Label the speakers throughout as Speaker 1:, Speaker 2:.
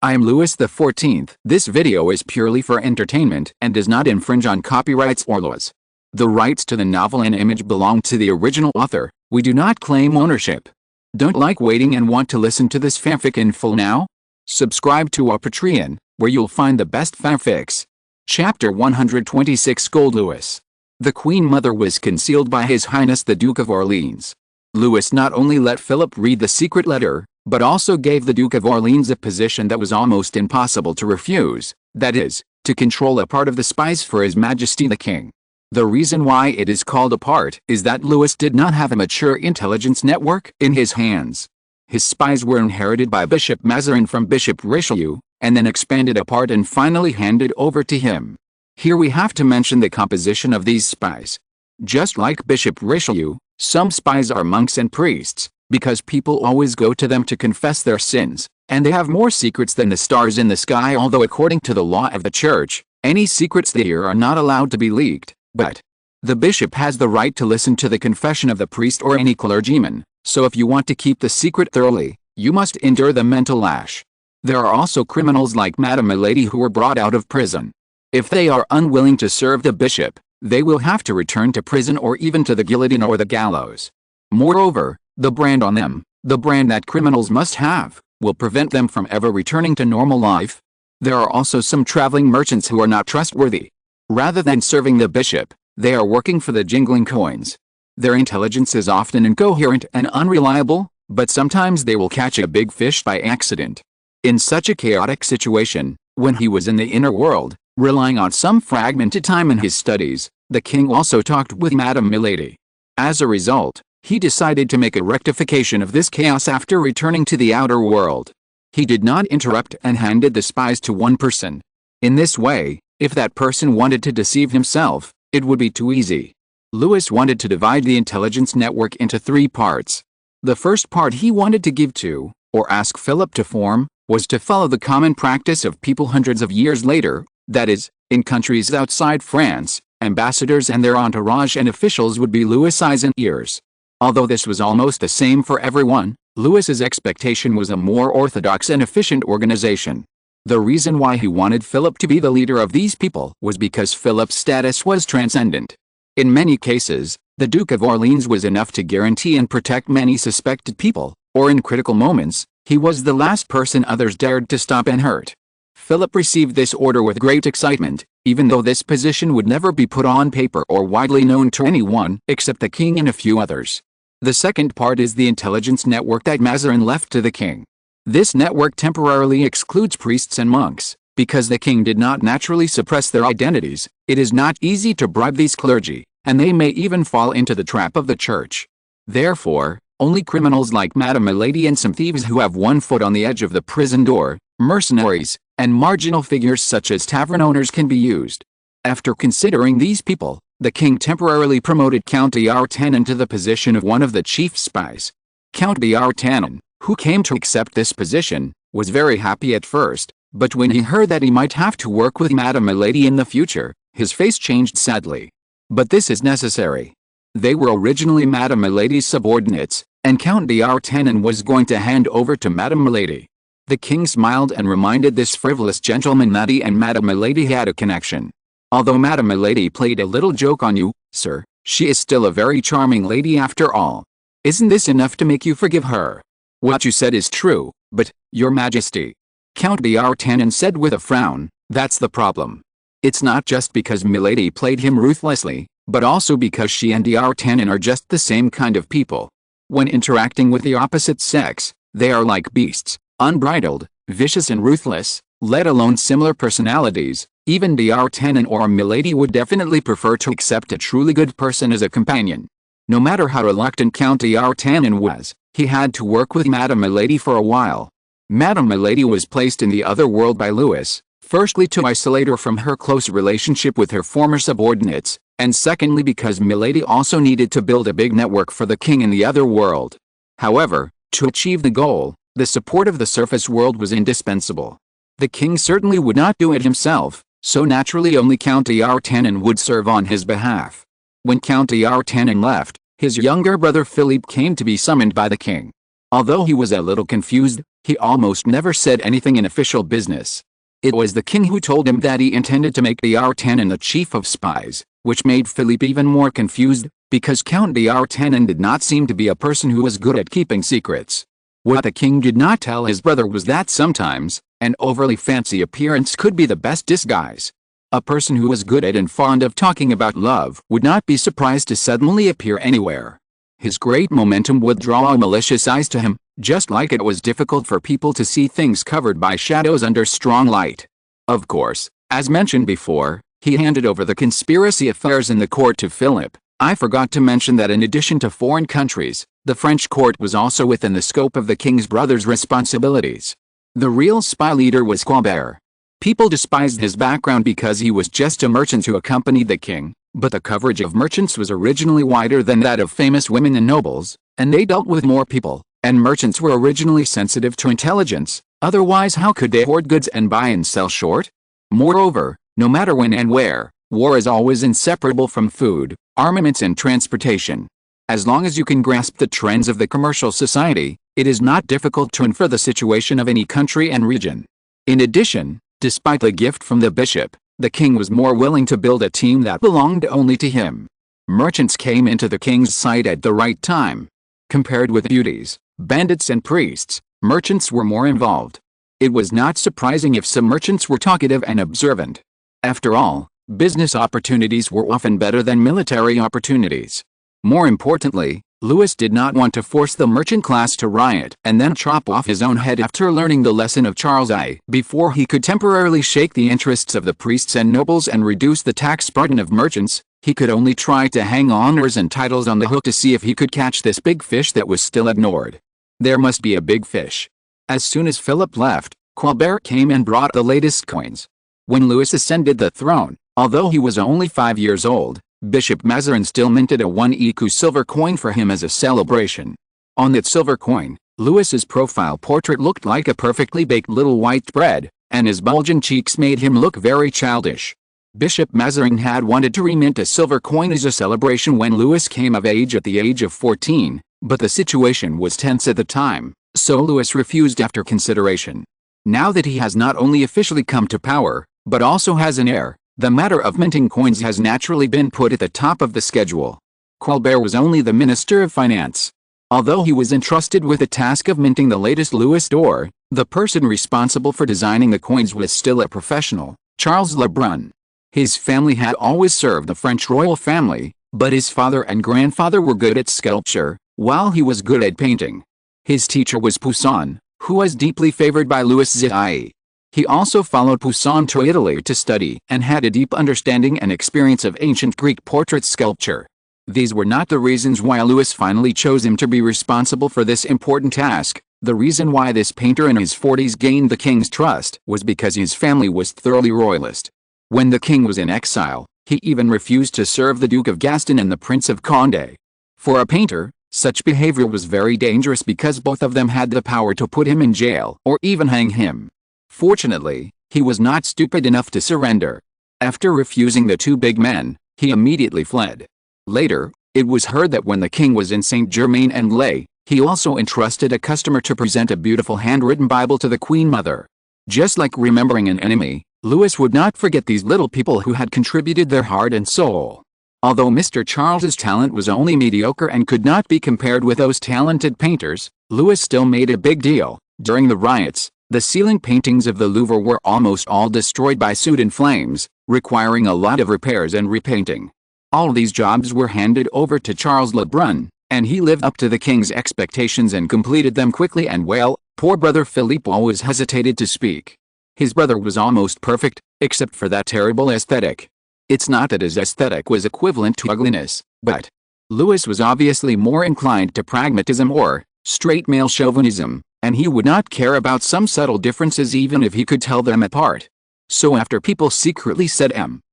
Speaker 1: I am Louis XIV. This video is purely for entertainment and does not infringe on copyrights or laws. The rights to the novel and image belong to the original author. We do not claim ownership. Don't like waiting and want to listen to this fanfic in full now? Subscribe to our Patreon, where you'll find the best fanfics. Chapter 126 Gold Louis. The Queen Mother was concealed by His Highness the Duke of Orleans. Louis not only let Philip read the secret letter, but also gave the Duke of Orleans a position that was almost impossible to refuse, that is, to control a part of the spies for His Majesty the King. The reason why it is called a part is that Louis did not have a mature intelligence network in his hands. His spies were inherited by Bishop Mazarin from Bishop Richelieu, and then expanded apart and finally handed over to him. Here we have to mention the composition of these spies. Just like Bishop Richelieu, some spies are monks and priests, because people always go to them to confess their sins, and they have more secrets than the stars in the sky, although according to the law of the church, any secrets they hear are not allowed to be leaked, but the bishop has the right to listen to the confession of the priest or any clergyman, so if you want to keep the secret thoroughly, you must endure the mental lash. There are also criminals like Madame Milady who were brought out of prison. If they are unwilling to serve the bishop, they will have to return to prison or even to the guillotine or the gallows. Moreover, the brand on them, the brand that criminals must have, will prevent them from ever returning to normal life. There are also some traveling merchants who are not trustworthy. Rather than serving the bishop, they are working for the jingling coins. Their intelligence is often incoherent and unreliable, but sometimes they will catch a big fish by accident. In such a chaotic situation, when he was in the inner world, relying on some fragmented time in his studies, the king also talked with Madame Milady. As a result, he decided to make a rectification of this chaos after returning to the outer world. He did not interrupt and handed the spies to one person. In this way, if that person wanted to deceive himself, it would be too easy. Louis wanted to divide the intelligence network into three parts. The first part he wanted to give to, or ask Philip to form, was to follow the common practice of people hundreds of years later, that is, in countries outside France, ambassadors and their entourage and officials would be Louis' eyes and ears. Although this was almost the same for everyone, Louis's expectation was a more orthodox and efficient organization. The reason why he wanted Philip to be the leader of these people was because Philip's status was transcendent. In many cases, the Duke of Orleans was enough to guarantee and protect many suspected people, or in critical moments, he was the last person others dared to stop and hurt. Philip received this order with great excitement, even though this position would never be put on paper or widely known to anyone except the king and a few others. The second part is the intelligence network that Mazarin left to the king. This network temporarily excludes priests and monks. Because the king did not naturally suppress their identities, it is not easy to bribe these clergy, and they may even fall into the trap of the church. Therefore, only criminals like Madame Milady and some thieves who have one foot on the edge of the prison door, mercenaries, and marginal figures such as tavern owners can be used. After considering these people, the king temporarily promoted Count d'Artagnan to the position of one of the chief spies. Count d'Artagnan, who came to accept this position, was very happy at first, but when he heard that he might have to work with Madame Milady in the future, his face changed sadly. But this is necessary. They were originally Madame Milady's subordinates, and Count d'Artagnan was going to hand over to Madame Milady. The king smiled and reminded this frivolous gentleman that he and Madame Milady had a connection. Although Madame Milady played a little joke on you, sir, she is still a very charming lady after all. Isn't this enough to make you forgive her? What you said is true, but, Your Majesty, Count d'Artagnan said with a frown, that's the problem. It's not just because Milady played him ruthlessly, but also because she and d'Artagnan are just the same kind of people. When interacting with the opposite sex, they are like beasts, unbridled, vicious and ruthless, let alone similar personalities. Even d'Artagnan or Milady would definitely prefer to accept a truly good person as a companion. No matter how reluctant Count d'Artagnan was, he had to work with Madame Milady for a while. Madame Milady was placed in the other world by Louis, firstly to isolate her from her close relationship with her former subordinates, and secondly because Milady also needed to build a big network for the king in the other world. However, to achieve the goal, the support of the surface world was indispensable. The king certainly would not do it himself, so naturally only Count d'Artagnan would serve on his behalf. When Count d'Artagnan left, his younger brother Philippe came to be summoned by the king. Although he was a little confused, He almost never said anything in official business. It was the king who told him that he intended to make d'Artagnan the chief of spies, which made Philippe even more confused, because Count d'Artagnan did not seem to be a person who was good at keeping secrets. What the king did not tell his brother was that sometimes, an overly fancy appearance could be the best disguise. A person who was good at and fond of talking about love would not be surprised to suddenly appear anywhere. His great momentum would draw malicious eyes to him, just like it was difficult for people to see things covered by shadows under strong light. Of course, as mentioned before, he handed over the conspiracy affairs in the court to Philip. I forgot to mention that in addition to foreign countries, the French court was also within the scope of the king's brother's responsibilities. The real spy leader was Colbert. People despised his background because he was just a merchant who accompanied the king, but the coverage of merchants was originally wider than that of famous women and nobles, and they dealt with more people, and merchants were originally sensitive to intelligence, otherwise how could they hoard goods and buy and sell short? Moreover, no matter when and where, war is always inseparable from food, armaments and transportation. As long as you can grasp the trends of the commercial society, it is not difficult to infer the situation of any country and region. In addition, despite the gift from the bishop, the king was more willing to build a team that belonged only to him. Merchants came into the king's sight at the right time. Compared with beauties, bandits and priests, merchants were more involved. It was not surprising if some merchants were talkative and observant. After all, business opportunities were often better than military opportunities. More importantly, Louis did not want to force the merchant class to riot and then chop off his own head after learning the lesson of Charles I. Before he could temporarily shake the interests of the priests and nobles and reduce the tax burden of merchants, he could only try to hang honors and titles on the hook to see if he could catch this big fish that was still ignored. There must be a big fish. As soon as Philip left, Colbert came and brought the latest coins. When Louis ascended the throne, although he was only 5 years old, Bishop Mazarin still minted a 1 écu silver coin for him as a celebration. On that silver coin, Louis's profile portrait looked like a perfectly baked little white bread, and his bulging cheeks made him look very childish. Bishop Mazarin had wanted to remint a silver coin as a celebration when Louis came of age at the age of 14, but the situation was tense at the time, so Louis refused after consideration. Now that he has not only officially come to power, but also has an heir, the matter of minting coins has naturally been put at the top of the schedule. Colbert was only the Minister of Finance. Although he was entrusted with the task of minting the latest Louis d'or, the person responsible for designing the coins was still a professional, Charles Le Brun. His family had always served the French royal family, but his father and grandfather were good at sculpture, while he was good at painting. His teacher was Poussin, who was deeply favored by Louis XIV. He also followed Poussin to Italy to study and had a deep understanding and experience of ancient Greek portrait sculpture. These were not the reasons why Louis finally chose him to be responsible for this important task. The reason why this painter in his 40s gained the king's trust was because his family was thoroughly royalist. When the king was in exile, he even refused to serve the Duke of Gaston and the Prince of Condé. For a painter, such behavior was very dangerous because both of them had the power to put him in jail or even hang him. Fortunately, he was not stupid enough to surrender. After refusing the two big men, he immediately fled. Later, it was heard that when the king was in Saint-Germain-en-Laye, he also entrusted a customer to present a beautiful handwritten Bible to the Queen Mother. Just like remembering an enemy, Louis would not forget these little people who had contributed their heart and soul. Although Mr. Charles's talent was only mediocre and could not be compared with those talented painters, Louis still made a big deal. During the riots, the ceiling paintings of the Louvre were almost all destroyed by soot and flames, requiring a lot of repairs and repainting. All these jobs were handed over to Charles Le Brun, and he lived up to the king's expectations and completed them quickly and well. Poor brother Philippe always hesitated to speak. His brother was almost perfect, except for that terrible aesthetic. It's not that his aesthetic was equivalent to ugliness, but Louis was obviously more inclined to pragmatism or straight male chauvinism, and he would not care about some subtle differences even if he could tell them apart. So after people secretly said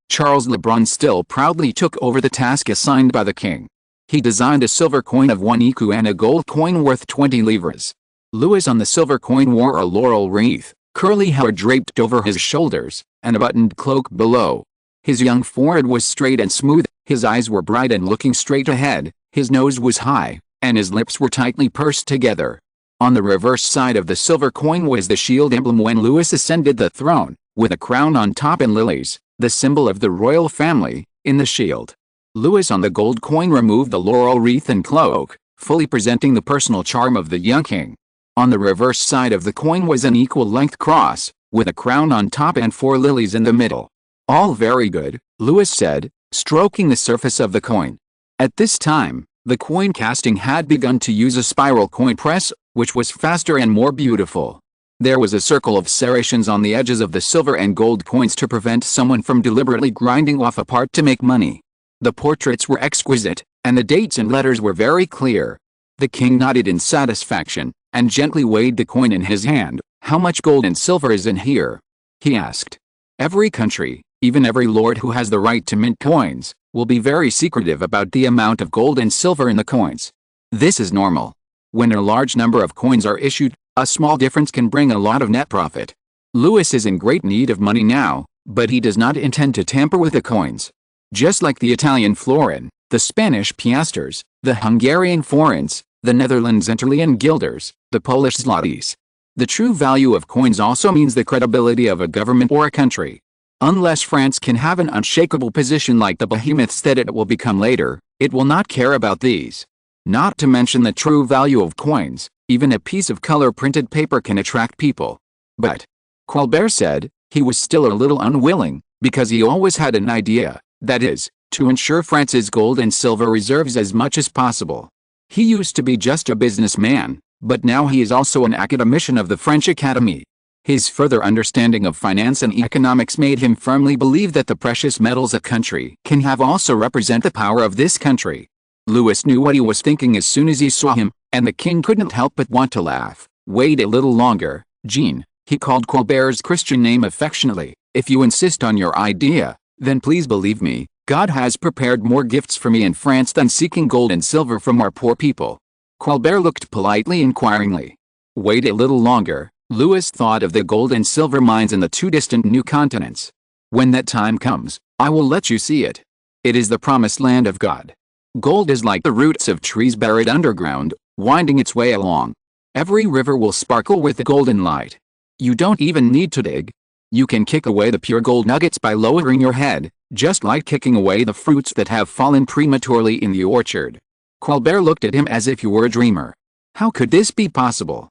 Speaker 1: Charles Le Brun still proudly took over the task assigned by the king. He designed a silver coin of 1 écu and a gold coin worth 20 livres. Louis on the silver coin wore a laurel wreath, curly hair draped over his shoulders, and a buttoned cloak below. His young forehead was straight and smooth, his eyes were bright and looking straight ahead, his nose was high, and his lips were tightly pursed together. On the reverse side of the silver coin was the shield emblem when Louis ascended the throne, with a crown on top and lilies, the symbol of the royal family, in the shield. Louis on the gold coin removed the laurel wreath and cloak, fully presenting the personal charm of the young king. On the reverse side of the coin was an equal-length cross, with a crown on top and 4 lilies in the middle. "All very good," Louis said, stroking the surface of the coin. At this time, the coin casting had begun to use a spiral coin press, which was faster and more beautiful. There was a circle of serrations on the edges of the silver and gold coins to prevent someone from deliberately grinding off a part to make money. The portraits were exquisite, and the dates and letters were very clear. The king nodded in satisfaction, and gently weighed the coin in his hand. "How much gold and silver is in here?" he asked. Every country, even every lord who has the right to mint coins, will be very secretive about the amount of gold and silver in the coins. This is normal. When a large number of coins are issued, a small difference can bring a lot of net profit. Louis is in great need of money now, but he does not intend to tamper with the coins. Just like the Italian florin, the Spanish piasters, the Hungarian forints, the Netherlands Interlian guilders, the Polish zlotys. The true value of coins also means the credibility of a government or a country. Unless France can have an unshakable position like the behemoths that it will become later, it will not care about these. Not to mention the true value of coins, even a piece of color-printed paper can attract people. But, Colbert said, he was still a little unwilling, because he always had an idea, that is, to ensure France's gold and silver reserves as much as possible. He used to be just a businessman, but now he is also an academician of the French Academy. His further understanding of finance and economics made him firmly believe that the precious metals a country can have also represent the power of this country. Louis knew what he was thinking as soon as he saw him, and the king couldn't help but want to laugh. "Wait a little longer, Jean," he called Colbert's Christian name affectionately. "If you insist on your idea, then please believe me, God has prepared more gifts for me in France than seeking gold and silver from our poor people." Colbert looked politely inquiringly. Wait a little longer. Louis thought of the gold and silver mines in the 2 distant new continents. "When that time comes, I will let you see it. It is the promised land of God. Gold is like the roots of trees buried underground, winding its way along. Every river will sparkle with the golden light. You don't even need to dig. You can kick away the pure gold nuggets by lowering your head, just like kicking away the fruits that have fallen prematurely in the orchard." Colbert looked at him as if he were a dreamer. How could this be possible?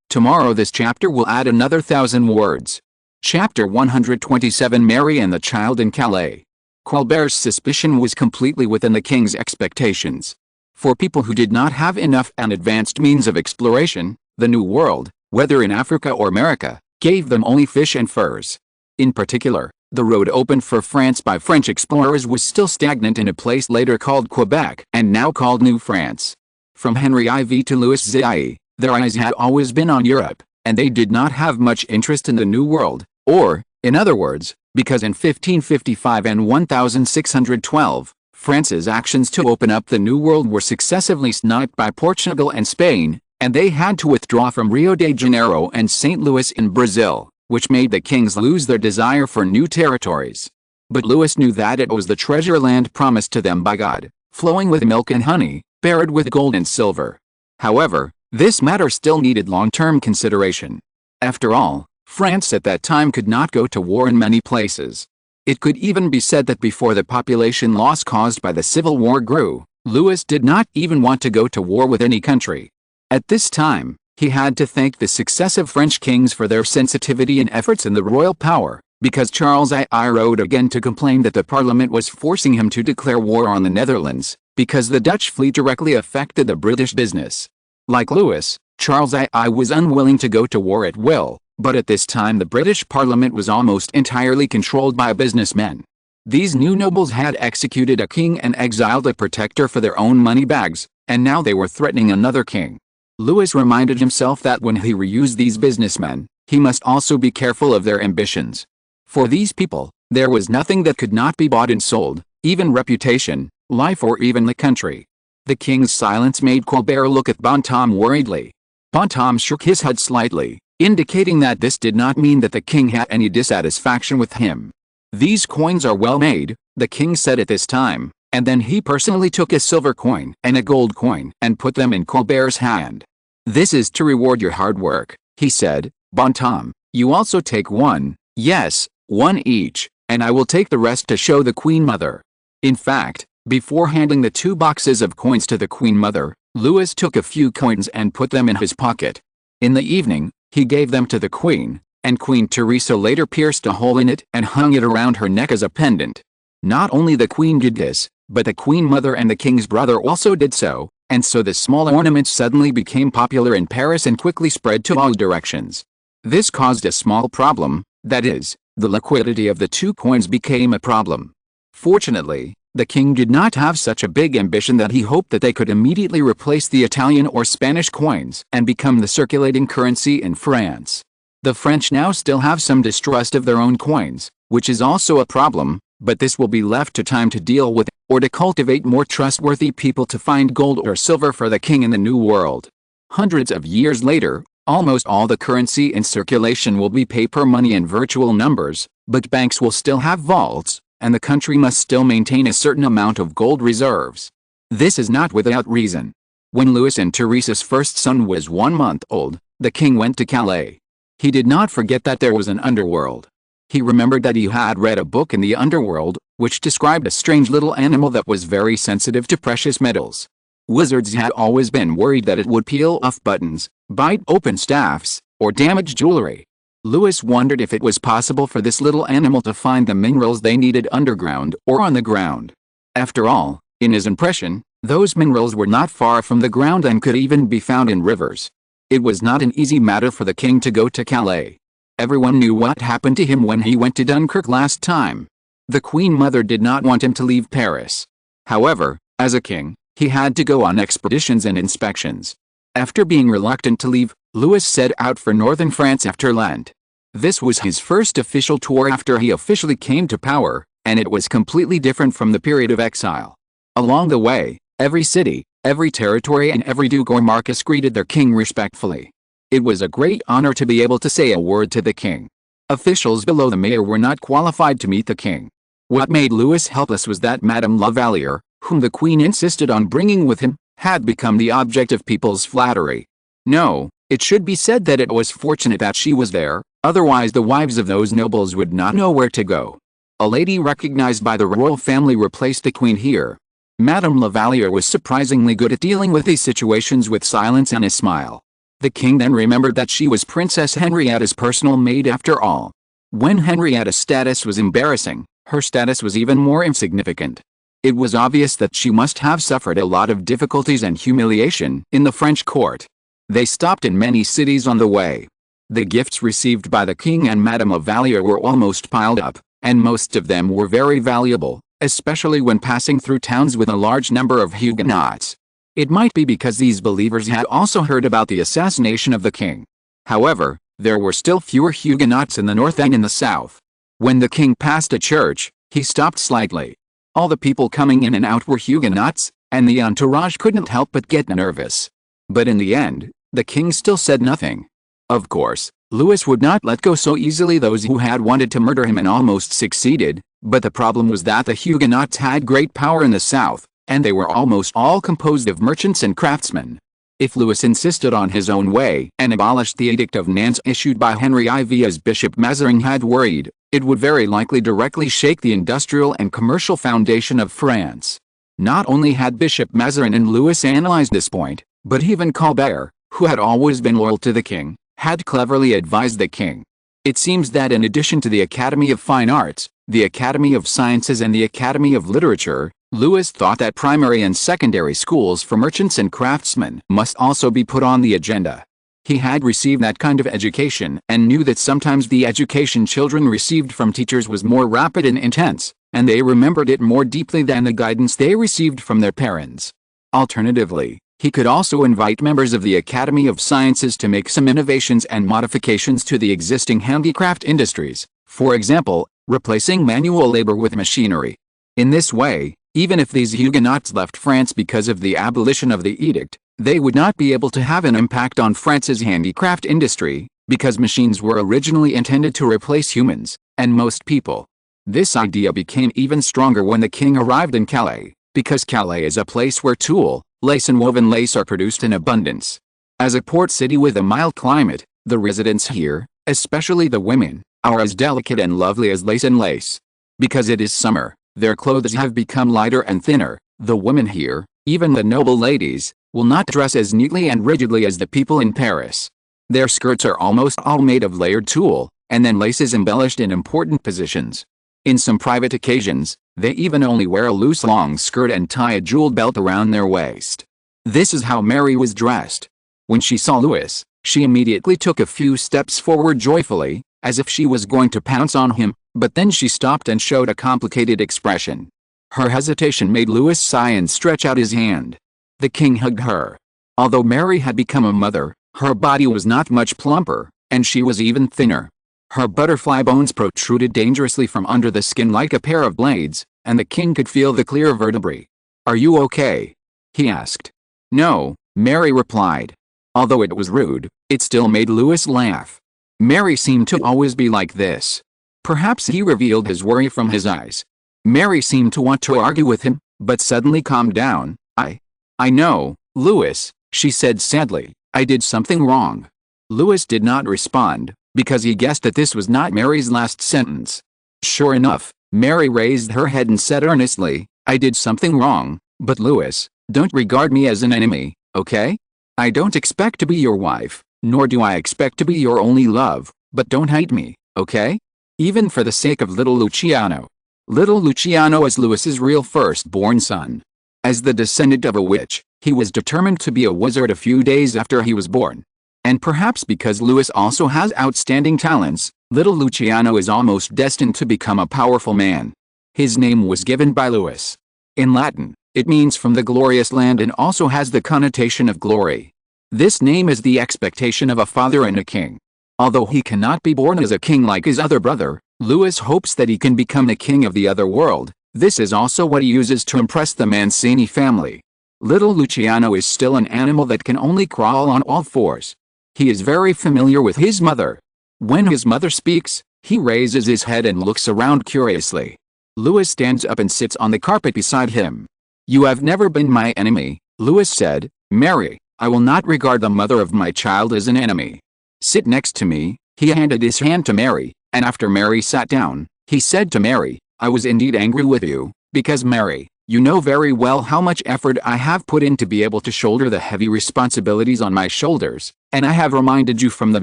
Speaker 1: Tomorrow this chapter will add another 1,000 words. Chapter 127, Mary and the Child in Calais. Colbert's suspicion was completely within the king's expectations. For people who did not have enough and advanced means of exploration, the New World, whether in Africa or America, gave them only fish and furs. In particular, the road opened for France by French explorers was still stagnant in a place later called Quebec and now called New France. From Henry IV to Louis XIV, their eyes had always been on Europe, and they did not have much interest in the New World, or, in other words, because in 1555 and 1612, France's actions to open up the New World were successively sniped by Portugal and Spain, and they had to withdraw from Rio de Janeiro and St. Louis in Brazil, which made the kings lose their desire for new territories. But Louis knew that it was the treasure land promised to them by God, flowing with milk and honey, buried with gold and silver. However, this matter still needed long-term consideration. After all, France at that time could not go to war in many places. It could even be said that before the population loss caused by the Civil War grew, Louis did not even want to go to war with any country. At this time, he had to thank the successive French kings for their sensitivity and efforts in the royal power, because Charles I wrote again to complain that the Parliament was forcing him to declare war on the Netherlands, because the Dutch fleet directly affected the British business. Like Louis, Charles I was unwilling to go to war at will, but at this time the British Parliament was almost entirely controlled by businessmen. These new nobles had executed a king and exiled a protector for their own money bags, and now they were threatening another king. Louis reminded himself that when he reused these businessmen, he must also be careful of their ambitions. For these people, there was nothing that could not be bought and sold, even reputation, life or even the country. The king's silence made Colbert look at Bontemps worriedly. Bontemps shook his head slightly, indicating that this did not mean that the king had any dissatisfaction with him. "These coins are well made," the king said at this time, and then he personally took a silver coin and a gold coin and put them in Colbert's hand. "This is to reward your hard work," he said. "Bon Tom, you also take one, yes, one each, and I will take the rest to show the Queen Mother." In fact, before handing the 2 boxes of coins to the Queen Mother, Louis took a few coins and put them in his pocket. In the evening, he gave them to the Queen, and Queen Teresa later pierced a hole in it and hung it around her neck as a pendant. Not only the Queen did this, but the Queen Mother and the King's brother also did so, and so the small ornament suddenly became popular in Paris and quickly spread to all directions. This caused a small problem, that is, the liquidity of the 2 coins became a problem. Fortunately, the king did not have such a big ambition that he hoped that they could immediately replace the Italian or Spanish coins and become the circulating currency in France. The French now still have some distrust of their own coins, which is also a problem, but this will be left to time to deal with, or to cultivate more trustworthy people to find gold or silver for the king in the New World. Hundreds of years later, almost all the currency in circulation will be paper money in virtual numbers, but banks will still have vaults, and the country must still maintain a certain amount of gold reserves. This is not without reason. When Louis and Teresa's first son was 1 month old, the king went to Calais. He did not forget that there was an underworld. He remembered that he had read a book in the underworld, which described a strange little animal that was very sensitive to precious metals. Wizards had always been worried that it would peel off buttons, bite open staffs, or damage jewelry. Louis wondered if it was possible for this little animal to find the minerals they needed underground or on the ground. After all, in his impression, those minerals were not far from the ground and could even be found in rivers. It was not an easy matter for the king to go to Calais. Everyone knew what happened to him when he went to Dunkirk last time. The Queen Mother did not want him to leave Paris. However, as a king, he had to go on expeditions and inspections. After being reluctant to leave, Louis set out for northern France after Lent. This was his first official tour after he officially came to power, and it was completely different from the period of exile. Along the way, every city, every territory and every duke or marquis greeted their king respectfully. It was a great honor to be able to say a word to the king. Officials below the mayor were not qualified to meet the king. What made Louis helpless was that Madame La Valliere, whom the queen insisted on bringing with him, had become the object of people's flattery. No, it should be said that it was fortunate that she was there, otherwise the wives of those nobles would not know where to go. A lady recognized by the royal family replaced the queen here. Madame La Valliere was surprisingly good at dealing with these situations with silence and a smile. The king then remembered that she was Princess Henrietta's personal maid after all. When Henrietta's status was embarrassing, her status was even more insignificant. It was obvious that she must have suffered a lot of difficulties and humiliation in the French court. They stopped in many cities on the way. The gifts received by the king and Madame La Valliere were almost piled up, and most of them were very valuable, especially when passing through towns with a large number of Huguenots. It might be because these believers had also heard about the assassination of the king. However, there were still fewer Huguenots in the north than in the south. When the king passed a church, he stopped slightly. All the people coming in and out were Huguenots, and the entourage couldn't help but get nervous. But in the end, the king still said nothing. Of course, Louis would not let go so easily those who had wanted to murder him and almost succeeded, but the problem was that the Huguenots had great power in the south, and they were almost all composed of merchants and craftsmen. If Louis insisted on his own way and abolished the Edict of Nantes issued by Henry IV as Bishop Mazarin had worried, it would very likely directly shake the industrial and commercial foundation of France. Not only had Bishop Mazarin and Louis analyzed this point, but even Colbert, who had always been loyal to the king, had cleverly advised the king. It seems that in addition to the Academy of Fine Arts, the Academy of Sciences and the Academy of Literature, Louis thought that primary and secondary schools for merchants and craftsmen must also be put on the agenda. He had received that kind of education and knew that sometimes the education children received from teachers was more rapid and intense, and they remembered it more deeply than the guidance they received from their parents. Alternatively, he could also invite members of the Academy of Sciences to make some innovations and modifications to the existing handicraft industries, for example, replacing manual labor with machinery. In this way, even if these Huguenots left France because of the abolition of the edict, they would not be able to have an impact on France's handicraft industry, because machines were originally intended to replace humans, and most people. This idea became even stronger when the king arrived in Calais, because Calais is a place where tulle, lace and woven lace are produced in abundance. As a port city with a mild climate, the residents here, especially the women, are as delicate and lovely as lace and lace. Because it is summer, their clothes have become lighter and thinner. The women here, even the noble ladies, will not dress as neatly and rigidly as the people in Paris. Their skirts are almost all made of layered tulle, and then laces embellished in important positions. In some private occasions, they even only wear a loose long skirt and tie a jeweled belt around their waist. This is how Mary was dressed. When she saw Louis, she immediately took a few steps forward joyfully, as if she was going to pounce on him, but then she stopped and showed a complicated expression. Her hesitation made Louis sigh and stretch out his hand. The king hugged her. Although Mary had become a mother, her body was not much plumper, and she was even thinner. Her butterfly bones protruded dangerously from under the skin like a pair of blades, and the king could feel the clear vertebrae. "Are you okay?" he asked. "No," Mary replied. Although it was rude, it still made Louis laugh. Mary seemed to always be like this. Perhaps he revealed his worry from his eyes. Mary seemed to want to argue with him, but suddenly calmed down. I know, Louis," she said sadly. "I did something wrong." Louis did not respond, because he guessed that this was not Mary's last sentence. Sure enough, Mary raised her head and said earnestly, "I did something wrong, but Louis, don't regard me as an enemy, okay? I don't expect to be your wife, nor do I expect to be your only love, but don't hate me, okay? Even for the sake of little Luciano." Little Luciano is Louis's real firstborn son. As the descendant of a witch, he was determined to be a wizard a few days after he was born. And perhaps because Louis also has outstanding talents, little Luciano is almost destined to become a powerful man. His name was given by Louis. In Latin, it means from the glorious land and also has the connotation of glory. This name is the expectation of a father and a king. Although he cannot be born as a king like his other brother, Louis hopes that he can become the king of the other world. This is also what he uses to impress the Mancini family. Little Luciano is still an animal that can only crawl on all fours. He is very familiar with his mother. When his mother speaks, he raises his head and looks around curiously. Louis stands up and sits on the carpet beside him. "You have never been my enemy," Louis said. "Mary, I will not regard the mother of my child as an enemy. Sit next to me." He handed his hand to Mary, and after Mary sat down, he said to Mary, "I was indeed angry with you, because Mary, you know very well how much effort I have put in to be able to shoulder the heavy responsibilities on my shoulders, and I have reminded you from the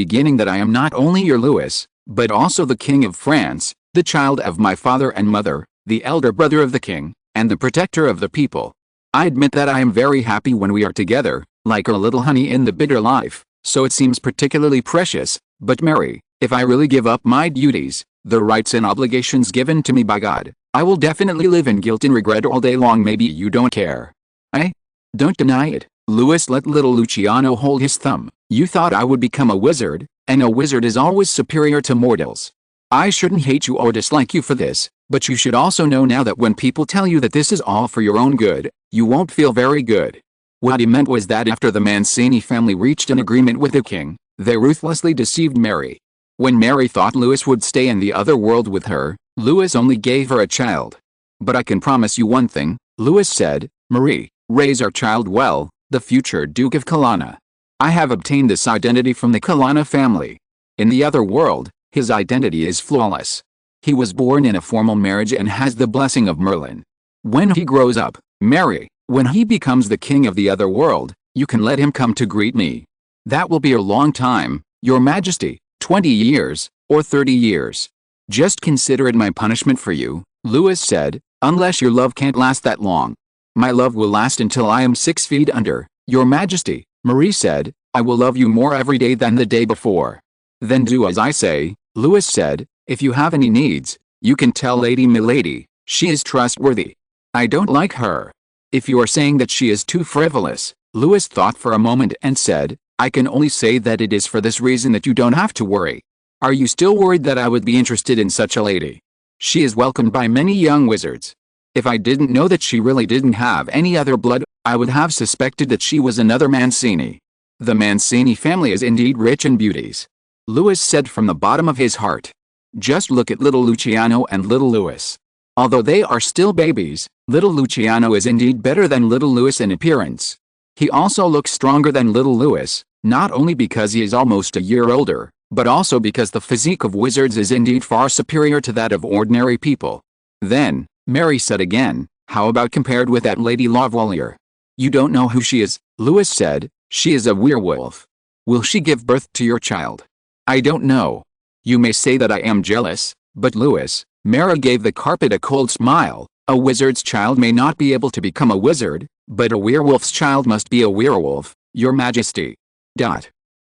Speaker 1: beginning that I am not only your Louis, but also the King of France, the child of my father and mother, the elder brother of the king, and the protector of the people. I admit that I am very happy when we are together, like a little honey in the bitter life, so it seems particularly precious, but Mary, if I really give up my duties, the rights and obligations given to me by God, I will definitely live in guilt and regret all day long. Maybe you don't care. I don't deny it." Louis let little Luciano hold his thumb. "You thought I would become a wizard, and a wizard is always superior to mortals. I shouldn't hate you or dislike you for this, but you should also know now that when people tell you that this is all for your own good, you won't feel very good." What he meant was that after the Mancini family reached an agreement with the king, they ruthlessly deceived Mary. When Mary thought Louis would stay in the other world with her, Louis only gave her a child. "But I can promise you one thing," Louis said, "Marie, raise our child well, the future Duke of Colonna. I have obtained this identity from the Colonna family. In the other world, his identity is flawless. He was born in a formal marriage and has the blessing of Merlin. When he grows up, Mary, when he becomes the king of the other world, you can let him come to greet me. That will be a long time, your majesty, 20 years, or 30 years. Just consider it my punishment for you," Louis said, "unless your love can't last that long." "My love will last until I am 6 feet under, your majesty," Marie said. "I will love you more every day than the day before." "Then do as I say," Louis said. "If you have any needs, you can tell Lady Milady, she is trustworthy." "I don't like her." "If you are saying that she is too frivolous," Louis thought for a moment and said, "I can only say that it is for this reason that you don't have to worry. Are you still worried that I would be interested in such a lady? She is welcomed by many young wizards. If I didn't know that she really didn't have any other blood, I would have suspected that she was another Mancini. The Mancini family is indeed rich in beauties," Louis said from the bottom of his heart. "Just look at little Luciano and little Louis. Although they are still babies, little Luciano is indeed better than little Louis in appearance. He also looks stronger than little Louis, not only because he is almost a year older, but also because the physique of wizards is indeed far superior to that of ordinary people. Then, Mary said again, "How about compared with that Lady Lavalier?" "You don't know who she is," Louis said. "She is a werewolf." "Will she give birth to your child?" "I don't know. You may say that I am jealous, but Louis," Mary gave the carpet a cold smile, "a wizard's child may not be able to become a wizard, but a werewolf's child must be a werewolf, Your Majesty."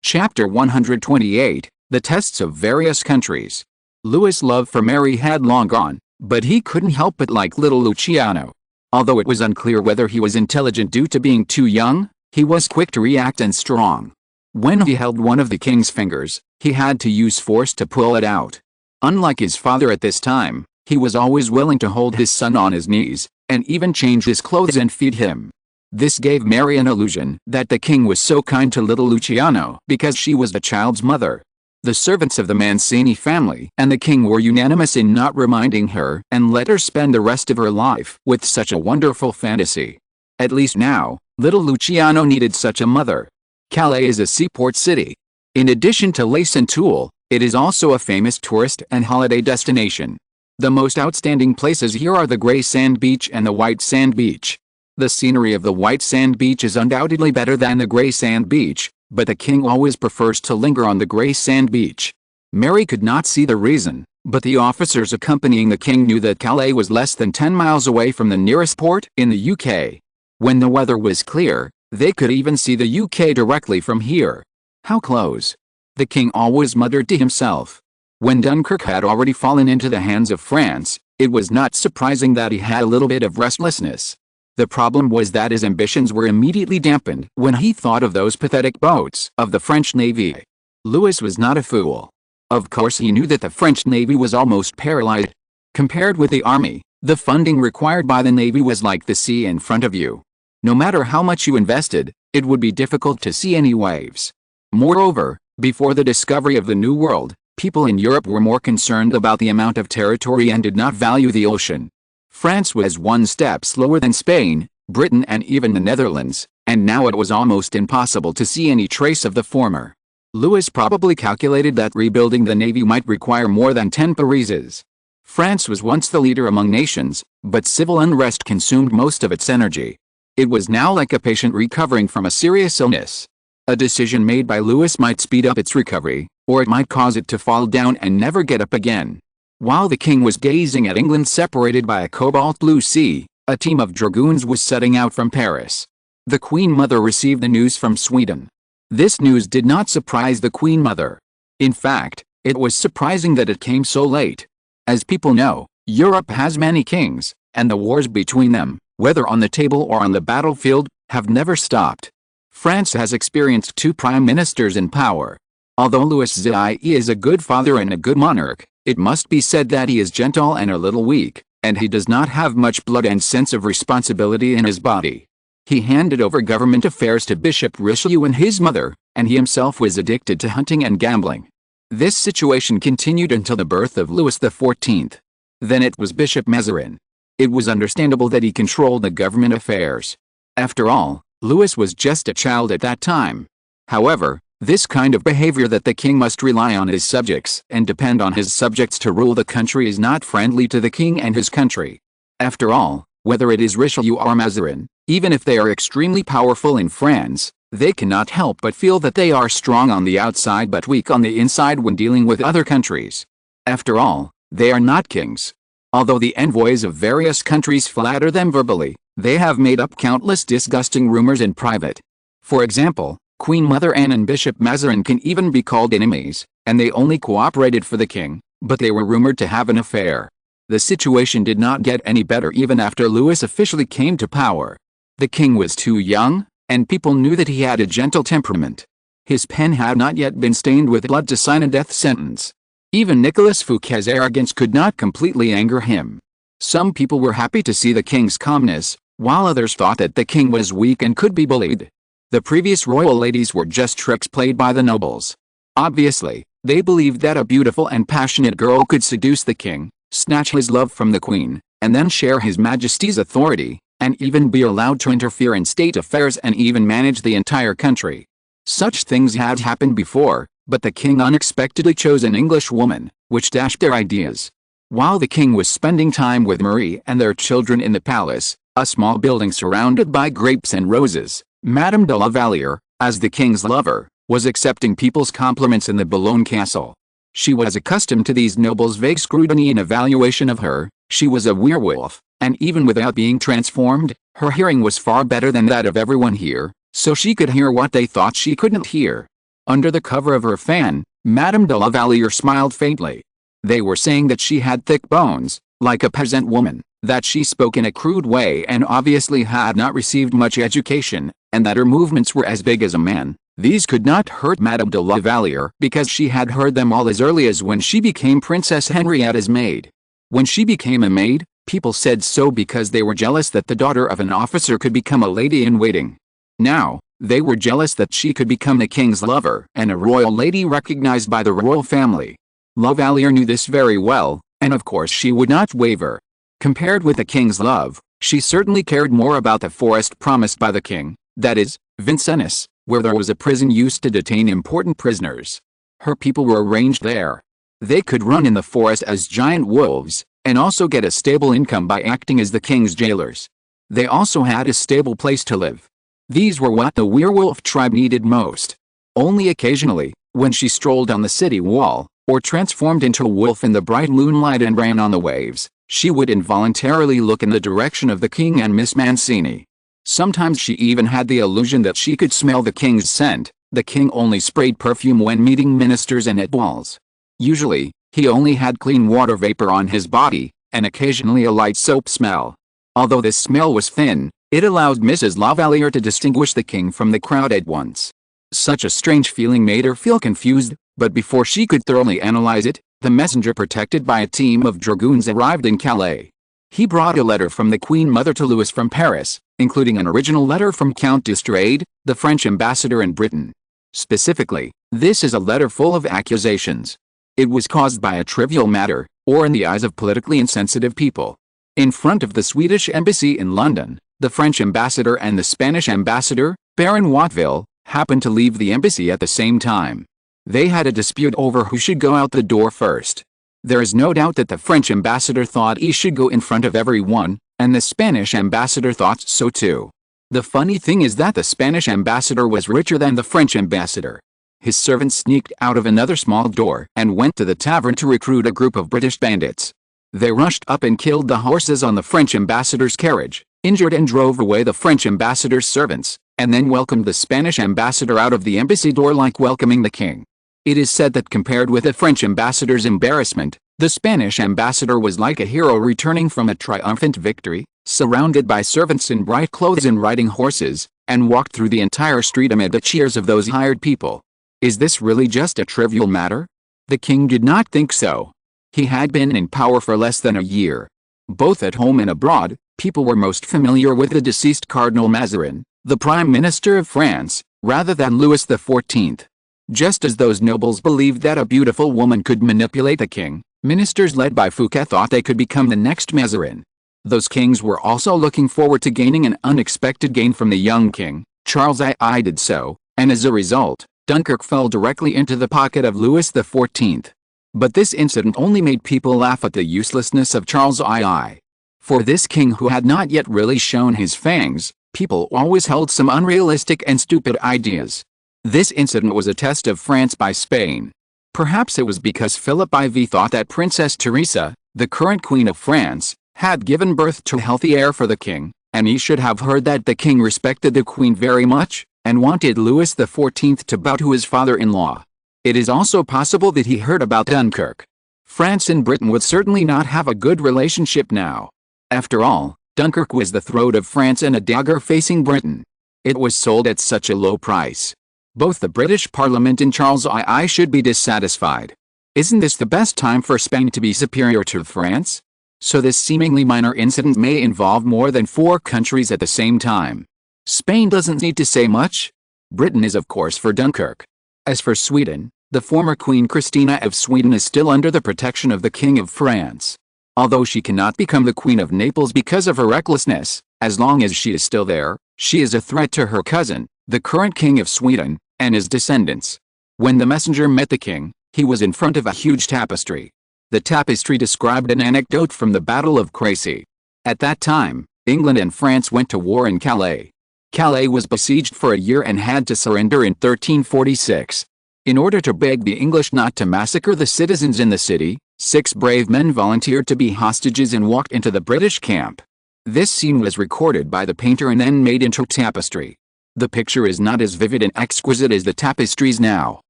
Speaker 1: Chapter 128, The Tests of Various Countries. Louis' love for Mary had long gone, but he couldn't help but like little Luciano. Although it was unclear whether he was intelligent due to being too young, he was quick to react and strong. When he held one of the king's fingers, he had to use force to pull it out. Unlike his father at this time, he was always willing to hold his son on his knees, and even change his clothes and feed him. This gave Mary an illusion that the king was so kind to little Luciano because she was the child's mother. The servants of the Mancini family and the king were unanimous in not reminding her and let her spend the rest of her life with such a wonderful fantasy. At least now, little Luciano needed such a mother. Calais is a seaport city. In addition to lace and tulle, it is also a famous tourist and holiday destination. The most outstanding places here are the gray sand beach and the white sand beach. The scenery of the white sand beach is undoubtedly better than the gray sand beach, but the king always prefers to linger on the gray sand beach. Mary could not see the reason, but the officers accompanying the king knew that Calais was less than 10 miles away from the nearest port in the UK. When the weather was clear, they could even see the UK directly from here. How close? The king always muttered to himself. When Dunkirk had already fallen into the hands of France, it was not surprising that he had a little bit of restlessness. The problem was that his ambitions were immediately dampened when he thought of those pathetic boats of the French Navy. Louis was not a fool. Of course he knew that the French Navy was almost paralyzed. Compared with the army, the funding required by the Navy was like the sea in front of you. No matter how much you invested, it would be difficult to see any waves. Moreover, before the discovery of the New World, people in Europe were more concerned about the amount of territory and did not value the ocean. France was one step slower than Spain, Britain and even the Netherlands, and now it was almost impossible to see any trace of the former. Louis probably calculated that rebuilding the navy might require more than 10 Parises. France was once the leader among nations, but civil unrest consumed most of its energy. It was now like a patient recovering from a serious illness. A decision made by Louis might speed up its recovery, or it might cause it to fall down and never get up again. While the king was gazing at England separated by a cobalt blue sea, a team of dragoons was setting out from Paris. The Queen Mother received the news from Sweden. This news did not surprise the Queen Mother. In fact, it was surprising that it came so late. As people know, Europe has many kings, and the wars between them, whether on the table or on the battlefield, have never stopped. France has experienced 2 prime ministers in power. Although Louis XIV is a good father and a good monarch, it must be said that he is gentle and a little weak, and he does not have much blood and sense of responsibility in his body. He handed over government affairs to Bishop Richelieu and his mother, and he himself was addicted to hunting and gambling. This situation continued until the birth of Louis XIV. Then it was Bishop Mazarin. It was understandable that he controlled the government affairs. After all, Louis was just a child at that time. However, this kind of behavior that the king must rely on his subjects and depend on his subjects to rule the country is not friendly to the king and his country. After all, whether it is Richelieu or Mazarin, even if they are extremely powerful in France, they cannot help but feel that they are strong on the outside but weak on the inside when dealing with other countries. After all, they are not kings. Although the envoys of various countries flatter them verbally, they have made up countless disgusting rumors in private. For example, Queen Mother Anne and Bishop Mazarin can even be called enemies, and they only cooperated for the king, but they were rumored to have an affair. The situation did not get any better even after Louis officially came to power. The king was too young, and people knew that he had a gentle temperament. His pen had not yet been stained with blood to sign a death sentence. Even Nicolas Fouquet's arrogance could not completely anger him. Some people were happy to see the king's calmness, while others thought that the king was weak and could be bullied. The previous royal ladies were just tricks played by the nobles. Obviously, they believed that a beautiful and passionate girl could seduce the king, snatch his love from the queen, and then share his majesty's authority, and even be allowed to interfere in state affairs and even manage the entire country. Such things had happened before, but the king unexpectedly chose an English woman, which dashed their ideas. While the king was spending time with Marie and their children in the palace, a small building surrounded by grapes and roses, Madame de la Valliere, as the king's lover, was accepting people's compliments in the Boulogne castle. She was accustomed to these nobles' vague scrutiny and evaluation of her. She was a werewolf, and even without being transformed, her hearing was far better than that of everyone here, so she could hear what they thought she couldn't hear. Under the cover of her fan, Madame de la Valliere smiled faintly. They were saying that she had thick bones, like a peasant woman, that she spoke in a crude way and obviously had not received much education, and that her movements were as big as a man. These could not hurt Madame de la Valliere because she had heard them all as early as when she became Princess Henrietta's maid. When she became a maid, people said so because they were jealous that the daughter of an officer could become a lady-in-waiting. Now, they were jealous that she could become the king's lover and a royal lady recognized by the royal family. La Valliere knew this very well, and of course she would not waver. Compared with the king's love, she certainly cared more about the forest promised by the king, that is, Vincennes, where there was a prison used to detain important prisoners. Her people were arranged there. They could run in the forest as giant wolves, and also get a stable income by acting as the king's jailers. They also had a stable place to live. These were what the werewolf tribe needed most. Only occasionally, when she strolled on the city wall, or transformed into a wolf in the bright moonlight and ran on the waves, she would involuntarily look in the direction of the king and Miss Mancini. Sometimes she even had the illusion that she could smell the king's scent. The king only sprayed perfume when meeting ministers and at balls. Usually, he only had clean water vapor on his body, and occasionally a light soap smell. Although this smell was thin, it allowed Mrs. La Valliere to distinguish the king from the crowd at once. Such a strange feeling made her feel confused, but before she could thoroughly analyze it, the messenger protected by a team of dragoons arrived in Calais. He brought a letter from the Queen Mother to Louis from Paris, including an original letter from Count d'Estrades, the French ambassador in Britain. Specifically, this is a letter full of accusations. It was caused by a trivial matter, or in the eyes of politically insensitive people. In front of the Swedish embassy in London, the French ambassador and the Spanish ambassador, Baron Watteville, happened to leave the embassy at the same time. They had a dispute over who should go out the door first. There is no doubt that the French ambassador thought he should go in front of everyone, and the Spanish ambassador thought so too. The funny thing is that the Spanish ambassador was richer than the French ambassador. His servant sneaked out of another small door and went to the tavern to recruit a group of British bandits. They rushed up and killed the horses on the French ambassador's carriage, injured and drove away the French ambassador's servants, and then welcomed the Spanish ambassador out of the embassy door like welcoming the king. It is said that compared with the French ambassador's embarrassment, the Spanish ambassador was like a hero returning from a triumphant victory, surrounded by servants in bright clothes and riding horses, and walked through the entire street amid the cheers of those hired people. Is this really just a trivial matter? The king did not think so. He had been in power for less than a year. Both at home and abroad, people were most familiar with the deceased Cardinal Mazarin, the Prime Minister of France, rather than Louis XIV. Just as those nobles believed that a beautiful woman could manipulate the king, ministers led by Fouquet thought they could become the next Mazarin. Those kings were also looking forward to gaining an unexpected gain from the young king. Charles II did so, and as a result, Dunkirk fell directly into the pocket of Louis XIV. But this incident only made people laugh at the uselessness of Charles II. For this king who had not yet really shown his fangs, people always held some unrealistic and stupid ideas. This incident was a test of France by Spain. Perhaps it was because Philip IV thought that Princess Teresa, the current Queen of France, had given birth to a healthy heir for the king, and he should have heard that the king respected the queen very much, and wanted Louis XIV to bow to his father-in-law. It is also possible that he heard about Dunkirk. France and Britain would certainly not have a good relationship now. After all, Dunkirk was the throat of France and a dagger facing Britain. It was sold at such a low price. Both the British Parliament and Charles II should be dissatisfied. Isn't this the best time for Spain to be superior to France? So this seemingly minor incident may involve more than 4 countries at the same time. Spain doesn't need to say much. Britain is of course for Dunkirk. As for Sweden, the former Queen Christina of Sweden is still under the protection of the King of France. Although she cannot become the Queen of Naples because of her recklessness, As long as she is still there, she is a threat to her cousin, the current king of Sweden, and his descendants. When the messenger met the king, he was in front of a huge tapestry. The tapestry described an anecdote from the Battle of Crécy. At that time, England and France went to war in Calais. Calais was besieged for a year and had to surrender in 1346. In order to beg the English not to massacre the citizens in the city, 6 brave men volunteered to be hostages and walked into the British camp. This scene was recorded by the painter and then made into tapestry. The picture is not as vivid and exquisite as the tapestries now.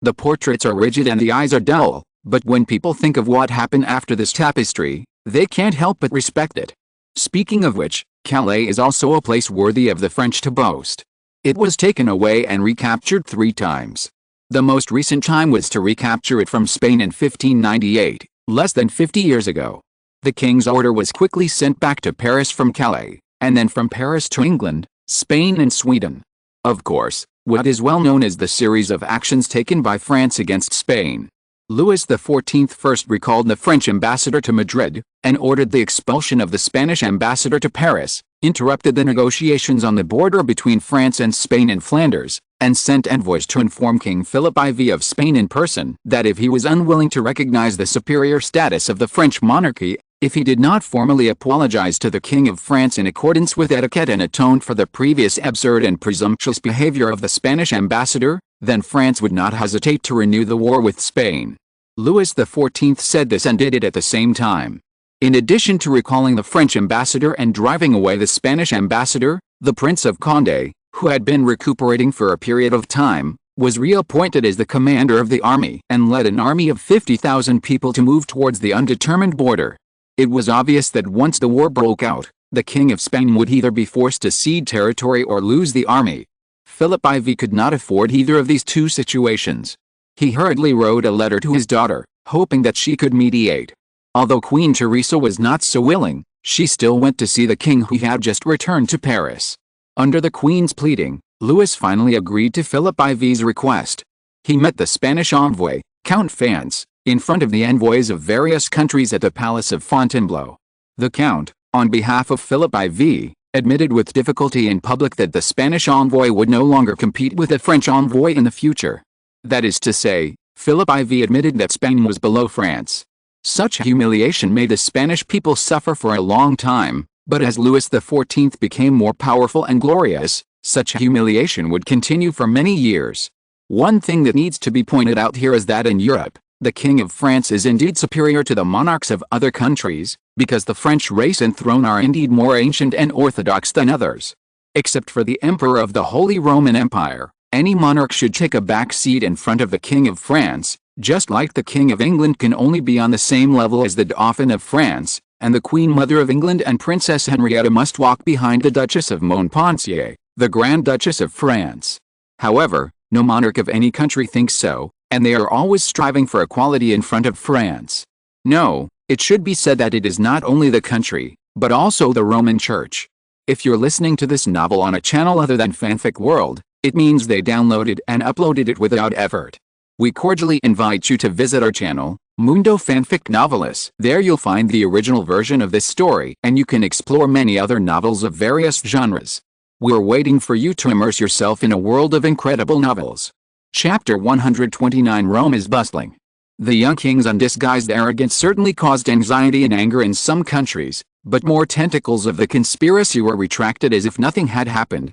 Speaker 1: The portraits are rigid and the eyes are dull, but when people think of what happened after this tapestry, they can't help but respect it. Speaking of which, Calais is also a place worthy of the French to boast. It was taken away and recaptured 3 times. The most recent time was to recapture it from Spain in 1598, less than 50 years ago. The king's order was quickly sent back to Paris from Calais, and then from Paris to England, Spain and Sweden. Of course, what is well known is the series of actions taken by France against Spain. Louis XIV first recalled the French ambassador to Madrid, and ordered the expulsion of the Spanish ambassador to Paris, interrupted the negotiations on the border between France and Spain in Flanders, and sent envoys to inform King Philip IV of Spain in person that if he was unwilling to recognize the superior status of the French monarchy, if he did not formally apologize to the King of France in accordance with etiquette and atone for the previous absurd and presumptuous behavior of the Spanish ambassador, then France would not hesitate to renew the war with Spain. Louis XIV said this and did it at the same time. In addition to recalling the French ambassador and driving away the Spanish ambassador, the Prince of Condé, who had been recuperating for a period of time, was reappointed as the commander of the army and led an army of 50,000 people to move towards the undetermined border. It was obvious that once the war broke out, the King of Spain would either be forced to cede territory or lose the army. Philip IV could not afford either of these two situations. He hurriedly wrote a letter to his daughter, hoping that she could mediate. Although Queen Teresa was not so willing, she still went to see the king who had just returned to Paris. Under the Queen's pleading, Louis finally agreed to Philip IV's request. He met the Spanish envoy, Count Fans, in front of the envoys of various countries at the Palace of Fontainebleau. The Count, on behalf of Philip IV, admitted with difficulty in public that the Spanish envoy would no longer compete with the French envoy in the future. That is to say, Philip IV admitted that Spain was below France. Such humiliation made the Spanish people suffer for a long time, but as Louis XIV became more powerful and glorious, such humiliation would continue for many years. One thing that needs to be pointed out here is that in Europe, the King of France is indeed superior to the monarchs of other countries, because the French race and throne are indeed more ancient and orthodox than others. Except for the Emperor of the Holy Roman Empire, any monarch should take a back seat in front of the King of France, just like the King of England can only be on the same level as the Dauphin of France, and the Queen Mother of England and Princess Henrietta must walk behind the Duchess of Montpensier, the Grand Duchess of France. However, no monarch of any country thinks so, and they are always striving for equality in front of France. No, it should be said that it is not only the country, but also the Roman Church. If you're listening to this novel on a channel other than Fanfic World, it means they downloaded and uploaded it without effort. We cordially invite you to visit our channel, Mundo Fanfic Novelis. There you'll find the original version of this story, and you can explore many other novels of various genres. We're waiting for you to immerse yourself in a world of incredible novels. Chapter 129 Rome is bustling. The young king's undisguised arrogance certainly caused anxiety and anger in some countries, but more tentacles of the conspiracy were retracted as if nothing had happened,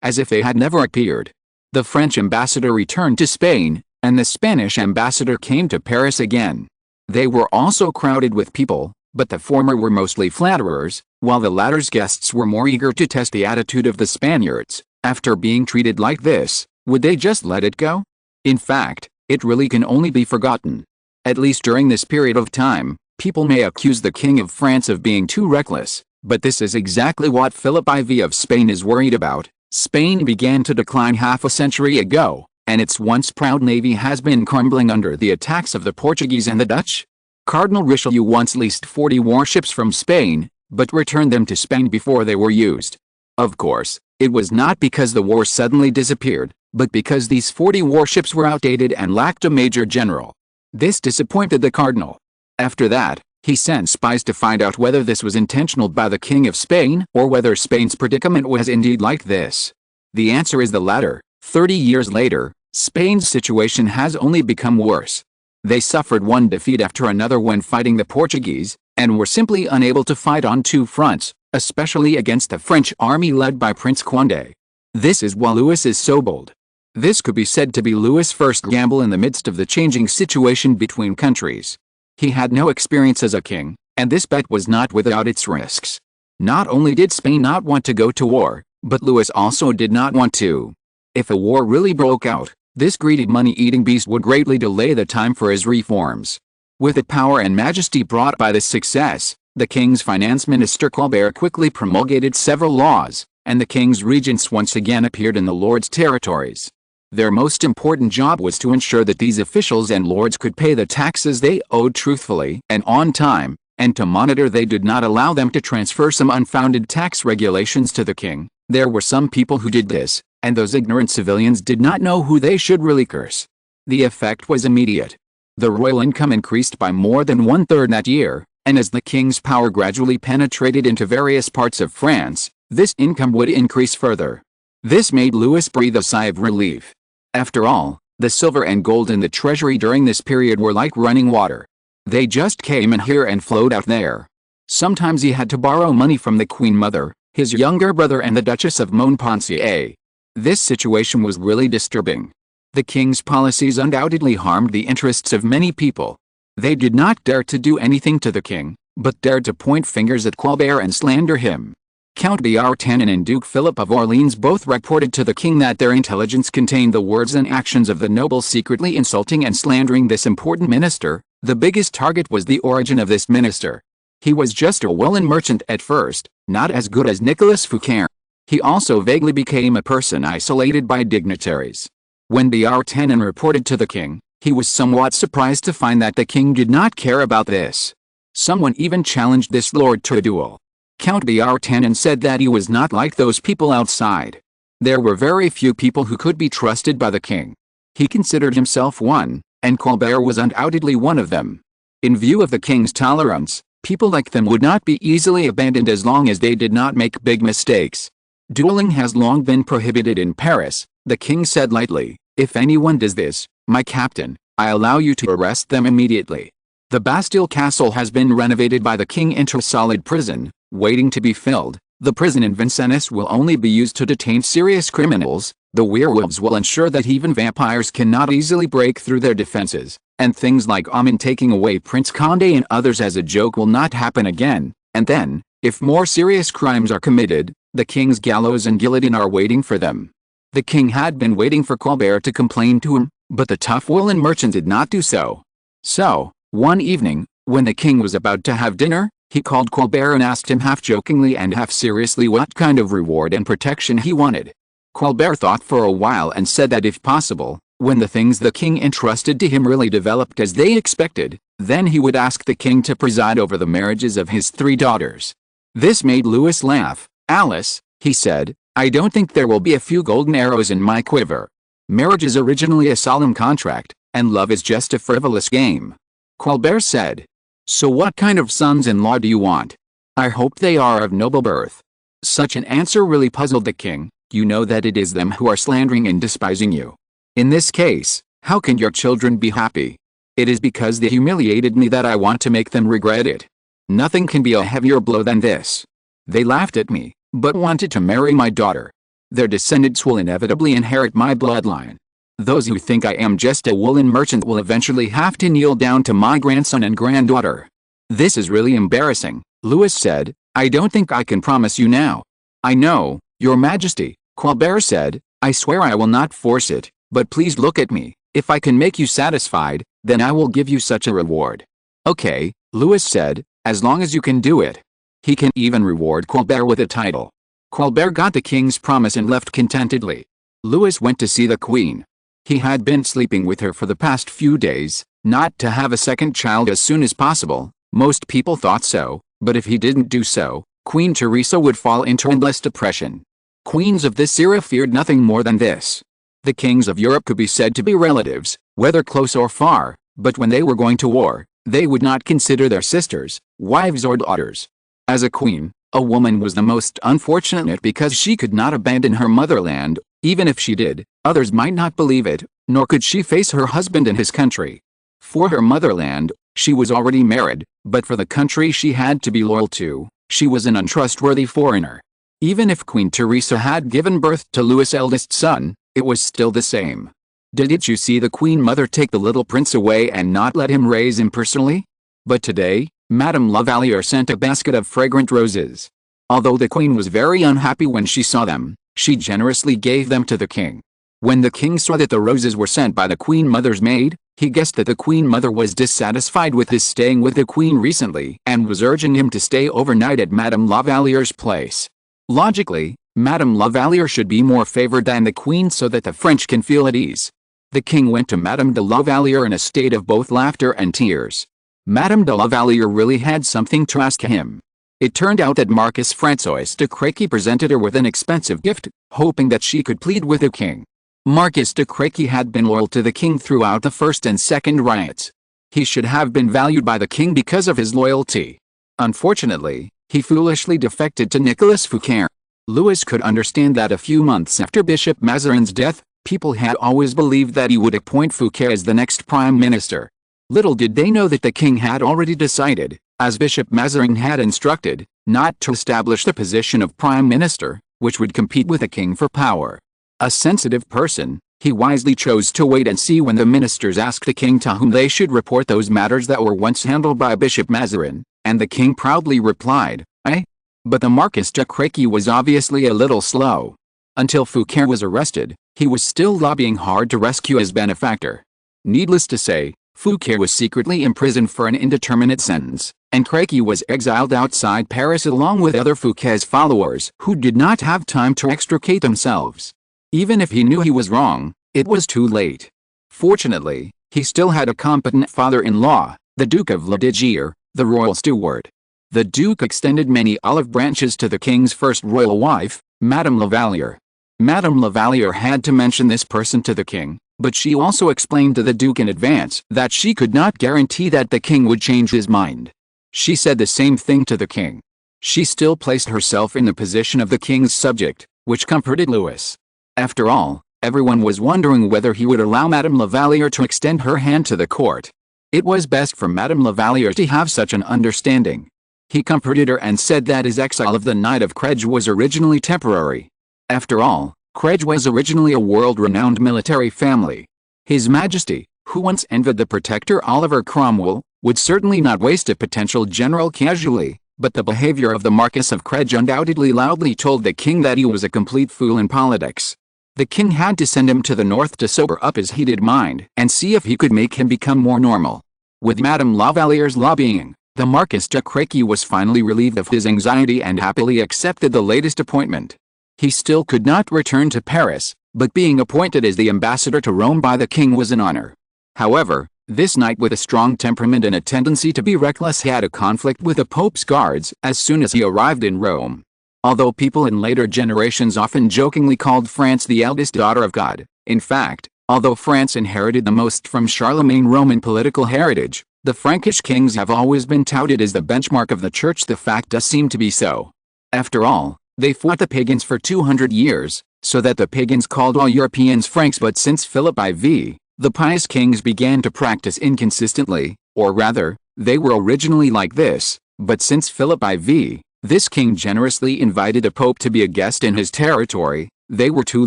Speaker 1: as if they had never appeared. The French ambassador returned to Spain, and the Spanish ambassador came to Paris again. They were also crowded with people, but the former were mostly flatterers, while the latter's guests were more eager to test the attitude of the Spaniards. After being treated like this, would they just let it go? In fact, it really can only be forgotten. At least during this period of time, people may accuse the King of France of being too reckless, but this is exactly what Philip IV of Spain is worried about. Spain began to decline half a century ago, and its once proud navy has been crumbling under the attacks of the Portuguese and the Dutch. Cardinal Richelieu once leased 40 warships from Spain, but returned them to Spain before they were used. Of course, it was not because the war suddenly disappeared, but because these 40 warships were outdated and lacked a major general. This disappointed the cardinal. After that, He sent spies to find out whether this was intentional by the King of Spain or whether Spain's predicament was indeed like this. The answer is the latter. 30 years later, Spain's situation has only become worse. They suffered one defeat after another when fighting the Portuguese, and were simply unable to fight on two fronts, especially against the French army led by Prince Condé. This is why Louis is so bold. This could be said to be Louis' first gamble in the midst of the changing situation between countries. He had no experience as a king, and this bet was not without its risks. Not only did Spain not want to go to war, but Louis also did not want to. If a war really broke out, this greedy money-eating beast would greatly delay the time for his reforms. With the power and majesty brought by this success, the king's finance minister Colbert quickly promulgated several laws, and the king's regents once again appeared in the lords' territories. Their most important job was to ensure that these officials and lords could pay the taxes they owed truthfully and on time, and to monitor they did not allow them to transfer some unfounded tax regulations to the king. There were some people who did this, and those ignorant civilians did not know who they should really curse. The effect was immediate. The royal income increased by more than 1/3 that year, and as the king's power gradually penetrated into various parts of France, this income would increase further. This made Louis breathe a sigh of relief. After all, the silver and gold in the treasury during this period were like running water. They just came in here and flowed out there. Sometimes he had to borrow money from the Queen Mother, his younger brother and the Duchess of Montpensier. This situation was really disturbing. The king's policies undoubtedly harmed the interests of many people. They did not dare to do anything to the king, but dared to point fingers at Colbert and slander him. Count d'Artagnan and Duke Philip of Orleans both reported to the king that their intelligence contained the words and actions of the nobles secretly insulting and slandering this important minister. The biggest target was the origin of this minister. He was just a woolen merchant at first, not as good as Nicolas Fouquet. He also vaguely became a person isolated by dignitaries. When d'Artagnan reported to the king, he was somewhat surprised to find that the king did not care about this. Someone even challenged this lord to a duel. Count d'Artagnan said that he was not like those people outside. There were very few people who could be trusted by the king. He considered himself one, and Colbert was undoubtedly one of them. In view of the king's tolerance, people like them would not be easily abandoned as long as they did not make big mistakes. Dueling has long been prohibited in Paris, the king said lightly. If anyone does this, my captain, I allow you to arrest them immediately. The Bastille Castle has been renovated by the king into a solid prison, waiting to be filled. The prison in Vincennes will only be used to detain serious criminals. The werewolves will ensure that even vampires cannot easily break through their defenses, and things like taking away Prince Condé and others as a joke will not happen again. And then, if more serious crimes are committed, the king's gallows and guillotine are waiting for them. The king had been waiting for Colbert to complain to him, but the tough woolen merchant did not do so. So, one evening, when the king was about to have dinner, he called Colbert and asked him half jokingly and half seriously what kind of reward and protection he wanted. Colbert thought for a while and said that if possible, when the things the king entrusted to him really developed as they expected, then he would ask the king to preside over the marriages of his 3 daughters. This made Louis laugh. Alice, he said, I don't think there will be a few golden arrows in my quiver. Marriage is originally a solemn contract, and love is just a frivolous game. Colbert said. So what kind of sons-in-law do you want? I hope they are of noble birth. Such an answer really puzzled the king. You know that it is them who are slandering and despising you. In this case, how can your children be happy? It is because they humiliated me that I want to make them regret it. Nothing can be a heavier blow than this. They laughed at me, but wanted to marry my daughter. Their descendants will inevitably inherit my bloodline. Those who think I am just a woolen merchant will eventually have to kneel down to my grandson and granddaughter. This is really embarrassing, Louis said. I don't think I can promise you now. I know, Your Majesty, Colbert said. I swear I will not force it, but please look at me. If I can make you satisfied, then I will give you such a reward. Okay, Louis said, as long as you can do it. He can even reward Colbert with a title. Colbert got the king's promise and left contentedly. Louis went to see the queen. He had been sleeping with her for the past few days, not to have a second child as soon as possible. Most people thought so, but if he didn't do so, Queen Teresa would fall into endless depression. Queens of this era feared nothing more than this. The kings of Europe could be said to be relatives, whether close or far, but when they were going to war, They would not consider their sisters, wives or daughters. As a queen, a woman was the most unfortunate because she could not abandon her motherland. Even if she did, others might not believe it, nor could she face her husband in his country. For her motherland, she was already married, but for the country she had to be loyal to, she was an untrustworthy foreigner. Even if Queen Teresa had given birth to Louis' eldest son, it was still the same. Didn't you see the Queen Mother take the little prince away and not let him raise him personally? But today, Madame Lavalier sent a basket of fragrant roses. Although the Queen was very unhappy when she saw them, she generously gave them to the King. When the King saw that the roses were sent by the Queen Mother's maid, he guessed that the Queen Mother was dissatisfied with his staying with the Queen recently and was urging him to stay overnight at Madame Lavalier's place. Logically, Madame Lavalier should be more favored than the Queen so that the French can feel at ease. The King went to Madame de Lavalier in a state of both laughter and tears. Madame de Lavalier really had something to ask him. It turned out that Marquis François de Créquy presented her with an expensive gift, hoping that she could plead with the King. Marquis de Créquy had been loyal to the King throughout the first and second riots. He should have been valued by the King because of his loyalty. Unfortunately, he foolishly defected to Nicolas Fouquet. Louis could understand that a few months after Bishop Mazarin's death, people had always believed that he would appoint Fouquet as the next prime minister. Little did they know that the King had already decided, as Bishop Mazarin had instructed, not to establish the position of prime minister, which would compete with the King for power. A sensitive person, he wisely chose to wait and see when the ministers asked the King to whom they should report those matters that were once handled by Bishop Mazarin, and the King proudly replied, "Eh?" But the Marquis de Créquy was obviously a little slow. Until Fouquet was arrested, he was still lobbying hard to rescue his benefactor. Needless to say, Fouquet was secretly imprisoned for an indeterminate sentence, and Créquy was exiled outside Paris along with other Fouquet's followers who did not have time to extricate themselves. Even if he knew he was wrong, it was too late. Fortunately, he still had a competent father-in-law, the Duke of Laudiguier, the royal steward. The Duke extended many olive branches to the King's first royal wife, Madame Lavalier. Madame Lavalier had to mention this person to the King, but she also explained to the Duke in advance that she could not guarantee that the King would change his mind. She said the same thing to the King. She still placed herself in the position of the King's subject, which comforted Louis. After all, everyone was wondering whether he would allow Madame Lavalier to extend her hand to the court. It was best for Madame Lavalier to have such an understanding. He comforted her and said that his exile of the Knight of Créquy was originally temporary. After all, Créquy was originally a world-renowned military family. His Majesty, who once envied the Protector Oliver Cromwell, would certainly not waste a potential general casually, but the behavior of the Marquis of Créquy undoubtedly loudly told the King that he was a complete fool in politics. The King had to send him to the north to sober up his heated mind and see if he could make him become more normal. With Madame Lavalier's lobbying, the Marquis de Créquy was finally relieved of his anxiety and happily accepted the latest appointment. He still could not return to Paris, but being appointed as the ambassador to Rome by the King was an honor. However, this knight with a strong temperament and a tendency to be reckless had a conflict with the Pope's guards as soon as he arrived in Rome. Although people in later generations often jokingly called France the eldest daughter of God, in fact, although France inherited the most from Charlemagne Roman political heritage, the Frankish kings have always been touted as the benchmark of the Church. The fact does seem to be so. After all, they fought the pagans for 200 years, so that the pagans called all Europeans Franks. But since Philip IV, the pious kings began to practice inconsistently, or rather, they were originally like this, but since Philip IV, this king generously invited a pope to be a guest in his territory, they were too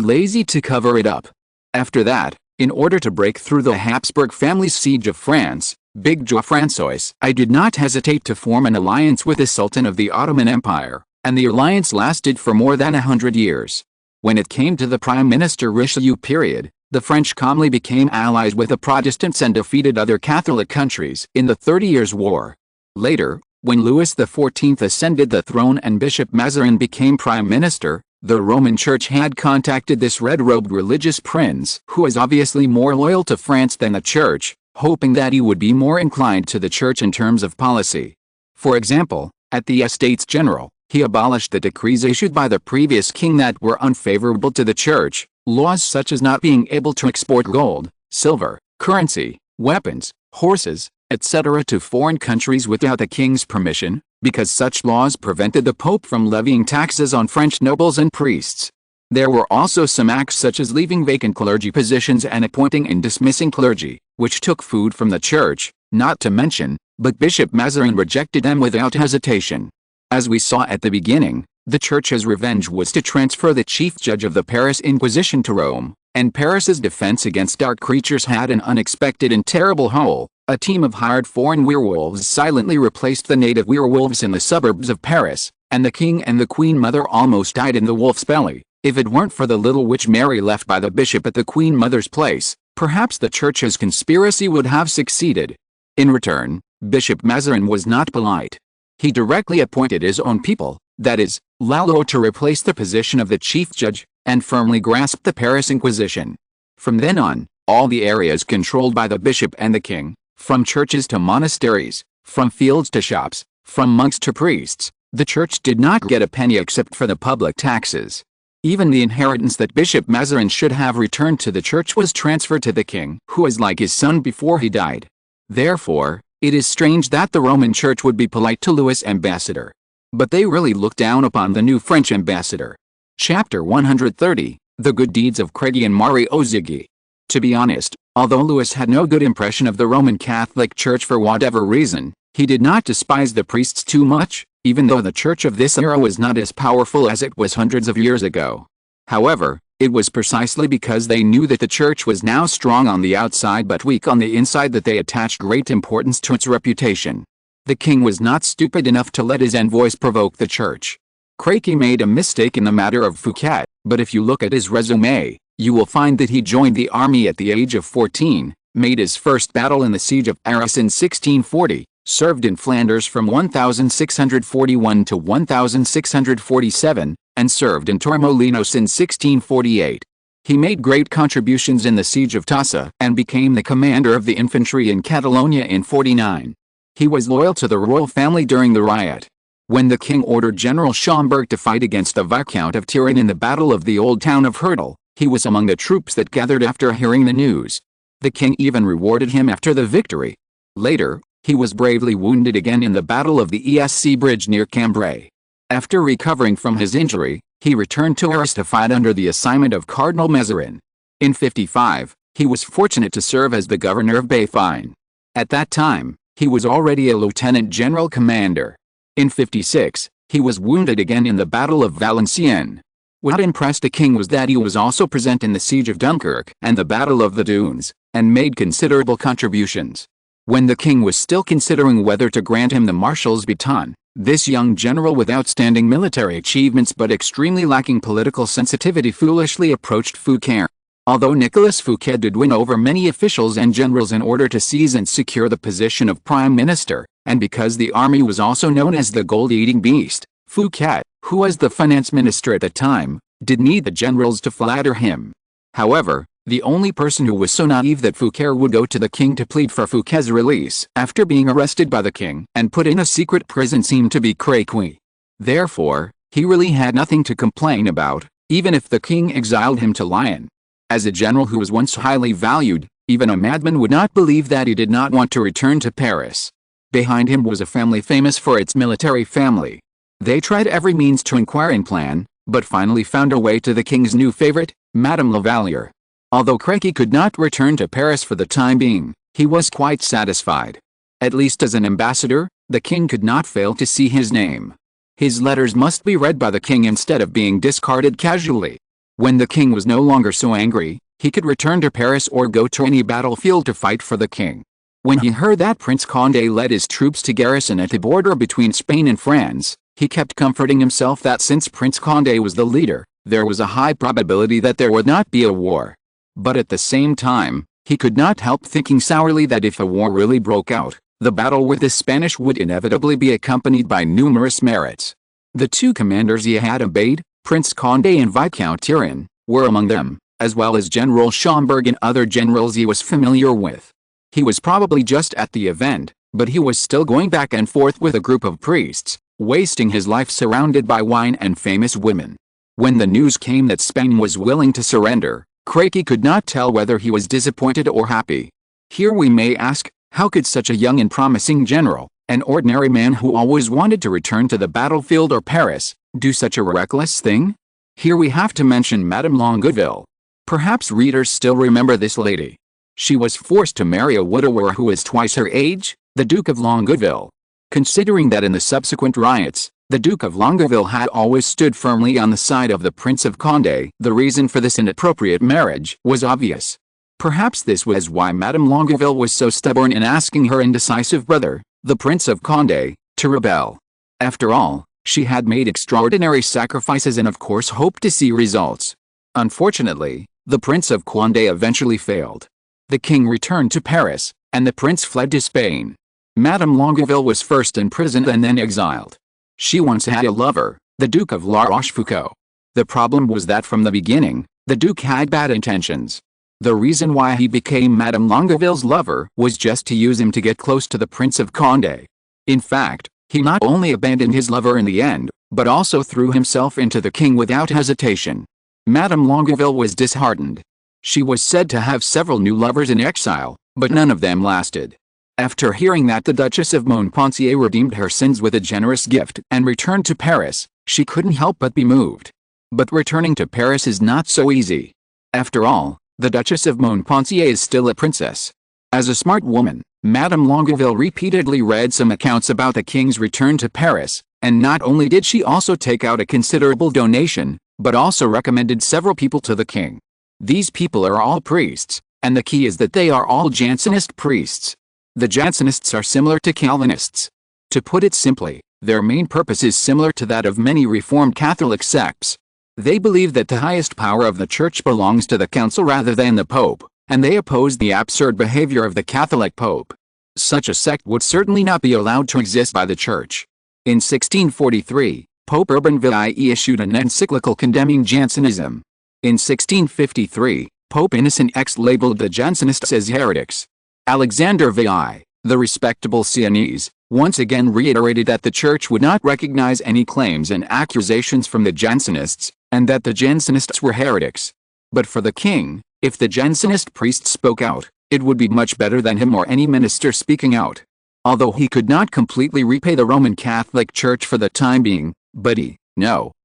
Speaker 1: lazy to cover it up. After that, in order to break through the Habsburg family's siege of France, Big Joe François I did not hesitate to form an alliance with the Sultan of the Ottoman Empire, and the alliance lasted for more than 100 years. When it came to the Prime Minister Richelieu period, the French calmly became allies with the Protestants and defeated other Catholic countries in the 30 Years' War. Later, when Louis XIV ascended the throne and Bishop Mazarin became Prime Minister, the Roman Church had contacted this red-robed religious prince who was obviously more loyal to France than the Church, hoping that he would be more inclined to the Church in terms of policy. For example, at the Estates General, he abolished the decrees issued by the previous king that were unfavorable to the Church, laws such as not being able to export gold, silver, currency, weapons, horses, etc. to foreign countries without the king's permission, because such laws prevented the Pope from levying taxes on French nobles and priests. There were also some acts such as leaving vacant clergy positions and appointing and dismissing clergy, which took food from the church, not to mention, but Bishop Mazarin rejected them without hesitation. As we saw at the beginning, the church's revenge was to transfer the chief judge of the Paris Inquisition to Rome, and Paris's defense against dark creatures had an unexpected and terrible hole. A team of hired foreign werewolves silently replaced the native werewolves in the suburbs of Paris, and the king and the queen mother almost died in the wolf's belly. If it weren't for the little witch Mary left by the bishop at the queen mother's place, perhaps the church's conspiracy would have succeeded. In return, Bishop Mazarin was not polite. He directly appointed his own people, that is, Lalo, to replace the position of the chief judge, and firmly grasped the Paris Inquisition. From then on, all the areas controlled by the bishop and the king, from churches to monasteries, from fields to shops, from monks to priests, the church did not get a penny except for the public taxes. Even the inheritance that Bishop Mazarin should have returned to the church was transferred to the king, who was like his son before he died. Therefore, it is strange that the Roman Church would be polite to Louis' ambassador. But they really looked down upon the new French ambassador. Chapter 130, The Good Deeds of Craigie and Marie Ozigi. To be honest, although Louis had no good impression of the Roman Catholic Church for whatever reason, he did not despise the priests too much, even though the church of this era was not as powerful as it was hundreds of years ago. However, it was precisely because they knew that the church was now strong on the outside but weak on the inside that they attached great importance to its reputation. The king was not stupid enough to let his envoys provoke the church. Craigie made a mistake in the matter of Fouquet, but if you look at his resume, you will find that he joined the army at the age of 14, made his first battle in the siege of Arras in 1640, served in Flanders from 1641 to 1647, and served in Torremolinos in 1648. He made great contributions in the siege of Tossa and became the commander of the infantry in Catalonia in 49. He was loyal to the royal family during the riot. When the king ordered General Schomberg to fight against the Viscount of Turin in the Battle of the Old Town of Hurdle, he was among the troops that gathered after hearing the news. The king even rewarded him after the victory. Later, he was bravely wounded again in the Battle of the Esc Bridge near Cambrai. After recovering from his injury, he returned to Arras to fight under the assignment of Cardinal Mazarin. In 55, he was fortunate to serve as the governor of Béthune. At that time, he was already a lieutenant general commander. In 56, he was wounded again in the Battle of Valenciennes. What impressed the king was that he was also present in the siege of Dunkirk and the Battle of the Dunes, and made considerable contributions. When the king was still considering whether to grant him the marshal's baton, this young general with outstanding military achievements but extremely lacking political sensitivity foolishly approached Fouquet. Although Nicolas Fouquet did win over many officials and generals in order to seize and secure the position of prime minister, and because the army was also known as the gold-eating beast, Fouquet, who was the finance minister at the time, did need the generals to flatter him. However, the only person who was so naive that Fouquet would go to the king to plead for Fouquet's release after being arrested by the king and put in a secret prison seemed to be Craigie. Therefore, he really had nothing to complain about, even if the king exiled him to Lyon. As a general who was once highly valued, even a madman would not believe that he did not want to return to Paris. Behind him was a family famous for its military family. They tried every means to inquire and plan, but finally found a way to the king's new favorite, Madame Lavalier. Although Craigie could not return to Paris for the time being, he was quite satisfied. At least as an ambassador, the king could not fail to see his name. His letters must be read by the king instead of being discarded casually. When the king was no longer so angry, he could return to Paris or go to any battlefield to fight for the king. When he heard that Prince Condé led his troops to garrison at the border between Spain and France, he kept comforting himself that since Prince Condé was the leader, there was a high probability that there would not be a war. But at the same time, he could not help thinking sourly that if a war really broke out, the battle with the Spanish would inevitably be accompanied by numerous merits. The two commanders he had obeyed, Prince Condé and Viscount Turin, were among them, as well as General Schomberg and other generals he was familiar with. He was probably just at the event, but he was still going back and forth with a group of priests, wasting his life surrounded by wine and famous women. When the news came that Spain was willing to surrender, Craigie could not tell whether he was disappointed or happy. Here we may ask, How could such a young and promising general, an ordinary man who always wanted to return to the battlefield or Paris, do such a reckless thing? Here we have to mention Madame Longueville. Perhaps readers still remember this lady. She was forced to marry a widower who was twice her age, the Duke of Longueville. Considering that in the subsequent riots, the Duke of Longueville had always stood firmly on the side of the Prince of Condé, the reason for this inappropriate marriage was obvious. Perhaps this was why Madame Longueville was so stubborn in asking her indecisive brother, the Prince of Condé, to rebel. After all, she had made extraordinary sacrifices and of course hoped to see results. Unfortunately, the Prince of Condé eventually failed. The king returned to Paris, and the prince fled to Spain. Madame Longueville was first imprisoned and then exiled. She once had a lover, the Duke of La Rochefoucauld. The problem was that from the beginning, the Duke had bad intentions. The reason why he became Madame Longueville's lover was just to use him to get close to the Prince of Condé. In fact, he not only abandoned his lover in the end, but also threw himself into the king without hesitation. Madame Longueville was disheartened. She was said to have several new lovers in exile, but none of them lasted. After hearing that the Duchess of Montpensier redeemed her sins with a generous gift and returned to Paris, she couldn't help but be moved. But returning to Paris is not so easy. After all, the Duchess of Montpensier is still a princess. As a smart woman, Madame Longueville repeatedly read some accounts about the king's return to Paris, and not only did she also take out a considerable donation, but also recommended several people to the king. These people are all priests, and the key is that they are all Jansenist priests. The Jansenists are similar to Calvinists. To put it simply, their main purpose is similar to that of many Reformed Catholic sects. They believe that the highest power of the Church belongs to the Council rather than the Pope, and they oppose the absurd behavior of the Catholic Pope. Such a sect would certainly not be allowed to exist by the Church. In 1643, Pope Urban VII issued an encyclical condemning Jansenism. In 1653, Pope Innocent X labeled the Jansenists as heretics. Alexander VI, the respectable Sienese, once again reiterated that the Church would not recognize any claims and accusations from the Jansenists, and that the Jansenists were heretics. But for the king, if the Jansenist priest spoke out, it would be much better than him or any minister speaking out. Although he could not completely repay the Roman Catholic Church for the time being,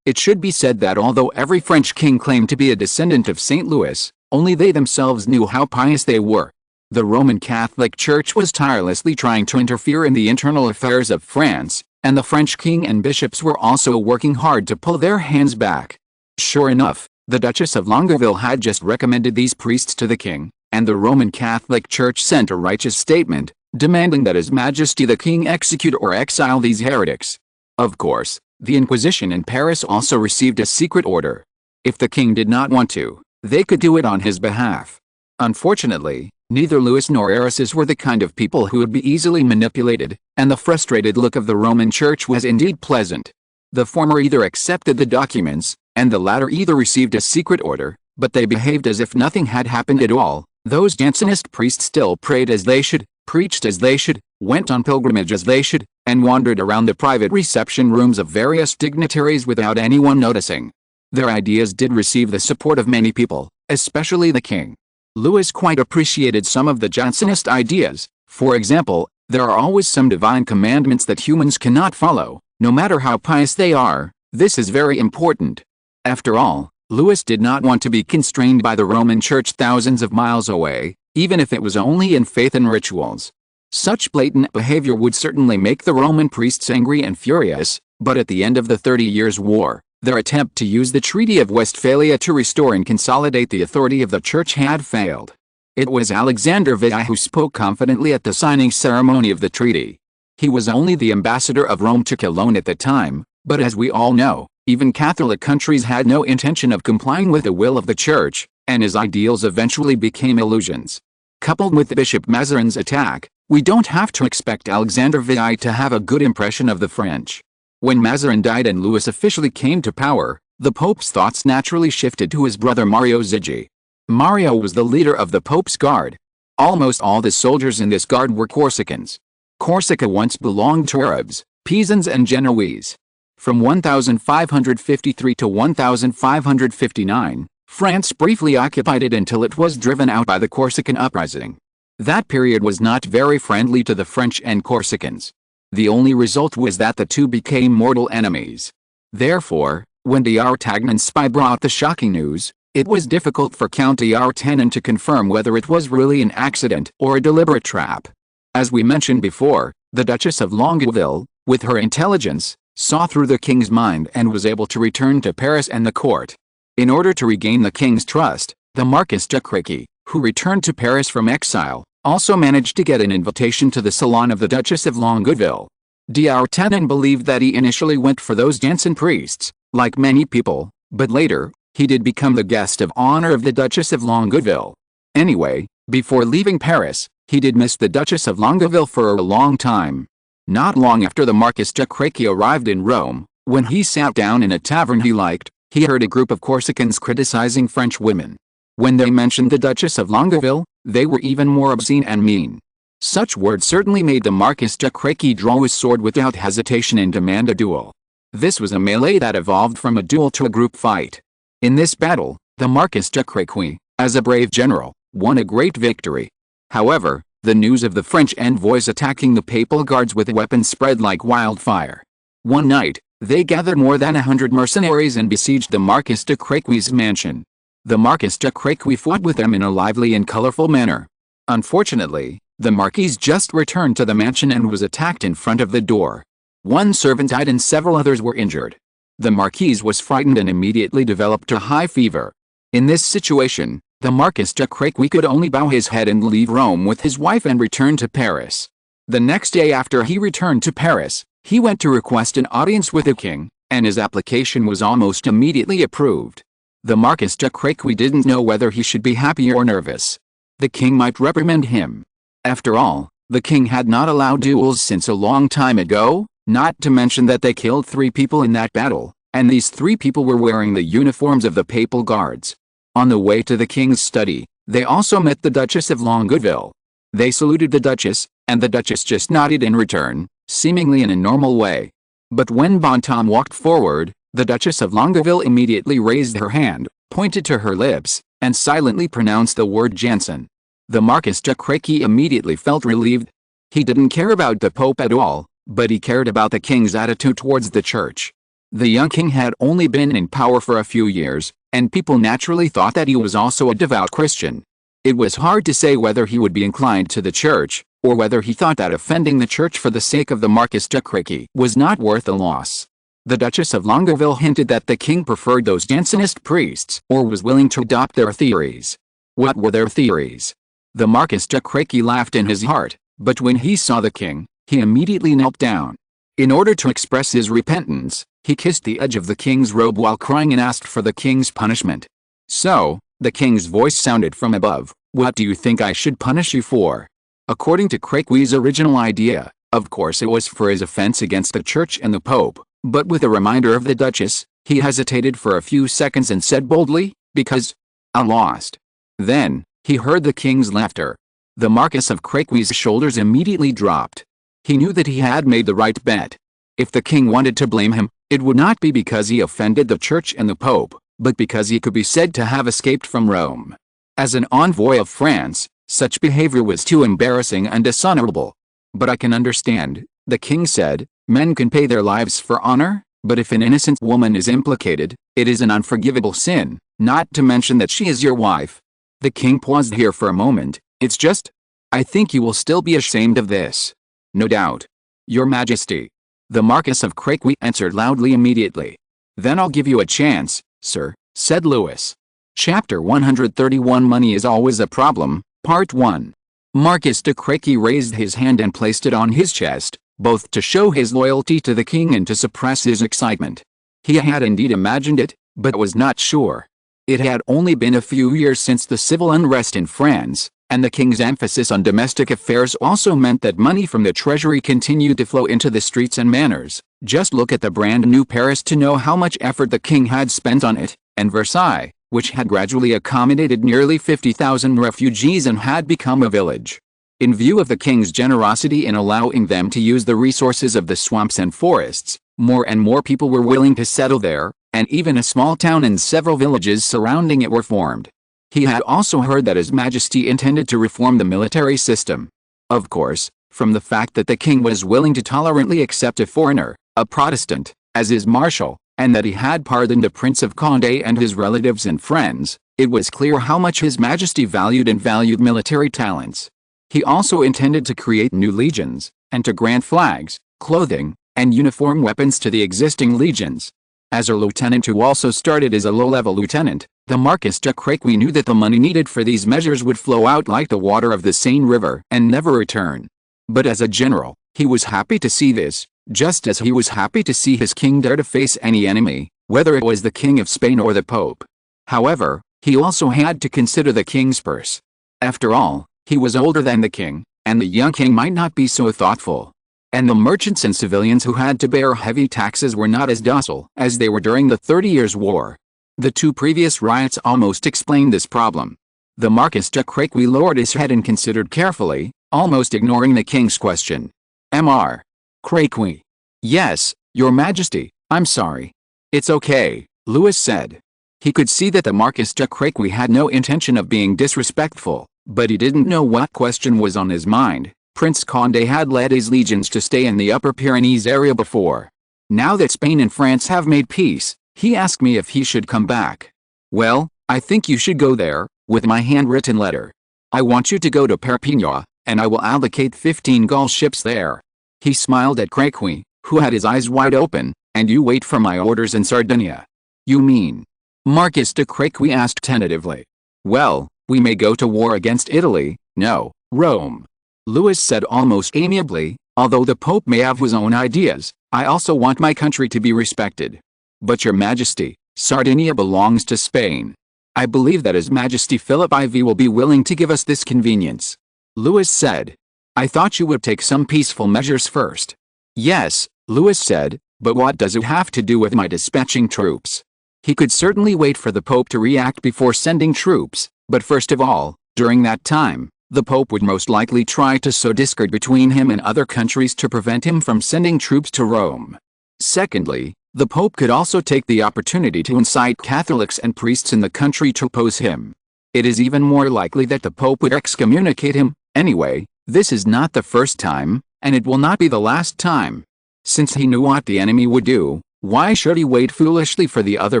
Speaker 1: it should be said that although every French king claimed to be a descendant of St. Louis, only they themselves knew how pious they were. The Roman Catholic Church was tirelessly trying to interfere in the internal affairs of France, and the French king and bishops were also working hard to pull their hands back. Sure enough, the Duchess of Longueville had just recommended these priests to the king, and the Roman Catholic Church sent a righteous statement, demanding that His Majesty the King execute or exile these heretics. Of course, the Inquisition in Paris also received a secret order. If the king did not want to, they could do it on his behalf. Unfortunately, neither Louis nor heiresses were the kind of people who would be easily manipulated, and the frustrated look of the Roman Church was indeed pleasant. The former either accepted the documents, and the latter either received a secret order, but they behaved as if nothing had happened at all. Those Jansenist priests still prayed as they should, preached as they should, went on pilgrimage as they should, and wandered around the private reception rooms of various dignitaries without anyone noticing. Their ideas did receive the support of many people, especially the king. Louis quite appreciated some of the Jansenist ideas. For example, there are always some divine commandments that humans cannot follow, no matter how pious they are. This is very important. After all, Louis did not want to be constrained by the Roman Church thousands of miles away, even if it was only in faith and rituals. Such blatant behavior would certainly make the Roman priests angry and furious, but at the end of the 30 Years' War, their attempt to use the Treaty of Westphalia to restore and consolidate the authority of the Church had failed. It was Alexander VI who spoke confidently at the signing ceremony of the treaty. He was only the ambassador of Rome to Cologne at the time, but as we all know, even Catholic countries had no intention of complying with the will of the Church, and his ideals eventually became illusions. Coupled with Bishop Mazarin's attack, we don't have to expect Alexander VI to have a good impression of the French. When Mazarin died and Louis officially came to power, the Pope's thoughts naturally shifted to his brother Mario Zigi. Mario was the leader of the Pope's Guard. Almost all the soldiers in this guard were Corsicans. Corsica once belonged to Arabs, Pisans and Genoese. From 1553 to 1559, France briefly occupied it until it was driven out by the Corsican uprising. That period was not very friendly to the French and Corsicans. The only result was that the two became mortal enemies. Therefore, when D'Artagnan's spy brought the shocking news, it was difficult for Count D'Artagnan to confirm whether it was really an accident or a deliberate trap. As we mentioned before, the Duchess of Longueville, with her intelligence, saw through the king's mind and was able to return to Paris and the court. In order to regain the king's trust, the Marquis de Créquy, who returned to Paris from exile, also managed to get an invitation to the salon of the Duchess of Longueville. D'Artagnan believed that he initially went for those Jansen priests, like many people, but later, he did become the guest of honor of the Duchess of Longueville. Anyway, before leaving Paris, he did miss the Duchess of Longueville for a long time. Not long after the Marquis de Créquy arrived in Rome, when he sat down in a tavern he liked, he heard a group of Corsicans criticizing French women. When they mentioned the Duchess of Longueville, they were even more obscene and mean. Such words certainly made the Marquis de Créquy draw his sword without hesitation and demand a duel. This was a melee that evolved from a duel to a group fight. In this battle, the Marquis de Créquy, as a brave general, won a great victory. However, the news of the French envoys attacking the papal guards with weapons spread like wildfire. One night, they gathered more than 100 mercenaries and besieged the Marquis de Créquy's mansion. The Marquis de Créquy fought with them in a lively and colorful manner. Unfortunately, the Marquis just returned to the mansion and was attacked in front of the door. One servant died and several others were injured. The Marquis was frightened and immediately developed a high fever. In this situation, the Marquis de Créquy could only bow his head and leave Rome with his wife and return to Paris. The next day after he returned to Paris, he went to request an audience with the king, and his application was almost immediately approved. The Marquis de Créquy didn't know whether he should be happy or nervous. The king might reprimand him. After all, the king had not allowed duels since a long time ago, not to mention that they killed 3 people in that battle, and these 3 people were wearing the uniforms of the papal guards. On the way to the king's study, they also met the Duchess of Longueville. They saluted the Duchess, and the Duchess just nodded in return, seemingly in a normal way. But when Bontemps walked forward, the Duchess of Longueville immediately raised her hand, pointed to her lips, and silently pronounced the word Jansen. The Marquis de Créquy immediately felt relieved. He didn't care about the Pope at all, but he cared about the king's attitude towards the church. The young king had only been in power for a few years, and people naturally thought that he was also a devout Christian. It was hard to say whether he would be inclined to the church, or whether he thought that offending the church for the sake of the Marquis de Créquy was not worth the loss. The Duchess of Longueville hinted that the king preferred those Jansenist priests or was willing to adopt their theories. What were their theories? The Marquis de Créquy laughed in his heart, but when he saw the king, he immediately knelt down. In order to express his repentance, he kissed the edge of the king's robe while crying and asked for the king's punishment. So, the king's voice sounded from above, "What do you think I should punish you for?" According to Créquy's original idea, of course it was for his offense against the church and the Pope, but with a reminder of the Duchess, he hesitated for a few seconds and said boldly, "Because I lost." Then, he heard the king's laughter. The Marquis of Créquy's shoulders immediately dropped. He knew that he had made the right bet. If the king wanted to blame him, it would not be because he offended the church and the Pope, but because he could be said to have escaped from Rome. As an envoy of France, such behavior was too embarrassing and dishonorable. "But I can understand," the king said, "men can pay their lives for honor, but if an innocent woman is implicated, it is an unforgivable sin, not to mention that she is your wife." The king paused here for a moment. "It's just, I think you will still be ashamed of this." "No doubt, Your Majesty," the Marquis of Créquy answered loudly immediately. "Then I'll give you a chance, sir," said Louis. Chapter 131 Money is Always a Problem, Part 1. Marquis de Créquy raised his hand and placed it on his chest, both to show his loyalty to the king and to suppress his excitement. He had indeed imagined it, but was not sure. It had only been a few years since the civil unrest in France, and the king's emphasis on domestic affairs also meant that money from the treasury continued to flow into the streets and manors. Just look at the brand new Paris to know how much effort the king had spent on it, and Versailles, which had gradually accommodated nearly 50,000 refugees and had become a village. In view of the king's generosity in allowing them to use the resources of the swamps and forests, more and more people were willing to settle there, and even a small town and several villages surrounding it were formed. He had also heard that His Majesty intended to reform the military system. Of course, from the fact that the king was willing to tolerantly accept a foreigner, a Protestant, as his marshal, and that he had pardoned the Prince of Condé and his relatives and friends, it was clear how much His Majesty valued military talents. He also intended to create new legions, and to grant flags, clothing, and uniform weapons to the existing legions. As a lieutenant who also started as a low-level lieutenant, the Marquis de Crequy knew that the money needed for these measures would flow out like the water of the Seine River and never return. But as a general, he was happy to see this, just as he was happy to see his king dare to face any enemy, whether it was the King of Spain or the Pope. However, he also had to consider the king's purse. After all, he was older than the king, and the young king might not be so thoughtful. And the merchants and civilians who had to bear heavy taxes were not as docile as they were during the 30 Years' War. The two previous riots almost explained this problem. The Marquis de Crequy lowered his head and considered carefully, almost ignoring the king's question. Mr. Crequy. Yes, Your Majesty, I'm sorry. It's okay, Louis said. He could see that the Marquis de Crequy had no intention of being disrespectful, but he didn't know what question was on his mind. Prince Condé had led his legions to stay in the Upper Pyrenees area before. Now that Spain and France have made peace, he asked me if he should come back. Well, I think you should go there, with my handwritten letter. I want you to go to Perpignan, and I will allocate 15 Gaul ships there. He smiled at Crequy, who had his eyes wide open, and you wait for my orders in Sardinia. You mean? Marquis de Crequy asked tentatively. Well, we may go to war against Italy, no, Rome. Louis said almost amiably, although the Pope may have his own ideas, I also want my country to be respected. But Your Majesty, Sardinia belongs to Spain. I believe that His Majesty Philip IV will be willing to give us this convenience. Louis said. I thought you would take some peaceful measures first. Yes, Louis said, but what does it have to do with my dispatching troops? He could certainly wait for the Pope to react before sending troops, but first of all, during that time, the Pope would most likely try to sow discord between him and other countries to prevent him from sending troops to Rome. Secondly, the Pope could also take the opportunity to incite Catholics and priests in the country to oppose him. It is even more likely that the Pope would excommunicate him. Anyway, this is not the first time, and it will not be the last time. Since he knew what the enemy would do, why should he wait foolishly for the other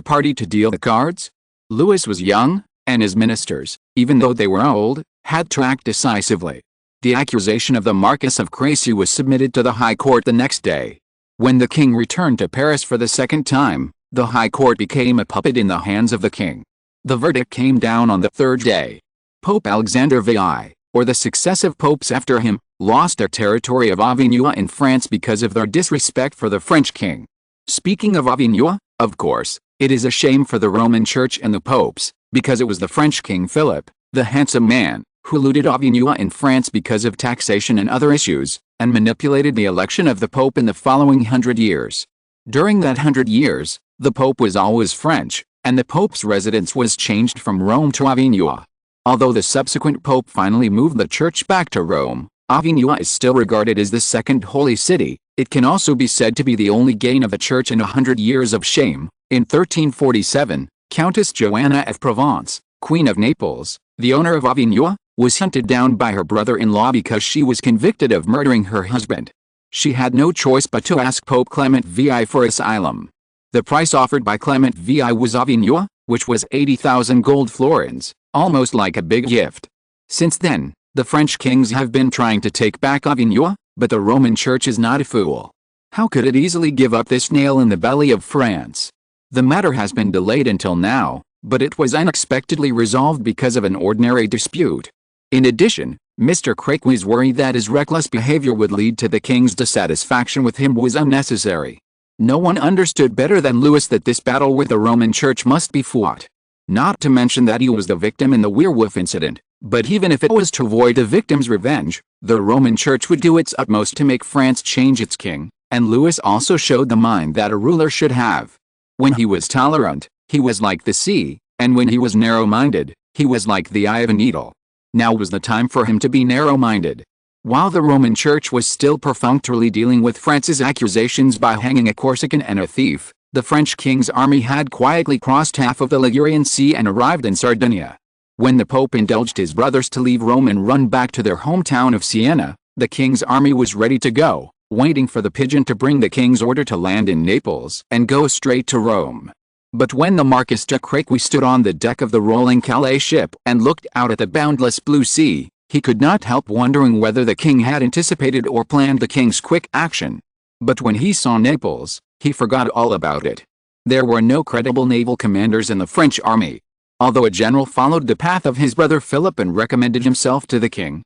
Speaker 1: party to deal the cards? Louis was young, and his ministers, even though they were old, had to act decisively. The accusation of the Marquis of Crequy was submitted to the High Court the next day. When the king returned to Paris for the second time, the High Court became a puppet in the hands of the king. The verdict came down on the third day. Pope Alexander VI, or the successive popes after him, lost their territory of Avignon in France because of their disrespect for the French king. Speaking of Avignon, of course, it is a shame for the Roman Church and the popes, because it was the French King Philip, the handsome man, who looted Avignon in France because of taxation and other issues, and manipulated the election of the Pope in the following 100 years. During that 100 years, the Pope was always French, and the Pope's residence was changed from Rome to Avignon. Although the subsequent Pope finally moved the church back to Rome, Avignon is still regarded as the second holy city. It can also be said to be the only gain of the church in 100 years of shame. In 1347, Countess Joanna of Provence, Queen of Naples, the owner of Avignon, was hunted down by her brother-in-law because she was convicted of murdering her husband. She had no choice but to ask Pope Clement VI for asylum. The price offered by Clement VI was Avignon, which was 80,000 gold florins, almost like a big gift. Since then, the French kings have been trying to take back Avignon, but the Roman Church is not a fool. How could it easily give up this nail in the belly of France? The matter has been delayed until now, but it was unexpectedly resolved because of an ordinary dispute. In addition, Mr. Crequy's worry that his reckless behavior would lead to the king's dissatisfaction with him was unnecessary. No one understood better than Louis that this battle with the Roman Church must be fought. Not to mention that he was the victim in the werewolf incident, but even if it was to avoid the victim's revenge, the Roman Church would do its utmost to make France change its king, and Louis also showed the mind that a ruler should have. When he was tolerant, he was like the sea, and when he was narrow-minded, he was like the eye of a needle. Now was the time for him to be narrow-minded. While the Roman Church was still perfunctorily dealing with France's accusations by hanging a Corsican and a thief, the French king's army had quietly crossed half of the Ligurian Sea and arrived in Sardinia. When the Pope indulged his brothers to leave Rome and run back to their hometown of Siena, the king's army was ready to go, waiting for the pigeon to bring the king's order to land in Naples and go straight to Rome. But when the Marquis de Crequi stood on the deck of the rolling Calais ship and looked out at the boundless blue sea, he could not help wondering whether the king had anticipated or planned the king's quick action. But when he saw Naples, he forgot all about it. There were no credible naval commanders in the French army. Although a general followed the path of his brother Philip and recommended himself to the king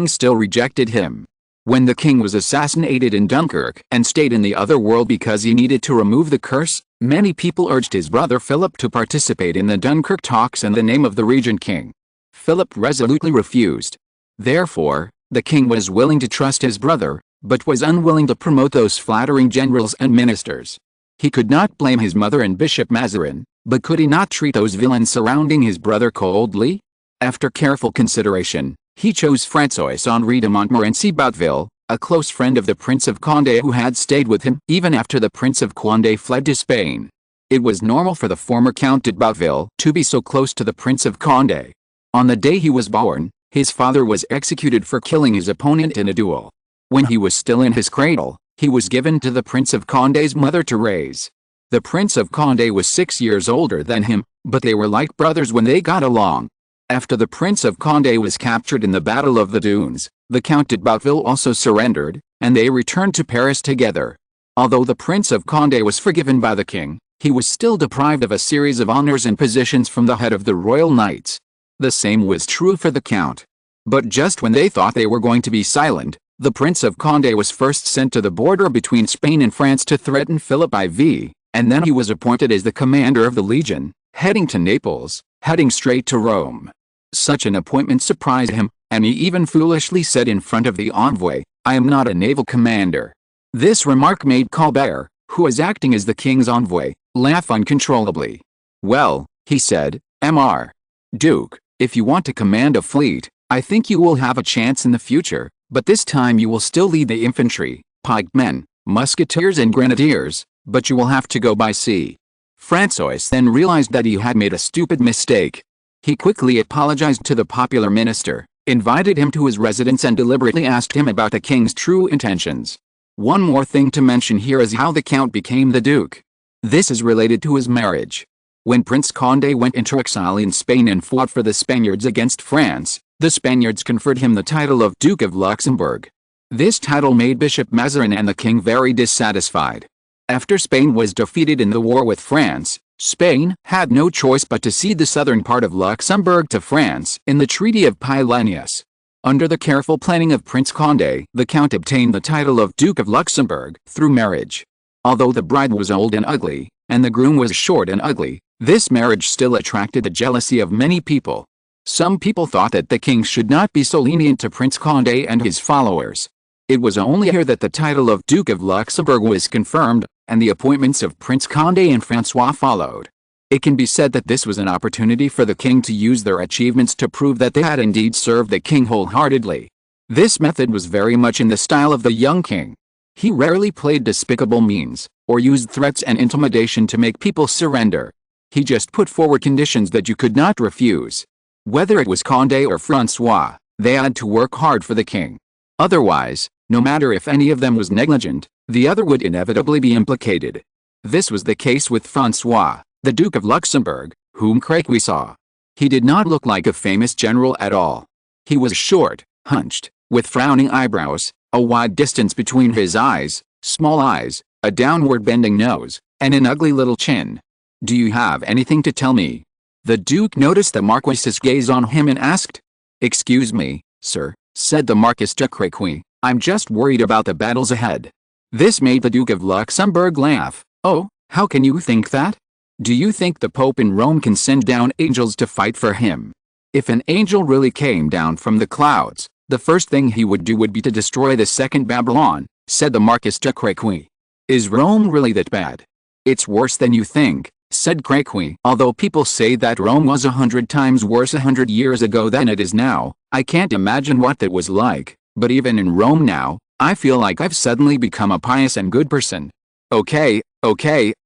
Speaker 1: still rejected him. When the king was assassinated in Dunkirk and stayed in the other world because he needed to remove the curse, many people urged his brother Philip to participate in the Dunkirk talks in the name of the regent king. Philip resolutely refused. Therefore, the king was willing to trust his brother, but was unwilling to promote those flattering generals and ministers. He could not blame his mother and Bishop Mazarin, but could he not treat those villains surrounding his brother coldly? After careful consideration, he chose François-Henri de Montmorency Bouteville, a close friend of the Prince of Condé who had stayed with him even after the Prince of Condé fled to Spain. It was normal for the former Count de Bouteville to be so close to the Prince of Condé. On the day he was born, his father was executed for killing his opponent in a duel. When he was still in his cradle, he was given to the Prince of Condé's mother to raise. The Prince of Condé was 6 years older than him, but they were like brothers when they got along. After the Prince of Condé was captured in the Battle of the Dunes, the Count de Bouteville also surrendered, and they returned to Paris together. Although the Prince of Condé was forgiven by the king, he was still deprived of a series of honors and positions from the head of the royal knights. The same was true for the Count. But just when they thought they were going to be silent, the Prince of Condé was first sent to the border between Spain and France to threaten Philip IV, and then he was appointed as the commander of the legion, heading to Naples, heading straight to Rome. Such an appointment surprised him, and he even foolishly said in front of the envoy, "I am not a naval commander." This remark made Colbert, who was acting as the king's envoy, laugh uncontrollably. "Well," he said, "Mr. Duke, if you want to command a fleet, I think you will have a chance in the future, but this time you will still lead the infantry, pikemen, musketeers and grenadiers, but you will have to go by sea." François then realized that he had made a stupid mistake. He quickly apologized to the popular minister, invited him to his residence and deliberately asked him about the king's true intentions. One more thing to mention here is how the Count became the Duke. This is related to his marriage. When Prince Condé went into exile in Spain and fought for the Spaniards against France, the Spaniards conferred him the title of Duke of Luxembourg. This title made Bishop Mazarin and the king very dissatisfied. After Spain was defeated in the war with France, Spain had no choice but to cede the southern part of Luxembourg to France in the Treaty of Pylenneus. Under the careful planning of Prince Condé, the Count obtained the title of Duke of Luxembourg through marriage. Although the bride was old and ugly, and the groom was short and ugly, this marriage still attracted the jealousy of many people. Some people thought that the king should not be so lenient to Prince Condé and his followers. It was only here that the title of Duke of Luxembourg was confirmed, and the appointments of Prince Condé and François followed. It can be said that this was an opportunity for the king to use their achievements to prove that they had indeed served the king wholeheartedly. This method was very much in the style of the young king. He rarely played despicable means, or used threats and intimidation to make people surrender. He just put forward conditions that you could not refuse. Whether it was Condé or François, they had to work hard for the king. Otherwise, no matter if any of them was negligent, the other would inevitably be implicated. This was the case with François, the Duke of Luxembourg, whom Crequi saw. He did not look like a famous general at all. He was short, hunched, with frowning eyebrows, a wide distance between his eyes, small eyes, a downward bending nose, and an ugly little chin. "Do you have anything to tell me?" The Duke noticed the Marquis's gaze on him and asked. "Excuse me, sir," said the Marquis de Crequi, "I'm just worried about the battles ahead." This made the Duke of Luxembourg laugh. "Oh, how can you think that? Do you think the Pope in Rome can send down angels to fight for him? If an angel really came down from the clouds, the first thing he would do would be to destroy the second Babylon," said the Marquis de Crequi. "Is Rome really that bad?" "It's worse than you think," said Crequi. "Although people say that Rome was 100 times worse 100 years ago than it is now, I can't imagine what that was like, but even in Rome now, I feel like I've suddenly become a pious and good person." Okay,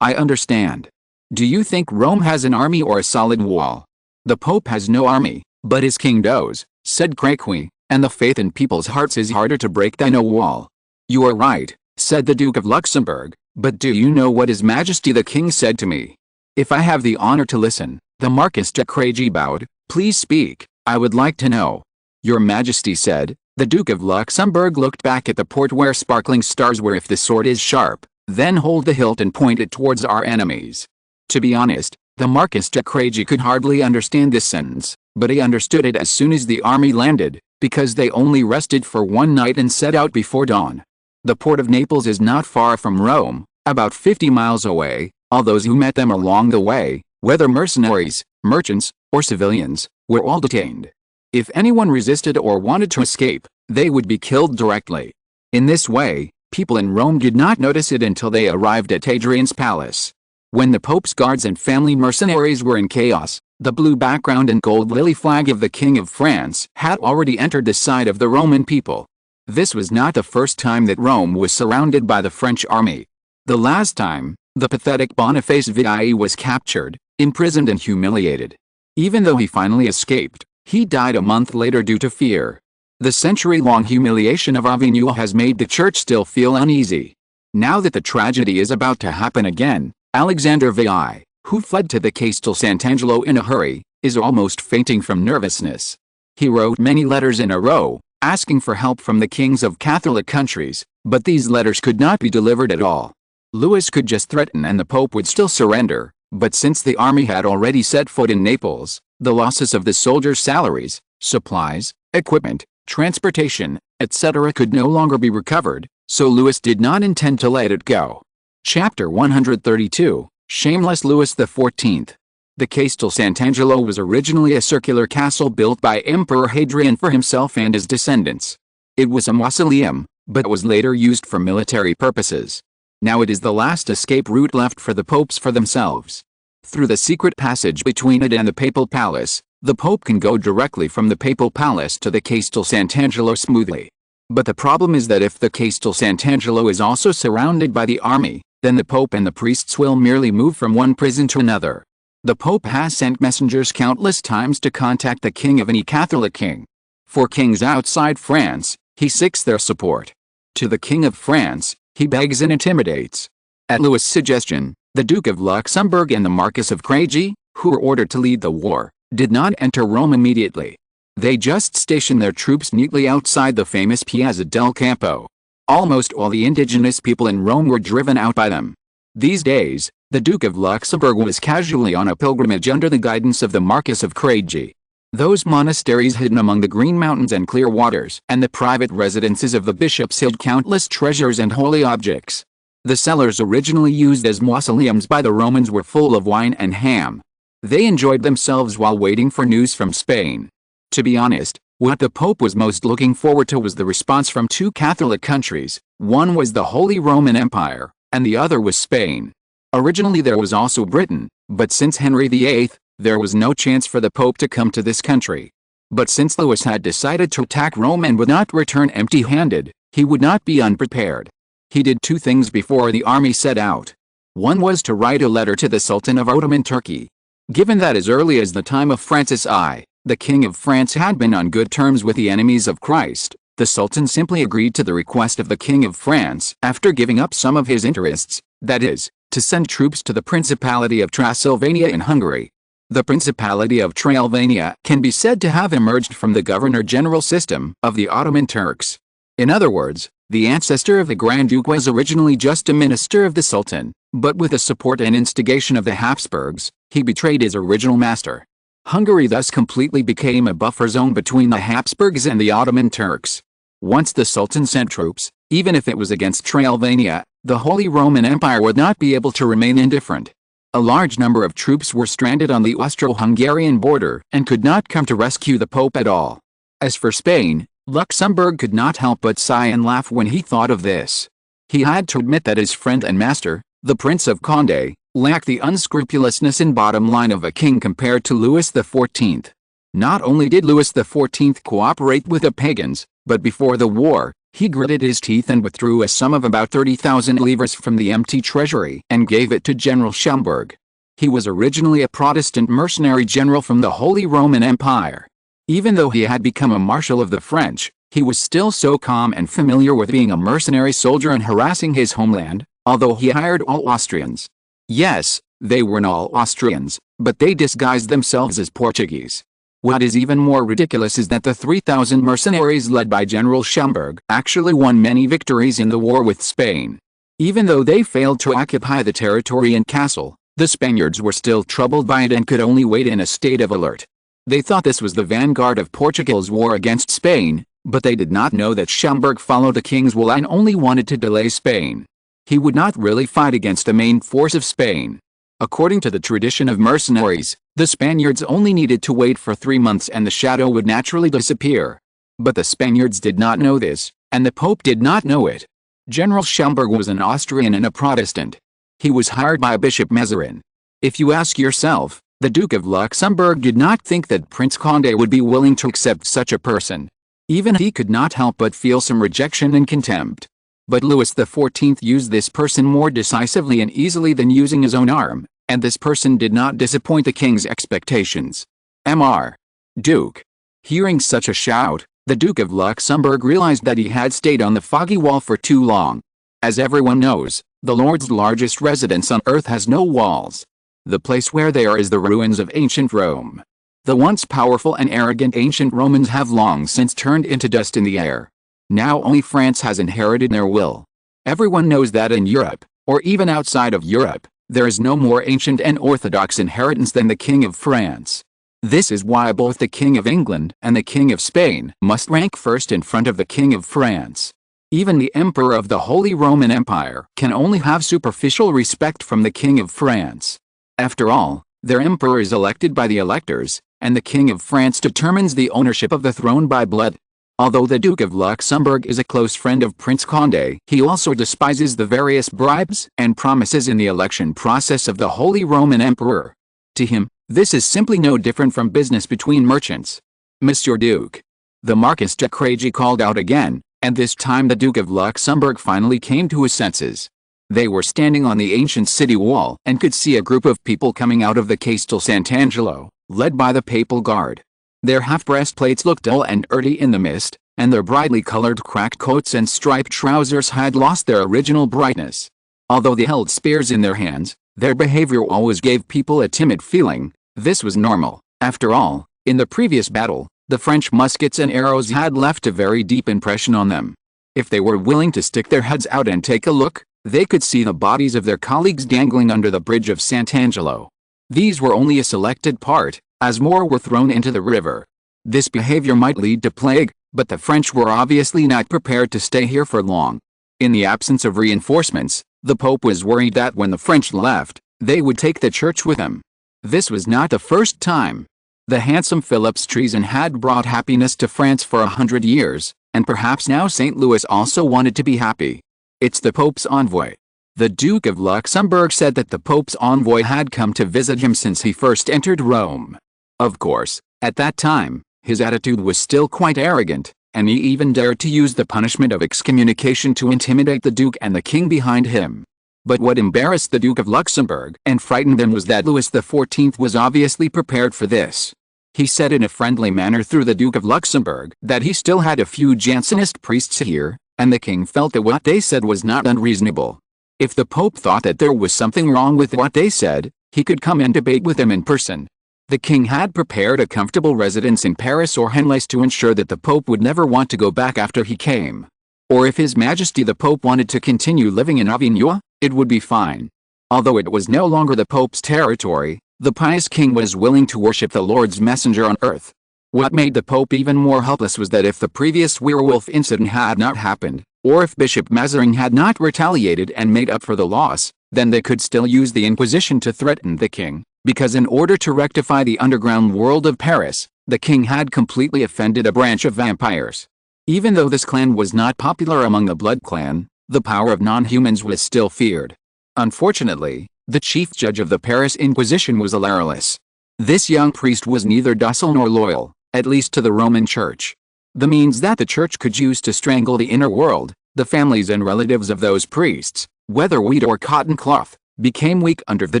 Speaker 1: I understand. Do you think Rome has an army or a solid wall?" "The Pope has no army, but his king does," said Créqui, "and the faith in people's hearts is harder to break than a wall." "You are right," said the Duke of Luxembourg, "but do you know what His Majesty the King said to me?" "If I have the honor to listen," the Marquis de Créqui bowed. "Please speak, I would like to know." "Your Majesty said," the Duke of Luxembourg looked back at the port where sparkling stars were, "if the sword is sharp, then hold the hilt and point it towards our enemies." To be honest, the Marquis de Créqui could hardly understand this sentence, but he understood it as soon as the army landed, because they only rested for one night and set out before dawn. The port of Naples is not far from Rome, about 50 miles away. All those who met them along the way, whether mercenaries, merchants, or civilians, were all detained. If anyone resisted or wanted to escape, they would be killed directly. In this way, people in Rome did not notice it until they arrived at Hadrian's palace. When the Pope's guards and family mercenaries were in chaos, the blue background and gold lily flag of the King of France had already entered the side of the Roman people. This was not the first time that Rome was surrounded by the French army. The last time, the pathetic Boniface VII was captured, imprisoned and humiliated. Even though he finally escaped, he died a month later due to fear. The century-long humiliation of Avignon has made the Church still feel uneasy. Now that the tragedy is about to happen again, Alexander VI, who fled to the Castel Sant'Angelo in a hurry, is almost fainting from nervousness. He wrote many letters in a row, asking for help from the kings of Catholic countries, but these letters could not be delivered at all. Louis could just threaten and the Pope would still surrender, but since the army had already set foot in Naples, the losses of the soldiers' salaries, supplies, equipment, transportation, etc. could no longer be recovered, so Louis did not intend to let it go. Chapter 132, Shameless Louis XIV. The Castel Sant'Angelo was originally a circular castle built by Emperor Hadrian for himself and his descendants. It was a mausoleum, but was later used for military purposes. Now it is the last escape route left for the popes for themselves. Through the secret passage between it and the papal palace, the Pope can go directly from the papal palace to the Castel Sant'Angelo smoothly. But the problem is that if the Castel Sant'Angelo is also surrounded by the army, then the Pope and the priests will merely move from one prison to another. The Pope has sent messengers countless times to contact the king of any Catholic king. For kings outside France, he seeks their support. To the King of France, he begs and intimidates. At Louis' suggestion, the Duke of Luxembourg and the Marquis of Créqui, who were ordered to lead the war, did not enter Rome immediately. They just stationed their troops neatly outside the famous Piazza del Campo. Almost all the indigenous people in Rome were driven out by them. These days, the Duke of Luxembourg was casually on a pilgrimage under the guidance of the Marquis of Créqui. Those monasteries hidden among the green mountains and clear waters and the private residences of the bishops held countless treasures and holy objects. The cellars originally used as mausoleums by the Romans were full of wine and ham. They enjoyed themselves while waiting for news from Spain. To be honest, what the Pope was most looking forward to was the response from two Catholic countries. One was the Holy Roman Empire, and the other was Spain. Originally there was also Britain, but since Henry VIII, there was no chance for the Pope to come to this country. But since Louis had decided to attack Rome and would not return empty-handed, he would not be unprepared. He did two things before the army set out. One was to write a letter to the Sultan of Ottoman Turkey. Given that as early as the time of Francis I, the King of France had been on good terms with the enemies of Christ, the Sultan simply agreed to the request of the King of France after giving up some of his interests, that is, to send troops to the Principality of Transylvania in Hungary. The Principality of Transylvania can be said to have emerged from the governor-general system of the Ottoman Turks. In other words, the ancestor of the Grand Duke was originally just a minister of the Sultan, but with the support and instigation of the Habsburgs, he betrayed his original master. Hungary thus completely became a buffer zone between the Habsburgs and the Ottoman Turks. Once the Sultan sent troops, even if it was against Transylvania, the Holy Roman Empire would not be able to remain indifferent. A large number of troops were stranded on the Austro-Hungarian border and could not come to rescue the Pope at all. As for Spain, Luxembourg could not help but sigh and laugh when he thought of this. He had to admit that his friend and master, the Prince of Condé, lacked the unscrupulousness and bottom line of a king compared to Louis XIV. Not only did Louis XIV cooperate with the pagans, but before the war, he gritted his teeth and withdrew a sum of about 30,000 livres from the empty treasury and gave it to General Schomberg. He was originally a Protestant mercenary general from the Holy Roman Empire. Even though he had become a marshal of the French, he was still so calm and familiar with being a mercenary soldier and harassing his homeland, although he hired all Austrians. Yes, they weren't all Austrians, but they disguised themselves as Portuguese. What is even more ridiculous is that the 3,000 mercenaries led by General Schomberg actually won many victories in the war with Spain. Even though they failed to occupy the territory and castle, the Spaniards were still troubled by it and could only wait in a state of alert. They thought this was the vanguard of Portugal's war against Spain, but they did not know that Schomberg followed the king's will and only wanted to delay Spain. He would not really fight against the main force of Spain. According to the tradition of mercenaries, the Spaniards only needed to wait for 3 months and the shadow would naturally disappear. But the Spaniards did not know this, and the Pope did not know it. General Schomberg was an Austrian and a Protestant. He was hired by Bishop Mazarin. If you ask yourself, the Duke of Luxembourg did not think that Prince Condé would be willing to accept such a person. Even he could not help but feel some rejection and contempt. But Louis XIV used this person more decisively and easily than using his own arm, and this person did not disappoint the king's expectations. Mr. Duke. Hearing such a shout, the Duke of Luxembourg realized that he had stayed on the foggy wall for too long. As everyone knows, the Lord's largest residence on earth has no walls. The place where they are is the ruins of ancient Rome. The once powerful and arrogant ancient Romans have long since turned into dust in the air. Now only France has inherited their will. Everyone knows that in Europe, or even outside of Europe, there is no more ancient and orthodox inheritance than the King of France. This is why both the King of England and the King of Spain must rank first in front of the King of France. Even the Emperor of the Holy Roman Empire can only have superficial respect from the King of France. After all, their emperor is elected by the electors, and the King of France determines the ownership of the throne by blood. Although the Duke of Luxembourg is a close friend of Prince Condé, he also despises the various bribes and promises in the election process of the Holy Roman Emperor. To him, this is simply no different from business between merchants. Monsieur Duke. The Marquis de Craigie called out again, and this time the Duke of Luxembourg finally came to his senses. They were standing on the ancient city wall and could see a group of people coming out of the Castel Sant'Angelo, led by the papal guard. Their half-breastplates looked dull and earthy in the mist, and their brightly colored cracked coats and striped trousers had lost their original brightness. Although they held spears in their hands, their behavior always gave people a timid feeling. This was normal. After all, in the previous battle, the French muskets and arrows had left a very deep impression on them. If they were willing to stick their heads out and take a look, they could see the bodies of their colleagues dangling under the bridge of Sant'Angelo. These were only a selected part, as more were thrown into the river. This behavior might lead to plague, but the French were obviously not prepared to stay here for long. In the absence of reinforcements, the Pope was worried that when the French left, they would take the church with them. This was not the first time. The handsome Philip's treason had brought happiness to France for 100 years, and perhaps now St. Louis also wanted to be happy. It's the Pope's envoy. The Duke of Luxembourg said that the Pope's envoy had come to visit him since he first entered Rome. Of course, at that time, his attitude was still quite arrogant, and he even dared to use the punishment of excommunication to intimidate the Duke and the King behind him. But what embarrassed the Duke of Luxembourg and frightened them was that Louis XIV was obviously prepared for this. He said in a friendly manner through the Duke of Luxembourg that he still had a few Jansenist priests here, and the king felt that what they said was not unreasonable. If the Pope thought that there was something wrong with what they said, he could come and debate with them in person. The king had prepared a comfortable residence in Paris or Henleys to ensure that the Pope would never want to go back after he came. Or if His Majesty the Pope wanted to continue living in Avignon, it would be fine. Although it was no longer the Pope's territory, the pious king was willing to worship the Lord's messenger on earth. What made the Pope even more helpless was that if the previous werewolf incident had not happened, or if Bishop Mazarin had not retaliated and made up for the loss, then they could still use the Inquisition to threaten the king, because in order to rectify the underground world of Paris, the king had completely offended a branch of vampires. Even though this clan was not popular among the Blood Clan, the power of non-humans was still feared. Unfortunately, the chief judge of the Paris Inquisition was Alaralus. This young priest was neither docile nor loyal, at least to the Roman Church. The means that the Church could use to strangle the inner world, the families and relatives of those priests, whether wheat or cotton cloth, became weak under the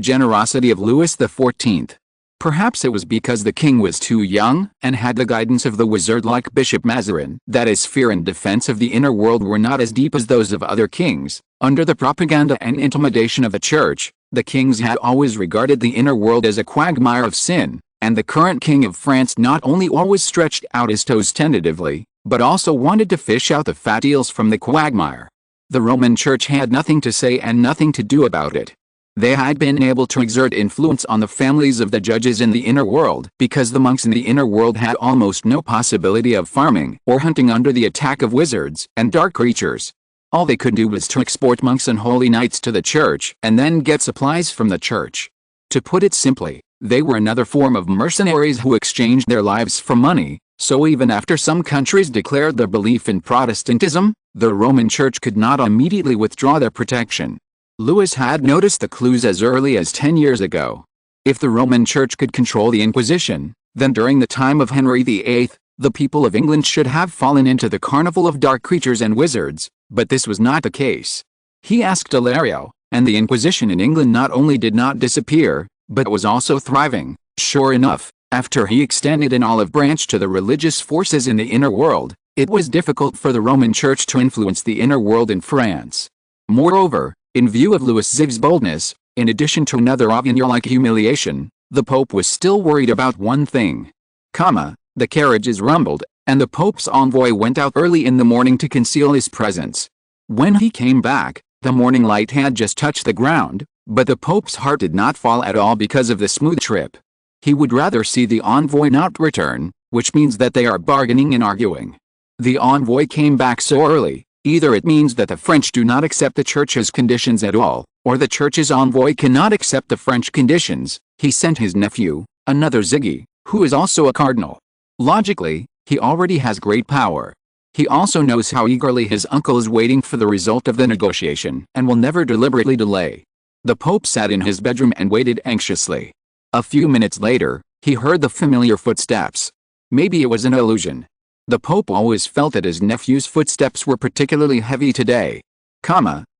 Speaker 1: generosity of Louis XIV. Perhaps it was because the king was too young and had the guidance of the wizard-like Bishop Mazarin, that his fear and defense of the inner world were not as deep as those of other kings. Under the propaganda and intimidation of the church, the kings had always regarded the inner world as a quagmire of sin, and the current king of France not only always stretched out his toes tentatively, but also wanted to fish out the fat eels from the quagmire. The Roman Church had nothing to say and nothing to do about it. They had been able to exert influence on the families of the judges in the inner world because the monks in the inner world had almost no possibility of farming or hunting under the attack of wizards and dark creatures. All they could do was to export monks and holy knights to the church and then get supplies from the church. To put it simply, they were another form of mercenaries who exchanged their lives for money. So even after some countries declared their belief in Protestantism, the Roman Church could not immediately withdraw their protection. Louis had noticed the clues as early as 10 years ago. If the Roman Church could control the Inquisition, then during the time of Henry VIII, the people of England should have fallen into the carnival of dark creatures and wizards, but this was not the case. He asked Hilario, and the Inquisition in England not only did not disappear, but was also thriving. Sure enough, after he extended an olive branch to the religious forces in the inner world, it was difficult for the Roman Church to influence the inner world in France. Moreover, in view of Louis XIV's boldness, in addition to another Avignon-like humiliation, the Pope was still worried about one thing. The carriages rumbled, and the Pope's envoy went out early in the morning to conceal his presence. When he came back, the morning light had just touched the ground, but the Pope's heart did not fall at all because of the smooth trip. He would rather see the envoy not return, which means that they are bargaining and arguing. The envoy came back so early. Either it means that the French do not accept the Church's conditions at all, or the Church's envoy cannot accept the French conditions. He sent his nephew, another Ziggy, who is also a cardinal. Logically, he already has great power. He also knows how eagerly his uncle is waiting for the result of the negotiation and will never deliberately delay. The Pope sat in his bedroom and waited anxiously. A few minutes later, he heard the familiar footsteps. Maybe it was an illusion. The Pope always felt that his nephew's footsteps were particularly heavy today.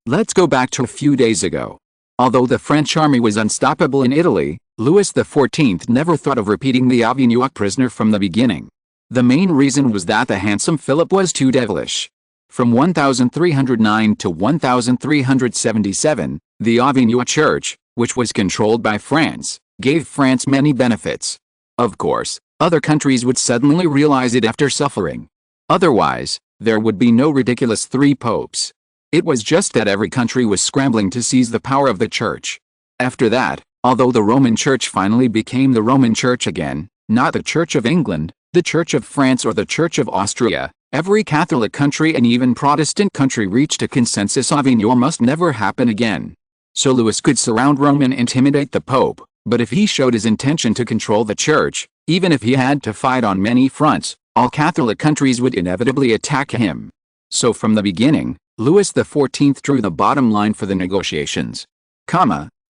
Speaker 1: Let's go back to a few days ago. Although the French army was unstoppable in Italy, Louis XIV never thought of repeating the Avignon prisoner from the beginning. The main reason was that the handsome Philip was too devilish. From 1309 to 1377, the Avignon Church, which was controlled by France, gave France many benefits. Of course, other countries would suddenly realize it after suffering. Otherwise, there would be no ridiculous 3 popes. It was just that every country was scrambling to seize the power of the Church. After that, although the Roman Church finally became the Roman Church again, not the Church of England, the Church of France or the Church of Austria, every Catholic country and even Protestant country reached a consensus: Avignon must never happen again. So Louis could surround Rome and intimidate the Pope, but if he showed his intention to control the Church, even if he had to fight on many fronts, all Catholic countries would inevitably attack him. So from the beginning, Louis XIV drew the bottom line for the negotiations.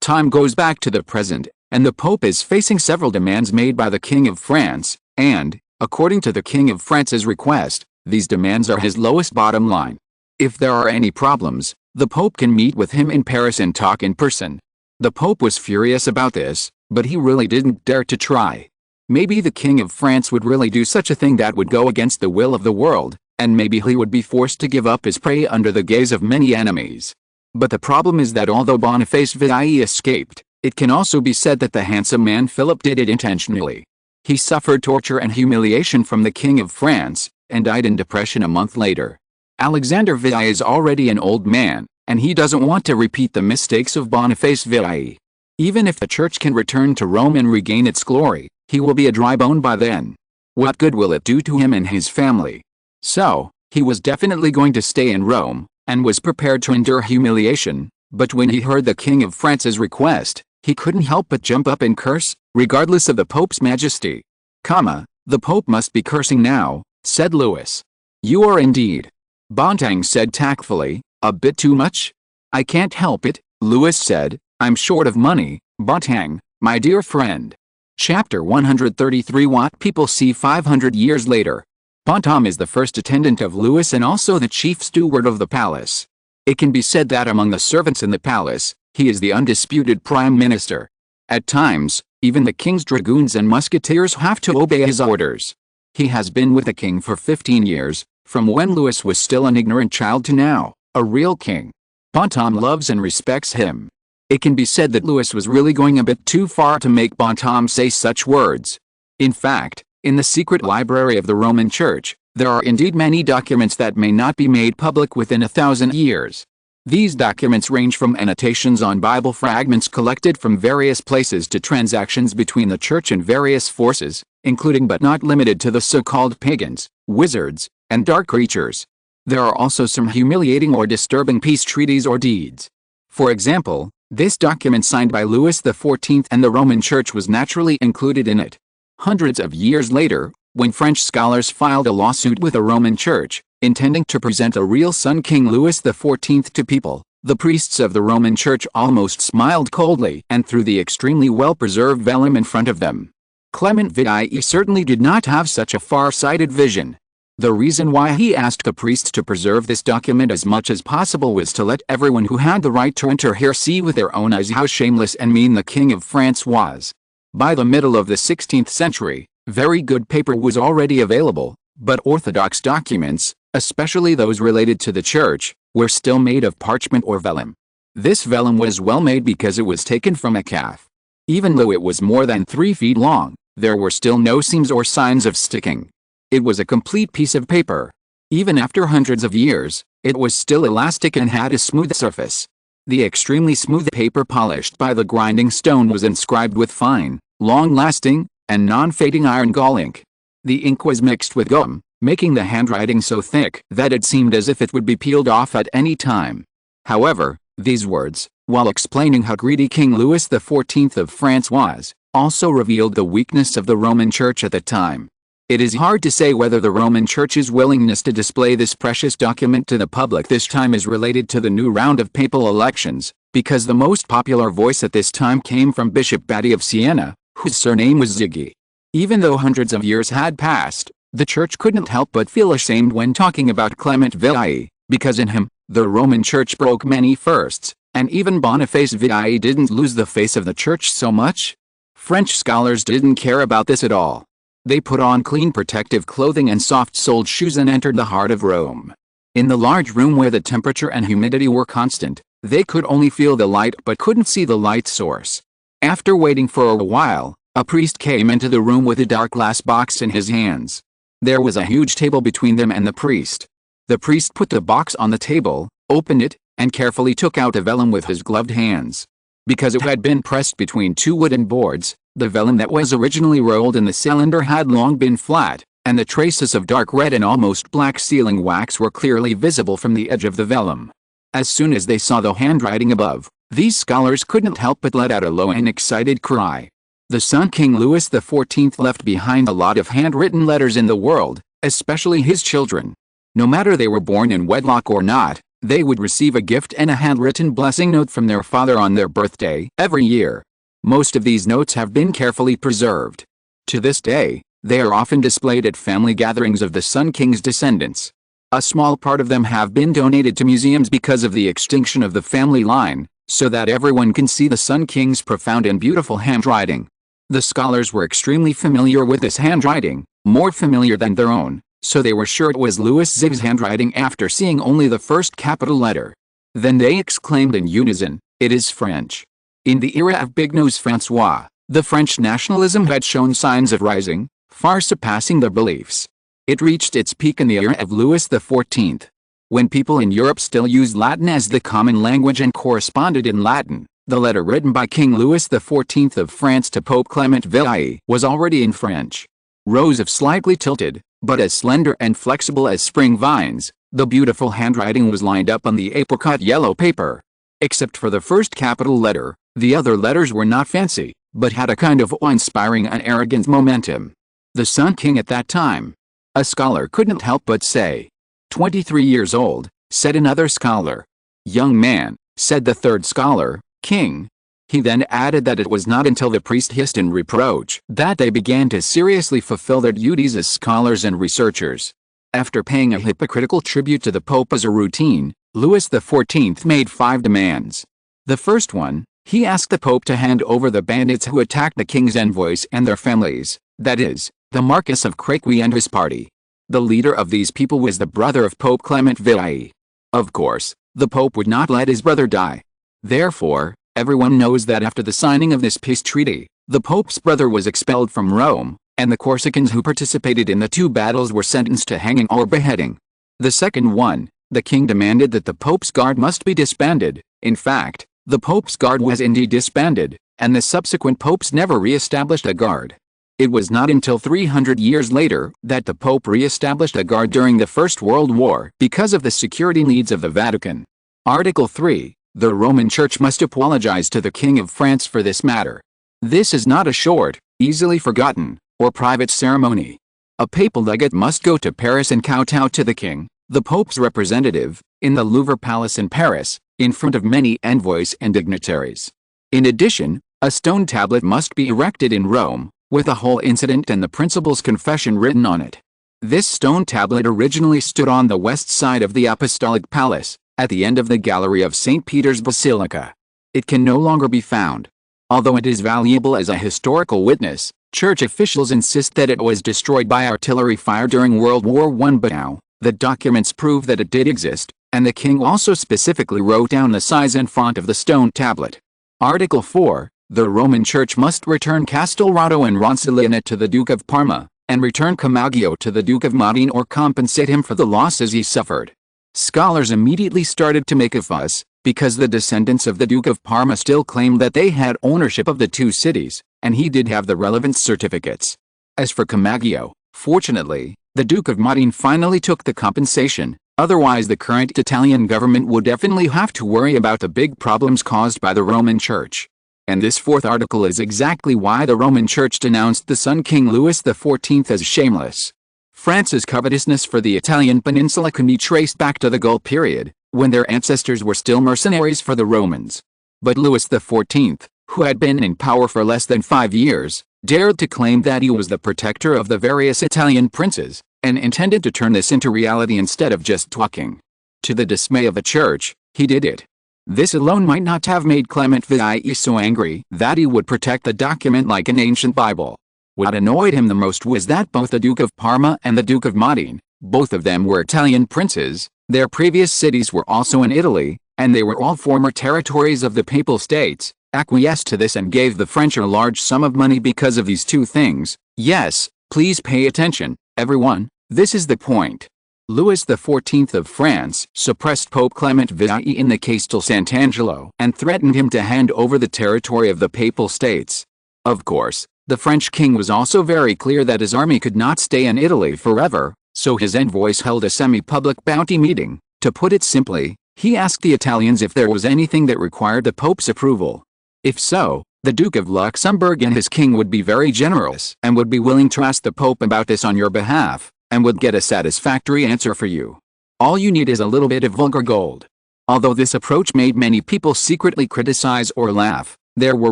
Speaker 1: Time goes back to the present, and the Pope is facing several demands made by the King of France, and, according to the King of France's request, these demands are his lowest bottom line. If there are any problems, the Pope can meet with him in Paris and talk in person. The Pope was furious about this, but he really didn't dare to try. Maybe the King of France would really do such a thing that would go against the will of the world, and maybe he would be forced to give up his prey under the gaze of many enemies. But the problem is that although Boniface VII escaped, it can also be said that the handsome man Philip did it intentionally. He suffered torture and humiliation from the King of France, and died in depression a month later. Alexander VI is already an old man, and he doesn't want to repeat the mistakes of Boniface VI. Even if the Church can return to Rome and regain its glory, he will be a dry bone by then. What good will it do to him and his family? So, he was definitely going to stay in Rome, and was prepared to endure humiliation, but when he heard the King of France's request, he couldn't help but jump up and curse, regardless of the Pope's majesty. The Pope must be cursing now, said Louis. You are indeed. Bontang said tactfully, a bit too much? I can't help it, Louis said, I'm short of money, Bontang, my dear friend. Chapter 133. What people see 500 years later. Bontam is the first attendant of Louis and also the chief steward of the palace. It can be said that among the servants in the palace, He is the undisputed prime minister. At times, even the king's dragoons and musketeers have to obey his orders. He has been with the king for 15 years, from when Louis was still an ignorant child to now, a real king. Bonhomme loves and respects him. It can be said that Louis was really going a bit too far to make Bonhomme say such words. In fact, in the secret library of the Roman Church, there are indeed many documents that may not be made public within 1,000 years. These documents range from annotations on Bible fragments collected from various places to transactions between the church and various forces, including but not limited to the so-called pagans, wizards, and dark creatures. There are also some humiliating or disturbing peace treaties or deeds. For example, this document signed by Louis XIV and the Roman Church was naturally included in it. Hundreds of years later, when French scholars filed a lawsuit with the Roman Church, intending to present a real son King Louis XIV to people, the priests of the Roman Church almost smiled coldly and threw the extremely well-preserved vellum in front of them. Clement VII certainly did not have such a far-sighted vision. The reason why he asked the priests to preserve this document as much as possible was to let everyone who had the right to enter here see with their own eyes how shameless and mean the King of France was. By the middle of the 16th century, very good paper was already available, but orthodox documents, especially those related to the church, were still made of parchment or vellum. This vellum was well made because it was taken from a calf. Even though it was more than 3 feet long, there were still no seams or signs of sticking. It was a complete piece of paper. Even after hundreds of years, it was still elastic and had a smooth surface. The extremely smooth paper polished by the grinding stone was inscribed with fine, long-lasting, and non-fading iron gall ink. The ink was mixed with gum, making the handwriting so thick that it seemed as if it would be peeled off at any time. However, these words, while explaining how greedy King Louis XIV of France was, also revealed the weakness of the Roman Church at the time. It is hard to say whether the Roman Church's willingness to display this precious document to the public this time is related to the new round of papal elections, because the most popular voice at this time came from Bishop Batty of Siena, whose surname was Ziggy. Even though hundreds of years had passed, the Church couldn't help but feel ashamed when talking about Clement VII, because in him, the Roman Church broke many firsts, and even Boniface VII didn't lose the face of the Church so much. French scholars didn't care about this at all. They put on clean protective clothing and soft-soled shoes and entered the heart of Rome. In the large room where the temperature and humidity were constant, they could only feel the light but couldn't see the light source. After waiting for a while, a priest came into the room with a dark glass box in his hands. There was a huge table between them and the priest. The priest put the box on the table, opened it, and carefully took out a vellum with his gloved hands. Because it had been pressed between 2 wooden boards, the vellum that was originally rolled in the cylinder had long been flat, and the traces of dark red and almost black sealing wax were clearly visible from the edge of the vellum. As soon as they saw the handwriting above, these scholars couldn't help but let out a low and excited cry. The son King Louis XIV left behind a lot of handwritten letters in the world, especially his children. No matter they were born in wedlock or not, they would receive a gift and a handwritten blessing note from their father on their birthday every year. Most of these notes have been carefully preserved. To this day, they are often displayed at family gatherings of the Sun King's descendants. A small part of them have been donated to museums because of the extinction of the family line, so that everyone can see the Sun King's profound and beautiful handwriting. The scholars were extremely familiar with this handwriting, more familiar than their own, so they were sure it was Louis XIV's handwriting after seeing only the first capital letter. Then they exclaimed in unison, "It is French." In the era of Big-Nose François, the French nationalism had shown signs of rising, far surpassing their beliefs. It reached its peak in the era of Louis XIV. When people in Europe still used Latin as the common language and corresponded in Latin, the letter written by King Louis XIV of France to Pope Clement VII was already in French. Rows of slightly tilted, but as slender and flexible as spring vines, the beautiful handwriting was lined up on the apricot yellow paper. Except for the first capital letter, the other letters were not fancy, but had a kind of awe-inspiring and arrogant momentum. The Sun King at that time. A scholar couldn't help but say. 23 years old, said another scholar. Young man, said the third scholar, King. He then added that it was not until the priest hissed in reproach that they began to seriously fulfill their duties as scholars and researchers. After paying a hypocritical tribute to the Pope as a routine, Louis XIV made 5 demands. The first one, he asked the Pope to hand over the bandits who attacked the king's envoys and their families, that is, the Marquis of Crequi and his party. The leader of these people was the brother of Pope Clement VI. Of course, the Pope would not let his brother die. Therefore, everyone knows that after the signing of this peace treaty, the Pope's brother was expelled from Rome, and the Corsicans who participated in the two battles were sentenced to hanging or beheading. The second one, the king demanded that the Pope's guard must be disbanded. In fact, the Pope's guard was indeed disbanded, and the subsequent popes never re-established a guard. It was not until 300 years later that the Pope re-established a guard during the First World War because of the security needs of the Vatican. Article 3. The Roman Church must apologize to the King of France for this matter. This is not a short, easily forgotten, or private ceremony. A papal legate must go to Paris and kowtow to the king, the Pope's representative, in the Louvre Palace in Paris, in front of many envoys and dignitaries. In addition, a stone tablet must be erected in Rome, with the whole incident and the principal's confession written on it. This stone tablet originally stood on the west side of the Apostolic Palace, at the end of the gallery of St. Peter's Basilica. It can no longer be found. Although it is valuable as a historical witness, church officials insist that it was destroyed by artillery fire during World War I, but now, the documents prove that it did exist, and the king also specifically wrote down the size and font of the stone tablet. Article 4. The Roman Church must return Castelrotto and Ronciglione to the Duke of Parma, and return Camaggio to the Duke of Modena or compensate him for the losses he suffered. Scholars immediately started to make a fuss, because the descendants of the Duke of Parma still claimed that they had ownership of the two cities, and he did have the relevant certificates. As for Camaggio, fortunately, the Duke of Modena finally took the compensation, otherwise the current Italian government would definitely have to worry about the big problems caused by the Roman Church. And this fourth article is exactly why the Roman Church denounced the son King Louis XIV as shameless. France's covetousness for the Italian peninsula can be traced back to the Gaul period, when their ancestors were still mercenaries for the Romans. But Louis XIV, who had been in power for less than 5 years, dared to claim that he was the protector of the various Italian princes, and intended to turn this into reality instead of just talking. To the dismay of the church, he did it. This alone might not have made Clement VI so angry that he would protect the document like an ancient Bible. What annoyed him the most was that both the Duke of Parma and the Duke of Modena, both of them were Italian princes, their previous cities were also in Italy, and they were all former territories of the Papal States, acquiesced to this and gave the French a large sum of money because of these two things. Yes, please pay attention, everyone, this is the point. Louis XIV of France suppressed Pope Clement VI in the Castel Sant'Angelo and threatened him to hand over the territory of the Papal States. Of course, the French king was also very clear that his army could not stay in Italy forever, so his envoys held a semi-public bounty meeting. To put it simply, he asked the Italians if there was anything that required the Pope's approval. If so, the Duke of Luxembourg and his king would be very generous and would be willing to ask the Pope about this on your behalf, and would get a satisfactory answer for you. All you need is a little bit of vulgar gold. Although this approach made many people secretly criticize or laugh, there were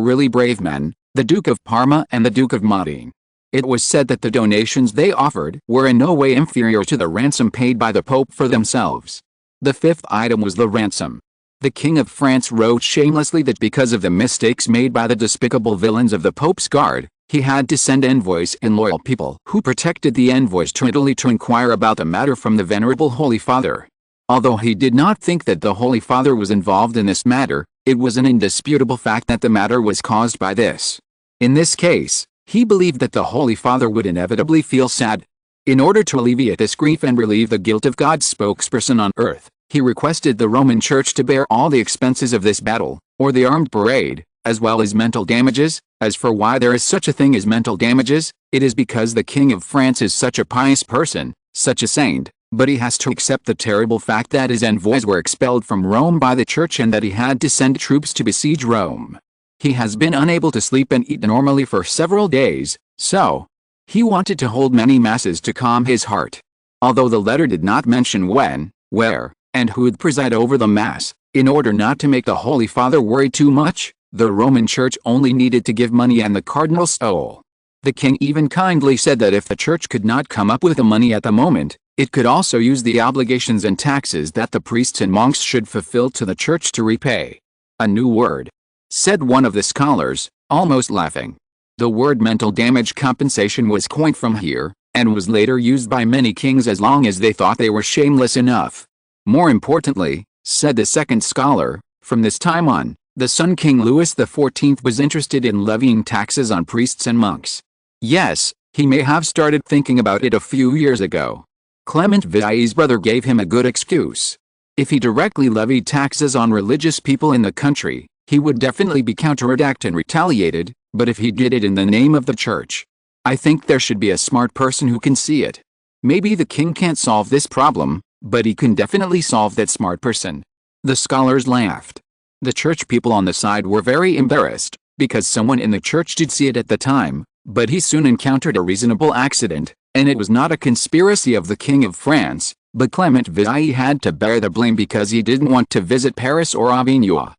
Speaker 1: really brave men, the Duke of Parma and the Duke of Modena. It was said that the donations they offered were in no way inferior to the ransom paid by the Pope for themselves. The fifth item was the ransom. The King of France wrote shamelessly that because of the mistakes made by the despicable villains of the Pope's guard, he had to send envoys and loyal people who protected the envoys to Italy to inquire about the matter from the Venerable Holy Father. Although he did not think that the Holy Father was involved in this matter, it was an indisputable fact that the matter was caused by this. In this case, he believed that the Holy Father would inevitably feel sad. In order to alleviate this grief and relieve the guilt of God's spokesperson on earth, he requested the Roman Church to bear all the expenses of this battle, or the armed parade, as well as mental damages. As for why there is such a thing as mental damages, it is because the King of France is such a pious person, such a saint, but he has to accept the terrible fact that his envoys were expelled from Rome by the Church and that he had to send troops to besiege Rome. He has been unable to sleep and eat normally for several days, so he wanted to hold many masses to calm his heart. Although the letter did not mention when, where, and who would preside over the Mass, in order not to make the Holy Father worry too much, the Roman Church only needed to give money and the cardinal's soul. The king even kindly said that if the Church could not come up with the money at the moment, it could also use the obligations and taxes that the priests and monks should fulfill to the Church to repay. "A new word," said one of the scholars, almost laughing. The word mental damage compensation was coined from here, and was later used by many kings as long as they thought they were shameless enough. More importantly, said the second scholar, from this time on, the son King Louis XIV was interested in levying taxes on priests and monks. Yes, he may have started thinking about it a few years ago. Clement Villai's brother gave him a good excuse. If he directly levied taxes on religious people in the country, he would definitely be counterattacked and retaliated, but if he did it in the name of the church, I think there should be a smart person who can see it. Maybe the king can't solve this problem, but he can definitely solve that smart person. The scholars laughed. The church people on the side were very embarrassed, because someone in the church did see it at the time, but he soon encountered a reasonable accident, and it was not a conspiracy of the King of France, but Clement Villai had to bear the blame because he didn't want to visit Paris or Avignon.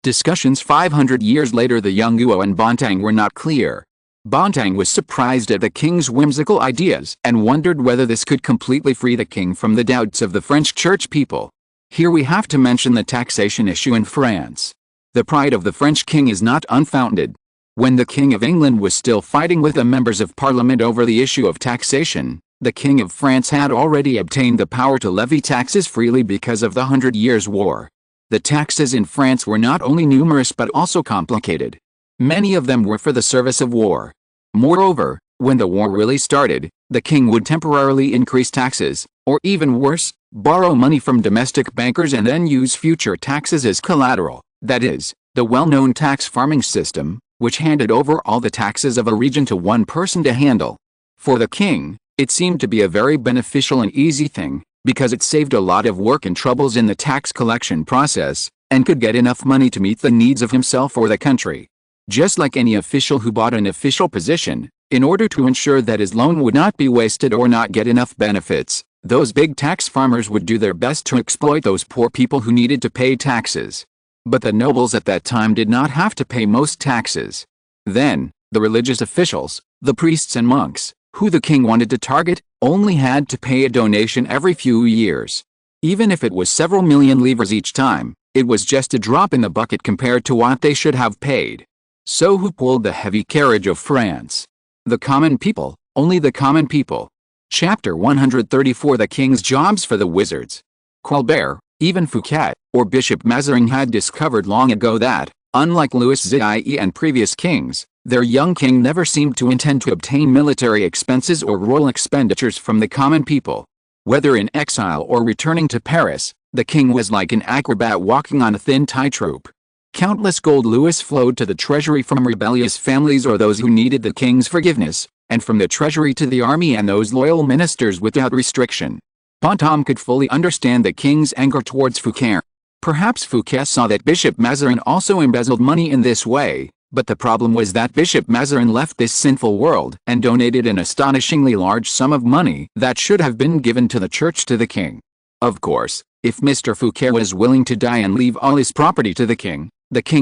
Speaker 1: Discussions 500 years later. The young Guo and Bontang were not clear. Bontang was surprised at the king's whimsical ideas and wondered whether this could completely free the king from the doubts of the French church people. Here we have to mention the taxation issue in France. The pride of the French king is not unfounded. When the King of England was still fighting with the members of Parliament over the issue of taxation, the King of France had already obtained the power to levy taxes freely because of the 100 Years' War. The taxes in France were not only numerous but also complicated. Many of them were for the service of war. Moreover, when the war really started, the king would temporarily increase taxes, or even worse, borrow money from domestic bankers and then use future taxes as collateral, that is, the well-known tax farming system, which handed over all the taxes of a region to one person to handle. For the king, it seemed to be a very beneficial and easy thing, because it saved a lot of work and troubles in the tax collection process, and could get enough money to meet the needs of himself or the country. Just like any official who bought an official position, in order to ensure that his loan would not be wasted or not get enough benefits, those big tax farmers would do their best to exploit those poor people who needed to pay taxes. But the nobles at that time did not have to pay most taxes. Then, the religious officials, the priests and monks, who the king wanted to target, only had to pay a donation every few years. Even if it was several million livres each time, it was just a drop in the bucket compared to what they should have paid. So who pulled the heavy carriage of France? The common people, only the common people. Chapter 134. The king's jobs for the wizards. Colbert, even Fouquet, or Bishop Mazarin had discovered long ago that, unlike Louis XIV and previous kings, their young king never seemed to intend to obtain military expenses or royal expenditures from the common people. Whether in exile or returning to Paris, the king was like an acrobat walking on a thin tightrope. Countless gold louis flowed to the treasury from rebellious families or those who needed the king's forgiveness, and from the treasury to the army and those loyal ministers without restriction. Bonhomme could fully understand the king's anger towards Fouquet. Perhaps Fouquet saw that Bishop Mazarin also embezzled money in this way, but the problem was that Bishop Mazarin left this sinful world and donated an astonishingly large sum of money that should have been given to the church to the king. Of course, if Mr. Fouquet was willing to die and leave all his property to the king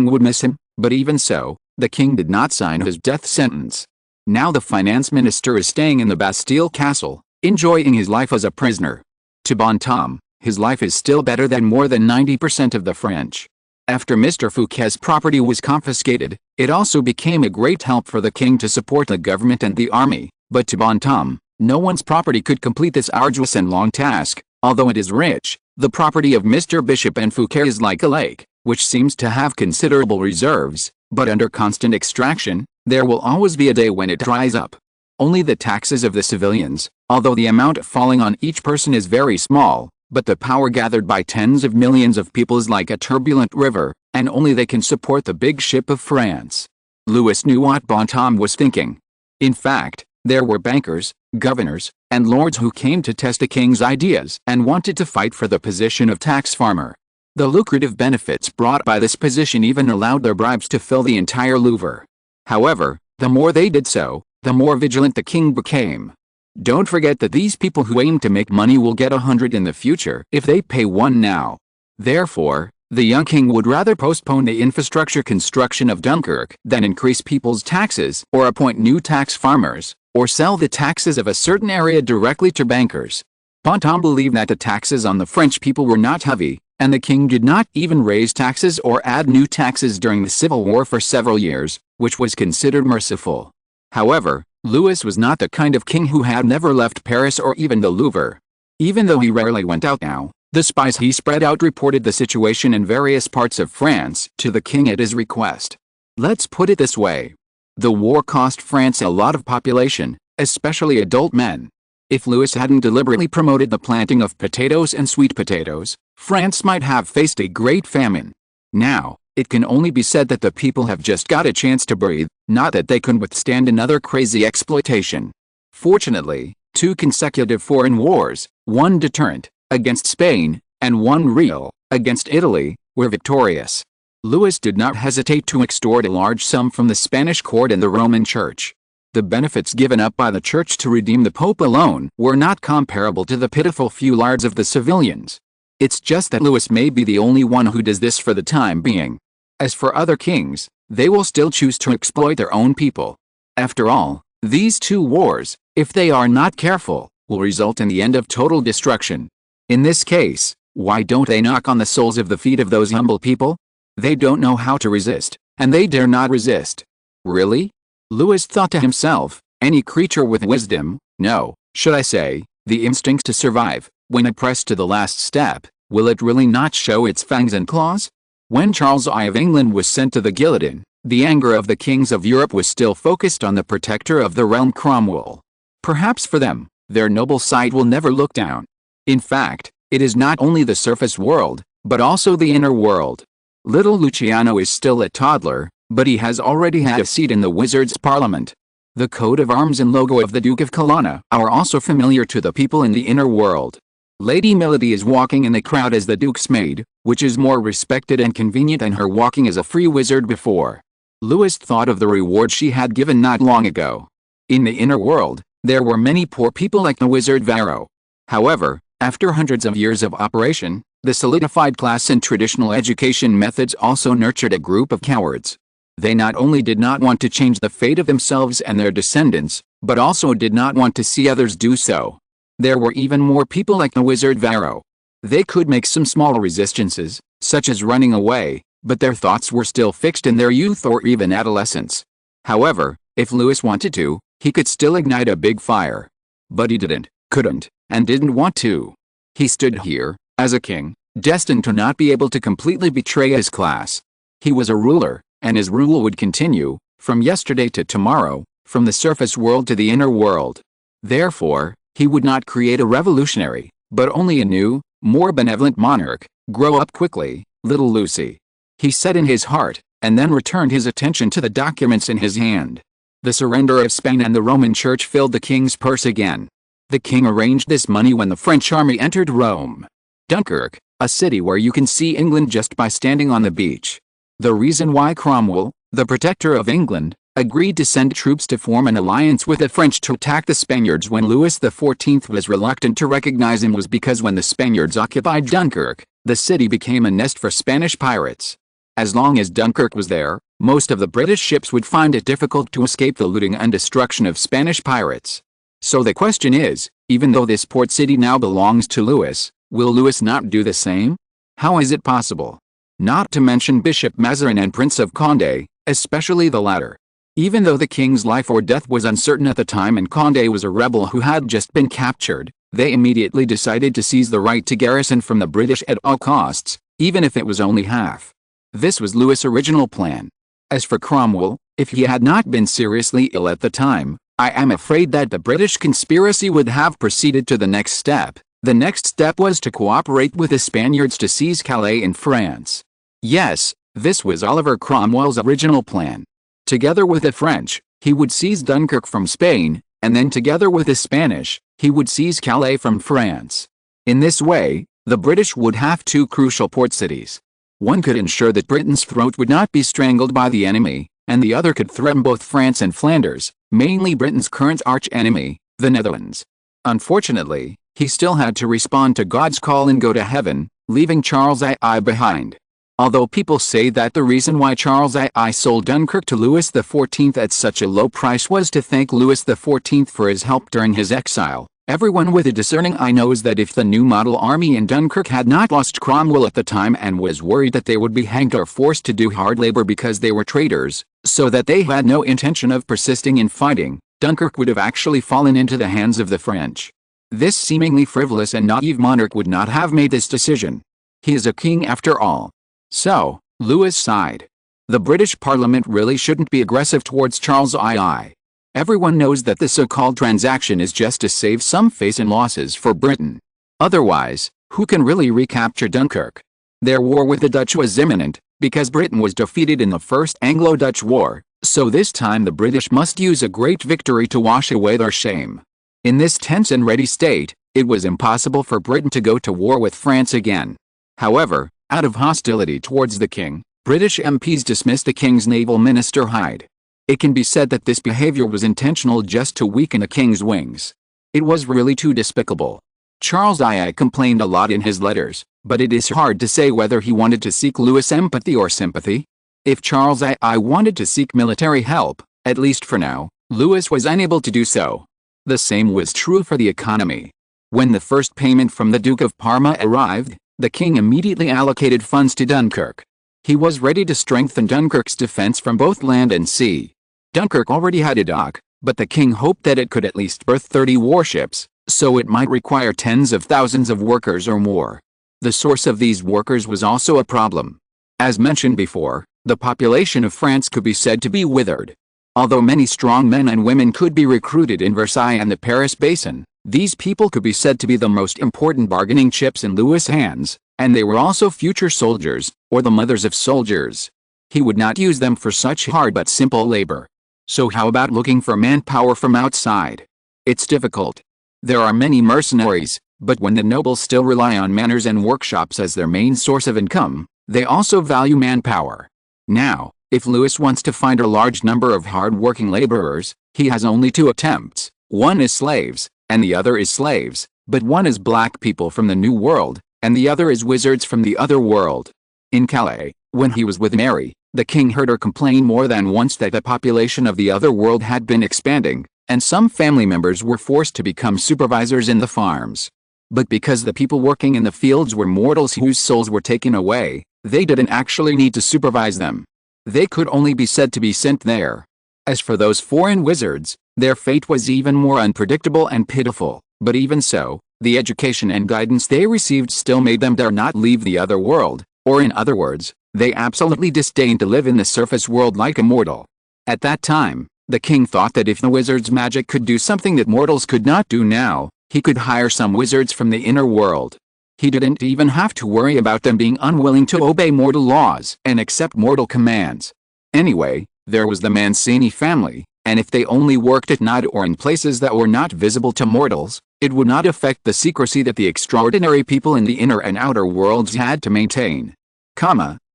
Speaker 1: would miss him, but even so, the king did not sign his death sentence. Now the finance minister is staying in the Bastille castle, enjoying his life as a prisoner. To Bonhomme, his life is still better than more than 90% of the French. After Mr. Fouquet's property was confiscated, it also became a great help for the king to support the government and the army, but to Bonhomme, no one's property could complete this arduous and long task. Although it is rich, the property of Mr. Bishop and Fouquet is like a lake, which seems to have considerable reserves, but under constant extraction, there will always be a day when it dries up. Only the taxes of the civilians, although the amount falling on each person is very small, but the power gathered by tens of millions of people is like a turbulent river, and only they can support the big ship of France. Louis knew what Bonhomme was thinking. In fact, there were bankers, governors, and lords who came to test the king's ideas and wanted to fight for the position of tax farmer. The lucrative benefits brought by this position even allowed their bribes to fill the entire Louvre. However, the more they did so, the more vigilant the king became. Don't forget that these people who aim to make money will get 100 in the future if they pay 1 now. Therefore, the young king would rather postpone the infrastructure construction of Dunkirk than increase people's taxes or appoint new tax farmers, or sell the taxes of a certain area directly to bankers. Bonhomme believed that the taxes on the French people were not heavy, and the king did not even raise taxes or add new taxes during the Civil War for several years, which was considered merciful. However, Louis was not the kind of king who had never left Paris or even the Louvre. Even though he rarely went out now, the spies he spread out reported the situation in various parts of France to the king at his request. Let's put it this way. The war cost France a lot of population, especially adult men. If Louis hadn't deliberately promoted the planting of potatoes and sweet potatoes, France might have faced a great famine. Now, it can only be said that the people have just got a chance to breathe, not that they can withstand another crazy exploitation. Fortunately, 2 consecutive foreign wars, one deterrent, against Spain, and one real, against Italy, were victorious. Louis did not hesitate to extort a large sum from the Spanish court and the Roman Church. The benefits given up by the Church to redeem the Pope alone were not comparable to the pitiful few lives of the civilians. It's just that Louis may be the only one who does this for the time being. As for other kings, they will still choose to exploit their own people. After all, these 2 wars, if they are not careful, will result in the end of total destruction. In this case, why don't they knock on the soles of the feet of those humble people? They don't know how to resist, and they dare not resist. Really? Louis thought to himself, any creature with wisdom, no, should I say, the instinct to survive, when it pressed to the last step, will it really not show its fangs and claws? When Charles I of England was sent to the guillotine, the anger of the kings of Europe was still focused on the protector of the realm, Cromwell. Perhaps for them, their noble side will never look down. In fact, it is not only the surface world, but also the inner world. Little Luciano is still a toddler, but he has already had a seat in the Wizards' Parliament. The coat of arms and logo of the Duke of Colonna are also familiar to the people in the inner world. Lady Melody is walking in the crowd as the Duke's maid, which is more respected and convenient than her walking as a free wizard before. Louis thought of the reward she had given not long ago. In the inner world, there were many poor people like the wizard Varro. However, after hundreds of years of operation, the solidified class and traditional education methods also nurtured a group of cowards. They not only did not want to change the fate of themselves and their descendants, but also did not want to see others do so. There were even more people like the wizard Varro. They could make some small resistances, such as running away, but their thoughts were still fixed in their youth or even adolescence. However, if Louis wanted to, he could still ignite a big fire. But he didn't, couldn't, and didn't want to. He stood here, as a king, destined to not be able to completely betray his class. He was a ruler, and his rule would continue, from yesterday to tomorrow, from the surface world to the inner world. Therefore, he would not create a revolutionary, but only a new, more benevolent monarch. Grow up quickly, little Lucy, he said in his heart, and then returned his attention to the documents in his hand. The surrender of Spain and the Roman Church filled the king's purse again. The king arranged this money when the French army entered Rome. Dunkirk, a city where you can see England just by standing on the beach. The reason why Cromwell, the protector of England, agreed to send troops to form an alliance with the French to attack the Spaniards when Louis XIV was reluctant to recognize him was because when the Spaniards occupied Dunkirk, the city became a nest for Spanish pirates. As long as Dunkirk was there, most of the British ships would find it difficult to escape the looting and destruction of Spanish pirates. So the question is, even though this port city now belongs to Louis, will Louis not do the same? How is it possible? Not to mention Bishop Mazarin and Prince of Condé, especially the latter. Even though the king's life or death was uncertain at the time and Condé was a rebel who had just been captured, they immediately decided to seize the right to garrison from the British at all costs, even if it was only half. This was Louis' original plan. As for Cromwell, if he had not been seriously ill at the time, I am afraid that the British conspiracy would have proceeded to the next step. The next step was to cooperate with the Spaniards to seize Calais in France. Yes, this was Oliver Cromwell's original plan. Together with the French, he would seize Dunkirk from Spain, and then together with the Spanish, he would seize Calais from France. In this way, the British would have two crucial port cities. One could ensure that Britain's throat would not be strangled by the enemy, and the other could threaten both France and Flanders, mainly Britain's current arch-enemy, the Netherlands. Unfortunately, he still had to respond to God's call and go to heaven, leaving Charles II behind. Although people say that the reason why Charles II sold Dunkirk to Louis XIV at such a low price was to thank Louis XIV for his help during his exile, Everyone with a discerning eye knows that if the new model army in Dunkirk had not lost Cromwell at the time and was worried that they would be hanged or forced to do hard labor because they were traitors, so that they had no intention of persisting in fighting, Dunkirk would have actually fallen into the hands of the French. This seemingly frivolous and naive monarch would not have made this decision. He is a king after all. So, Louis sighed. The British Parliament really shouldn't be aggressive towards Charles II. Everyone knows that the so-called transaction is just to save some face and losses for Britain. Otherwise, who can really recapture Dunkirk? Their war with the Dutch was imminent, because Britain was defeated in the First Anglo-Dutch War, so this time the British must use a great victory to wash away their shame. In this tense and ready state, it was impossible for Britain to go to war with France again. However, out of hostility towards the king, British MPs dismissed the king's naval minister Hyde. It can be said that this behavior was intentional just to weaken the king's wings. It was really too despicable. Charles II complained a lot in his letters, but it is hard to say whether he wanted to seek Louis' empathy or sympathy. If Charles II wanted to seek military help, at least for now, Louis was unable to do so. The same was true for the economy. When the first payment from the Duke of Parma arrived, the king immediately allocated funds to Dunkirk. He was ready to strengthen Dunkirk's defense from both land and sea. Dunkirk already had a dock, but the king hoped that it could at least berth 30 warships, so it might require tens of thousands of workers or more. The source of these workers was also a problem. As mentioned before, the population of France could be said to be withered. Although many strong men and women could be recruited in Versailles and the Paris Basin, these people could be said to be the most important bargaining chips in Louis' hands, and they were also future soldiers, or the mothers of soldiers. He would not use them for such hard but simple labor. So how about looking for manpower from outside? It's difficult. There are many mercenaries, but when the nobles still rely on manors and workshops as their main source of income, they also value manpower. Now, if Louis wants to find a large number of hard-working laborers, he has only two attempts. One is slaves, and the other is slaves, but one is black people from the New World, and the other is wizards from the other world. In Calais, when he was with Mary, the king heard her complain more than once that the population of the other world had been expanding, and some family members were forced to become supervisors in the farms. But because the people working in the fields were mortals whose souls were taken away, they didn't actually need to supervise them. They could only be said to be sent there. As for those foreign wizards, their fate was even more unpredictable and pitiful, but even so, the education and guidance they received still made them dare not leave the other world, or in other words, they absolutely disdained to live in the surface world like a mortal. At that time, the king thought that if the wizard's magic could do something that mortals could not do now, he could hire some wizards from the inner world. He didn't even have to worry about them being unwilling to obey mortal laws and accept mortal commands. Anyway, there was the Mancini family, and if they only worked at night or in places that were not visible to mortals, it would not affect the secrecy that the extraordinary people in the inner and outer worlds had to maintain.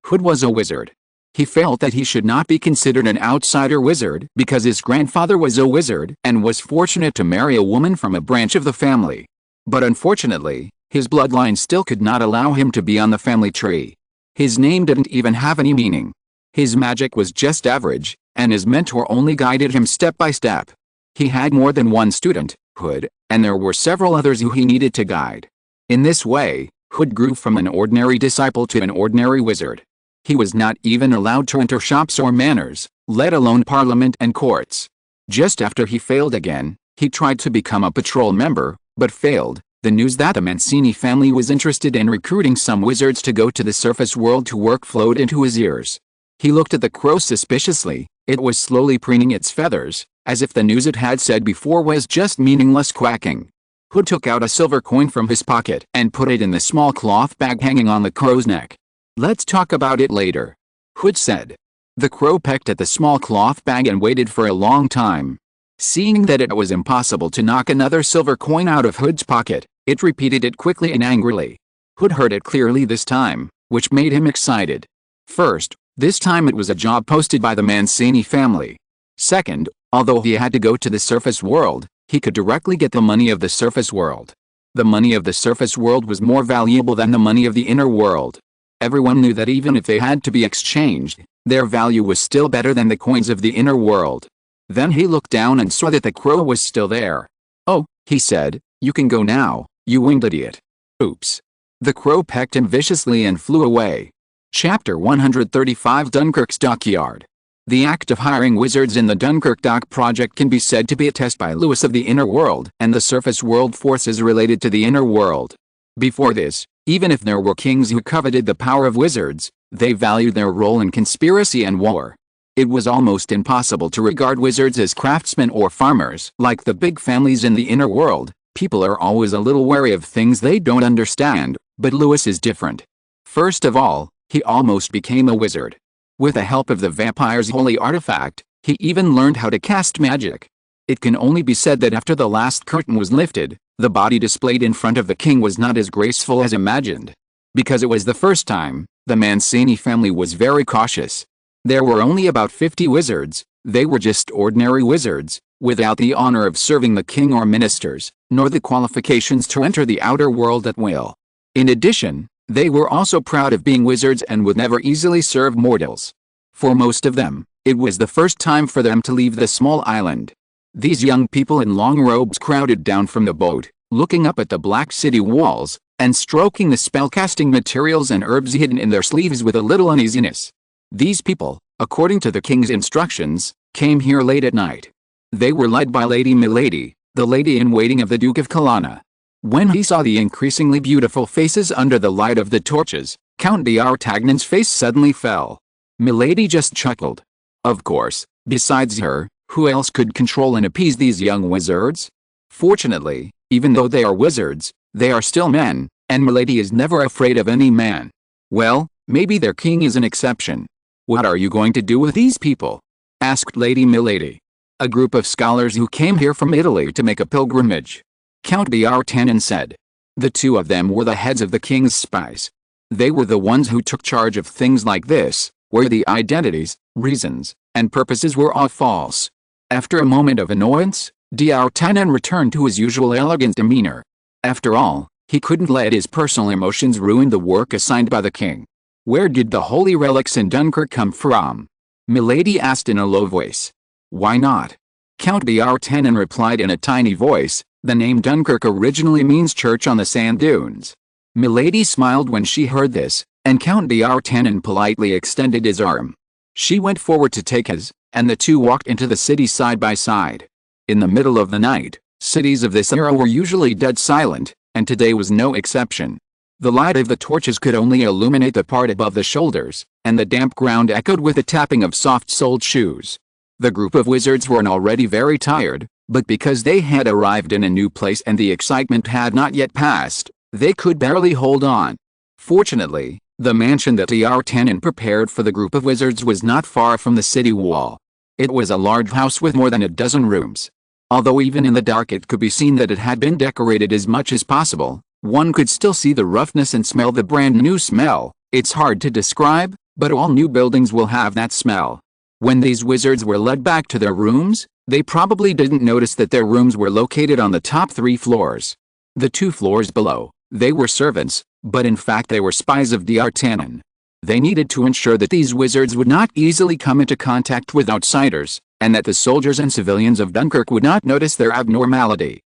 Speaker 1: Hood was a wizard. He felt that he should not be considered an outsider wizard because his grandfather was a wizard and was fortunate to marry a woman from a branch of the family. But unfortunately, his bloodline still could not allow him to be on the family tree. His name didn't even have any meaning. His magic was just average, and his mentor only guided him step by step. He had more than one student, Hood, and there were several others who he needed to guide. In this way, Hood grew from an ordinary disciple to an ordinary wizard. He was not even allowed to enter shops or manors, let alone parliament and courts. Just after he failed again, he tried to become a patrol member, but failed. The news that the Mancini family was interested in recruiting some wizards to go to the surface world to work flowed into his ears. He looked at the crow suspiciously. It was slowly preening its feathers, as if the news it had said before was just meaningless quacking. Hood took out a silver coin from his pocket and put it in the small cloth bag hanging on the crow's neck. "Let's talk about it later," Hood said. The crow pecked at the small cloth bag and waited for a long time. Seeing that it was impossible to knock another silver coin out of Hood's pocket, it repeated it quickly and angrily. Hood heard it clearly this time, which made him excited. First, this time it was a job posted by the Mancini family. Second, although he had to go to the surface world, he could directly get the money of the surface world. The money of the surface world was more valuable than the money of the inner world. Everyone knew that even if they had to be exchanged, their value was still better than the coins of the inner world. Then he looked down and saw that the crow was still there. "Oh, He said, "You can go now, you winged idiot." Oops. The crow pecked him viciously and flew away. Chapter 135 Dunkirk's Dockyard. The act of hiring wizards in the Dunkirk dock project can be said to be a test by Louis of the inner world and the surface world forces related to the inner world. Before this, even if there were kings who coveted the power of wizards, they valued their role in conspiracy and war. It was almost impossible to regard wizards as craftsmen or farmers. Like the big families in the inner world, people are always a little wary of things they don't understand, but Louis is different. First of all, he almost became a wizard. With the help of the vampire's holy artifact, he even learned how to cast magic. It can only be said that after the last curtain was lifted, the body displayed in front of the king was not as graceful as imagined. Because it was the first time, the Mancini family was very cautious. There were only about 50 wizards. They were just ordinary wizards, without the honor of serving the king or ministers, nor the qualifications to enter the outer world at will. In addition, they were also proud of being wizards and would never easily serve mortals. For most of them, it was the first time for them to leave the small island. These young people in long robes crowded down from the boat, looking up at the black city walls, and stroking the spellcasting materials and herbs hidden in their sleeves with a little uneasiness. These people, according to the king's instructions, came here late at night. They were led by Lady Milady, the lady-in-waiting of the Duke of Colonna. When he saw the increasingly beautiful faces under the light of the torches, Count d'Artagnan's face suddenly fell. Milady just chuckled. Of course, besides her, who else could control and appease these young wizards? Fortunately, even though they are wizards, they are still men, and Milady is never afraid of any man. Well, maybe their king is an exception. What are you going to do with these people? Asked Lady Milady. A group of scholars who came here from Italy to make a pilgrimage. Count d'Artagnan said. The two of them were the heads of the king's spies. They were the ones who took charge of things like this, where the identities, reasons, and purposes were all false. After a moment of annoyance, d'Artagnan returned to his usual elegant demeanor. After all, he couldn't let his personal emotions ruin the work assigned by the king. Where did the holy relics in Dunkirk come from? Milady asked in a low voice. Why not? Count d'Artagnan replied in a tiny voice. The name Dunkirk originally means church on the sand dunes. Milady smiled when she heard this, and Count d'Artagnan politely extended his arm. She went forward to take his, and the two walked into the city side by side. In the middle of the night, cities of this era were usually dead silent, and today was no exception. The light of the torches could only illuminate the part above the shoulders, and the damp ground echoed with the tapping of soft-soled shoes. The group of wizards were already very tired, but because they had arrived in a new place and the excitement had not yet passed, they could barely hold on. Fortunately, the mansion that d'Artagnan prepared for the group of wizards was not far from the city wall. It was a large house with more than a dozen rooms. Although even in the dark it could be seen that it had been decorated as much as possible, one could still see the roughness and smell the brand new smell. It's hard to describe, but all new buildings will have that smell. When these wizards were led back to their rooms, they probably didn't notice that their rooms were located on the top 3 floors. The 2 floors below, they were servants, but in fact they were spies of d'Artagnan. They needed to ensure that these wizards would not easily come into contact with outsiders, and that the soldiers and civilians of Dunkirk would not notice their abnormality.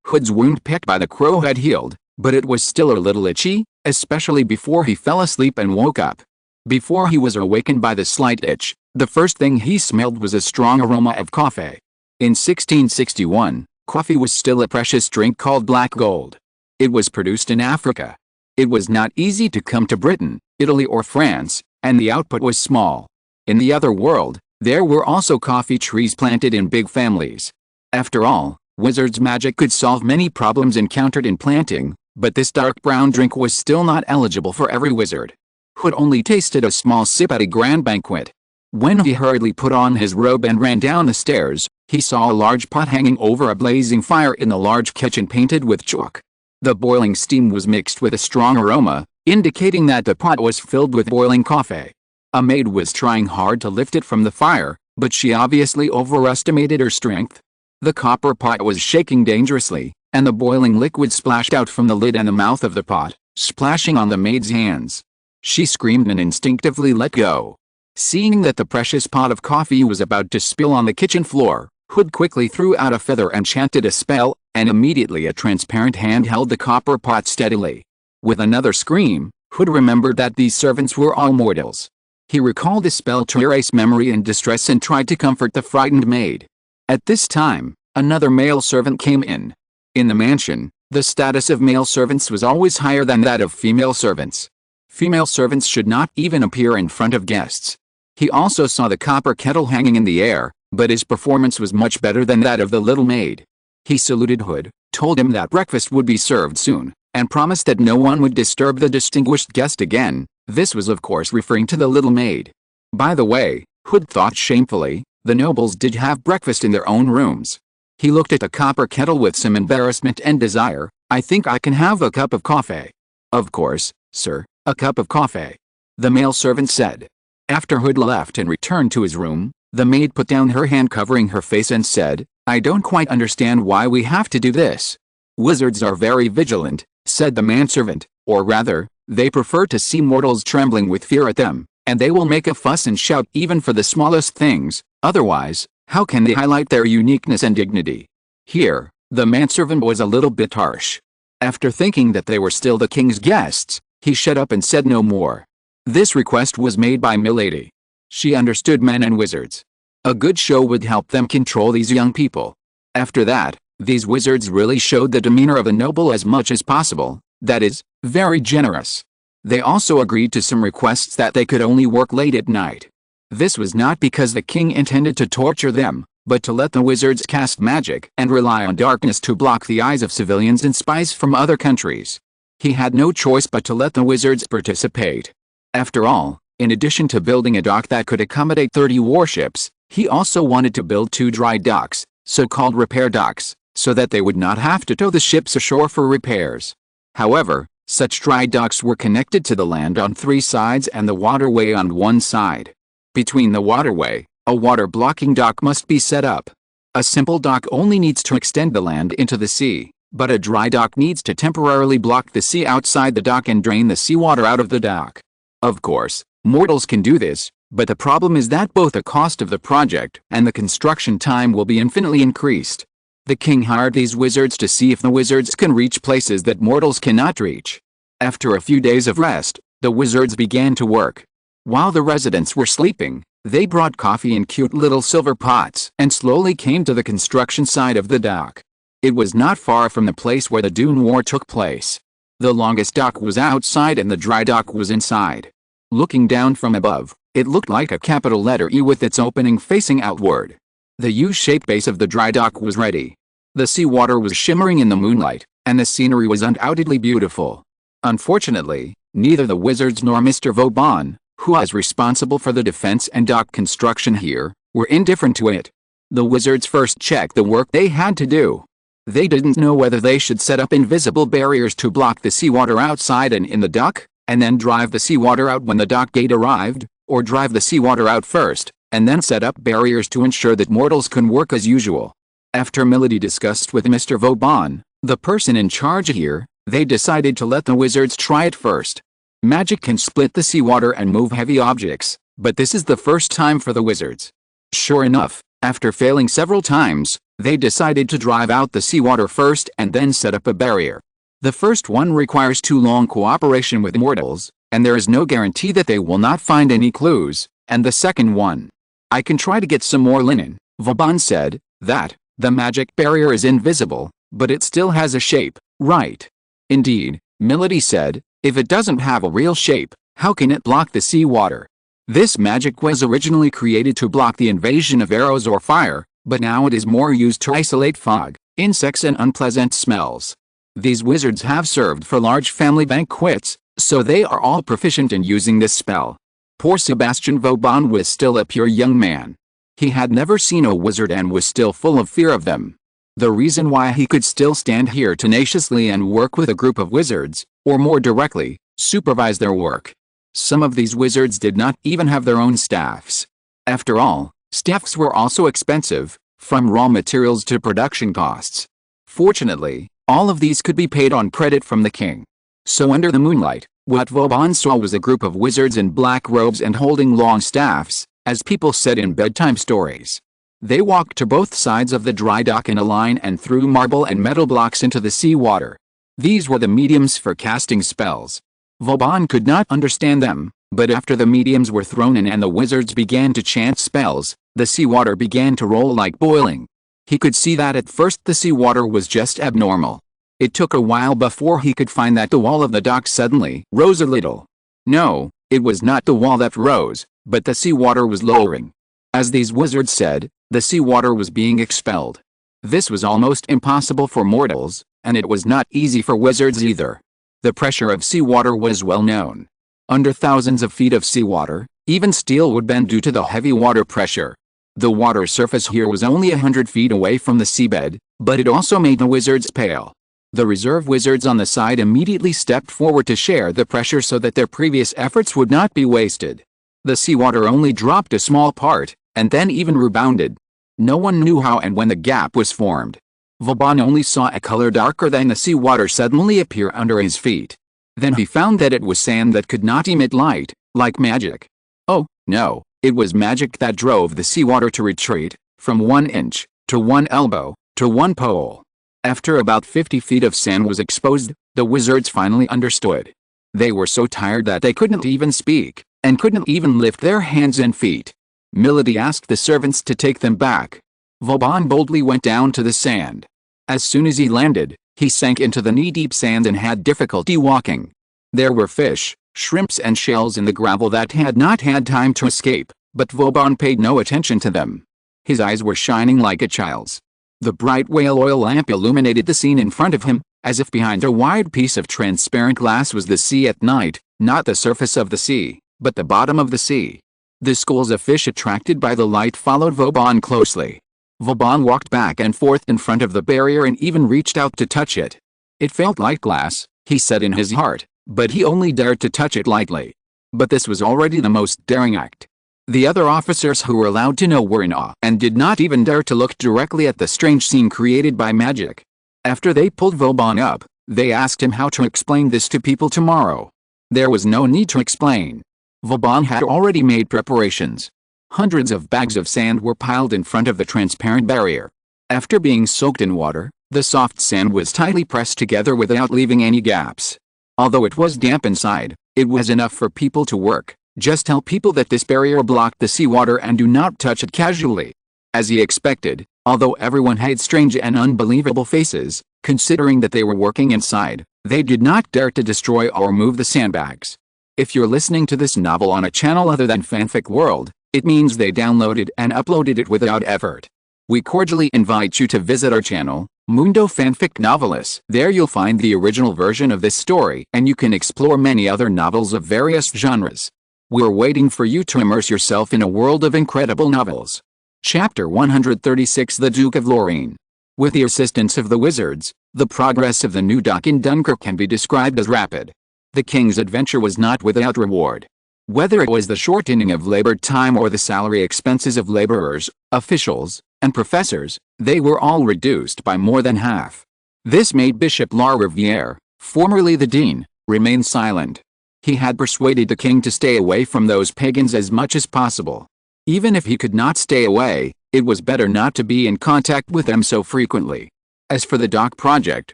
Speaker 1: Hood's wound picked by the crow had healed, but it was still a little itchy, especially before he fell asleep and woke up. Before he was awakened by the slight itch, the first thing he smelled was a strong aroma of coffee. In 1661, coffee was still a precious drink called black gold. It was produced in Africa. It was not easy to come to Britain, Italy or France, and the output was small. In the other world, there were also coffee trees planted in big families. After all, wizards' magic could solve many problems encountered in planting, but this dark brown drink was still not eligible for every wizard. Hood only tasted a small sip at a grand banquet. When he hurriedly put on his robe and ran down the stairs, he saw a large pot hanging over a blazing fire in the large kitchen painted with chalk. The boiling steam was mixed with a strong aroma, indicating that the pot was filled with boiling coffee. A maid was trying hard to lift it from the fire, but she obviously overestimated her strength. The copper pot was shaking dangerously, and the boiling liquid splashed out from the lid and the mouth of the pot, splashing on the maid's hands. She screamed and instinctively let go. Seeing that the precious pot of coffee was about to spill on the kitchen floor, Hood quickly threw out a feather and chanted a spell, and immediately a transparent hand held the copper pot steadily. With another scream, Hood remembered that these servants were all mortals. He recalled the spell to erase memory and distress and tried to comfort the frightened maid. At this time, another male servant came in. In the mansion, the status of male servants was always higher than that of female servants. Female servants should not even appear in front of guests. He also saw the copper kettle hanging in the air, but his performance was much better than that of the little maid. He saluted Hood, told him that breakfast would be served soon, and promised that no one would disturb the distinguished guest again. This was of course referring to the little maid. By the way, Hood thought shamefully, the nobles did have breakfast in their own rooms. He looked at the copper kettle with some embarrassment and desire. I think I can have a cup of coffee. Of course, sir, a cup of coffee, the male servant said. After Hood left and returned to his room, the maid put down her hand covering her face and said, I don't quite understand why we have to do this. Wizards are very vigilant, said the manservant, or rather, they prefer to see mortals trembling with fear at them, and they will make a fuss and shout even for the smallest things. Otherwise, how can they highlight their uniqueness and dignity? Here, the manservant was a little bit harsh. After thinking that they were still the king's guests, he shut up and said no more. This request was made by Milady. She understood men and wizards. A good show would help them control these young people. After that, these wizards really showed the demeanor of a noble as much as possible, that is, very generous. They also agreed to some requests that they could only work late at night. This was not because the king intended to torture them, but to let the wizards cast magic and rely on darkness to block the eyes of civilians and spies from other countries. He had no choice but to let the wizards participate. After all, in addition to building a dock that could accommodate 30 warships, he also wanted to build 2 dry docks, so-called repair docks, so that they would not have to tow the ships ashore for repairs. However, such dry docks were connected to the land on 3 sides and the waterway on 1 side. Between the waterway, a water-blocking dock must be set up. A simple dock only needs to extend the land into the sea, but a dry dock needs to temporarily block the sea outside the dock and drain the seawater out of the dock. Of course, mortals can do this, but the problem is that both the cost of the project and the construction time will be infinitely increased. The king hired these wizards to see if the wizards can reach places that mortals cannot reach. After a few days of rest, the wizards began to work. While the residents were sleeping, they brought coffee in cute little silver pots and slowly came to the construction side of the dock. It was not far from the place where the Dune War took place. The longest dock was outside and the dry dock was inside. Looking down from above, it looked like a capital letter E with its opening facing outward. The U-shaped base of the dry dock was ready. The seawater was shimmering in the moonlight, and the scenery was undoubtedly beautiful. Unfortunately, neither the wizards nor Mr. Vauban, who was responsible for the defense and dock construction here, were indifferent to it. The wizards first checked the work they had to do. They didn't know whether they should set up invisible barriers to block the seawater outside and in the dock, and then drive the seawater out when the dock gate arrived, or drive the seawater out first, and then set up barriers to ensure that mortals can work as usual. After Milady discussed with Mr. Vauban, the person in charge here, they decided to let the wizards try it first. Magic can split the seawater and move heavy objects, but this is the first time for the wizards. Sure enough, after failing several times, they decided to drive out the seawater first and then set up a barrier. The first one requires too long cooperation with mortals, and there is no guarantee that they will not find any clues, and the second one. I can try to get some more linen, Vauban said. That, the magic barrier is invisible, but it still has a shape, right? Indeed, Milady said, if it doesn't have a real shape, how can it block the seawater? This magic was originally created to block the invasion of arrows or fire, but now it is more used to isolate fog, insects and unpleasant smells. These wizards have served for large family banquets, so they are all proficient in using this spell. Poor Sebastian Vauban was still a pure young man. He had never seen a wizard and was still full of fear of them. The reason why he could still stand here tenaciously and work with a group of wizards, or more directly, supervise their work. Some of these wizards did not even have their own staffs. After all, staffs were also expensive, from raw materials to production costs. Fortunately, all of these could be paid on credit from the king. So under the moonlight, what Vauban saw was a group of wizards in black robes and holding long staffs, as people said in bedtime stories. They walked to both sides of the dry dock in a line and threw marble and metal blocks into the sea water. These were the mediums for casting spells. Vauban could not understand them, but after the mediums were thrown in and the wizards began to chant spells, the seawater began to roll like boiling. He could see that at first the seawater was just abnormal. It took a while before he could find that the wall of the dock suddenly rose a little. No, it was not the wall that rose, but the seawater was lowering. As these wizards said, the seawater was being expelled. This was almost impossible for mortals, and it was not easy for wizards either. The pressure of seawater was well known. Under thousands of feet of seawater, even steel would bend due to the heavy water pressure. The water surface here was only 100 feet away from the seabed, but it also made the wizards pale. The reserve wizards on the side immediately stepped forward to share the pressure so that their previous efforts would not be wasted. The seawater only dropped a small part, and then even rebounded. No one knew how and when the gap was formed. Vauban only saw a color darker than the seawater suddenly appear under his feet. Then he found that it was sand that could not emit light, like magic. Oh, no, it was magic that drove the seawater to retreat, from 1 inch, to 1 elbow, to 1 pole. After about 50 feet of sand was exposed, the wizards finally understood. They were so tired that they couldn't even speak, and couldn't even lift their hands and feet. Milady asked the servants to take them back. Vauban boldly went down to the sand. As soon as he landed, he sank into the knee-deep sand and had difficulty walking. There were fish, shrimps and shells in the gravel that had not had time to escape, but Vauban paid no attention to them. His eyes were shining like a child's. The bright whale oil lamp illuminated the scene in front of him, as if behind a wide piece of transparent glass was the sea at night, not the surface of the sea, but the bottom of the sea. The schools of fish attracted by the light followed Vauban closely. Vauban walked back and forth in front of the barrier and even reached out to touch it. It felt like glass, he said in his heart, but he only dared to touch it lightly. But this was already the most daring act. The other officers who were allowed to know were in awe and did not even dare to look directly at the strange scene created by magic. After they pulled Vauban up, they asked him how to explain this to people tomorrow. There was no need to explain. Vauban had already made preparations. Hundreds of bags of sand were piled in front of the transparent barrier. After being soaked in water, the soft sand was tightly pressed together without leaving any gaps. Although it was damp inside, it was enough for people to work. Just tell people that this barrier blocked the seawater and do not touch it casually. As he expected, although everyone had strange and unbelievable faces, considering that they were working inside, they did not dare to destroy or move the sandbags. If you're listening to this novel on a channel other than Fanfic World, it means they downloaded and uploaded it without effort. We cordially invite you to visit our channel, Mundo Fanfic Novelists. There you'll find the original version of this story and you can explore many other novels of various genres. We're waiting for you to immerse yourself in a world of incredible novels. Chapter 136 The Duke of Lorraine. With the assistance of the wizards, the progress of the new dock in Dunkirk can be described as rapid. The king's adventure was not without reward. Whether it was the shortening of labor time or the salary expenses of laborers, officials, and professors, they were all reduced by more than half. This made Bishop La Riviere, formerly the dean, remain silent. He had persuaded the king to stay away from those pagans as much as possible. Even if he could not stay away, it was better not to be in contact with them so frequently. As for the dock project,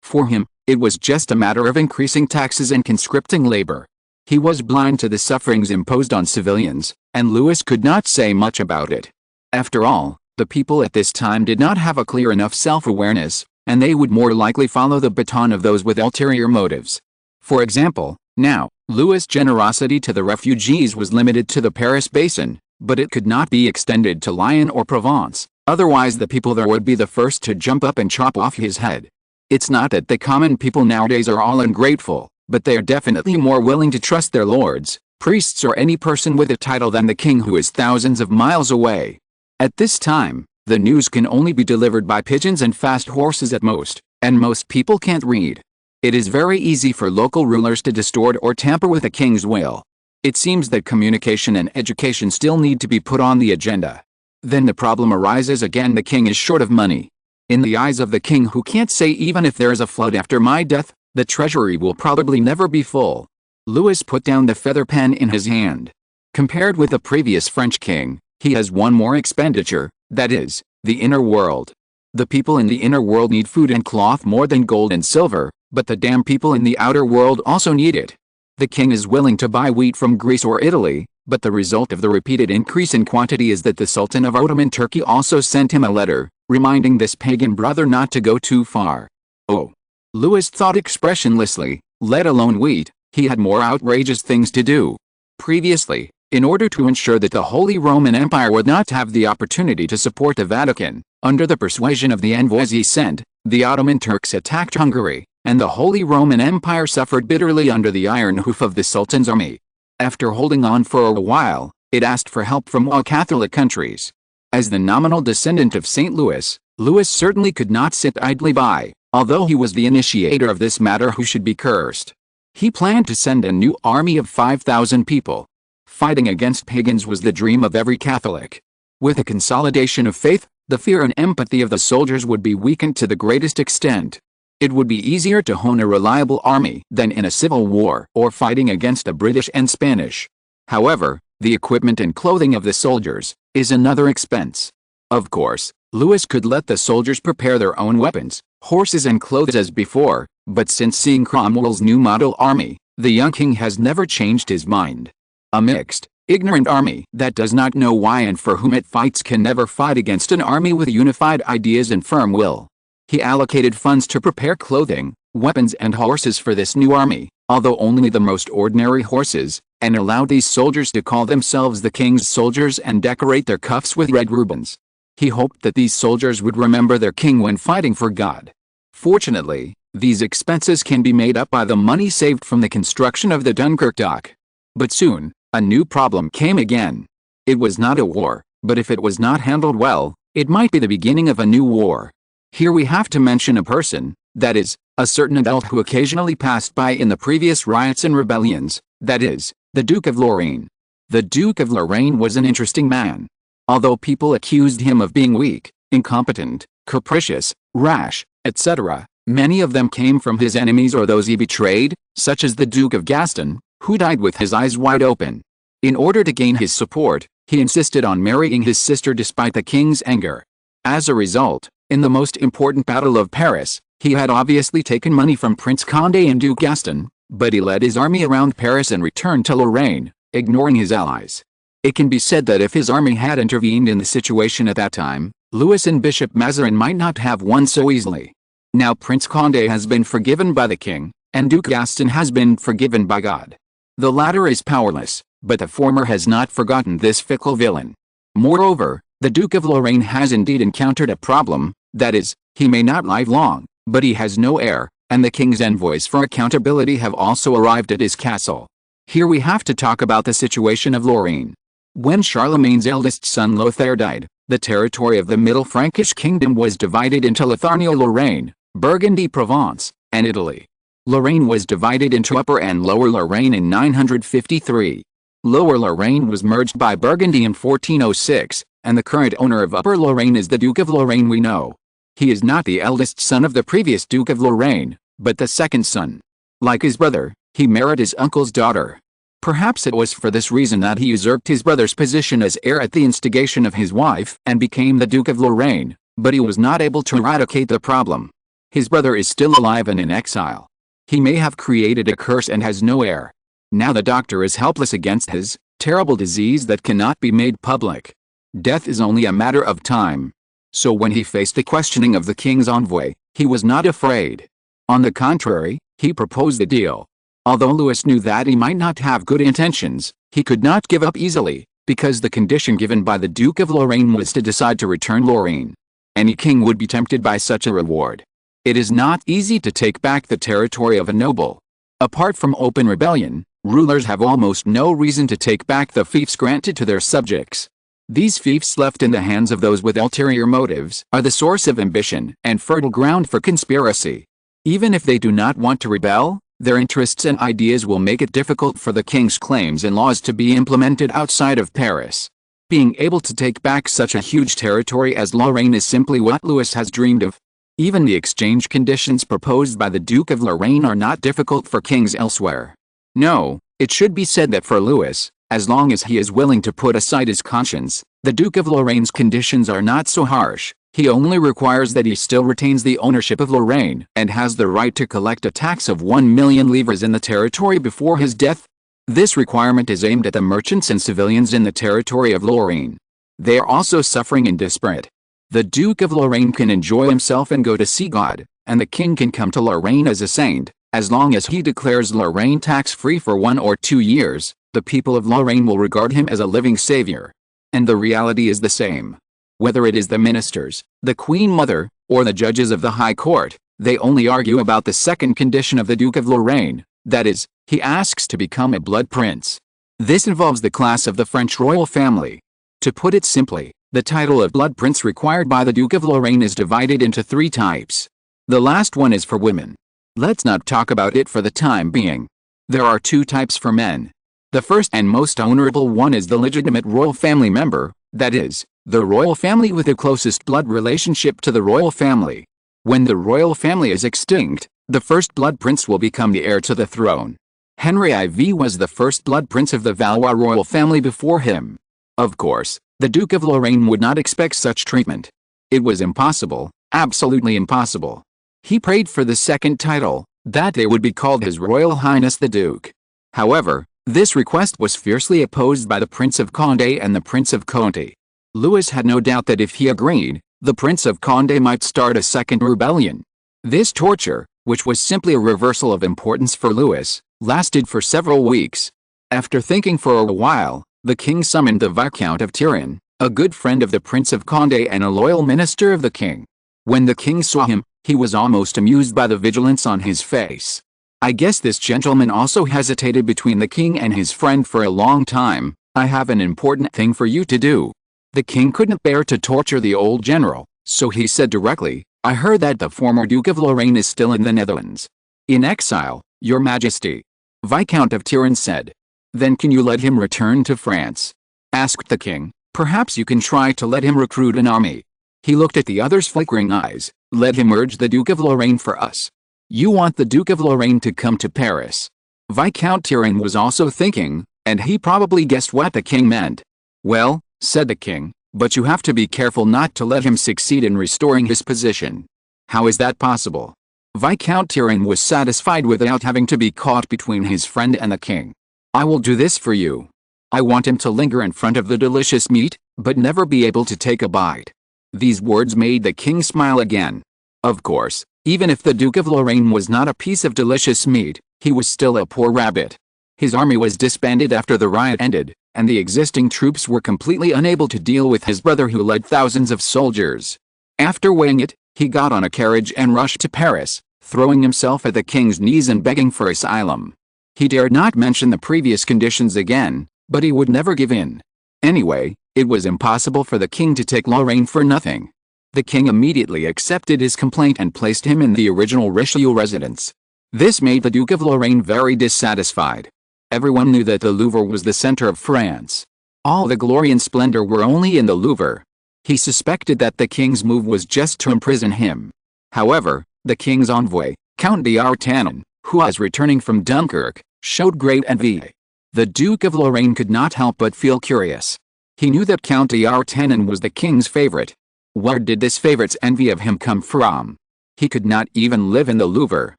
Speaker 1: for him, it was just a matter of increasing taxes and conscripting labor. He was blind to the sufferings imposed on civilians, and Louis could not say much about it. After all, the people at this time did not have a clear enough self-awareness, and they would more likely follow the baton of those with ulterior motives. For example, now, Louis' generosity to the refugees was limited to the Paris basin, but it could not be extended to Lyon or Provence, otherwise the people there would be the first to jump up and chop off his head. It's not that the common people nowadays are all ungrateful, but they are definitely more willing to trust their lords, priests or any person with a title than the king who is thousands of miles away. At this time, the news can only be delivered by pigeons and fast horses at most, and most people can't read. It is very easy for local rulers to distort or tamper with a king's will. It seems that communication and education still need to be put on the agenda. Then the problem arises again: the king is short of money. In the eyes of the king, who can't say even if there is a flood after my death, the treasury will probably never be full. Louis put down the feather pen in his hand. Compared with the previous French king, he has one more expenditure, that is, the inner world. The people in the inner world need food and cloth more than gold and silver, but the damn people in the outer world also need it. The king is willing to buy wheat from Greece or Italy, but the result of the repeated increase in quantity is that the Sultan of Ottoman Turkey also sent him a letter, reminding this pagan brother not to go too far. Oh. Louis thought expressionlessly, let alone wheat, he had more outrageous things to do. Previously, in order to ensure that the Holy Roman Empire would not have the opportunity to support the Vatican, under the persuasion of the envoys he sent, the Ottoman Turks attacked Hungary, and the Holy Roman Empire suffered bitterly under the iron hoof of the Sultan's army. After holding on for a while, it asked for help from all Catholic countries. As the nominal descendant of St. Louis, Louis certainly could not sit idly by, although he was the initiator of this matter who should be cursed. He planned to send a new army of 5,000 people. Fighting against pagans was the dream of every Catholic. With a consolidation of faith, the fear and empathy of the soldiers would be weakened to the greatest extent. It would be easier to hone a reliable army than in a civil war or fighting against the British and Spanish. However, the equipment and clothing of the soldiers is another expense. Of course, Louis could let the soldiers prepare their own weapons, horses and clothes as before, but since seeing Cromwell's new model army, the young king has never changed his mind. A mixed, ignorant army that does not know why and for whom it fights can never fight against an army with unified ideas and firm will. He allocated funds to prepare clothing, weapons and horses for this new army, although only the most ordinary horses, and allowed these soldiers to call themselves the king's soldiers and decorate their cuffs with red ribbons. He hoped that these soldiers would remember their king when fighting for God. Fortunately, these expenses can be made up by the money saved from the construction of the Dunkirk dock. But soon, a new problem came again. It was not a war, but if it was not handled well, it might be the beginning of a new war. Here we have to mention a person, that is, a certain adult who occasionally passed by in the previous riots and rebellions, that is, the Duke of Lorraine. The Duke of Lorraine was an interesting man. Although people accused him of being weak, incompetent, capricious, rash, etc., many of them came from his enemies or those he betrayed, such as the Duke of Gaston, who died with his eyes wide open. In order to gain his support, he insisted on marrying his sister despite the king's anger. As a result, in the most important battle of Paris, he had obviously taken money from Prince Condé and Duke Gaston, but he led his army around Paris and returned to Lorraine, ignoring his allies. It can be said that if his army had intervened in the situation at that time, Louis and Bishop Mazarin might not have won so easily. Now Prince Condé has been forgiven by the king, and Duke Gaston has been forgiven by God. The latter is powerless, but the former has not forgotten this fickle villain. Moreover, the Duke of Lorraine has indeed encountered a problem, that is, he may not live long, but he has no heir, and the king's envoys for accountability have also arrived at his castle. Here we have to talk about the situation of Lorraine. When Charlemagne's eldest son Lothair died, the territory of the Middle Frankish kingdom was divided into Lothario-Lorraine, Burgundy-Provence, and Italy. Lorraine was divided into Upper and Lower Lorraine in 953. Lower Lorraine was merged by Burgundy in 1406, and the current owner of Upper Lorraine is the Duke of Lorraine we know. He is not the eldest son of the previous Duke of Lorraine, but the second son. Like his brother, he married his uncle's daughter. Perhaps it was for this reason that he usurped his brother's position as heir at the instigation of his wife and became the Duke of Lorraine, but he was not able to eradicate the problem. His brother is still alive and in exile. He may have created a curse and has no heir. Now the doctor is helpless against his terrible disease that cannot be made public. Death is only a matter of time. So when he faced the questioning of the king's envoy, he was not afraid. On the contrary, he proposed a deal. Although Louis knew that he might not have good intentions, he could not give up easily, because the condition given by the Duke of Lorraine was to decide to return Lorraine. Any king would be tempted by such a reward. It is not easy to take back the territory of a noble. Apart from open rebellion, rulers have almost no reason to take back the fiefs granted to their subjects. These fiefs left in the hands of those with ulterior motives are the source of ambition and fertile ground for conspiracy. Even if they do not want to rebel, their interests and ideas will make it difficult for the king's claims and laws to be implemented outside of Paris. Being able to take back such a huge territory as Lorraine is simply what Louis has dreamed of. Even the exchange conditions proposed by the Duke of Lorraine are not difficult for kings elsewhere. No, it should be said that for Louis, As long as he is willing to put aside his conscience, the Duke of Lorraine's conditions are not so harsh. He only requires that he still retains the ownership of Lorraine and has the right to collect a tax of 1,000,000 livres in the territory before his death. This requirement is aimed at the merchants and civilians in the territory of Lorraine. They are also suffering in desperate. The Duke of Lorraine can enjoy himself and go to see God, and the king can come to Lorraine as a saint. As long as he declares Lorraine tax-free for 1 or 2 years, the people of Lorraine will regard him as a living savior. And the reality is the same. Whether it is the ministers, the Queen Mother, or the judges of the High Court, they only argue about the second condition of the Duke of Lorraine, that is, he asks to become a blood prince. This involves the class of the French royal family. To put it simply, the title of blood prince required by the Duke of Lorraine is divided into 3 types. The last one is for women. Let's not talk about it for the time being. There are 2 types for men. The first and most honorable one is the legitimate royal family member, that is, the royal family with the closest blood relationship to the royal family. When the royal family is extinct, the first blood prince will become the heir to the throne. Henry IV was the first blood prince of the Valois royal family before him. Of course, the Duke of Lorraine would not expect such treatment. It was impossible, absolutely impossible. He prayed for the second title, that they would be called His Royal Highness the Duke. However, this request was fiercely opposed by the Prince of Condé and the Prince of Conti. Louis had no doubt that if he agreed, the Prince of Condé might start a second rebellion. This torture, which was simply a reversal of importance for Louis, lasted for several weeks. After thinking for a while, the king summoned the Viscount of Turenne, a good friend of the Prince of Condé and a loyal minister of the king. When the king saw him, he was almost amused by the vigilance on his face. I guess this gentleman also hesitated between the king and his friend for a long time. I have an important thing for you to do. The king couldn't bear to torture the old general, so he said directly, I heard that the former Duke of Lorraine is still in the Netherlands. In exile, your majesty. Viscount of Turenne said. Then can you let him return to France? Asked the king. Perhaps you can try to let him recruit an army. He looked at the other's flickering eyes. Let him urge the Duke of Lorraine for us. You want the Duke of Lorraine to come to Paris. Viscount Turenne was also thinking, and he probably guessed what the king meant. Well, said the king, but you have to be careful not to let him succeed in restoring his position. How is that possible? Viscount Turenne was satisfied without having to be caught between his friend and the king. I will do this for you. I want him to linger in front of the delicious meat, but never be able to take a bite. These words made the king smile again. Of course, even if the Duke of Lorraine was not a piece of delicious meat, he was still a poor rabbit. His army was disbanded after the riot ended, and the existing troops were completely unable to deal with his brother who led thousands of soldiers. After weighing it, he got on a carriage and rushed to Paris, throwing himself at the king's knees and begging for asylum. He dared not mention the previous conditions again, but he would never give in. Anyway, it was impossible for the king to take Lorraine for nothing. The king immediately accepted his complaint and placed him in the original Richelieu residence. This made the Duke of Lorraine very dissatisfied. Everyone knew that the Louvre was the center of France. All the glory and splendor were only in the Louvre. He suspected that the king's move was just to imprison him. However, the king's envoy, Count d'Artagnan, who was returning from Dunkirk, showed great envy. The Duke of Lorraine could not help but feel curious. He knew that Count d'Artagnan was the king's favorite. Where did this favorite's envy of him come from? He could not even live in the Louvre.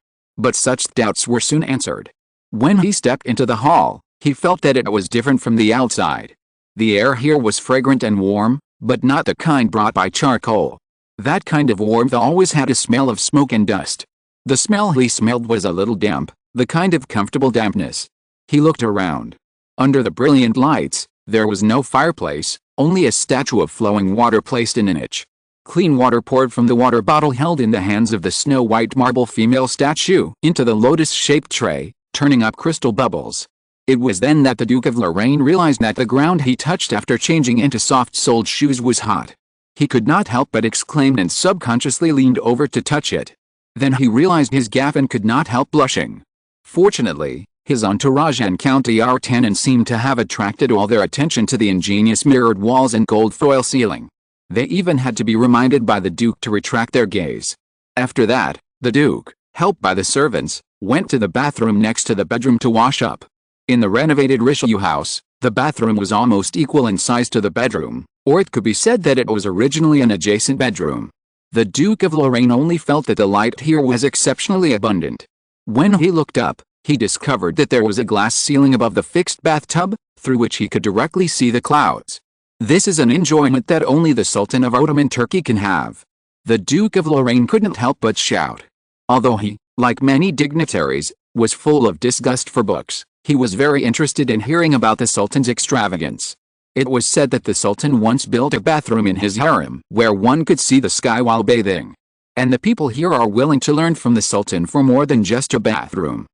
Speaker 1: But such doubts were soon answered. When he stepped into the hall, he felt that it was different from the outside. The air here was fragrant and warm, but not the kind brought by charcoal. That kind of warmth always had a smell of smoke and dust. The smell he smelled was a little damp, the kind of comfortable dampness. He looked around. Under the brilliant lights, there was no fireplace, only a statue of flowing water placed in a niche. Clean water poured from the water bottle held in the hands of the snow-white marble female statue into the lotus-shaped tray, turning up crystal bubbles. It was then that the Duke of Lorraine realized that the ground he touched after changing into soft-soled shoes was hot. He could not help but exclaim and subconsciously leaned over to touch it. Then he realized his gaffe and could not help blushing. Fortunately, his entourage and Count d'Artagnan seemed to have attracted all their attention to the ingenious mirrored walls and gold foil ceiling. They even had to be reminded by the Duke to retract their gaze. After that, the Duke, helped by the servants, went to the bathroom next to the bedroom to wash up. In the renovated Richelieu house, the bathroom was almost equal in size to the bedroom, or it could be said that it was originally an adjacent bedroom. The Duke of Lorraine only felt that the light here was exceptionally abundant. When he looked up, he discovered that there was a glass ceiling above the fixed bathtub, through which he could directly see the clouds. This is an enjoyment that only the Sultan of Ottoman Turkey can have. The Duke of Lorraine couldn't help but shout. Although he, like many dignitaries, was full of disgust for books, he was very interested in hearing about the Sultan's extravagance. It was said that the Sultan once built a bathroom in his harem where one could see the sky while bathing. And the people here are willing to learn from the Sultan for more than just a bathroom.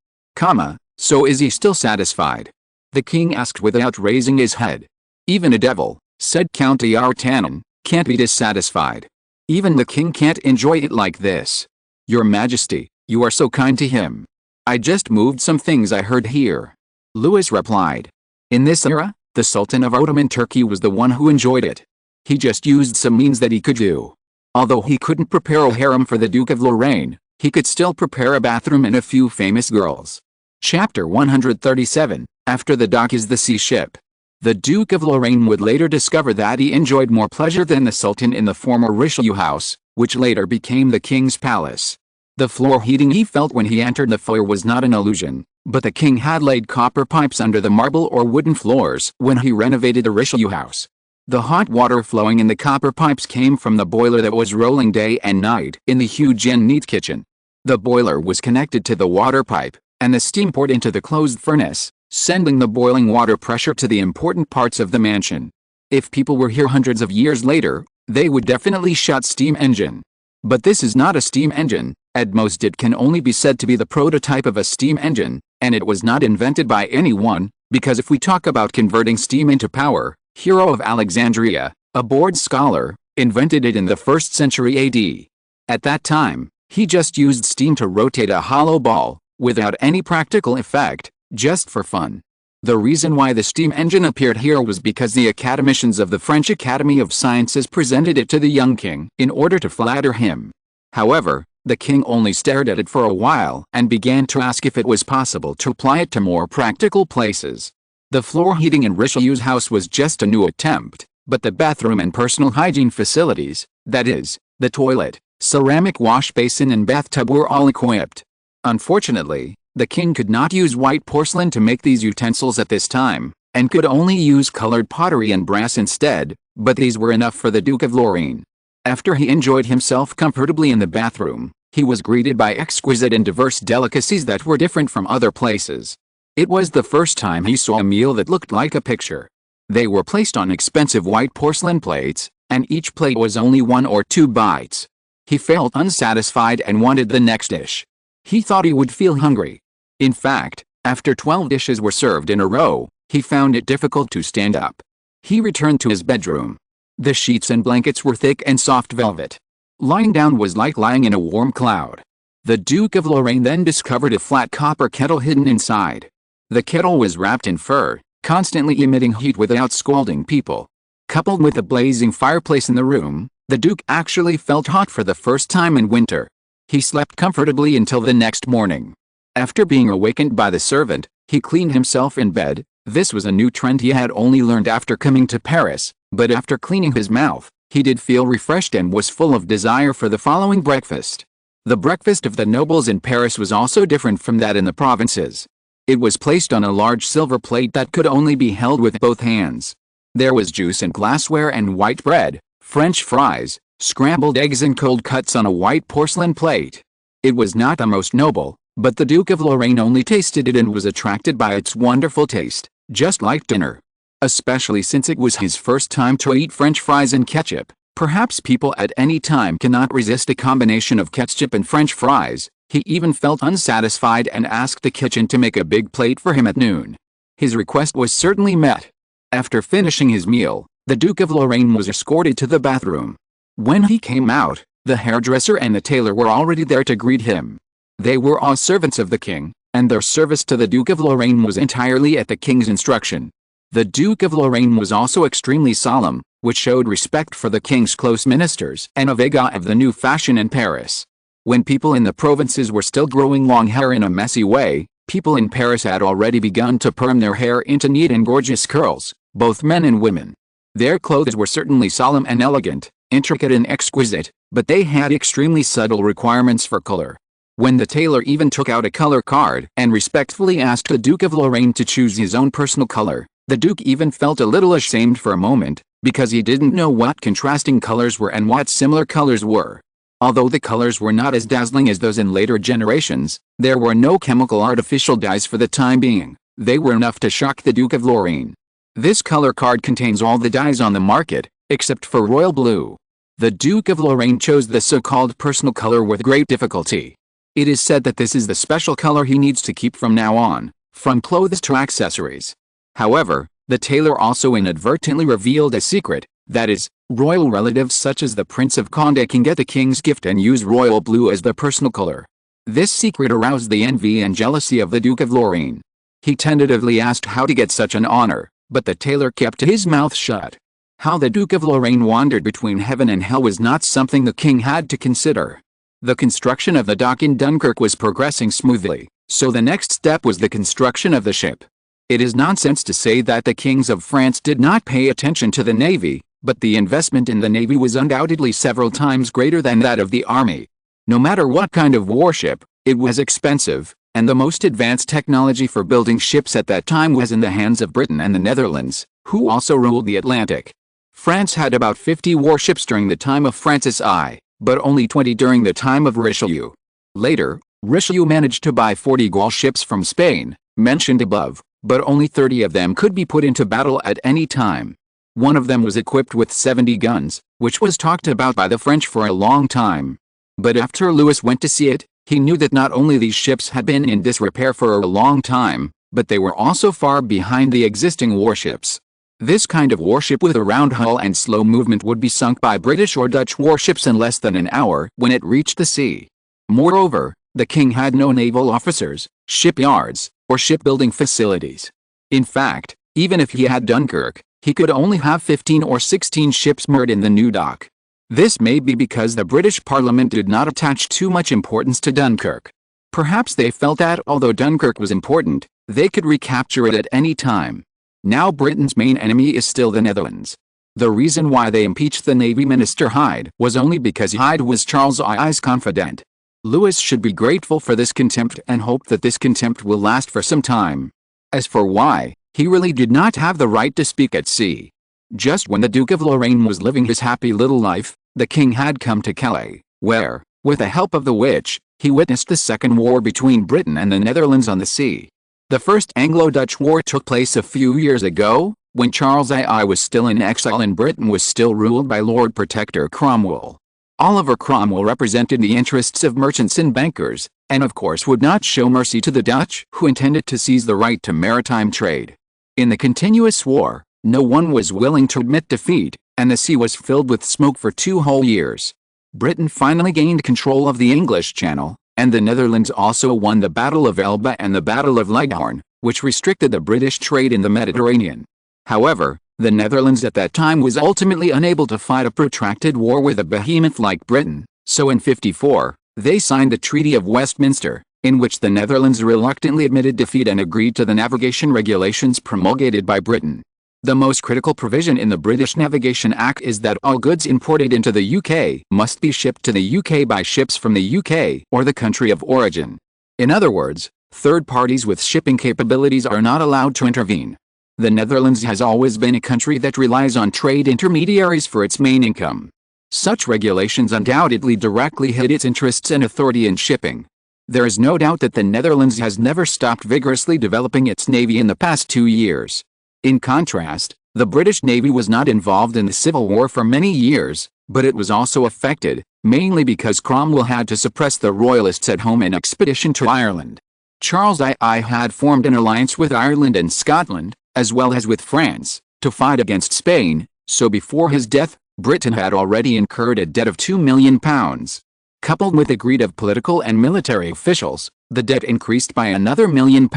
Speaker 1: So is he still satisfied? The king asked without raising his head. Even a devil, said Count d'Artagnan, can't be dissatisfied. Even the king can't enjoy it like this. Your Majesty, you are so kind to him. I just moved some things I heard here. Louis replied. In this era, the Sultan of Ottoman Turkey was the one who enjoyed it. He just used some means that he could do. Although he couldn't prepare a harem for the Duke of Lorraine, he could still prepare a bathroom and a few famous girls. Chapter 137, After the Dock is the Sea Ship. The Duke of Lorraine would later discover that he enjoyed more pleasure than the Sultan in the former Richelieu house, which later became the king's palace. The floor heating he felt when he entered the foyer was not an illusion, but the king had laid copper pipes under the marble or wooden floors when he renovated the Richelieu house. The hot water flowing in the copper pipes came from the boiler that was rolling day and night in the huge and neat kitchen. The boiler was connected to the water pipe, and the steam poured into the closed furnace, sending the boiling water pressure to the important parts of the mansion. If people were here hundreds of years later, they would definitely shout steam engine. But this is not a steam engine. At most it can only be said to be the prototype of a steam engine, and it was not invented by anyone, because if we talk about converting steam into power, Hero of Alexandria, a bored scholar, invented it in the 1st century AD. At that time, he just used steam to rotate a hollow ball, without any practical effect, just for fun. The reason why the steam engine appeared here was because the academicians of the French Academy of Sciences presented it to the young king in order to flatter him. However, the king only stared at it for a while and began to ask if it was possible to apply it to more practical places. The floor heating in Richelieu's house was just a new attempt, but the bathroom and personal hygiene facilities, that is, the toilet, ceramic wash basin and bathtub were all equipped. Unfortunately, the king could not use white porcelain to make these utensils at this time, and could only use colored pottery and brass instead, but these were enough for the Duke of Lorraine. After he enjoyed himself comfortably in the bathroom, he was greeted by exquisite and diverse delicacies that were different from other places. It was the first time he saw a meal that looked like a picture. They were placed on expensive white porcelain plates, and each plate was only 1 or 2 bites. He felt unsatisfied and wanted the next dish. He thought he would feel hungry. In fact, after 12 dishes were served in a row, he found it difficult to stand up. He returned to his bedroom. The sheets and blankets were thick and soft velvet. Lying down was like lying in a warm cloud. The Duke of Lorraine then discovered a flat copper kettle hidden inside. The kettle was wrapped in fur, constantly emitting heat without scalding people. Coupled with a blazing fireplace in the room, the Duke actually felt hot for the first time in winter. He slept comfortably until the next morning. After being awakened by the servant, he cleaned himself in bed. This was a new trend he had only learned after coming to Paris, but after cleaning his mouth, he did feel refreshed and was full of desire for the following breakfast. The breakfast of the nobles in Paris was also different from that in the provinces. It was placed on a large silver plate that could only be held with both hands. There was juice and glassware and white bread, French fries, scrambled eggs and cold cuts on a white porcelain plate. It was not the most noble, but the Duke of Lorraine only tasted it and was attracted by its wonderful taste, just like dinner. Especially since it was his first time to eat French fries and ketchup. Perhaps people at any time cannot resist a combination of ketchup and French fries. He even felt unsatisfied and asked the kitchen to make a big plate for him at noon. His request was certainly met. After finishing his meal, the Duke of Lorraine was escorted to the bathroom. When he came out, the hairdresser and the tailor were already there to greet him. They were all servants of the king, and their service to the Duke of Lorraine was entirely at the king's instruction. The Duke of Lorraine was also extremely solemn, which showed respect for the king's close ministers and a vega of the new fashion in Paris. When people in the provinces were still growing long hair in a messy way, People in Paris had already begun to perm their hair into neat and gorgeous curls, both men and women. Their clothes were certainly solemn and elegant, intricate and exquisite, but they had extremely subtle requirements for color. When the tailor even took out a color card and respectfully asked the Duke of Lorraine to choose his own personal color, the Duke even felt a little ashamed for a moment, because he didn't know what contrasting colors were and what similar colors were. Although the colors were not as dazzling as those in later generations, there were no chemical artificial dyes for the time being. They were enough to shock the Duke of Lorraine. This color card contains all the dyes on the market, except for royal blue. The Duke of Lorraine chose the so-called personal color with great difficulty. It is said that this is the special color he needs to keep from now on, from clothes to accessories. However, the tailor also inadvertently revealed a secret, that is, royal relatives such as the Prince of Condé can get the king's gift and use royal blue as their personal color. This secret aroused the envy and jealousy of the Duke of Lorraine. He tentatively asked how to get such an honor, but the tailor kept his mouth shut. How the Duke of Lorraine wandered between heaven and hell was not something the king had to consider. The construction of the dock in Dunkirk was progressing smoothly, so the next step was the construction of the ship. It is nonsense to say that the kings of France did not pay attention to the navy, but the investment in the navy was undoubtedly several times greater than that of the army. No matter what kind of warship, it was expensive, and the most advanced technology for building ships at that time was in the hands of Britain and the Netherlands, who also ruled the Atlantic. France had about 50 warships during the time of Francis I, but only 20 during the time of Richelieu. Later, Richelieu managed to buy 40 Gaul ships from Spain, mentioned above, but only 30 of them could be put into battle at any time. One of them was equipped with 70 guns, which was talked about by the French for a long time. But after Louis went to see it, he knew that not only these ships had been in disrepair for a long time, but they were also far behind the existing warships. This kind of warship with a round hull and slow movement would be sunk by British or Dutch warships in less than an hour when it reached the sea. Moreover, the king had no naval officers, shipyards, or shipbuilding facilities. In fact, even if he had Dunkirk, he could only have 15 or 16 ships moored in the new dock. This may be because the British Parliament did not attach too much importance to Dunkirk. Perhaps they felt that although Dunkirk was important, they could recapture it at any time. Now Britain's main enemy is still the Netherlands. The reason why they impeached the Navy Minister Hyde was only because Hyde was Charles II's confidant. Louis should be grateful for this contempt and hope that this contempt will last for some time. As for why, he really did not have the right to speak at sea. Just when the Duke of Lorraine was living his happy little life, the king had come to Calais, where, with the help of the witch, he witnessed the Second War between Britain and the Netherlands on the sea. The First Anglo-Dutch War took place a few years ago, when Charles II was still in exile and Britain was still ruled by Lord Protector Cromwell. Oliver Cromwell represented the interests of merchants and bankers, and of course would not show mercy to the Dutch, who intended to seize the right to maritime trade. In the continuous war, no one was willing to admit defeat, and the sea was filled with smoke for 2 whole years. Britain finally gained control of the English Channel, and the Netherlands also won the Battle of Elba and the Battle of Leghorn, which restricted the British trade in the Mediterranean. However, the Netherlands at that time was ultimately unable to fight a protracted war with a behemoth like Britain, so in 54, they signed the Treaty of Westminster, in which the Netherlands reluctantly admitted defeat and agreed to the navigation regulations promulgated by Britain. The most critical provision in the British Navigation Act is that all goods imported into the UK must be shipped to the UK by ships from the UK or the country of origin. In other words, third parties with shipping capabilities are not allowed to intervene. The Netherlands has always been a country that relies on trade intermediaries for its main income. Such regulations undoubtedly directly hit its interests and authority in shipping. There is no doubt that the Netherlands has never stopped vigorously developing its navy in the past 2 years. In contrast, the British Navy was not involved in the Civil War for many years, but it was also affected, mainly because Cromwell had to suppress the Royalists at home in expedition to Ireland. Charles II had formed an alliance with Ireland and Scotland, as well as with France, to fight against Spain, so before his death, Britain had already incurred a debt of £2 million. Coupled with the greed of political and military officials, the debt increased by another £1 million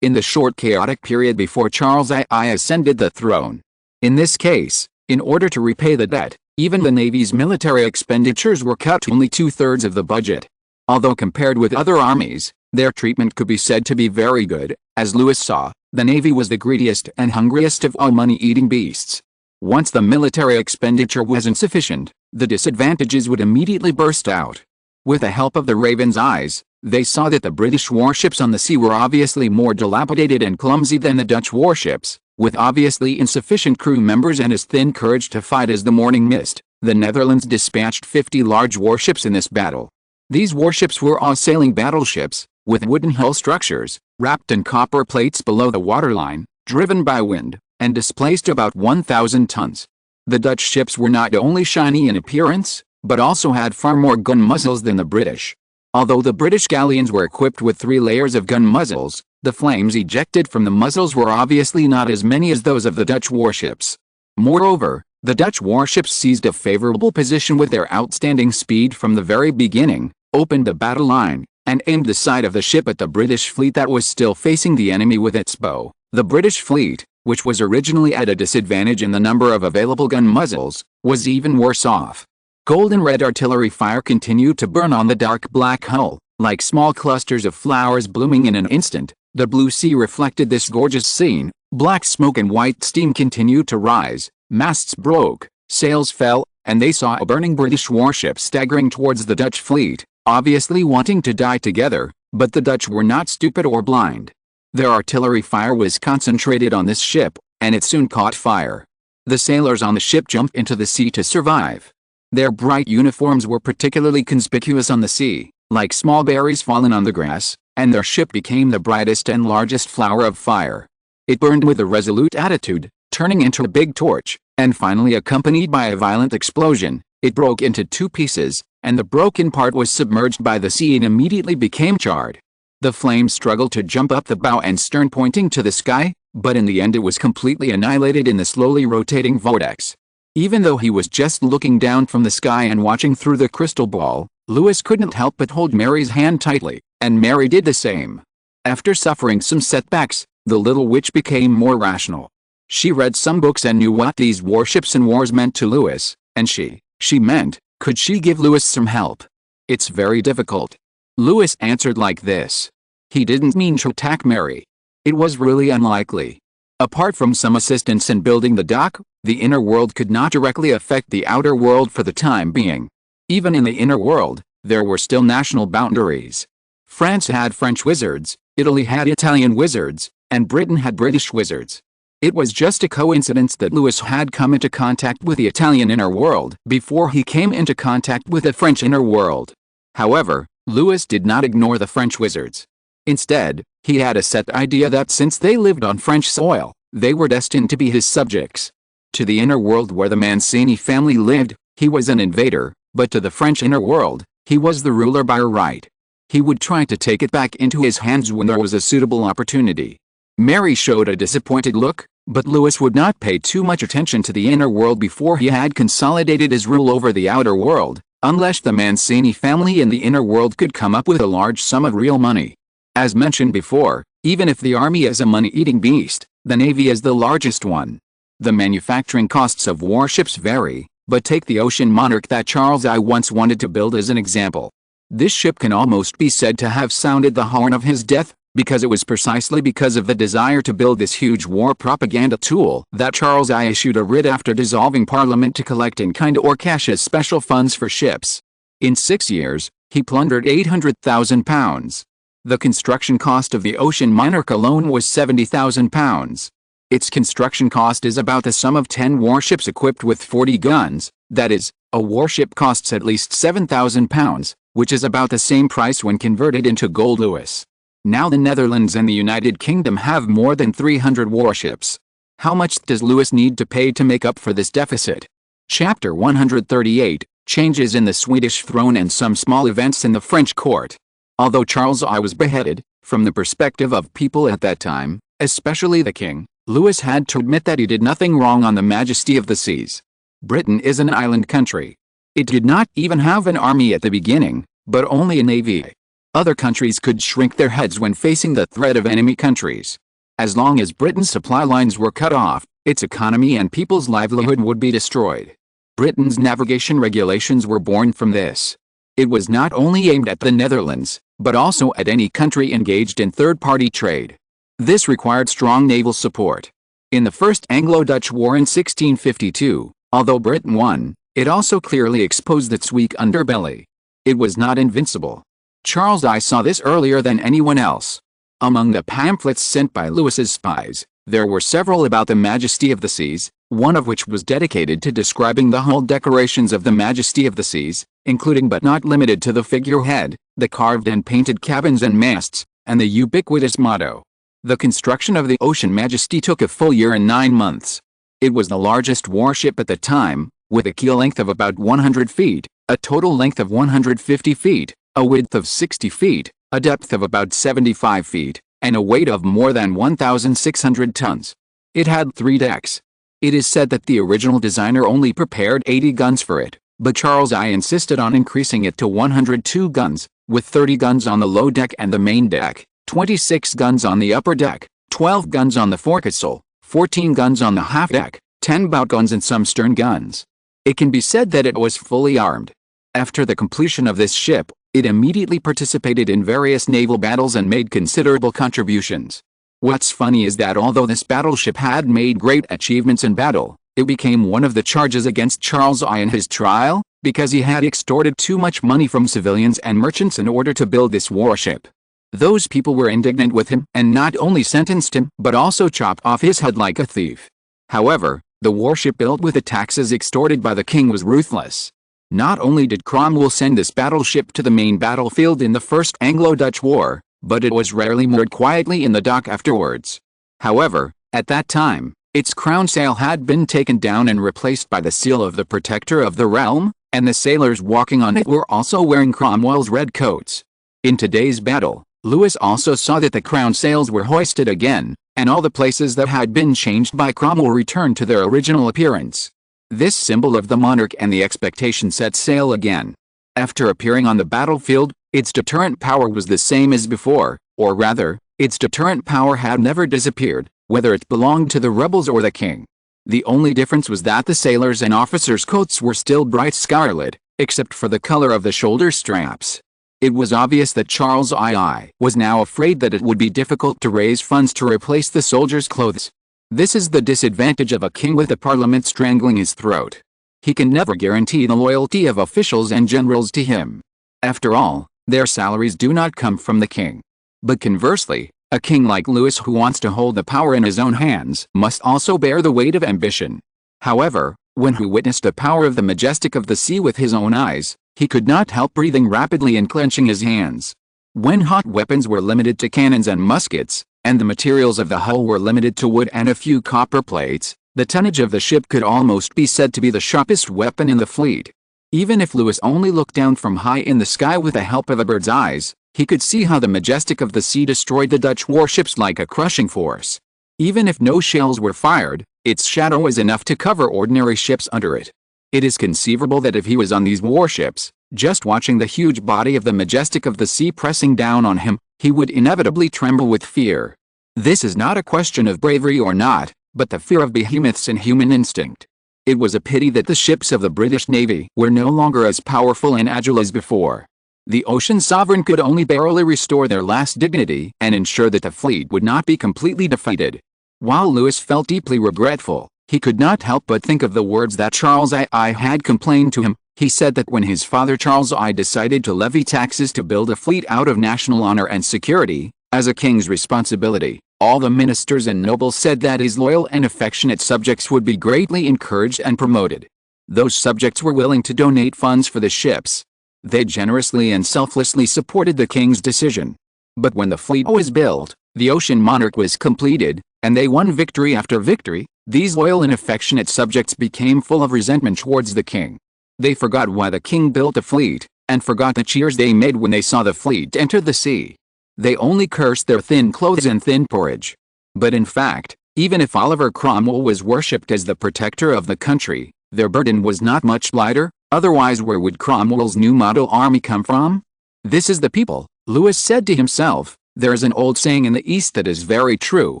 Speaker 1: in the short chaotic period before Charles II ascended the throne. In this case, in order to repay the debt, even the Navy's military expenditures were cut to only 2/3 of the budget. Although compared with other armies, Their treatment could be said to be very good. As Louis saw, the navy was the greediest and hungriest of all money-eating beasts. Once the military expenditure was insufficient, the disadvantages would immediately burst out. With the help of the Raven's eyes, they saw that the British warships on the sea were obviously more dilapidated and clumsy than the Dutch warships, with obviously insufficient crew members and as thin courage to fight as the morning mist. The Netherlands dispatched 50 large warships in this battle. These warships were all sailing battleships, with wooden hull structures, wrapped in copper plates below the waterline, driven by wind, and displaced about 1,000 tons. The Dutch ships were not only shiny in appearance, but also had far more gun muzzles than the British. Although the British galleons were equipped with 3 layers of gun muzzles, the flames ejected from the muzzles were obviously not as many as those of the Dutch warships. Moreover, the Dutch warships seized a favorable position with their outstanding speed from the very beginning, opened the battle line, and aimed the side of the ship at the British fleet that was still facing the enemy with its bow. The British fleet, which was originally at a disadvantage in the number of available gun muzzles, was even worse off. Golden red artillery fire continued to burn on the dark black hull, like small clusters of flowers blooming in an instant. The blue sea reflected this gorgeous scene. Black smoke and white steam continued to rise, masts broke, sails fell, and they saw a burning British warship staggering towards the Dutch fleet, obviously wanting to die together, but the Dutch were not stupid or blind. Their artillery fire was concentrated on this ship, and it soon caught fire. The sailors on the ship jumped into the sea to survive. Their bright uniforms were particularly conspicuous on the sea, like small berries fallen on the grass, and their ship became the brightest and largest flower of fire. It burned with a resolute attitude, turning into a big torch, and finally accompanied by a violent explosion, it broke into 2 pieces, and the broken part was submerged by the sea and immediately became charred. The flames struggled to jump up the bow and stern pointing to the sky, but in the end it was completely annihilated in the slowly rotating vortex. Even though he was just looking down from the sky and watching through the crystal ball, Louis couldn't help but hold Mary's hand tightly, and Mary did the same. After suffering some setbacks, the little witch became more rational. She read some books and knew what these warships and wars meant to Louis, and she meant, could she give Louis some help? It's very difficult. Louis answered like this. He didn't mean to attack Mary. It was really unlikely. Apart from some assistance in building the dock, the inner world could not directly affect the outer world for the time being. Even in the inner world, there were still national boundaries. France had French wizards, Italy had Italian wizards, and Britain had British wizards. It was just a coincidence that Louis had come into contact with the Italian inner world before he came into contact with the French inner world. However, Louis did not ignore the French wizards. Instead, he had a set idea that since they lived on French soil, they were destined to be his subjects. To the inner world where the Mancini family lived, he was an invader, but to the French inner world, he was the ruler by right. He would try to take it back into his hands when there was a suitable opportunity. Mary showed a disappointed look, but Louis would not pay too much attention to the inner world before he had consolidated his rule over the outer world, unless the Mancini family in the inner world could come up with a large sum of real money. As mentioned before, even if the army is a money-eating beast, the navy is the largest one. The manufacturing costs of warships vary, but take the ocean monarch that Charles I once wanted to build as an example. This ship can almost be said to have sounded the horn of his death, because it was precisely because of the desire to build this huge war propaganda tool that Charles I issued a writ after dissolving Parliament to collect in kind or cash as special funds for ships. In 6 years, he plundered £800,000. The construction cost of the Ocean Monarch alone was £70,000. Its construction cost is about the sum of 10 warships equipped with 40 guns, that is, a warship costs at least £7,000, which is about the same price when converted into gold Louis. Now the Netherlands and the United Kingdom have more than 300 warships. How much does Louis need to pay to make up for this deficit? Chapter 138, Changes in the Swedish throne and some small events in the French court. Although Charles I was beheaded, from the perspective of people at that time, especially the king, Louis had to admit that he did nothing wrong on the majesty of the seas. Britain is an island country. It did not even have an army at the beginning, but only a navy. Other countries could shrink their heads when facing the threat of enemy countries. As long as Britain's supply lines were cut off, its economy and people's livelihood would be destroyed. Britain's navigation regulations were born from this. It was not only aimed at the Netherlands, but also at any country engaged in third-party trade. This required strong naval support. In the First Anglo-Dutch War in 1652, although Britain won, it also clearly exposed its weak underbelly. It was not invincible. Charles I saw this earlier than anyone else. Among the pamphlets sent by Louis's spies, there were several about the majesty of the seas, one of which was dedicated to describing the hull decorations of the majesty of the seas, including but not limited to the figurehead, the carved and painted cabins and masts, and the ubiquitous motto. The construction of the Ocean Majesty took a full year and 9 months. It was the largest warship at the time, with a keel length of about 100 feet, a total length of 150 feet, a width of 60 feet, a depth of about 75 feet, and a weight of more than 1,600 tons. It had 3 decks. It is said that the original designer only prepared 80 guns for it, but Charles I insisted on increasing it to 102 guns, with 30 guns on the low deck and the main deck, 26 guns on the upper deck, 12 guns on the forecastle, 14 guns on the half deck, 10 bow guns and some stern guns. It can be said that it was fully armed. After the completion of this ship, it immediately participated in various naval battles and made considerable contributions. What's funny is that although this battleship had made great achievements in battle, it became one of the charges against Charles I in his trial, because he had extorted too much money from civilians and merchants in order to build this warship. Those people were indignant with him and not only sentenced him but also chopped off his head like a thief. However, the warship built with the taxes extorted by the king was ruthless. Not only did Cromwell send this battleship to the main battlefield in the First Anglo-Dutch War, but it was rarely moored quietly in the dock afterwards. However, at that time, its crown sail had been taken down and replaced by the seal of the Protector of the Realm, and the sailors walking on it were also wearing Cromwell's red coats. In today's battle, Louis also saw that the crown sails were hoisted again, and all the places that had been changed by Cromwell returned to their original appearance. This symbol of the monarch and the expectation set sail again. After appearing on the battlefield, its deterrent power was the same as before, or rather, its deterrent power had never disappeared, whether it belonged to the rebels or the king. The only difference was that the sailors' and officers' coats were still bright scarlet, except for the color of the shoulder straps. It was obvious that Charles II was now afraid that it would be difficult to raise funds to replace the soldiers' clothes. This is the disadvantage of a king with the parliament strangling his throat. He can never guarantee the loyalty of officials and generals to him. After all, their salaries do not come from the king. But conversely, a king like Louis who wants to hold the power in his own hands must also bear the weight of ambition. However, when he witnessed the power of the majestic of the sea with his own eyes, he could not help breathing rapidly and clenching his hands. When hot weapons were limited to cannons and muskets, and the materials of the hull were limited to wood and a few copper plates, the tonnage of the ship could almost be said to be the sharpest weapon in the fleet. Even if Louis only looked down from high in the sky with the help of a bird's eyes, he could see how the majestic of the sea destroyed the Dutch warships like a crushing force. Even if no shells were fired, its shadow was enough to cover ordinary ships under it. It is conceivable that if he was on these warships, just watching the huge body of the majestic of the sea pressing down on him, he would inevitably tremble with fear. This is not a question of bravery or not, but the fear of behemoths and human instinct. It was a pity that the ships of the British Navy were no longer as powerful and agile as before. The ocean sovereign could only barely restore their last dignity and ensure that the fleet would not be completely defeated. While Louis felt deeply regretful, he could not help but think of the words that Charles I had complained to him. He said that when his father Charles I decided to levy taxes to build a fleet out of national honor and security, as a king's responsibility, all the ministers and nobles said that his loyal and affectionate subjects would be greatly encouraged and promoted. Those subjects were willing to donate funds for the ships. They generously and selflessly supported the king's decision. But when the fleet was built, the ocean monarch was completed, and they won victory after victory, these loyal and affectionate subjects became full of resentment towards the king. They forgot why the king built the fleet, and forgot the cheers they made when they saw the fleet enter the sea. They only cursed their thin clothes and thin porridge. But in fact, even if Oliver Cromwell was worshipped as the protector of the country, their burden was not much lighter. Otherwise, where would Cromwell's new model army come from? This is the people, Louis said to himself. There is an old saying in the East that is very true.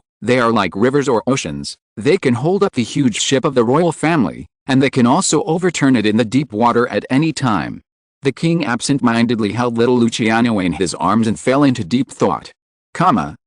Speaker 1: They are like rivers or oceans. They can hold up the huge ship of the royal family, and they can also overturn it in the deep water at any time. The king absent-mindedly held little Luciano in his arms and fell into deep thought.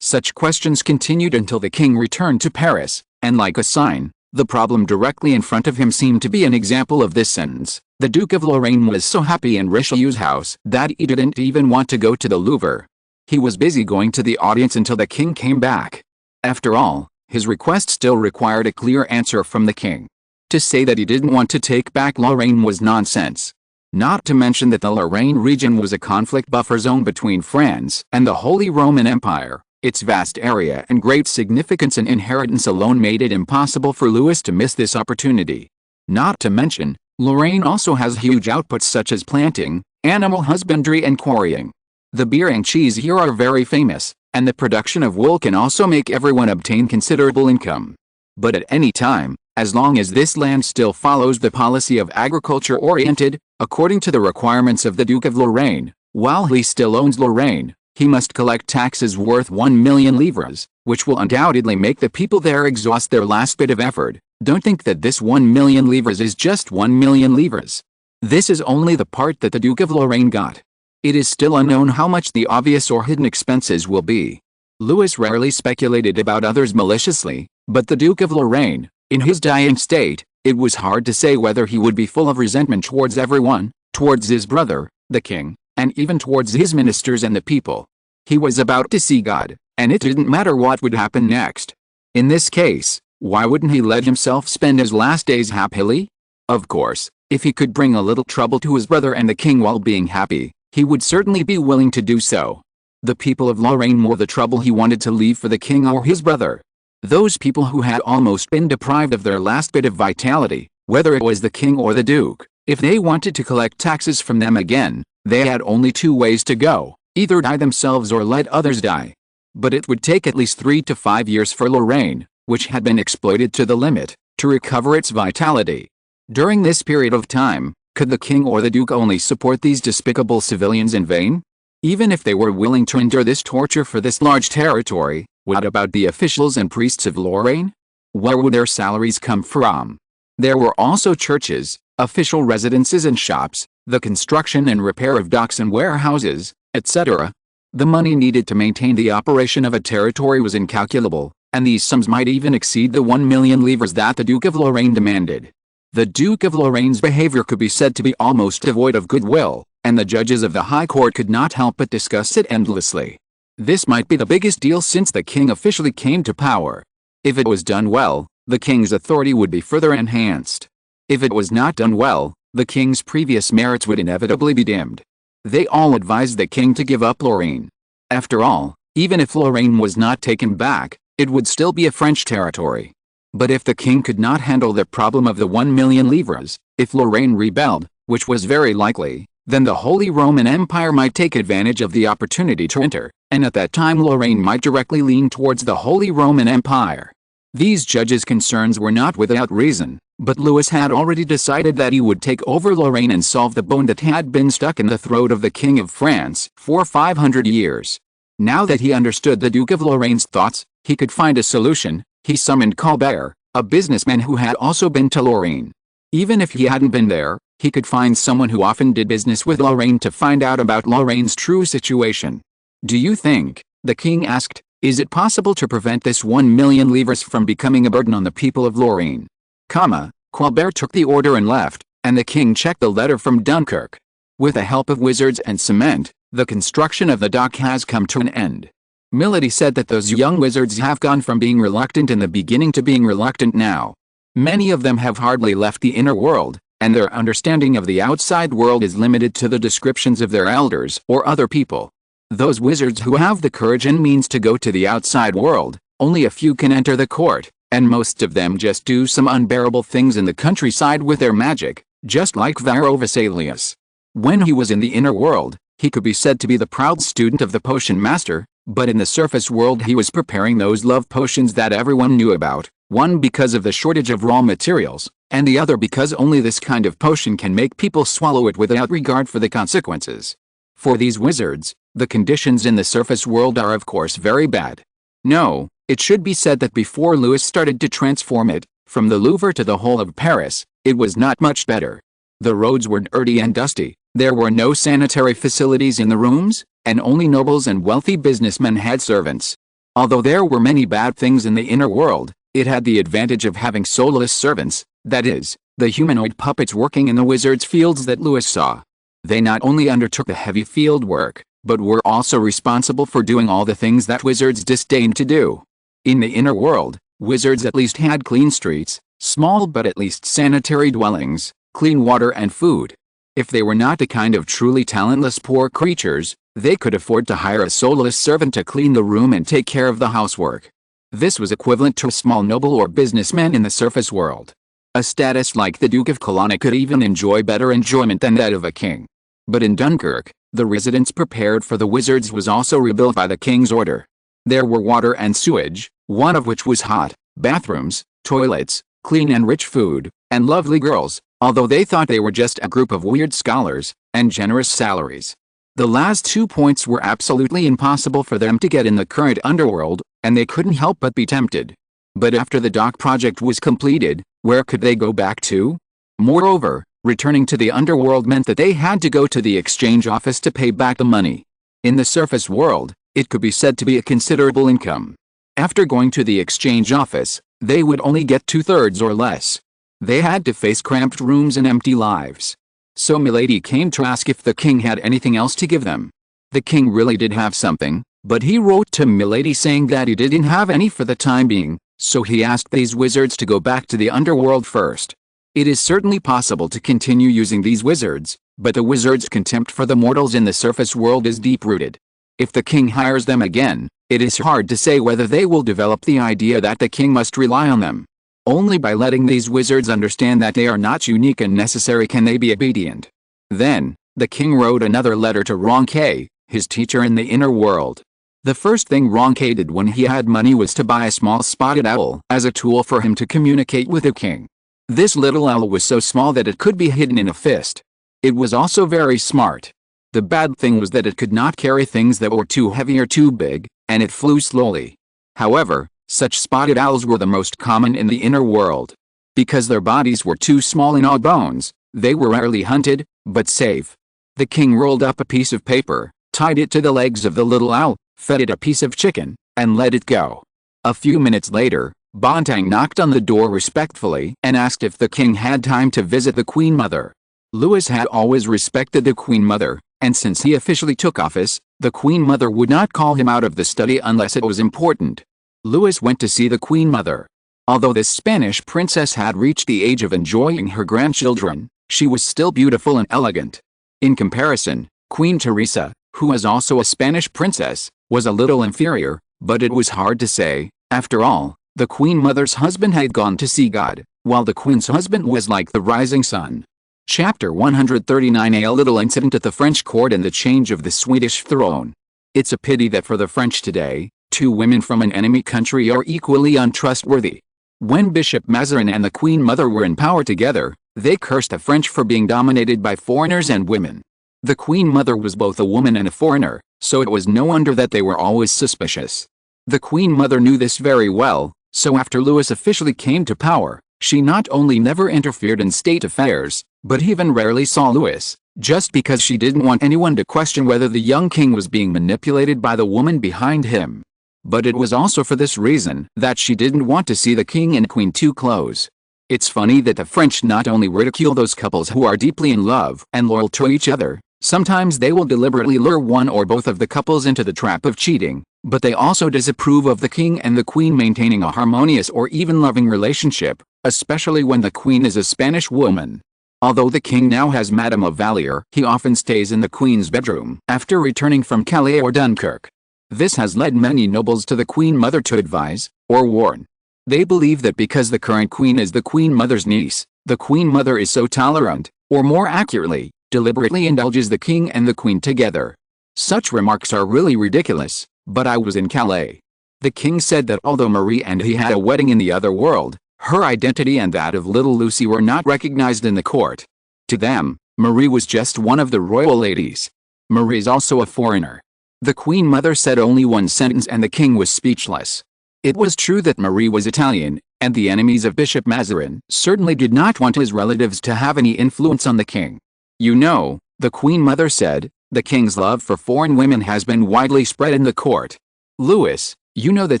Speaker 1: Such questions continued until the king returned to Paris, and like a sign, the problem directly in front of him seemed to be an example of this sentence. The Duke of Lorraine was so happy in Richelieu's house that he didn't even want to go to the Louvre. He was busy going to the audience until the king came back. After all, his request still required a clear answer from the king. To say that he didn't want to take back Lorraine was nonsense. Not to mention that the Lorraine region was a conflict buffer zone between France and the Holy Roman Empire. Its vast area and great significance and inheritance alone made it impossible for Louis to miss this opportunity. Not to mention, Lorraine also has huge outputs such as planting, animal husbandry and quarrying. The beer and cheese here are very famous, and the production of wool can also make everyone obtain considerable income. But at any time, as long as this land still follows the policy of agriculture oriented, according to the requirements of the Duke of Lorraine, while he still owns Lorraine, he must collect taxes worth 1 million livres, which will undoubtedly make the people there exhaust their last bit of effort. Don't think that this 1 million livres is just 1 million livres. This is only the part that the Duke of Lorraine got. It is still unknown how much the obvious or hidden expenses will be. Louis rarely speculated about others maliciously, but the Duke of Lorraine, in his dying state, it was hard to say whether he would be full of resentment towards everyone, towards his brother, the king, and even towards his ministers and the people. He was about to see God, and it didn't matter what would happen next. In this case, why wouldn't he let himself spend his last days happily? Of course, if he could bring a little trouble to his brother and the king while being happy, he would certainly be willing to do so. The people of Lorraine more the trouble he wanted to leave for the king or his brother. Those people who had almost been deprived of their last bit of vitality, whether it was the king or the duke, if they wanted to collect taxes from them again, they had only two ways to go, either die themselves or let others die. But it would take at least 3 to 5 years for Lorraine, which had been exploited to the limit, to recover its vitality. During this period of time, could the king or the duke only support these despicable civilians in vain? Even if they were willing to endure this torture for this large territory, what about the officials and priests of Lorraine? Where would their salaries come from? There were also churches, official residences and shops, the construction and repair of docks and warehouses, etc. The money needed to maintain the operation of a territory was incalculable, and these sums might even exceed the 1 million livres that the Duke of Lorraine demanded. The Duke of Lorraine's behavior could be said to be almost devoid of goodwill, and the judges of the High Court could not help but discuss it endlessly. This might be the biggest deal since the king officially came to power. If it was done well, the king's authority would be further enhanced. If it was not done well, the king's previous merits would inevitably be dimmed. They all advised the king to give up Lorraine. After all, even if Lorraine was not taken back, it would still be a French territory. But if the king could not handle the problem of the 1 million livres, if Lorraine rebelled, which was very likely, then the Holy Roman Empire might take advantage of the opportunity to enter, and at that time Lorraine might directly lean towards the Holy Roman Empire. These judges' concerns were not without reason, but Louis had already decided that he would take over Lorraine and solve the bone that had been stuck in the throat of the King of France for 500 years. Now that he understood the Duke of Lorraine's thoughts, he could find a solution. He summoned Colbert, a businessman who had also been to Lorraine. Even if he hadn't been there, he could find someone who often did business with Lorraine to find out about Lorraine's true situation. "Do you think," the king asked, "is it possible to prevent this 1 million livres from becoming a burden on the people of Lorraine?" Colbert took the order and left, and the king checked the letter from Dunkirk. With the help of wizards and cement, the construction of the dock has come to an end. Milady said that those young wizards have gone from being reluctant in the beginning to being reluctant now. Many of them have hardly left the inner world, and their understanding of the outside world is limited to the descriptions of their elders or other people. Those wizards who have the courage and means to go to the outside world, only a few can enter the court, and most of them just do some unbearable things in the countryside with their magic, just like Varro Vesalius. When he was in the inner world, he could be said to be the proud student of the potion master, but in the surface world he was preparing those love potions that everyone knew about, one because of the shortage of raw materials, and the other because only this kind of potion can make people swallow it without regard for the consequences. For these wizards, the conditions in the surface world are of course very bad. No, it should be said that before Louis started to transform it, from the Louvre to the whole of Paris, it was not much better. The roads were dirty and dusty, There were no sanitary facilities in the rooms, and only nobles and wealthy businessmen had servants. Although there were many bad things in the inner world, it had the advantage of having soulless servants, that is, the humanoid puppets working in the wizard's fields that Louis saw. They not only undertook the heavy field work, but were also responsible for doing all the things that wizards disdained to do. In the inner world, wizards at least had clean streets, small but at least sanitary dwellings, clean water and food. If they were not the kind of truly talentless poor creatures, they could afford to hire a soulless servant to clean the room and take care of the housework. This was equivalent to a small noble or businessman in the surface world. A status like the Duke of Colonna could even enjoy better enjoyment than that of a king. But in Dunkirk, the residence prepared for the wizards was also rebuilt by the king's order. There were water and sewage, one of which was hot, bathrooms, toilets, clean and rich food, and lovely girls, although they thought they were just a group of weird scholars, and generous salaries. The last 2 points were absolutely impossible for them to get in the current underworld, and they couldn't help but be tempted. But after the dock project was completed, where could they go back to? Moreover, returning to the underworld meant that they had to go to the exchange office to pay back the money. In the surface world, it could be said to be a considerable income. After going to the exchange office, they would only get 2/3 or less. They had to face cramped rooms and empty lives. So Milady came to ask if the king had anything else to give them. The king really did have something, but he wrote to Milady saying that he didn't have any for the time being, so he asked these wizards to go back to the underworld first. It is certainly possible to continue using these wizards, but the wizards' contempt for the mortals in the surface world is deep-rooted. If the king hires them again, it is hard to say whether they will develop the idea that the king must rely on them. Only by letting these wizards understand that they are not unique and necessary can they be obedient. Then, the king wrote another letter to Ronquet, his teacher in the inner world. The first thing Ronquet did when he had money was to buy a small spotted owl as a tool for him to communicate with the king. This little owl was so small that it could be hidden in a fist. It was also very smart. The bad thing was that it could not carry things that were too heavy or too big, and it flew slowly. However, such spotted owls were the most common in the inner world. Because their bodies were too small and all bones, they were rarely hunted, but safe. The king rolled up a piece of paper, tied it to the legs of the little owl, fed it a piece of chicken, and let it go. A few minutes later, Bontang knocked on the door respectfully and asked if the king had time to visit the Queen Mother. Louis had always respected the Queen Mother, and since he officially took office, the Queen Mother would not call him out of the study unless it was important. Louis went to see the Queen Mother. Although this Spanish princess had reached the age of enjoying her grandchildren, she was still beautiful and elegant. In comparison, Queen Teresa, who was also a Spanish princess, was a little inferior, but it was hard to say. After all, the Queen Mother's husband had gone to see God, while the Queen's husband was like the rising sun. Chapter 139. A little incident at the French court and the change of the Swedish throne. It's a pity that for the French today, 2 women from an enemy country are equally untrustworthy. When Bishop Mazarin and the Queen Mother were in power together, they cursed the French for being dominated by foreigners and women. The Queen Mother was both a woman and a foreigner, so it was no wonder that they were always suspicious. The Queen Mother knew this very well, so after Louis officially came to power, she not only never interfered in state affairs, but even rarely saw Louis, just because she didn't want anyone to question whether the young king was being manipulated by the woman behind him. But it was also for this reason that she didn't want to see the king and queen too close. It's funny that the French not only ridicule those couples who are deeply in love and loyal to each other, sometimes they will deliberately lure one or both of the couples into the trap of cheating, but they also disapprove of the king and the queen maintaining a harmonious or even loving relationship, especially when the queen is a Spanish woman. Although the king now has Madame of Valier, he often stays in the queen's bedroom after returning from Calais or Dunkirk. This has led many nobles to the Queen Mother to advise, or warn. They believe that because the current queen is the Queen Mother's niece, the Queen Mother is so tolerant, or more accurately, deliberately indulges the king and the queen together. Such remarks are really ridiculous, but I was in Calais. The king said that although Marie and he had a wedding in the other world, her identity and that of little Lucy were not recognized in the court. To them, Marie was just one of the royal ladies. Marie's also a foreigner. The Queen Mother said only one sentence and the king was speechless. It was true that Marie was Italian, and the enemies of Bishop Mazarin certainly did not want his relatives to have any influence on the king. You know, the Queen Mother said, "The king's love for foreign women has been widely spread in the court. Louis, you know that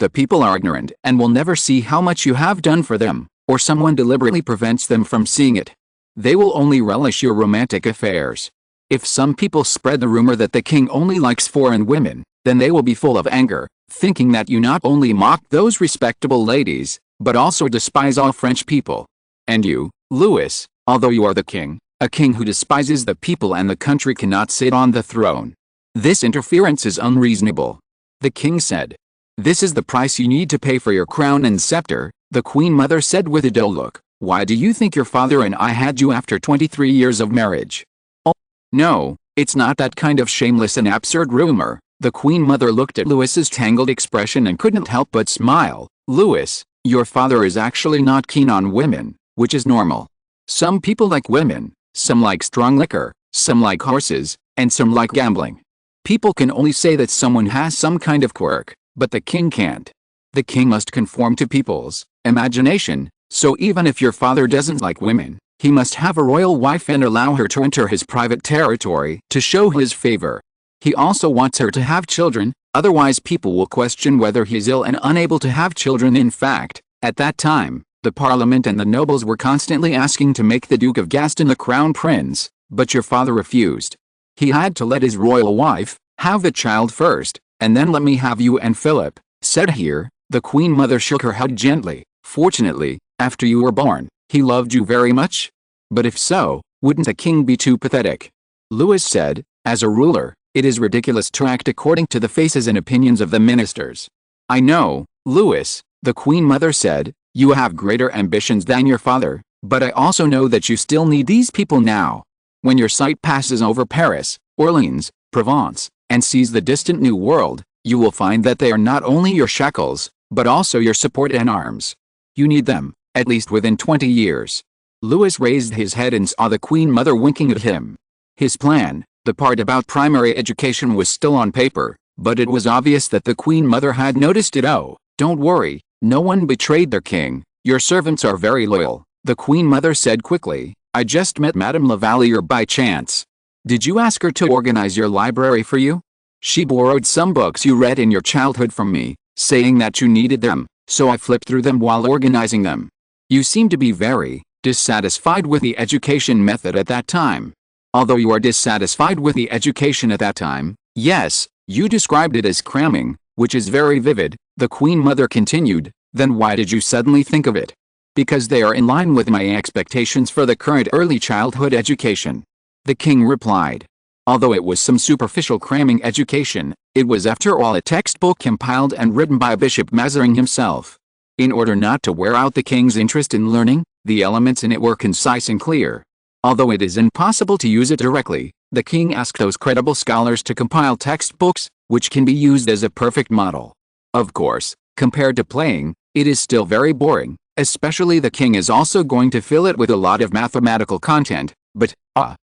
Speaker 1: the people are ignorant and will never see how much you have done for them, or someone deliberately prevents them from seeing it. They will only relish your romantic affairs. If some people spread the rumor that the king only likes foreign women, then they will be full of anger, thinking that you not only mock those respectable ladies, but also despise all French people. And you, Louis, although you are the king, a king who despises the people and the country cannot sit on the throne. This interference is unreasonable." The king said. "This is the price you need to pay for your crown and scepter," the Queen Mother said with a dull look. "Why do you think your father and I had you after 23 years of marriage?" "Oh, no, it's not that kind of shameless and absurd rumor." The Queen Mother looked at Louis's tangled expression and couldn't help but smile. "Louis, your father is actually not keen on women, which is normal. Some people like women, some like strong liquor, some like horses, and some like gambling. People can only say that someone has some kind of quirk, but the king can't. The king must conform to people's imagination, so even if your father doesn't like women, he must have a royal wife and allow her to enter his private territory to show his favor. He also wants her to have children, otherwise people will question whether he's ill and unable to have children. In fact, at that time, the parliament and the nobles were constantly asking to make the Duke of Gaston the crown prince, but your father refused. He had to let his royal wife have the child first, and then let me have you and Philip," said here. The Queen Mother shook her head gently. "Fortunately, after you were born, he loved you very much? But if so, wouldn't the king be too pathetic?" Louis said, "As a ruler, it is ridiculous to act according to the faces and opinions of the ministers." "I know, Louis," the Queen Mother said, "you have greater ambitions than your father, but I also know that you still need these people now. When your sight passes over Paris, Orleans, Provence, and sees the distant New World, you will find that they are not only your shackles, but also your support and arms. You need them, at least within 20 years. Louis raised his head and saw the Queen Mother winking at him. His plan, the part about primary education, was still on paper, but it was obvious that the Queen Mother had noticed it. "Oh, don't worry, no one betrayed their king, your servants are very loyal," the Queen Mother said quickly. "I just met Madame Lavalier by chance." "Did you ask her to organize your library for you?" "She borrowed some books you read in your childhood from me, saying that you needed them, so I flipped through them while organizing them." "You seem to be very dissatisfied with the education method at that time." "Although you are dissatisfied with the education at that time, yes, you described it as cramming, which is very vivid," the Queen Mother continued. "Then why did you suddenly think of it?" "Because they are in line with my expectations for the current early childhood education," the king replied. "Although it was some superficial cramming education, it was after all a textbook compiled and written by Bishop Mazarin himself. In order not to wear out the king's interest in learning, the elements in it were concise and clear. Although it is impossible to use it directly, the king asked those credible scholars to compile textbooks, which can be used as a perfect model. Of course, compared to playing, it is still very boring, especially the king is also going to fill it with a lot of mathematical content, but,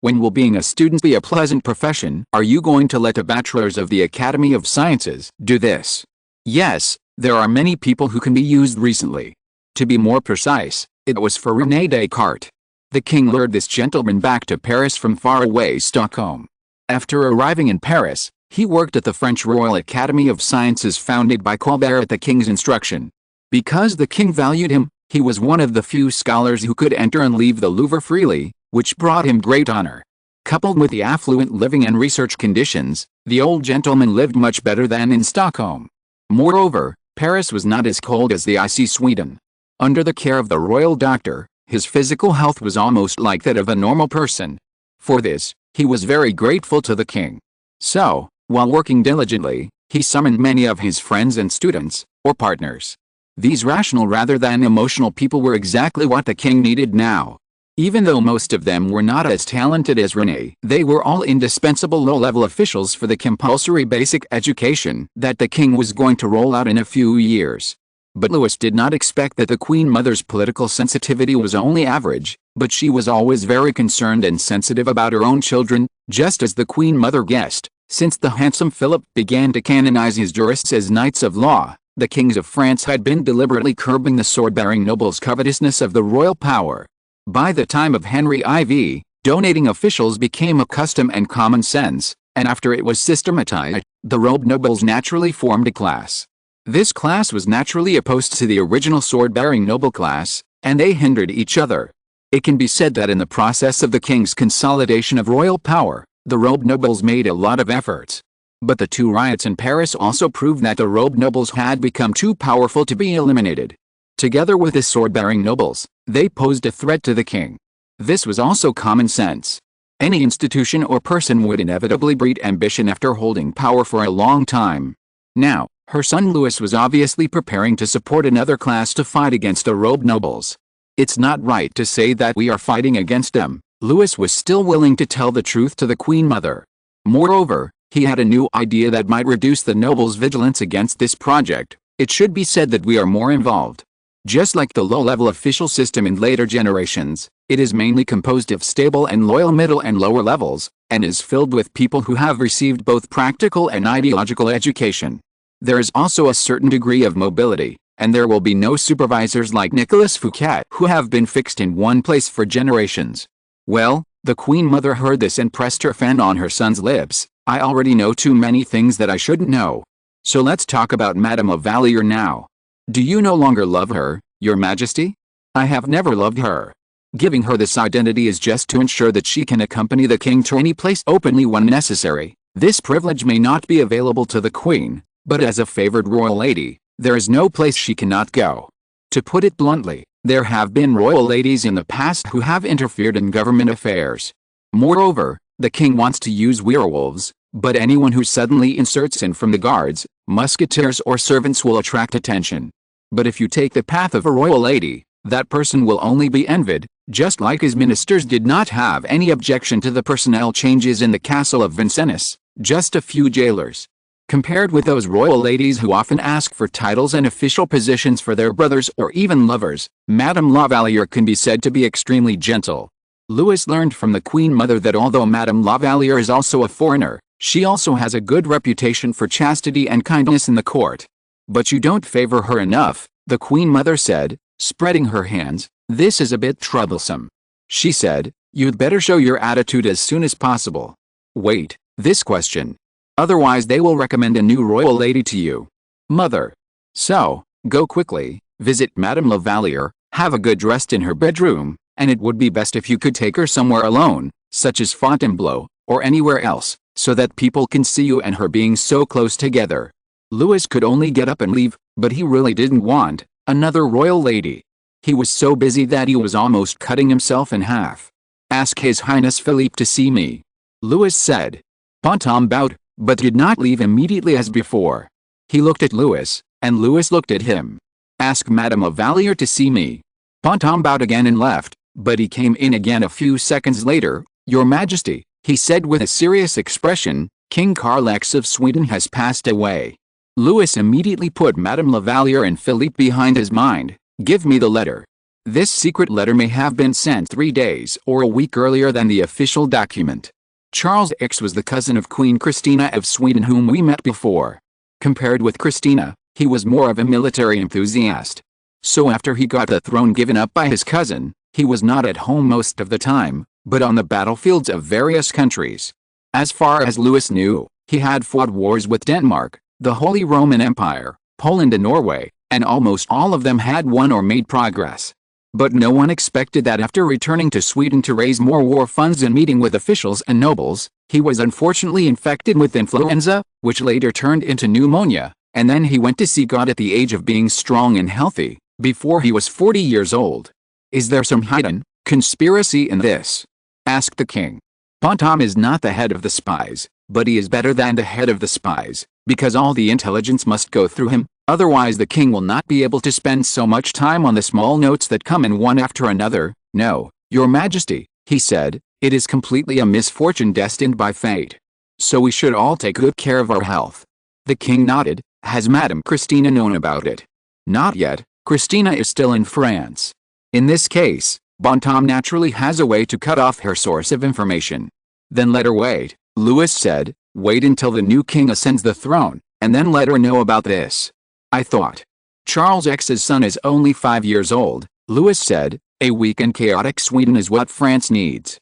Speaker 1: when will being a student be a pleasant profession? Are you going to let the bachelors of the Academy of Sciences do this?" "Yes, there are many people who can be used recently. To be more precise, it was for René Descartes." The king lured this gentleman back to Paris from faraway Stockholm. After arriving in Paris, he worked at the French Royal Academy of Sciences founded by Colbert at the king's instruction. Because the king valued him, he was one of the few scholars who could enter and leave the Louvre freely, which brought him great honor. Coupled with the affluent living and research conditions, the old gentleman lived much better than in Stockholm. Moreover, Paris was not as cold as the icy Sweden. Under the care of the royal doctor, his physical health was almost like that of a normal person. For this, he was very grateful to the king. So, while working diligently, he summoned many of his friends and students, or partners. These rational rather than emotional people were exactly what the king needed now. Even though most of them were not as talented as René, they were all indispensable low-level officials for the compulsory basic education that the king was going to roll out in a few years. But Louis did not expect that the Queen Mother's political sensitivity was only average, but she was always very concerned and sensitive about her own children, just as the Queen Mother guessed. Since the handsome Philip began to canonize his jurists as knights of law, the kings of France had been deliberately curbing the sword-bearing nobles' covetousness of the royal power. By the time of Henry IV, Donating officials became a custom and common sense, and after it was systematized, the robed nobles naturally formed a class. This class was naturally opposed to the original sword-bearing noble class, and they hindered each other. It can be said that in the process of the king's consolidation of royal power, the robed nobles made a lot of efforts. But the two riots in Paris also proved that the robed nobles had become too powerful to be eliminated. Together with the sword-bearing nobles, they posed a threat to the king. This was also common sense. Any institution or person would inevitably breed ambition after holding power for a long time. Now, her son Louis was obviously preparing to support another class to fight against the robed nobles. It's not right to say that we are fighting against them. Louis was still willing to tell the truth to the Queen Mother. Moreover, he had a new idea that might reduce the nobles' vigilance against this project. It should be said that we are more involved. Just like the low-level official system in later generations, it is mainly composed of stable and loyal middle and lower levels, and is filled with people who have received both practical and ideological education. There is also a certain degree of mobility, and there will be no supervisors like Nicolas Fouquet who have been fixed in one place for generations. Well, the Queen Mother heard this and pressed her fan on her son's lips. I already know too many things that I shouldn't know. So let's talk about Madame of Valier now. Do you no longer love her, Your Majesty? I have never loved her. Giving her this identity is just to ensure that she can accompany the king to any place openly when necessary. This privilege may not be available to the queen, but as a favored royal lady, there is no place she cannot go. To put it bluntly, there have been royal ladies in the past who have interfered in government affairs. Moreover, the king wants to use werewolves, but anyone who suddenly inserts in from the guards, musketeers or servants will attract attention. But if you take the path of a royal lady, that person will only be envied, just like his ministers did not have any objection to the personnel changes in the castle of Vincennes, just a few jailers. Compared with those royal ladies who often ask for titles and official positions for their brothers or even lovers, Madame La Valliere can be said to be extremely gentle. Louis learned from the Queen Mother that although Madame La Valliere is also a foreigner, she also has a good reputation for chastity and kindness in the court. But you don't favor her enough, the Queen Mother said, spreading her hands. This is a bit troublesome. She said, you'd better show your attitude as soon as possible. Wait, this question. Otherwise they will recommend a new royal lady to you. Mother. So, go quickly, visit Madame La Valliere, have a good rest in her bedroom, and it would be best if you could take her somewhere alone, such as Fontainebleau, or anywhere else, so that people can see you and her being so close together. Louis could only get up and leave, but he really didn't want another royal lady. He was so busy that he was almost cutting himself in half. Ask His Highness Philippe to see me, Louis said. Ponton bowed, but did not leave immediately as before. He looked at Louis, and Louis looked at him. Ask Madame of Valier to see me. Ponton bowed again and left, but he came in again a few seconds later. Your Majesty, he said with a serious expression, King Carl X of Sweden has passed away. Louis immediately put Madame La Valliere and Philippe behind his mind. Give me the letter. This secret letter may have been sent 3 days or a week earlier than the official document. Charles X was the cousin of Queen Christina of Sweden whom we met before. Compared with Christina, he was more of a military enthusiast. So after he got the throne given up by his cousin, he was not at home most of the time, but on the battlefields of various countries. As far as Louis knew, he had fought wars with Denmark, the Holy Roman Empire, Poland and Norway, and almost all of them had won or made progress. But no one expected that after returning to Sweden to raise more war funds and meeting with officials and nobles, he was unfortunately infected with influenza, which later turned into pneumonia, and then he went to see God at the age of being strong and healthy, before he was 40 years old. Is there some hidden conspiracy in this? Asked the king. Ponton is not the head of the spies, but he is better than the head of the spies, because all the intelligence must go through him, otherwise the king will not be able to spend so much time on the small notes that come in one after another. No, Your Majesty, he said, it is completely a misfortune destined by fate. So we should all take good care of our health. The king nodded. Has Madame Christina known about it? Not yet, Christina is still in France. In this case, Bontemps naturally has a way to cut off her source of information. Then let her wait, Louis said, wait until the new king ascends the throne, and then let her know about this. I thought. Charles X's son is only 5 years old, Louis said, a weak and chaotic Sweden is what France needs.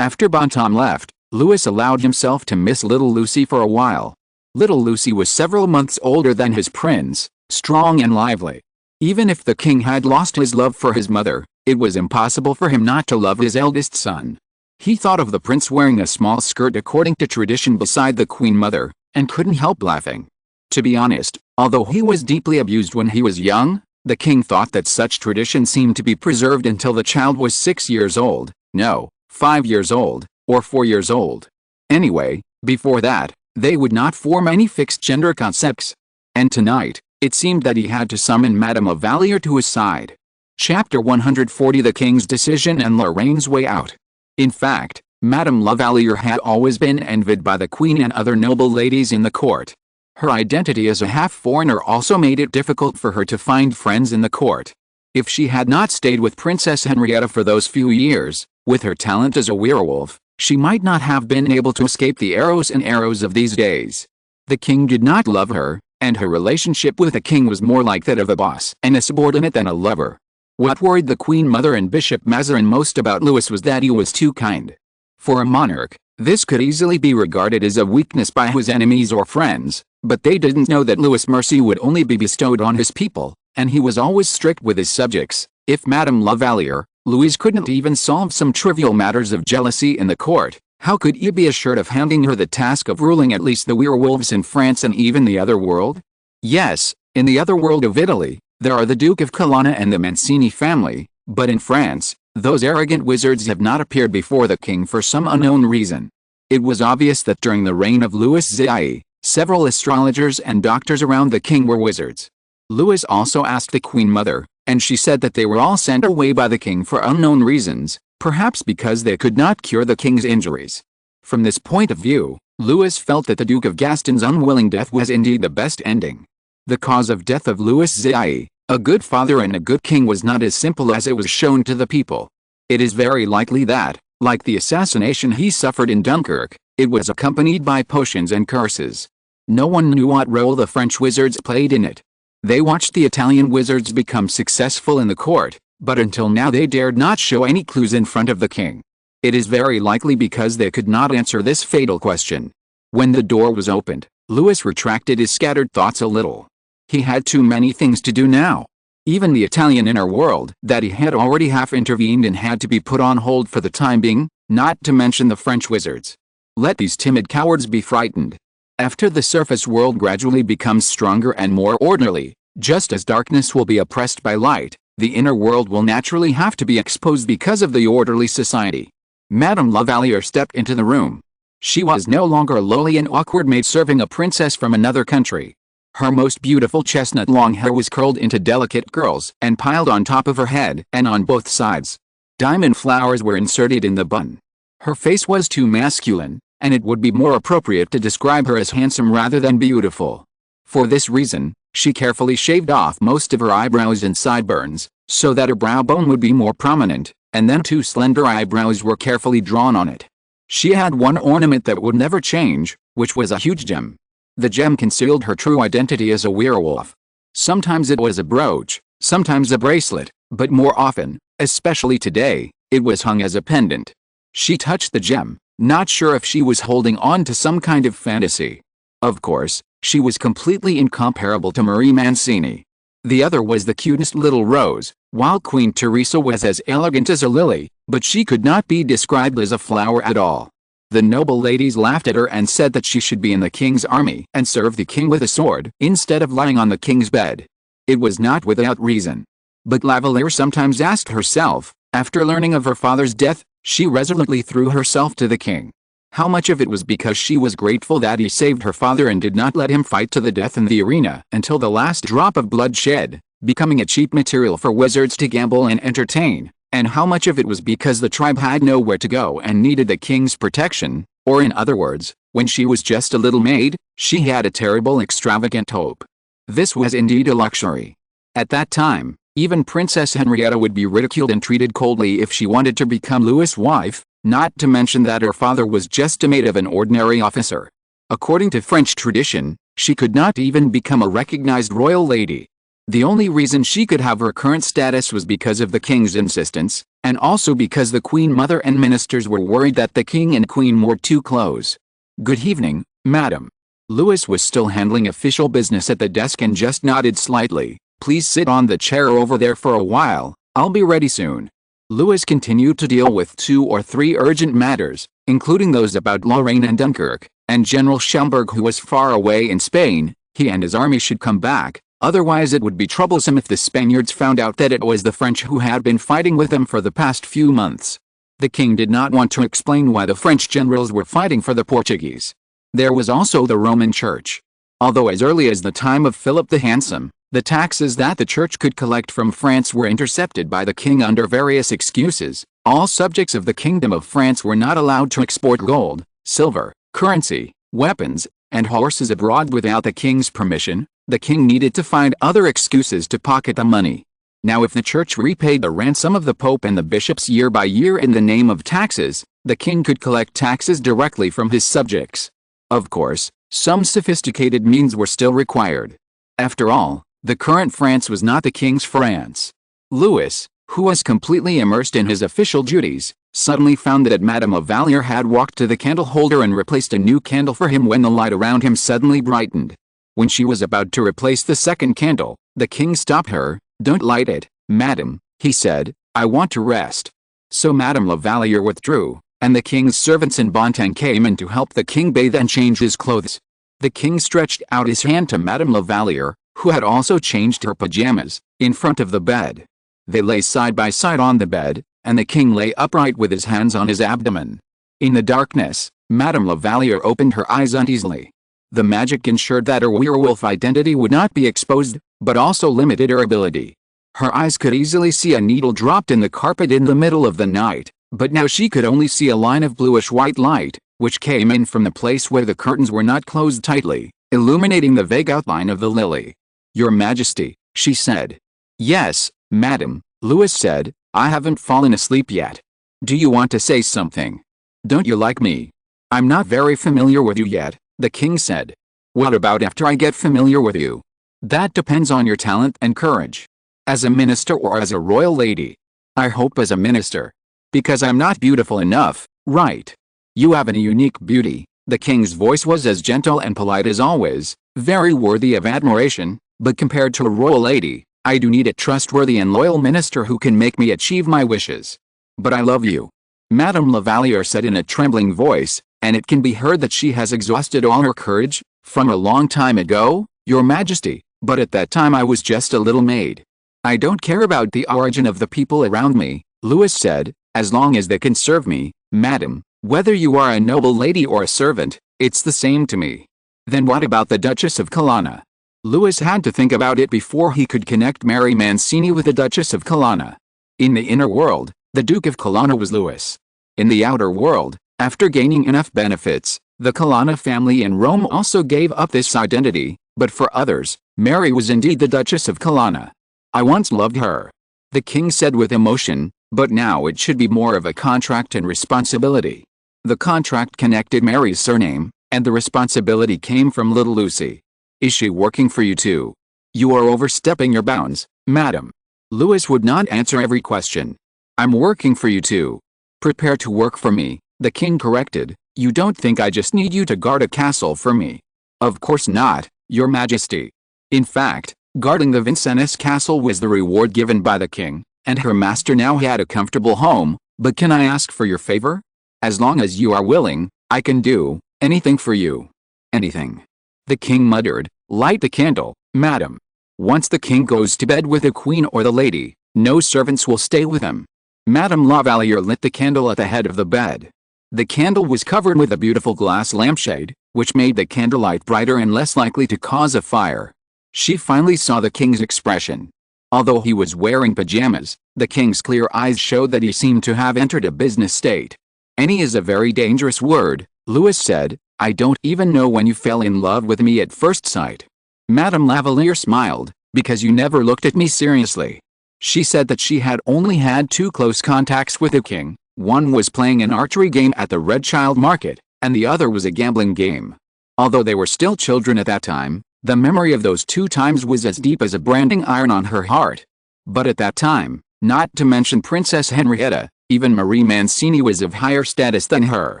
Speaker 1: After Bontemps left, Louis allowed himself to miss little Lucy for a while. Little Lucy was several months older than his prince, strong and lively. Even if the king had lost his love for his mother, it was impossible for him not to love his eldest son. He thought of the prince wearing a small skirt according to tradition beside the queen mother, and couldn't help laughing. To be honest, although he was deeply abused when he was young, the king thought that such tradition seemed to be preserved until the child was 6 years old, no, 5 years old, or 4 years old. Anyway, before that, they would not form any fixed gender concepts. And tonight, it seemed that he had to summon Madame Lavalier to his side. Chapter 140: The King's Decision and Lorraine's Way Out. In fact, Madame Lavalier had always been envied by the queen and other noble ladies in the court. Her identity as a half-foreigner also made it difficult for her to find friends in the court. If she had not stayed with Princess Henrietta for those few years, with her talent as a werewolf, she might not have been able to escape the arrows and arrows of these days. The king did not love her, and her relationship with the king was more like that of a boss and a subordinate than a lover. What worried the Queen Mother and Bishop Mazarin most about Louis was that he was too kind. For a monarch, this could easily be regarded as a weakness by his enemies or friends, but they didn't know that Louis' mercy would only be bestowed on his people, and he was always strict with his subjects. If Madame Lavalier, Louis couldn't even solve some trivial matters of jealousy in the court, how could he be assured of handing her the task of ruling at least the werewolves in France and even the other world? Yes, in the other world of Italy, there are the Duke of Colonna and the Mancini family, but in France, those arrogant wizards have not appeared before the king for some unknown reason. It was obvious that during the reign of Louis XIV, several astrologers and doctors around the king were wizards. Louis also asked the Queen Mother, and she said that they were all sent away by the king for unknown reasons, perhaps because they could not cure the king's injuries. From this point of view, Louis felt that the Duke of Gaston's unwilling death was indeed the best ending. The cause of death of Louis XIV, a good father and a good king, was not as simple as it was shown to the people. It is very likely that, like the assassination he suffered in Dunkirk, it was accompanied by potions and curses. No one knew what role the French wizards played in it. They watched the Italian wizards become successful in the court, but until now they dared not show any clues in front of the king. It is very likely because they could not answer this fatal question. When the door was opened, Louis retracted his scattered thoughts a little. He had too many things to do now. Even the Italian inner world that he had already half intervened in had to be put on hold for the time being, not to mention the French wizards. Let these timid cowards be frightened. After the surface world gradually becomes stronger and more orderly, just as darkness will be oppressed by light, the inner world will naturally have to be exposed because of the orderly society. Madame Lavalier stepped into the room. She was no longer a lowly and awkward maid serving a princess from another country. Her most beautiful chestnut long hair was curled into delicate curls and piled on top of her head and on both sides. Diamond flowers were inserted in the bun. Her face was too masculine, and it would be more appropriate to describe her as handsome rather than beautiful. For this reason, she carefully shaved off most of her eyebrows and sideburns, so that her brow bone would be more prominent, and then 2 slender eyebrows were carefully drawn on it. She had one ornament that would never change, which was a huge gem. The gem concealed her true identity as a werewolf. Sometimes it was a brooch, sometimes a bracelet, but more often, especially today, it was hung as a pendant. She touched the gem, not sure if she was holding on to some kind of fantasy. Of course, she was completely incomparable to Marie Mancini. The other was the cutest little rose, while Queen Teresa was as elegant as a lily, but she could not be described as a flower at all. The noble ladies laughed at her and said that she should be in the king's army and serve the king with a sword instead of lying on the king's bed. It was not without reason. But Lavalier sometimes asked herself, after learning of her father's death, she resolutely threw herself to the king. How much of it was because she was grateful that he saved her father and did not let him fight to the death in the arena until the last drop of blood shed, becoming a cheap material for wizards to gamble and entertain, and how much of it was because the tribe had nowhere to go and needed the king's protection, or in other words, when she was just a little maid, she had a terrible extravagant hope. This was indeed a luxury. At that time, even Princess Henrietta would be ridiculed and treated coldly if she wanted to become Louis' wife, not to mention that her father was just a maid of an ordinary officer. According to French tradition, she could not even become a recognized royal lady. The only reason she could have her current status was because of the king's insistence, and also because the Queen Mother and ministers were worried that the King and Queen were too close. "Good evening, madam." Louis was still handling official business at the desk and just nodded slightly. "Please sit on the chair over there for a while, I'll be ready soon." Louis continued to deal with 2 or 3 urgent matters, including those about Lorraine and Dunkirk, and General Schomberg, who was far away in Spain. He and his army should come back, otherwise it would be troublesome if the Spaniards found out that it was the French who had been fighting with them for the past few months. The king did not want to explain why the French generals were fighting for the Portuguese. There was also the Roman Church. Although as early as the time of Philip the Handsome, the taxes that the Church could collect from France were intercepted by the king under various excuses. All subjects of the Kingdom of France were not allowed to export gold, silver, currency, weapons, and horses abroad without the king's permission. The king needed to find other excuses to pocket the money. Now if the Church repaid the ransom of the Pope and the bishops year by year in the name of taxes, the king could collect taxes directly from his subjects. Of course, some sophisticated means were still required. After all, the current France was not the king's France. Louis, who was completely immersed in his official duties, suddenly found that Madame Lavalier had walked to the candle holder and replaced a new candle for him when the light around him suddenly brightened. When she was about to replace the second candle, the king stopped her. "Don't light it, madam," he said, "I want to rest." So Madame Lavalier withdrew, and the king's servants in Bontan came in to help the king bathe and change his clothes. The king stretched out his hand to Madame Lavalier, who had also changed her pajamas, in front of the bed. They lay side by side on the bed, and the king lay upright with his hands on his abdomen. In the darkness, Madame Lavalier opened her eyes uneasily. The magic ensured that her werewolf identity would not be exposed, but also limited her ability. Her eyes could easily see a needle dropped in the carpet in the middle of the night, but now she could only see a line of bluish-white light, which came in from the place where the curtains were not closed tightly, illuminating the vague outline of the lily. "Your Majesty," she said. "Yes, madam," Louis said, "I haven't fallen asleep yet. Do you want to say something? Don't you like me?" "I'm not very familiar with you yet," the king said. "What about after I get familiar with you?" "That depends on your talent and courage. As a minister or as a royal lady?" "I hope as a minister. Because I'm not beautiful enough, right?" "You have a unique beauty." The king's voice was as gentle and polite as always, very worthy of admiration, "but compared to a royal lady, I do need a trustworthy and loyal minister who can make me achieve my wishes." "But I love you," Madame Lavalier said in a trembling voice, and it can be heard that she has exhausted all her courage. "From a long time ago, Your Majesty, but at that time I was just a little maid." "I don't care about the origin of the people around me," Louis said, "as long as they can serve me, madam. Whether you are a noble lady or a servant, it's the same to me." "Then what about the Duchess of Colonna?" Louis had to think about it before he could connect Mary Mancini with the Duchess of Colonna. In the inner world, the Duke of Colonna was Louis. In the outer world, after gaining enough benefits, the Colonna family in Rome also gave up this identity, but for others, Mary was indeed the Duchess of Colonna. "I once loved her," the king said with emotion, "but now it should be more of a contract and responsibility." The contract connected Mary's surname, and the responsibility came from little Lucy. "Is she working for you too?" "You are overstepping your bounds, madam." Louis would not answer every question. "I'm working for you too." "Prepare to work for me," the king corrected. "You don't think I just need you to guard a castle for me?" "Of course not, Your Majesty." In fact, guarding the Vincennes castle was the reward given by the king, and her master now had a comfortable home. "But can I ask for your favor? As long as you are willing, I can do anything for you." "Anything?" the king muttered. "Light the candle, madam. Once the king goes to bed with the queen or the lady, no servants will stay with him." Madame Lavalier lit the candle at the head of the bed. The candle was covered with a beautiful glass lampshade, which made the candlelight brighter and less likely to cause a fire. She finally saw the king's expression. Although he was wearing pajamas, the king's clear eyes showed that he seemed to have entered a business state. "Any is a very dangerous word," Louis said. "I don't even know when you fell in love with me at first sight." Madame Lavalier smiled. "Because you never looked at me seriously." She said that she had only had 2 close contacts with the king. One was playing an archery game at the Red Child Market, and the other was a gambling game. Although they were still children at that time, the memory of those 2 times was as deep as a branding iron on her heart. But at that time, Not to mention Princess Henrietta, even Marie Mancini was of higher status than her.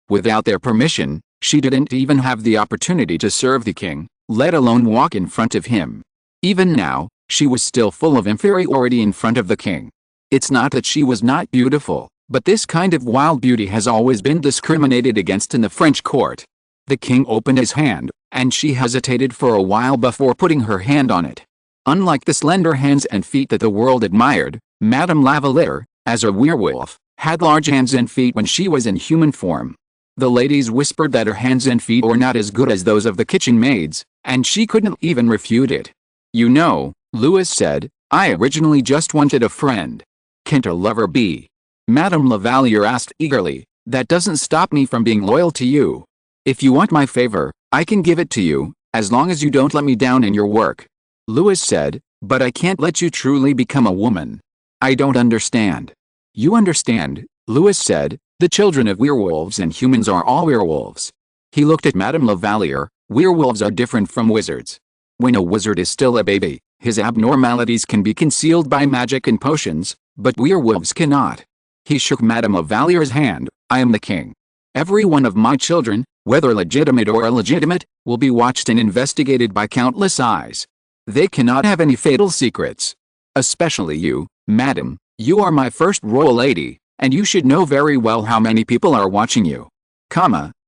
Speaker 1: Without their permission, she didn't even have the opportunity to serve the king, let alone walk in front of him. Even now, she was still full of inferiority in front of the king. It's not that she was not beautiful, but this kind of wild beauty has always been discriminated against in the French court. The king opened his hand, and she hesitated for a while before putting her hand on it. Unlike the slender hands and feet that the world admired, Madame Lavalier, as a werewolf, had large hands and feet when she was in human form. The ladies whispered that her hands and feet were not as good as those of the kitchen maids, and she couldn't even refute it. "You know," Louis said, "I originally just wanted a friend. Can't a lover be?" Madame Lavalier asked eagerly, "That doesn't stop me from being loyal to you. If you want my favor, I can give it to you, as long as you don't let me down in your work." Louis said, "But I can't let you truly become a woman." "I don't understand." "You understand," Louis said, "the children of werewolves and humans are all werewolves." He looked at Madame Lavalier. "Werewolves are different from wizards. When a wizard is still a baby, his abnormalities can be concealed by magic and potions, but werewolves cannot." He shook Madame Lavalier's hand. "I am the king. Every one of my children, whether legitimate or illegitimate, will be watched and investigated by countless eyes. They cannot have any fatal secrets. Especially you, madam. You are my first royal lady, and you should know very well how many people are watching you.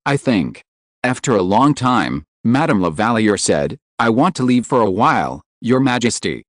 Speaker 1: I think." After a long time, Madame Lavalier said, "I want to leave for a while, Your Majesty."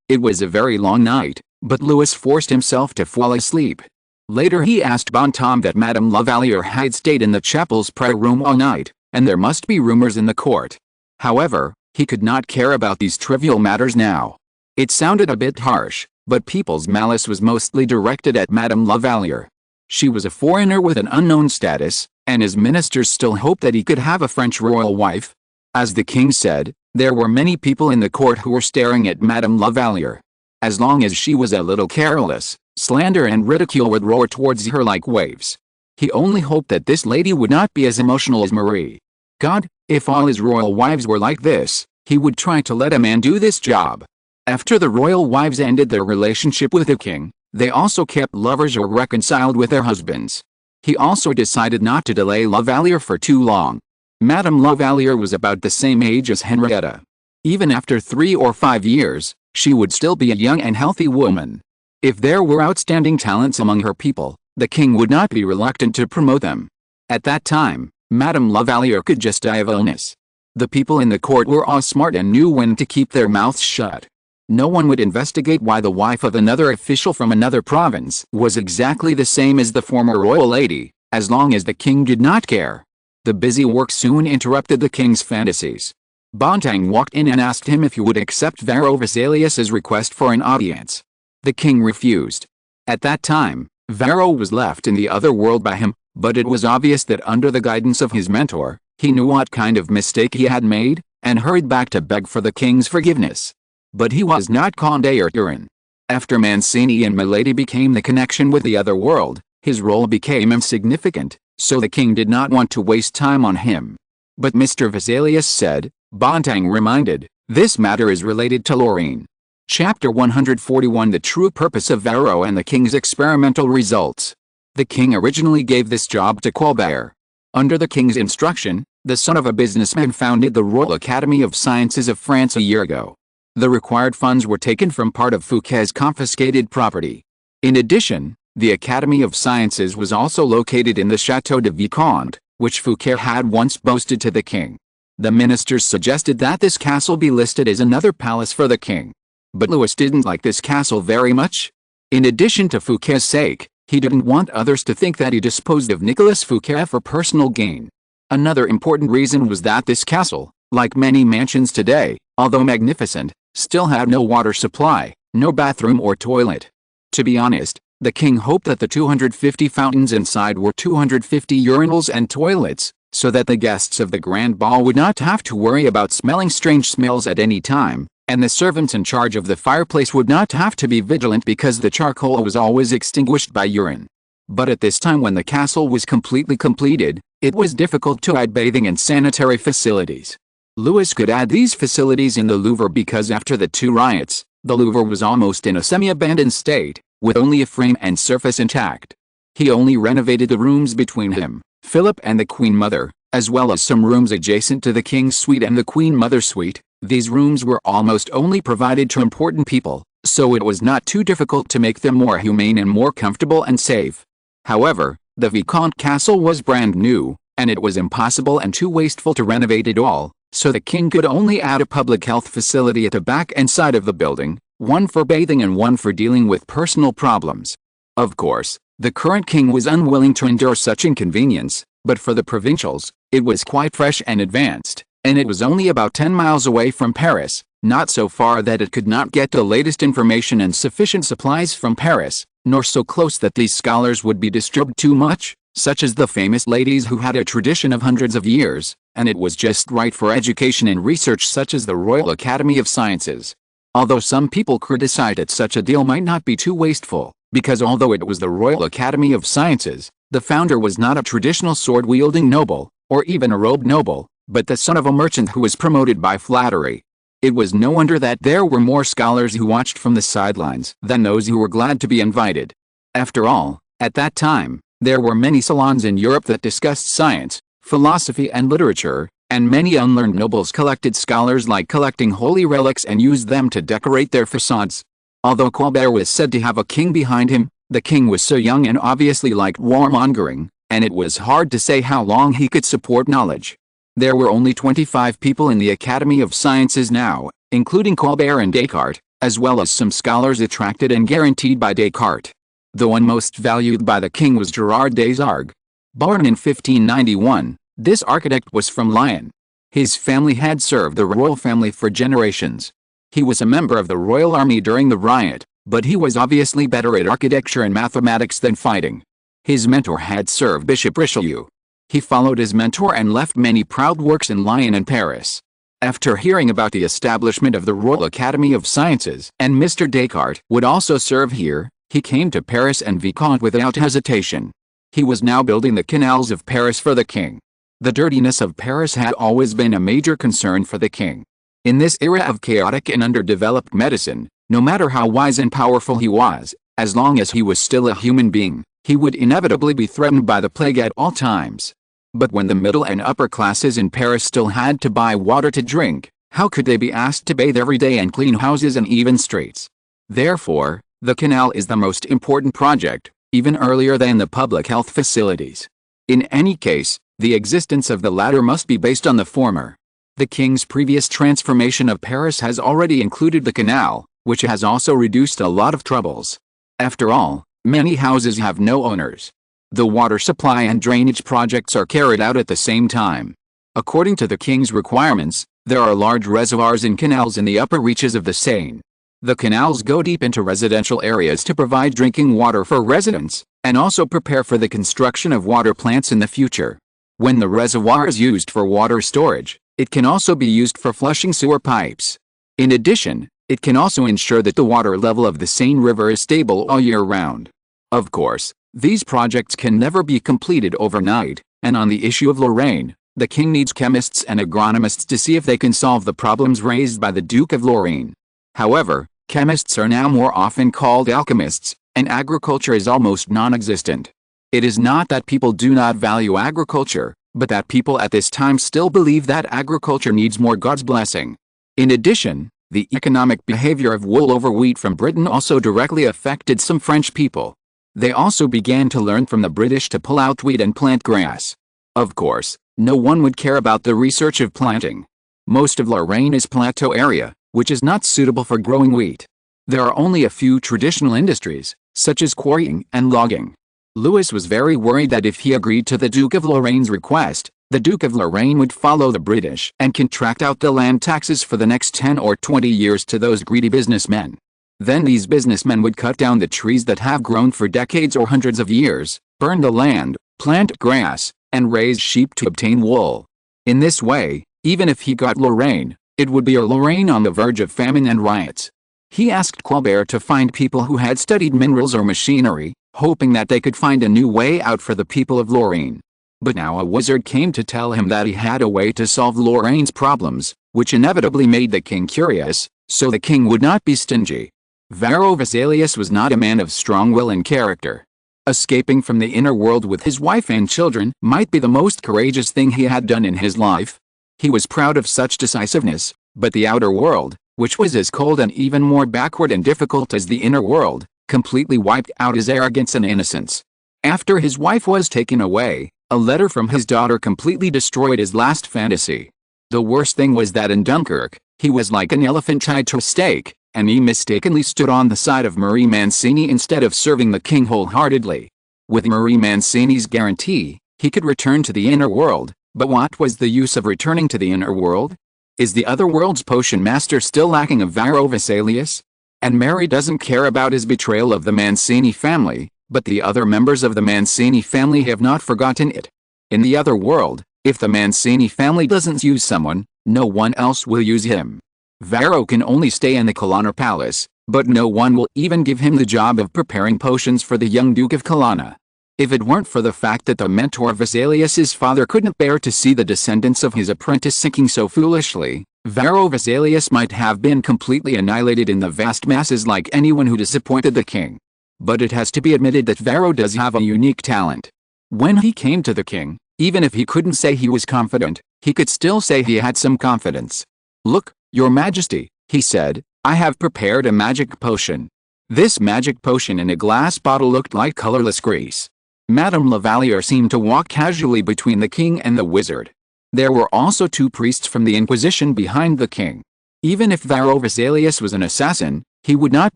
Speaker 1: It was a very long night, but Louis forced himself to fall asleep. Later he asked Bontemps that Madame Lavalier had stayed in the chapel's prayer room all night, and there must be rumors in the court. However, he could not care about these trivial matters now. It sounded a bit harsh, but people's malice was mostly directed at Madame Lavalier. She was a foreigner with an unknown status, and his ministers still hoped that he could have a French royal wife. As the king said, there were many people in the court who were staring at Madame Lavalier. As long as she was a little careless, slander and ridicule would roar towards her like waves. He only hoped that this lady would not be as emotional as Marie. God, if all his royal wives were like this, he would try to let a man do this job. After the royal wives ended their relationship with the king, they also kept lovers or reconciled with their husbands. He also decided not to delay Lavalier for too long. Madame Lavalier was about the same age as Henrietta. Even after 3 or 5 years, she would still be a young and healthy woman. If there were outstanding talents among her people, the king would not be reluctant to promote them. At that time, Madame Lavalier could just die of illness. The people in the court were all smart and knew when to keep their mouths shut. No one would investigate why the wife of another official from another province was exactly the same as the former royal lady, as long as the king did not care. The busy work soon interrupted the king's fantasies. Bontemps walked in and asked him if he would accept Varro Vesalius's request for an audience. The king refused. At that time, Varro was left in the other world by him, but it was obvious that under the guidance of his mentor, he knew what kind of mistake he had made, and hurried back to beg for the king's forgiveness. But he was not Condé or Turin. After Mancini and Milady became the connection with the other world, his role became insignificant, so the king did not want to waste time on him. But Mr. Vesalius said, Bontemps reminded, this matter is related to Lorraine. Chapter 141 The True Purpose of Varro and the King's Experimental Results. The king originally gave this job to Colbert. Under the king's instruction, the son of a businessman founded the Royal Academy of Sciences of France a year ago. The required funds were taken from part of Fouquet's confiscated property. In addition, the Academy of Sciences was also located in the Château de Vicomte, which Fouquet had once boasted to the king. The ministers suggested that this castle be listed as another palace for the king. But Louis didn't like this castle very much. In addition to Fouquet's sake, he didn't want others to think that he disposed of Nicolas Fouquet for personal gain. Another important reason was that this castle, like many mansions today, although magnificent, still had no water supply, no bathroom or toilet. To be honest, the king hoped that the 250 fountains inside were 250 urinals and toilets, so that the guests of the grand ball would not have to worry about smelling strange smells at any time, and the servants in charge of the fireplace would not have to be vigilant because the charcoal was always extinguished by urine. But at this time when the castle was completely completed, it was difficult to add bathing and sanitary facilities. Louis could add these facilities in the Louvre because after the 2 riots, The Louvre was almost in a semi-abandoned state, with only a frame and surface intact. He only renovated the rooms between him, Philip and the Queen Mother, as well as some rooms adjacent to the King's suite and the Queen Mother's suite. These rooms were almost only provided to important people, so it was not too difficult to make them more humane and more comfortable and safe. However, the Vicomte Castle was brand new, and it was impossible and too wasteful to renovate it all, so the king could only add a public health facility at the back and side of the building, one for bathing and one for dealing with personal problems. Of course, the current king was unwilling to endure such inconvenience, but for the provincials, it was quite fresh and advanced, and it was only about 10 miles away from Paris, not so far that it could not get the latest information and sufficient supplies from Paris, nor so close that these scholars would be disturbed too much, such as the famous ladies who had a tradition of hundreds of years, and it was just right for education and research such as the Royal Academy of Sciences. Although some people criticized that such a deal might not be too wasteful, because although it was the Royal Academy of Sciences, the founder was not a traditional sword-wielding noble, or even a robed noble, but the son of a merchant who was promoted by flattery. It was no wonder that there were more scholars who watched from the sidelines than those who were glad to be invited. After all, at that time, there were many salons in Europe that discussed science, philosophy and literature, and many unlearned nobles collected scholars like collecting holy relics and used them to decorate their facades. Although Colbert was said to have a king behind him, the king was so young and obviously liked warmongering, and it was hard to say how long he could support knowledge. There were only 25 people in the Academy of Sciences now, including Colbert and Descartes, as well as some scholars attracted and guaranteed by Descartes. The one most valued by the king was Gerard des Arcs. Born in 1591, this architect was from Lyon. His family had served the royal family for generations. He was a member of the royal army during the riot, but he was obviously better at architecture and mathematics than fighting. His mentor had served Bishop Richelieu. He followed his mentor and left many proud works in Lyon and Paris. After hearing about the establishment of the Royal Academy of Sciences and Mr. Descartes would also serve here, he came to Paris and Vicomte without hesitation. He was now building the canals of Paris for the king. The dirtiness of Paris had always been a major concern for the king. In this era of chaotic and underdeveloped medicine, no matter how wise and powerful he was, as long as he was still a human being, he would inevitably be threatened by the plague at all times. But when the middle and upper classes in Paris still had to buy water to drink, how could they be asked to bathe every day and clean houses and even streets? Therefore, the canal is the most important project, even earlier than the public health facilities. In any case, the existence of the latter must be based on the former. The king's previous transformation of Paris has already included the canal, which has also reduced a lot of troubles. After all, many houses have no owners. The water supply and drainage projects are carried out at the same time. According to the king's requirements, there are large reservoirs and canals in the upper reaches of the Seine. The canals go deep into residential areas to provide drinking water for residents, and also prepare for the construction of water plants in the future. When the reservoir is used for water storage, it can also be used for flushing sewer pipes. In addition, it can also ensure that the water level of the Seine River is stable all year round. Of course, these projects can never be completed overnight, and on the issue of Lorraine, the king needs chemists and agronomists to see if they can solve the problems raised by the Duke of Lorraine. However, chemists are now more often called alchemists, and agriculture is almost non-existent. It is not that people do not value agriculture, but that people at this time still believe that agriculture needs more God's blessing. In addition, the economic behavior of wool over wheat from Britain also directly affected some French people. They also began to learn from the British to pull out wheat and plant grass. Of course, no one would care about the research of planting. Most of Lorraine is plateau area, which is not suitable for growing wheat. There are only a few traditional industries, such as quarrying and logging. Louis was very worried that if he agreed to the Duke of Lorraine's request, the Duke of Lorraine would follow the British and contract out the land taxes for the next 10 or 20 years to those greedy businessmen. Then these businessmen would cut down the trees that have grown for decades or hundreds of years, burn the land, plant grass, and raise sheep to obtain wool. In this way, even if he got Lorraine, it would be a Lorraine on the verge of famine and riots. He asked Colbert to find people who had studied minerals or machinery, hoping that they could find a new way out for the people of Lorraine. But now a wizard came to tell him that he had a way to solve Lorraine's problems, which inevitably made the king curious, so the king would not be stingy. Varro Vesalius was not a man of strong will and character. Escaping from the inner world with his wife and children might be the most courageous thing he had done in his life. He was proud of such decisiveness, but the outer world, which was as cold and even more backward and difficult as the inner world, completely wiped out his arrogance and innocence. After his wife was taken away, a letter from his daughter completely destroyed his last fantasy. The worst thing was that in Dunkirk, he was like an elephant tied to a stake, and he mistakenly stood on the side of Marie Mancini instead of serving the king wholeheartedly. With Marie Mancini's guarantee, he could return to the inner world, but what was the use of returning to the inner world? Is the other world's potion master still lacking of Varro Vesalius? And Mary doesn't care about his betrayal of the Mancini family, but the other members of the Mancini family have not forgotten it. In the other world, if the Mancini family doesn't use someone, no one else will use him. Varro can only stay in the Colonna Palace, but no one will even give him the job of preparing potions for the young Duke of Colonna. If it weren't for the fact that the mentor Vesalius's father couldn't bear to see the descendants of his apprentice sinking so foolishly, Varro Vesalius might have been completely annihilated in the vast masses like anyone who disappointed the king. But it has to be admitted that Varro does have a unique talent. When he came to the king, even if he couldn't say he was confident, he could still say he had some confidence. "Look, Your Majesty," he said, "I have prepared a magic potion." This magic potion in a glass bottle looked like colorless grease. Madame Lavalier seemed to walk casually between the king and the wizard. There were also 2 priests from the Inquisition behind the king. Even if Varro Vesalius was an assassin, he would not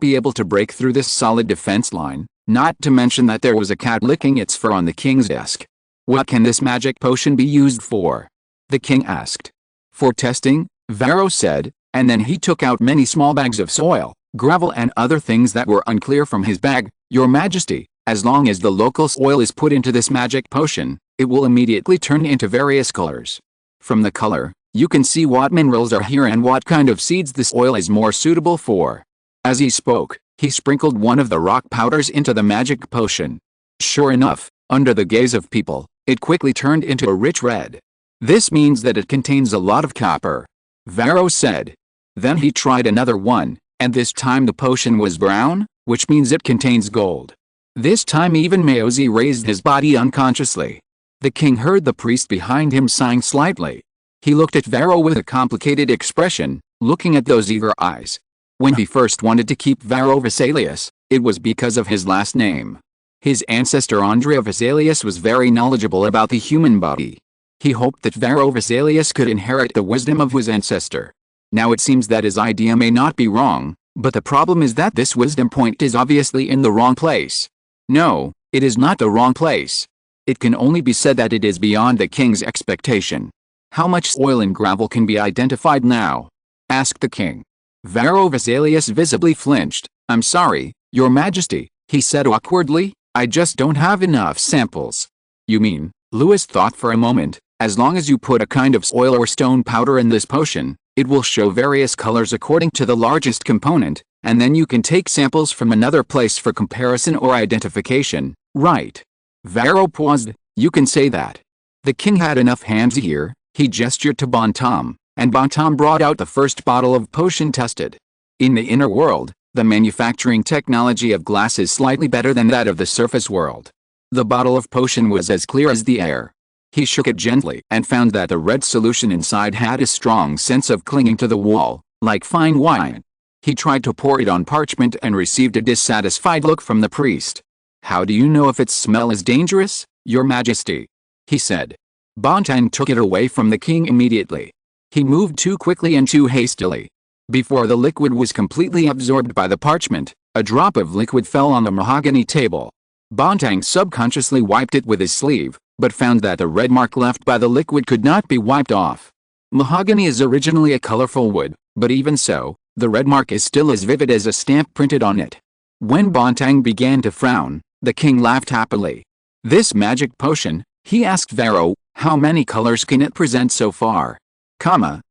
Speaker 1: be able to break through this solid defense line, not to mention that there was a cat licking its fur on the king's desk. "What can this magic potion be used for?" the king asked. "For testing," Varro said, and then he took out many small bags of soil, gravel and other things that were unclear from his bag. "Your Majesty, as long as the local soil is put into this magic potion, it will immediately turn into various colors. From the color, you can see what minerals are here and what kind of seeds this oil is more suitable for." As he spoke, he sprinkled one of the rock powders into the magic potion. Sure enough, under the gaze of people, it quickly turned into a rich red. "This means that it contains a lot of copper," Varro said. Then he tried another one, and this time the potion was brown, which means it contains gold. This time even Maozzi raised his body unconsciously. The king heard the priest behind him sighing slightly. He looked at Varro with a complicated expression, looking at those eager eyes. When he first wanted to keep Varro Vesalius, it was because of his last name. His ancestor Andrea Vesalius was very knowledgeable about the human body. He hoped that Varro Vesalius could inherit the wisdom of his ancestor. Now it seems that his idea may not be wrong, but the problem is that this wisdom point is obviously in the wrong place. No, it is not the wrong place. It can only be said that it is beyond the king's expectation. "How much soil and gravel can be identified now?" asked the king. Varro Vesalius visibly flinched. "I'm sorry, Your Majesty," he said awkwardly, "I just don't have enough samples." "You mean," Louis thought for a moment, "as long as you put a kind of soil or stone powder in this potion, it will show various colors according to the largest component, and then you can take samples from another place for comparison or identification, right?" Varro paused. "You can say that." The king had enough hands here. He gestured to Bontom, and Bontom brought out the first bottle of potion tested. In the inner world, the manufacturing technology of glass is slightly better than that of the surface world. The bottle of potion was as clear as the air. He shook it gently and found that the red solution inside had a strong sense of clinging to the wall, like fine wine. He tried to pour it on parchment and received a dissatisfied look from the priest. "How do you know if its smell is dangerous, Your Majesty?" he said. Bontam took it away from the king immediately. He moved too quickly and too hastily. Before the liquid was completely absorbed by the parchment, a drop of liquid fell on the mahogany table. Bontam subconsciously wiped it with his sleeve, but found that the red mark left by the liquid could not be wiped off. Mahogany is originally a colorful wood, but even so, the red mark is still as vivid as a stamp printed on it. When Bontam began to frown, the king laughed happily. "This magic potion," he asked Varro, "how many colors can it present so far?"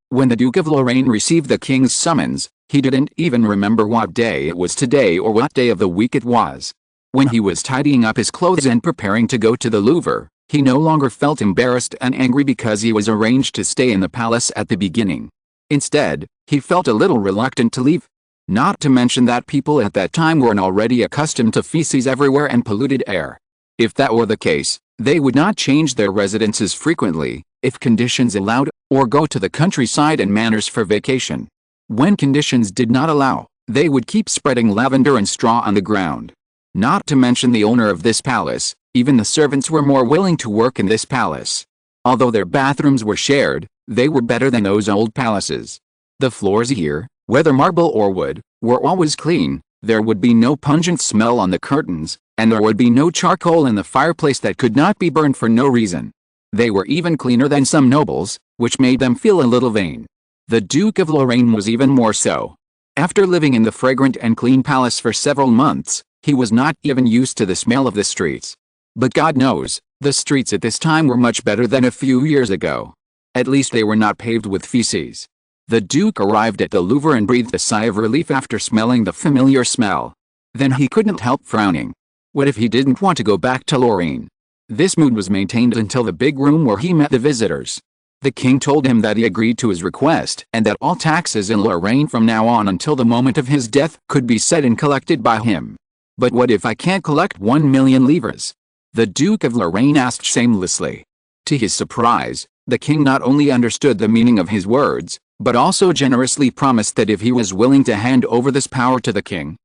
Speaker 1: When the Duke of Lorraine received the king's summons, he didn't even remember what day it was today or what day of the week it was. When he was tidying up his clothes and preparing to go to the Louvre, he no longer felt embarrassed and angry because he was arranged to stay in the palace at the beginning. Instead, He felt a little reluctant to leave. Not to mention that people at that time were already accustomed to feces everywhere and polluted air. If that were the case, they would not change their residences frequently, if conditions allowed, or go to the countryside and manors for vacation. When conditions did not allow, they would keep spreading lavender and straw on the ground. Not to mention the owner of this palace, even the servants were more willing to work in this palace. Although their bathrooms were shared, they were better than those old palaces. The floors here, whether marble or wood, were always clean, there would be no pungent smell on the curtains, and there would be no charcoal in the fireplace that could not be burned for no reason. They were even cleaner than some nobles, which made them feel a little vain. The Duke of Lorraine was even more so. After living in the fragrant and clean palace for several months, he was not even used to the smell of the streets. But God knows, the streets at this time were much better than a few years ago. At least they were not paved with feces. The Duke arrived at the Louvre and breathed a sigh of relief after smelling the familiar smell. Then he couldn't help frowning. What if he didn't want to go back to Lorraine? This mood was maintained until the big room where he met the visitors. The king told him that he agreed to his request and that all taxes in Lorraine from now on until the moment of his death could be set and collected by him. But what if I can't collect 1,000,000 livres? The Duke of Lorraine asked shamelessly. To his surprise, the king not only understood the meaning of his words, but also generously promised that if he was willing to hand over this power to the king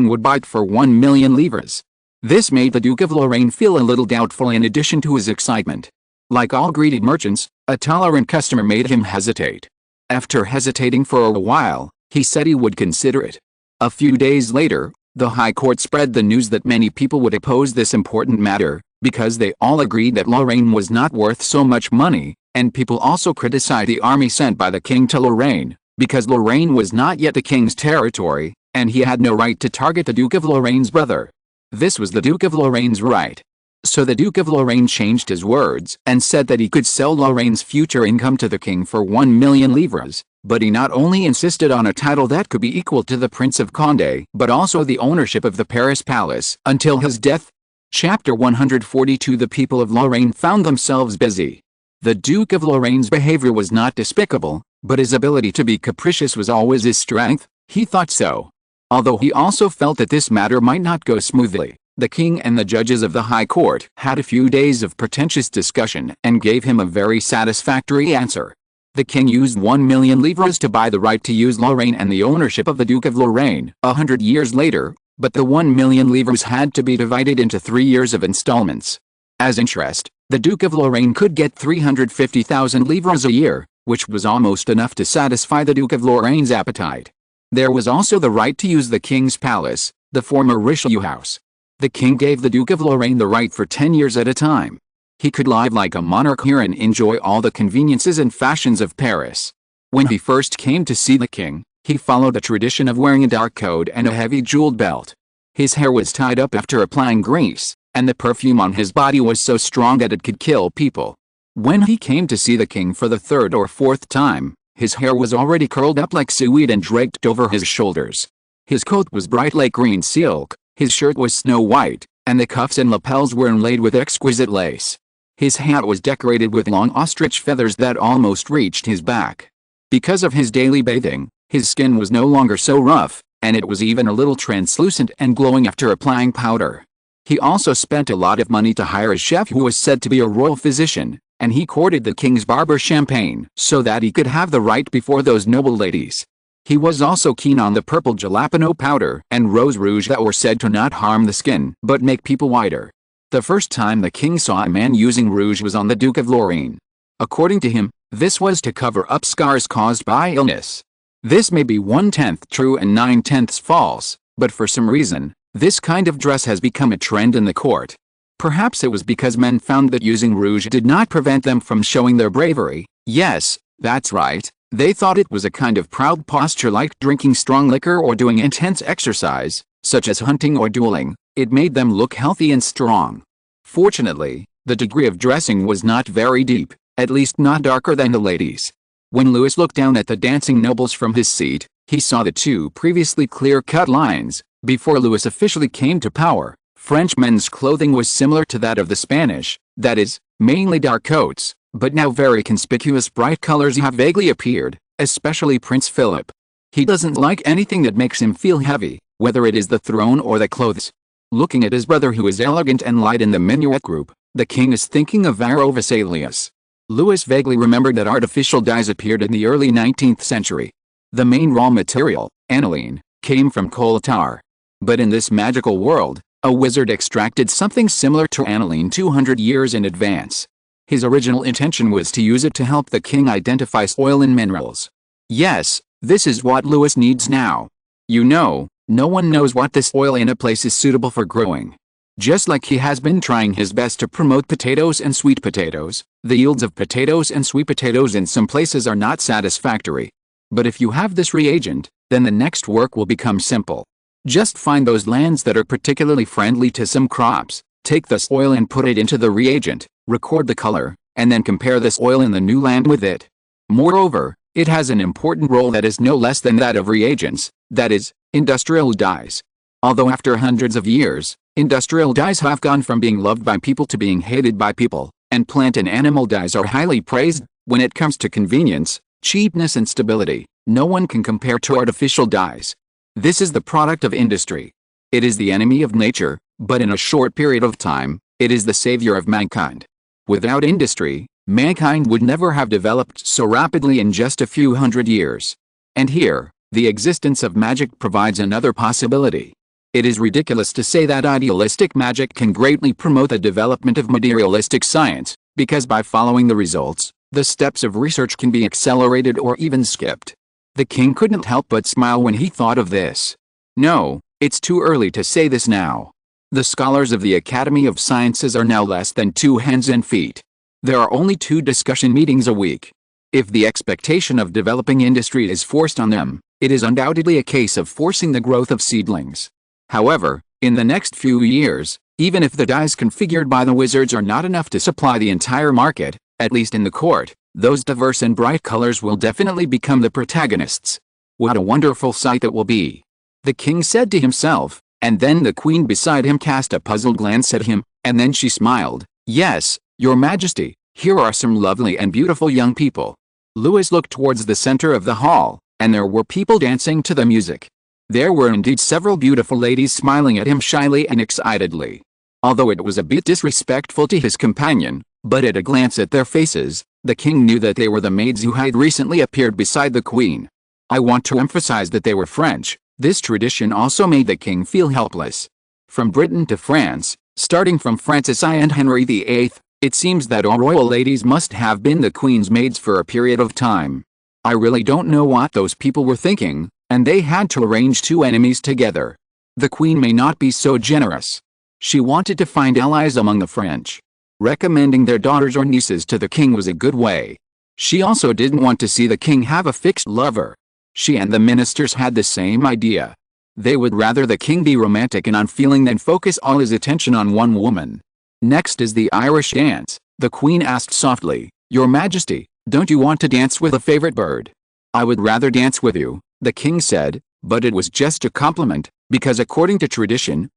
Speaker 1: would buy it for 1,000,000 livres. This made the Duke of Lorraine feel a little doubtful in addition to his excitement. Like all greedy merchants, a tolerant customer made him hesitate. After hesitating for a while, he said he would consider it. A few days later, the High Court spread the news that many people would oppose this important matter, because they all agreed that Lorraine was not worth so much money, and people also criticized the army sent by the king to Lorraine, because Lorraine was not yet the king's territory, and he had no right to target the Duke of Lorraine's brother. This was the Duke of Lorraine's right. So the Duke of Lorraine changed his words and said that he could sell Lorraine's future income to the king for 1,000,000 livres, but he not only insisted on a title that could be equal to the Prince of Condé, but also the ownership of the Paris palace until his death. Chapter 142. The people of Lorraine found themselves busy. The Duke of Lorraine's behavior was not despicable, but his ability to be capricious was always his strength. He thought so. Although he also felt that this matter might not go smoothly, the king and the judges of the High Court had a few days of pretentious discussion and gave him a very satisfactory answer. The king used 1,000,000 livres to buy the right to use Lorraine and the ownership of the Duke of Lorraine 100 years later, but the 1,000,000 livres had to be divided into 3 years of installments. As interest, the Duke of Lorraine could get 350,000 livres a year, which was almost enough to satisfy the Duke of Lorraine's appetite. There was also the right to use the king's palace, the former Richelieu house. The king gave the Duke of Lorraine the right for 10 years at a time. He could live like a monarch here and enjoy all the conveniences and fashions of Paris. When he first came to see the king, he followed the tradition of wearing a dark coat and a heavy jeweled belt. His hair was tied up after applying grease, and the perfume on his body was so strong that it could kill people. When he came to see the king for the third or fourth time, his hair was already curled up like seaweed and draped over his shoulders. His coat was bright like green silk, his shirt was snow white, and the cuffs and lapels were inlaid with exquisite lace. His hat was decorated with long ostrich feathers that almost reached his back. Because of his daily bathing, his skin was no longer so rough, and it was even a little translucent and glowing after applying powder. He also spent a lot of money to hire a chef who was said to be a royal physician, and he courted the king's barber Champagne so that he could have the right before those noble ladies. He was also keen on the purple jalapeno powder and rose rouge that were said to not harm the skin but make people whiter. The first time the king saw a man using rouge was on the Duke of Lorraine. According to him, this was to cover up scars caused by illness. This may be 1/10 true and 9/10 false, but for some reason, this kind of dress has become a trend in the court. Perhaps it was because men found that using rouge did not prevent them from showing their bravery. Yes, that's right, they thought it was a kind of proud posture like drinking strong liquor or doing intense exercise, such as hunting or dueling. It made them look healthy and strong. Fortunately, the degree of dressing was not very deep, at least not darker than the ladies. When Louis looked down at the dancing nobles from his seat, he saw the two previously clear-cut lines. Before Louis officially came to power, French men's clothing was similar to that of the Spanish, that is, mainly dark coats, but now very conspicuous bright colors have vaguely appeared, especially Prince Philip. He doesn't like anything that makes him feel heavy, whether it is the throne or the clothes. Looking at his brother, who is elegant and light in the minuet group, the king is thinking of Varro Vesalius. Louis vaguely remembered that artificial dyes appeared in the early 19th century. The main raw material, aniline, came from coal tar. But in this magical world, a wizard extracted something similar to aniline 200 years in advance. His original intention was to use it to help the king identify soil and minerals. Yes, this is what Louis needs now. You know, no one knows what this soil in a place is suitable for growing. Just like he has been trying his best to promote potatoes and sweet potatoes, the yields of potatoes and sweet potatoes in some places are not satisfactory. But if you have this reagent, then the next work will become simple. Just find those lands that are particularly friendly to some crops, take the soil and put it into the reagent, record the color, and then compare the soil in the new land with it. Moreover, it has an important role that is no less than that of reagents, that is, industrial dyes. Although after hundreds of years, industrial dyes have gone from being loved by people to being hated by people, and plant and animal dyes are highly praised, when it comes to convenience, cheapness and stability, no one can compare to artificial dyes. This is the product of industry. It is the enemy of nature, but in a short period of time, it is the savior of mankind. Without industry, mankind would never have developed so rapidly in just a few hundred years. And here, the existence of magic provides another possibility. It is ridiculous to say that idealistic magic can greatly promote the development of materialistic science, because by following the results, the steps of research can be accelerated or even skipped. The king couldn't help but smile when he thought of this. No, it's too early to say this now. The scholars of the Academy of Sciences are now less than 2 hands and feet. There are only 2 discussion meetings a week. If the expectation of developing industry is forced on them, it is undoubtedly a case of forcing the growth of seedlings. However, in the next few years, even if the dyes configured by the wizards are not enough to supply the entire market, at least in the court, those diverse and bright colors will definitely become the protagonists. What a wonderful sight that will be! The king said to himself, and then the queen beside him cast a puzzled glance at him, and then she smiled. Yes, your majesty, here are some lovely and beautiful young people. Louis looked towards the center of the hall, and there were people dancing to the music. There were indeed several beautiful ladies smiling at him shyly and excitedly. Although it was a bit disrespectful to his companion, but at a glance at their faces, the king knew that they were the maids who had recently appeared beside the queen. I want to emphasize that they were French. This tradition also made the king feel helpless. From Britain to France, starting from Francis I and Henry VIII, it seems that all royal ladies must have been the queen's maids for a period of time. I really don't know what those people were thinking, and they had to arrange 2 enemies together. The queen may not be so generous. She wanted to find allies among the French. Recommending their daughters or nieces to the king was a good way. She also didn't want to see the king have a fixed lover. She and the ministers had the same idea. They would rather the king be romantic and unfeeling than focus all his attention on one woman. Next is the Irish dance. The queen asked softly, "Your Majesty, don't you want to dance with a favorite bird?" "I would rather dance with you," the king said, but it was just a compliment, because according to tradition,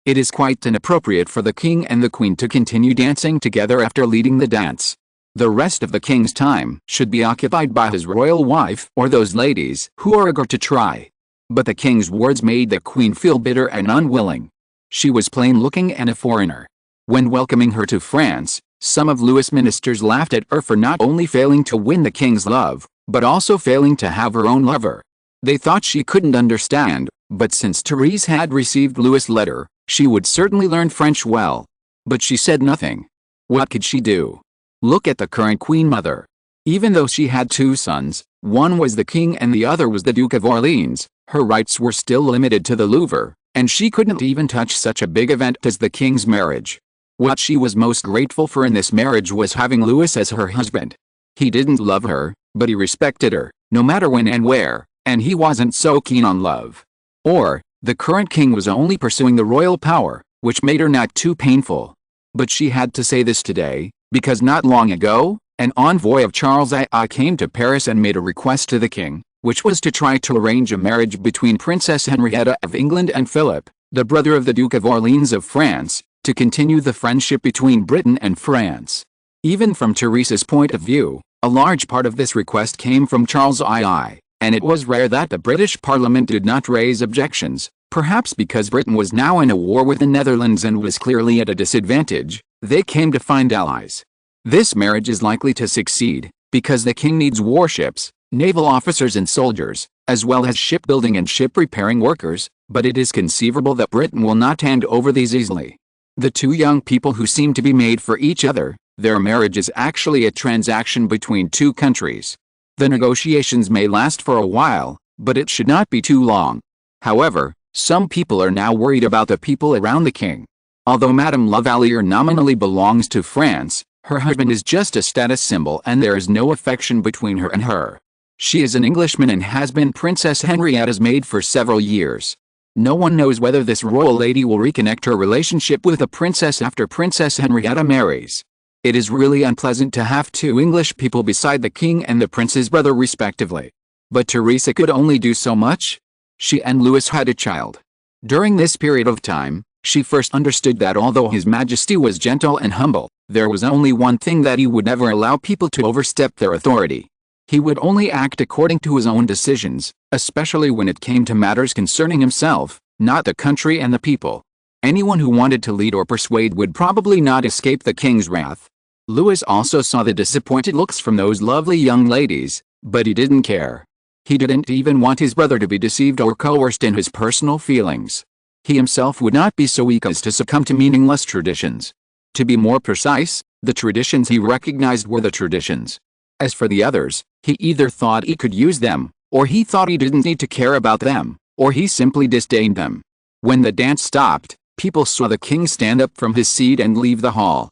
Speaker 1: it is quite inappropriate for the king and the queen to continue dancing together after leading the dance. The rest of the king's time should be occupied by his royal wife or those ladies who are eager to try. But the king's words made the queen feel bitter and unwilling. She was plain-looking and a foreigner. When welcoming her to France, some of Louis' ministers laughed at her for not only failing to win the king's love, but also failing to have her own lover. They thought she couldn't understand, but since Therese had received Louis' letter, she would certainly learn French well. But she said nothing. What could she do? Look at the current queen mother. Even though she had 2 sons, one was the king and the other was the Duke of Orleans, her rights were still limited to the Louvre, and she couldn't even touch such a big event as the king's marriage. What she was most grateful for in this marriage was having Louis as her husband. He didn't love her, but he respected her, no matter when and where, and he wasn't so keen on love. Or, the current king was only pursuing the royal power, which made her not too painful. But she had to say this today, because not long ago, an envoy of Charles I came to Paris and made a request to the king, which was to try to arrange a marriage between Princess Henrietta of England and Philip, the brother of the Duke of Orleans of France, to continue the friendship between Britain and France. Even from Therese's point of view, A large part of this request came from Charles II, and it was rare that the British Parliament did not raise objections, perhaps because Britain was now in a war with the Netherlands and was clearly at a disadvantage. They came to find allies. This marriage is likely to succeed, because the king needs warships, naval officers and soldiers, as well as shipbuilding and ship repairing workers, but it is conceivable that Britain will not hand over these easily. The two young people who seem to be made for each other, their marriage is actually a transaction between two countries. The negotiations may last for a while, but it should not be too long. However, some people are now worried about the people around the king. Although Madame Lavalier nominally belongs to France, her husband is just a status symbol and there is no affection between her and her. She is an Englishman and has been Princess Henrietta's maid for several years. No one knows whether this royal lady will reconnect her relationship with the princess after Princess Henrietta marries. It is really unpleasant to have two English people beside the king and the prince's brother respectively. But Teresa could only do so much. She and Louis had a child. During this period of time, she first understood that although His Majesty was gentle and humble, there was only one thing that he would never allow people to overstep their authority. He would only act according to his own decisions, especially when it came to matters concerning himself, not the country and the people. Anyone who wanted to lead or persuade would probably not escape the king's wrath. Louis also saw the disappointed looks from those lovely young ladies, but he didn't care. He didn't even want his brother to be deceived or coerced in his personal feelings. He himself would not be so weak as to succumb to meaningless traditions. To be more precise, the traditions he recognized were the traditions. As for the others, he either thought he could use them, or he thought he didn't need to care about them, or he simply disdained them. When the dance stopped, people saw the king stand up from his seat and leave the hall.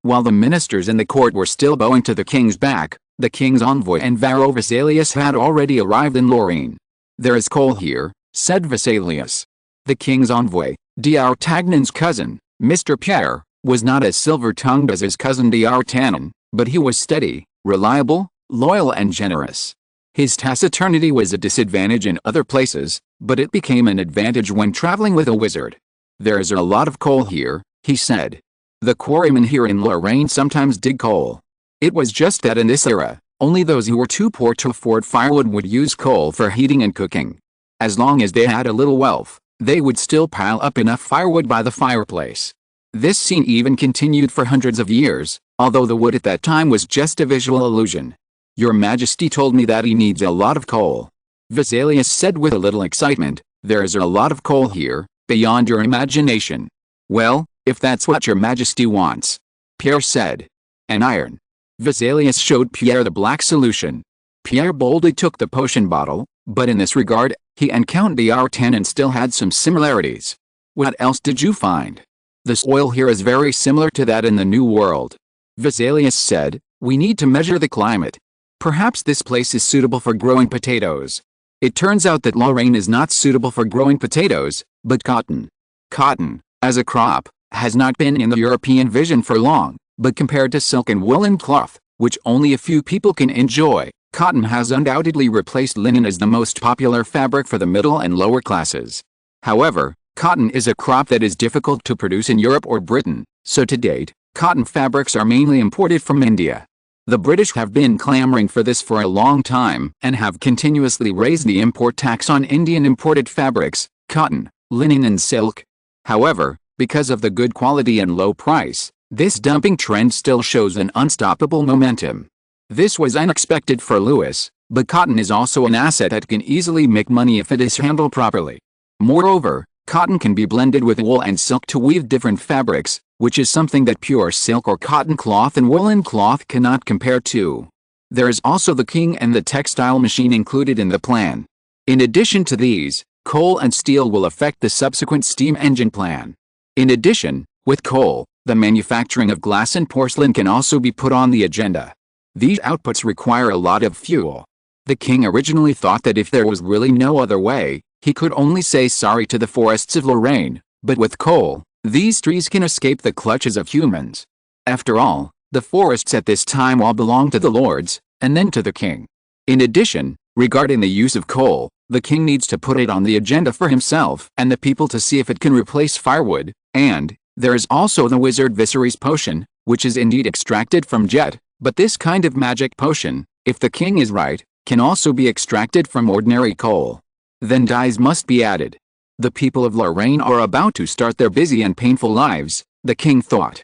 Speaker 1: While the ministers in the court were still bowing to the king's back, the king's envoy and Varro Vesalius had already arrived in Lorraine. "There is coal here," said Vesalius. The king's envoy, D'Artagnan's cousin, Mr. Pierre, was not as silver-tongued as his cousin D'Artagnan, but he was steady, reliable, loyal and generous. His taciturnity was a disadvantage in other places, but it became an advantage when traveling with a wizard. "There is a lot of coal here," he said. "The quarrymen here in Lorraine sometimes dig coal." It was just that in this era, only those who were too poor to afford firewood would use coal for heating and cooking. As long as they had a little wealth, they would still pile up enough firewood by the fireplace. This scene even continued for hundreds of years, although the wood at that time was just a visual illusion. "Your Majesty told me that he needs a lot of coal," Vesalius said with a little excitement. "There is a lot of coal here, beyond your imagination." "Well, if that's what your Majesty wants," Pierre said. "An iron." Vesalius showed Pierre the black solution. Pierre boldly took the potion bottle, but in this regard, he and Count D'Artagnan still had some similarities. "What else did you find?" "The soil here is very similar to that in the New World," Vesalius said. "We need to measure the climate. Perhaps this place is suitable for growing potatoes." It turns out that Lorraine is not suitable for growing potatoes, but cotton. Cotton, as a crop, has not been in the European vision for long, but compared to silk and woolen cloth, which only a few people can enjoy, cotton has undoubtedly replaced linen as the most popular fabric for the middle and lower classes. However, cotton is a crop that is difficult to produce in Europe or Britain, so to date, cotton fabrics are mainly imported from India. The British have been clamoring for this for a long time and have continuously raised the import tax on Indian imported fabrics, cotton, linen and silk. However, because of the good quality and low price, this dumping trend still shows an unstoppable momentum. This was unexpected for Louis, but cotton is also an asset that can easily make money if it is handled properly. Moreover, cotton can be blended with wool and silk to weave different fabrics, which is something that pure silk or cotton cloth and woolen cloth cannot compare to. There is also the king and the textile machine included in the plan. In addition to these, coal and steel will affect the subsequent steam engine plan. In addition, with coal, the manufacturing of glass and porcelain can also be put on the agenda. These outputs require a lot of fuel. The king originally thought that if there was really no other way, he could only say sorry to the forests of Lorraine, but with coal, these trees can escape the clutches of humans. After all, the forests at this time all belong to the lords, and then to the king. In addition, regarding the use of coal, the king needs to put it on the agenda for himself and the people to see if it can replace firewood, and there is also the wizard Viserys potion, which is indeed extracted from jet, But this kind of magic potion, if the king is right, can also be extracted from ordinary coal. Then dyes must be added. The people of Lorraine are about to start their busy and painful lives, the king thought.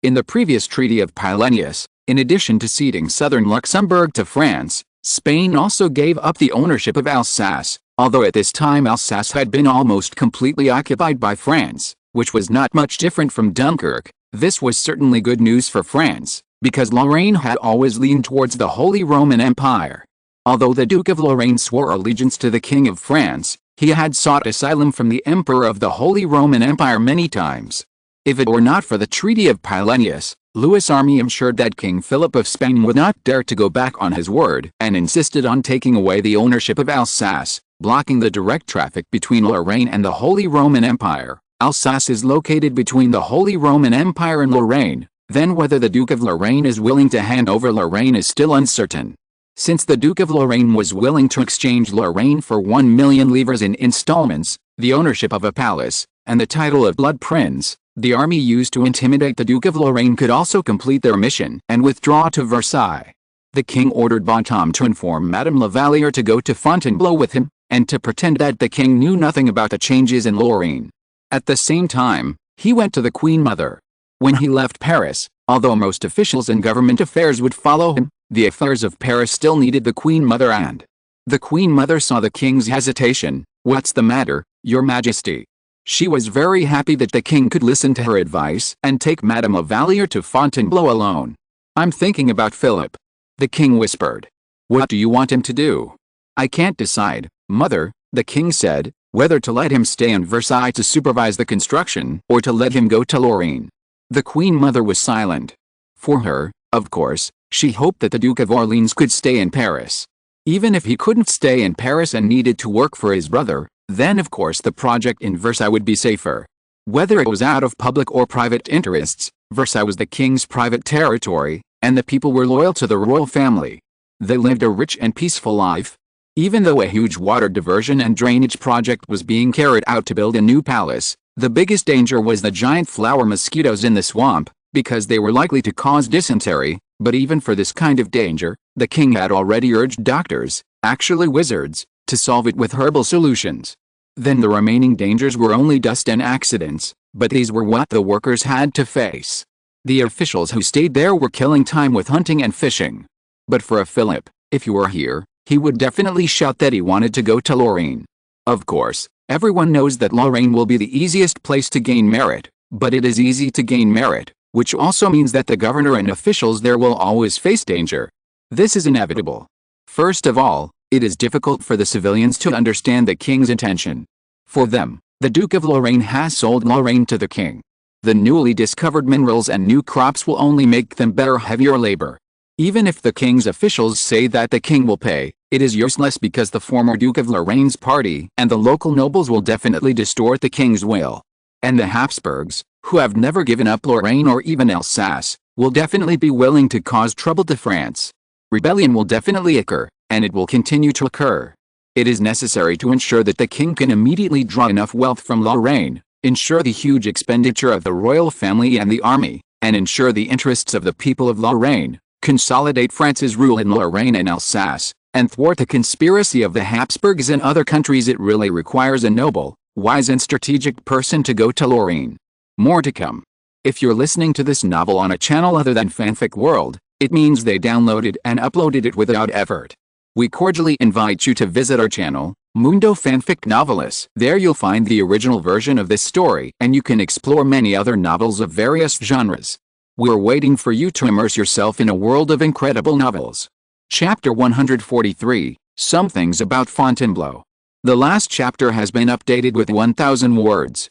Speaker 1: In the previous Treaty of Pyrenees, in addition to ceding southern Luxembourg to France, Spain also gave up the ownership of Alsace, although at this time Alsace had been almost completely occupied by France, which was not much different from Dunkirk. This was certainly good news for France, because Lorraine had always leaned towards the Holy Roman Empire. Although the Duke of Lorraine swore allegiance to the King of France, he had sought asylum from the Emperor of the Holy Roman Empire many times. If it were not for the Treaty of Pyrenees, Louis' army ensured that King Philip of Spain would not dare to go back on his word and insisted on taking away the ownership of Alsace, blocking the direct traffic between Lorraine and the Holy Roman Empire. Alsace is located between the Holy Roman Empire and Lorraine. Then whether the Duke of Lorraine is willing to hand over Lorraine is still uncertain. Since the Duke of Lorraine was willing to exchange Lorraine for 1 million livres in installments, the ownership of a palace, and the title of Blood Prince, the army used to intimidate the Duke of Lorraine could also complete their mission and withdraw to Versailles. The king ordered Bonhomme to inform Madame Lavalier to go to Fontainebleau with him, and to pretend that the king knew nothing about the changes in Lorraine. At the same time, he went to the Queen Mother. When he left Paris, although most officials and government affairs would follow him, the affairs of Paris still needed the Queen Mother, and the Queen Mother saw the king's hesitation. "What's the matter, Your Majesty?" She was very happy that the king could listen to her advice and take Madame Lavalier to Fontainebleau alone. "I'm thinking about Philip," the king whispered. "What do you want him to do?" "I can't decide, Mother," the king said, "whether to let him stay in Versailles to supervise the construction or to let him go to Lorraine." The Queen Mother was silent. For her, of course, she hoped that the Duke of Orleans could stay in Paris. Even if he couldn't stay in Paris and needed to work for his brother, then of course the project in Versailles would be safer. Whether it was out of public or private interests, Versailles was the king's private territory, and the people were loyal to the royal family. They lived a rich and peaceful life. Even though a huge water diversion and drainage project was being carried out to build a new palace, the biggest danger was the giant flower mosquitoes in the swamp, because they were likely to cause dysentery. But even for this kind of danger, the king had already urged doctors, actually wizards, to solve it with herbal solutions. Then the remaining dangers were only dust and accidents, but these were what the workers had to face. The officials who stayed there were killing time with hunting and fishing. But for a Philip, if he were here, he would definitely shout that he wanted to go to Lorraine. Of course, everyone knows that Lorraine will be the easiest place to gain merit, but it is easy to gain merit, which also means that the governor and officials there will always face danger. This is inevitable. First of all, it is difficult for the civilians to understand the king's intention. For them, the Duke of Lorraine has sold Lorraine to the king. The newly discovered minerals and new crops will only make them better heavier labor. Even if the king's officials say that the king will pay, it is useless because the former Duke of Lorraine's party and the local nobles will definitely distort the king's will. And the Habsburgs, who have never given up Lorraine or even Alsace, will definitely be willing to cause trouble to France. Rebellion will definitely occur, and it will continue to occur. It is necessary to ensure that the king can immediately draw enough wealth from Lorraine, ensure the huge expenditure of the royal family and the army, and ensure the interests of the people of Lorraine, consolidate France's rule in Lorraine and Alsace, and thwart the conspiracy of the Habsburgs in other countries. It really requires a noble, wise and strategic person to go to Lorraine. More to come. If you're listening to this novel on a channel other than Fanfic World, it means they downloaded and uploaded it without effort. We cordially invite you to visit our channel, Mundo Fanfic Novelis. There you'll find the original version of this story, and you can explore many other novels of various genres. We're waiting for you to immerse yourself in a world of incredible novels. Chapter 143, Some Things About Fontainebleau. The last chapter has been updated with 1,000 words.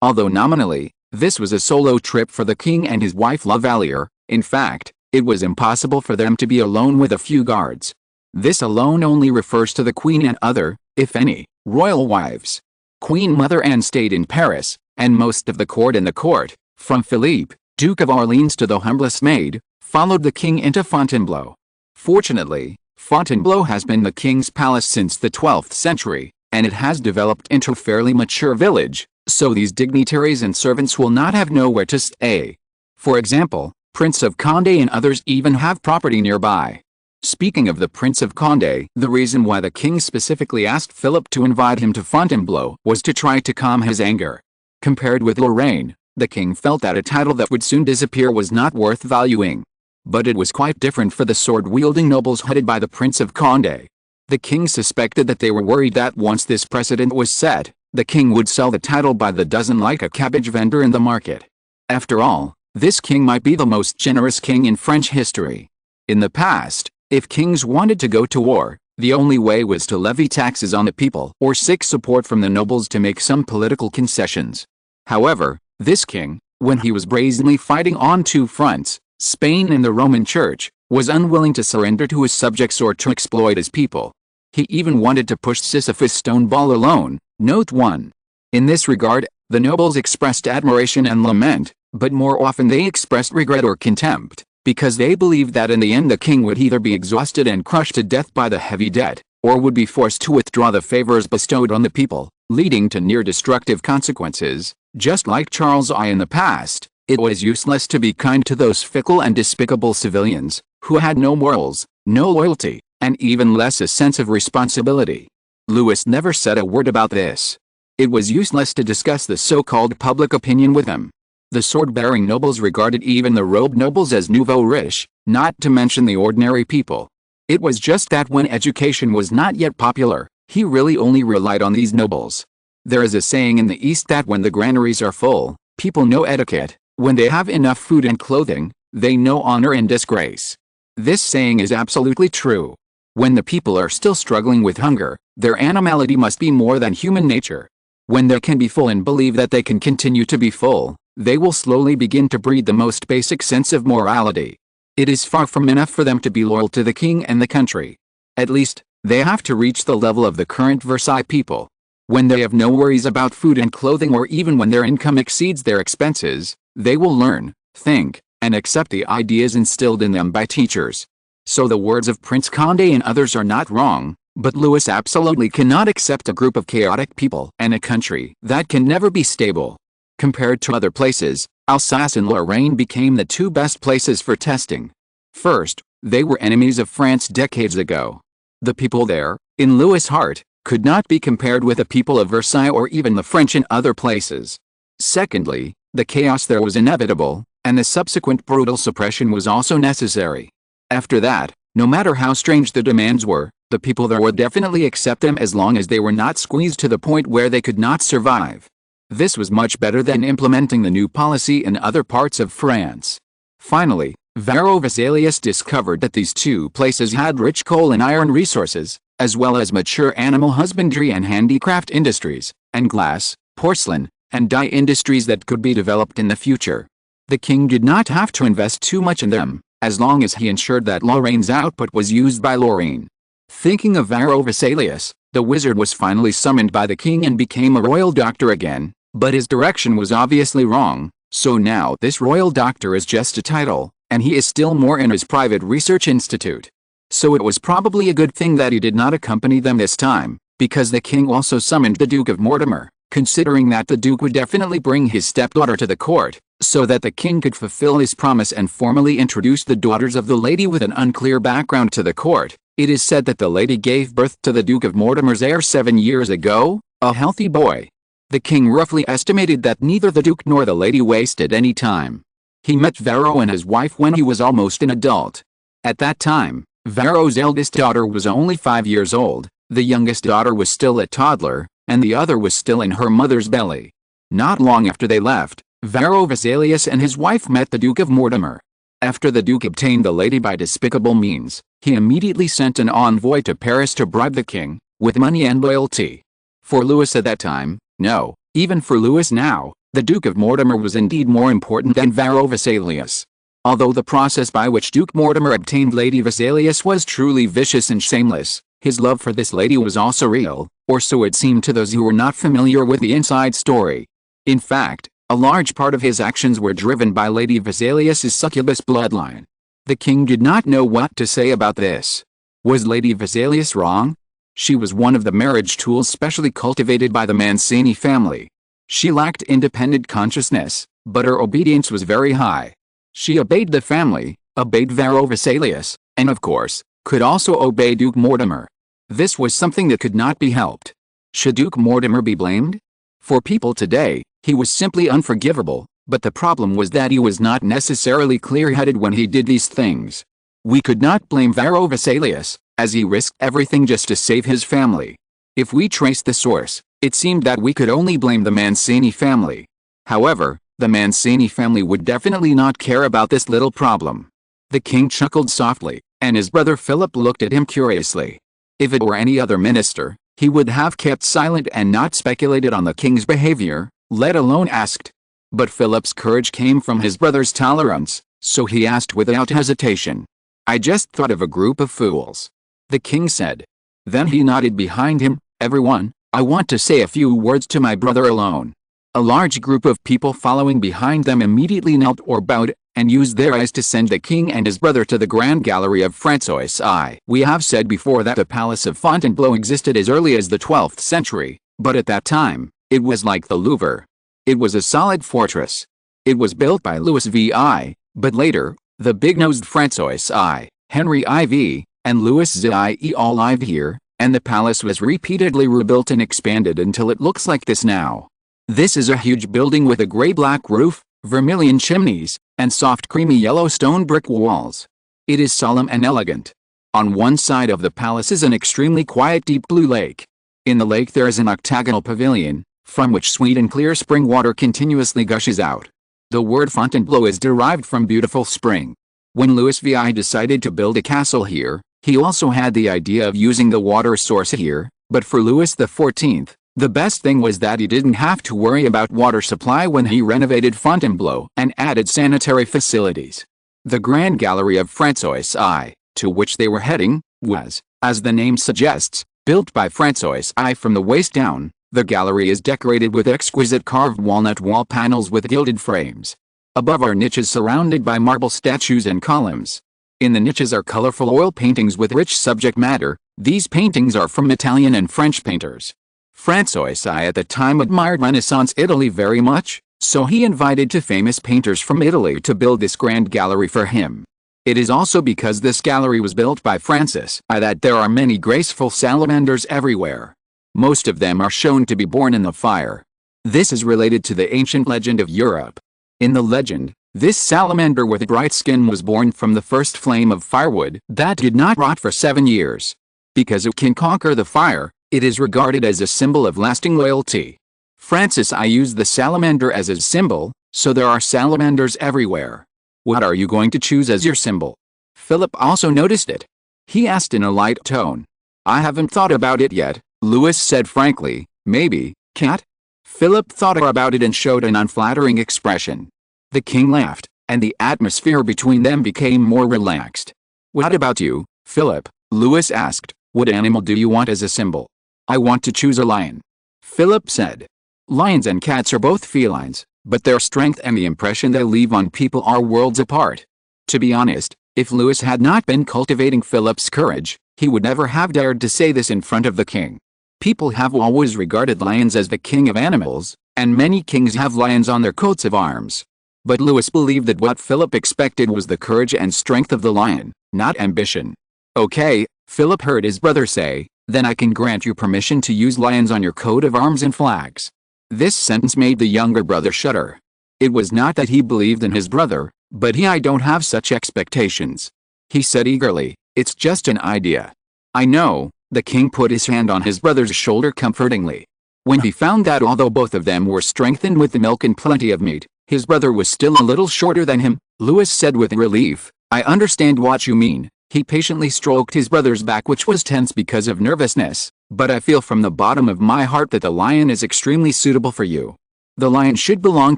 Speaker 1: Although nominally, this was a solo trip for the king and his wife Lavalier, in fact, it was impossible for them to be alone with a few guards. This alone only refers to the queen and other, if any, royal wives. Queen Mother Anne stayed in Paris, and most of the court and the court, from Philippe, Duke of Orleans to the humblest maid, followed the king into Fontainebleau. Fortunately, Fontainebleau has been the king's palace since the 12th century, and it has developed into a fairly mature village, so these dignitaries and servants will not have nowhere to stay. For example, Prince of Condé and others even have property nearby. Speaking of the Prince of Condé, the reason why the king specifically asked Philip to invite him to Fontainebleau was to try to calm his anger. Compared with Lorraine, the king felt that a title that would soon disappear was not worth valuing. But it was quite different for the sword-wielding nobles headed by the Prince of Condé. The king suspected that they were worried that once this precedent was set, the king would sell the title by the dozen like a cabbage vendor in the market. After all, this king might be the most generous king in French history. In the past, if kings wanted to go to war, the only way was to levy taxes on the people or seek support from the nobles to make some political concessions. However, this king, when he was brazenly fighting on two fronts, Spain and the Roman Church, was unwilling to surrender to his subjects or to exploit his people. He even wanted to push Sisyphus' stone ball alone. Note 1. In this regard, the nobles expressed admiration and lament, but more often they expressed regret or contempt, because they believed that in the end the king would either be exhausted and crushed to death by the heavy debt, or would be forced to withdraw the favors bestowed on the people, leading to near-destructive consequences. Just like Charles I in the past, it was useless to be kind to those fickle and despicable civilians, who had no morals, no loyalty, and even less a sense of responsibility. Louis never said a word about this. It was useless to discuss the so-called public opinion with him. The sword-bearing nobles regarded even the robed nobles as nouveau riche, not to mention the ordinary people. It was just that when education was not yet popular, he really only relied on these nobles. There is a saying in the East that when the granaries are full, people know etiquette. When they have enough food and clothing, they know honor and disgrace. This saying is absolutely true. When the people are still struggling with hunger, their animality must be more than human nature. When they can be full and believe that they can continue to be full, they will slowly begin to breed the most basic sense of morality. It is far from enough for them to be loyal to the king and the country. At least, they have to reach the level of the current Versailles people. When they have no worries about food and clothing, or even when their income exceeds their expenses, they will learn, think, and accept the ideas instilled in them by teachers. So the words of Prince Condé and others are not wrong, but Louis absolutely cannot accept a group of chaotic people and a country that can never be stable. Compared to other places, Alsace and Lorraine became the two best places for testing. First, they were enemies of France decades ago. The people there, in Louis' heart, could not be compared with the people of Versailles or even the French in other places. Secondly, the chaos there was inevitable, and the subsequent brutal suppression was also necessary. After that, no matter how strange the demands were, the people there would definitely accept them as long as they were not squeezed to the point where they could not survive. This was much better than implementing the new policy in other parts of France. Finally, Varro Vesalius discovered that these two places had rich coal and iron resources, as well as mature animal husbandry and handicraft industries, and glass, porcelain, and dye industries that could be developed in the future. The king did not have to invest too much in them, as long as he ensured that Lorraine's output was used by Lorraine. Thinking of Varro Vesalius, the wizard was finally summoned by the king and became a royal doctor again, but his direction was obviously wrong, so now this royal doctor is just a title, and he is still more in his private research institute. So it was probably a good thing that he did not accompany them this time, because the king also summoned the Duke of Mortimer, considering that the Duke would definitely bring his stepdaughter to the court, so that the king could fulfill his promise and formally introduce the daughters of the lady with an unclear background to the court. It is said that the lady gave birth to the Duke of Mortimer's heir 7 years ago, a healthy boy. The king roughly estimated that neither the Duke nor the lady wasted any time. He met Varro and his wife when he was almost an adult. At that time, Varro's eldest daughter was only 5 years old, the youngest daughter was still a toddler, and the other was still in her mother's belly. Not long after they left, Varro Vesalius and his wife met the Duke of Mortimer. After the Duke obtained the lady by despicable means, he immediately sent an envoy to Paris to bribe the king, with money and loyalty. For Louis at that time, no, even for Louis now, the Duke of Mortimer was indeed more important than Varro Vesalius. Although the process by which Duke Mortimer obtained Lady Vesalius was truly vicious and shameless, his love for this lady was also real, or so it seemed to those who were not familiar with the inside story. In fact, a large part of his actions were driven by Lady Vesalius's succubus bloodline. The king did not know what to say about this. Was Lady Vesalius wrong? She was one of the marriage tools specially cultivated by the Mancini family. She lacked independent consciousness, but her obedience was very high. She obeyed the family, obeyed Varro Vesalius, and of course, could also obey Duke Mortimer. This was something that could not be helped. Should Duke Mortimer be blamed? For people today, he was simply unforgivable, but the problem was that he was not necessarily clear-headed when he did these things. We could not blame Varro Vesalius, as he risked everything just to save his family. If we trace the source, it seemed that we could only blame the Mancini family. However, the Mancini family would definitely not care about this little problem. The king chuckled softly, and his brother Philip looked at him curiously. If it were any other minister, he would have kept silent and not speculated on the king's behavior, let alone asked. But Philip's courage came from his brother's tolerance, so he asked without hesitation. "I just thought of a group of fools," the king said. Then he nodded behind him. "Everyone, I want to say a few words to my brother alone." A large group of people following behind them immediately knelt or bowed, and used their eyes to send the king and his brother to the Grand Gallery of Francois. We have said before that the Palace of Fontainebleau existed as early as the 12th century, but at that time, it was like the Louvre. It was a solid fortress. It was built by Louis XIV, but later, the big-nosed Francois, Henry IV, and Louis XIV all lived here, and the palace was repeatedly rebuilt and expanded until it looks like this now. This is a huge building with a gray-black roof, vermilion chimneys, and soft creamy yellow stone brick walls. It is solemn and elegant. On one side of the palace is an extremely quiet deep blue lake. In the lake there is an octagonal pavilion, from which sweet and clear spring water continuously gushes out. The word Fontainebleau is derived from beautiful spring. When Louis XIV decided to build a castle here, he also had the idea of using the water source here, but for Louis XIV, the best thing was that he didn't have to worry about water supply when he renovated Fontainebleau and added sanitary facilities. The Grand Gallery of Francois, to which they were heading, was, as the name suggests, built by Francois from the waist down. The gallery is decorated with exquisite carved walnut wall panels with gilded frames. Above are niches surrounded by marble statues and columns. In the niches are colorful oil paintings with rich subject matter. These paintings are from Italian and French painters. Francois at the time admired Renaissance Italy very much, so he invited two famous painters from Italy to build this grand gallery for him. It is also because this gallery was built by Francis that there are many graceful salamanders everywhere. Most of them are shown to be born in the fire. This is related to the ancient legend of Europe. In the legend, this salamander with bright skin was born from the first flame of firewood that did not rot for 7 years. Because it can conquer the fire, it is regarded as a symbol of lasting loyalty. Francis used the salamander as his symbol, so there are salamanders everywhere. What are you going to choose as your symbol? Philip also noticed it. He asked in a light tone. "I haven't thought about it yet," Louis said frankly. "Maybe, cat?" Philip thought about it and showed an unflattering expression. The king laughed, and the atmosphere between them became more relaxed. "What about you, Philip?" Louis asked. "What animal do you want as a symbol?" "I want to choose a lion," Philip said. Lions and cats are both felines, but their strength and the impression they leave on people are worlds apart. To be honest, if Louis had not been cultivating Philip's courage, he would never have dared to say this in front of the king. People have always regarded lions as the king of animals, and many kings have lions on their coats of arms. But Louis believed that what Philip expected was the courage and strength of the lion, not ambition. "Okay," Philip heard his brother say, "then I can grant you permission to use lions on your coat of arms and flags." This sentence made the younger brother shudder. It was not that he believed in his brother, but I don't have such expectations. He said eagerly, "It's just an idea." "I know," the king put his hand on his brother's shoulder comfortingly. When he found that although both of them were strengthened with the milk and plenty of meat, his brother was still a little shorter than him, Louis said with relief, "I understand what you mean." He patiently stroked his brother's back, which was tense because of nervousness. "But I feel from the bottom of my heart that the lion is extremely suitable for you. The lion should belong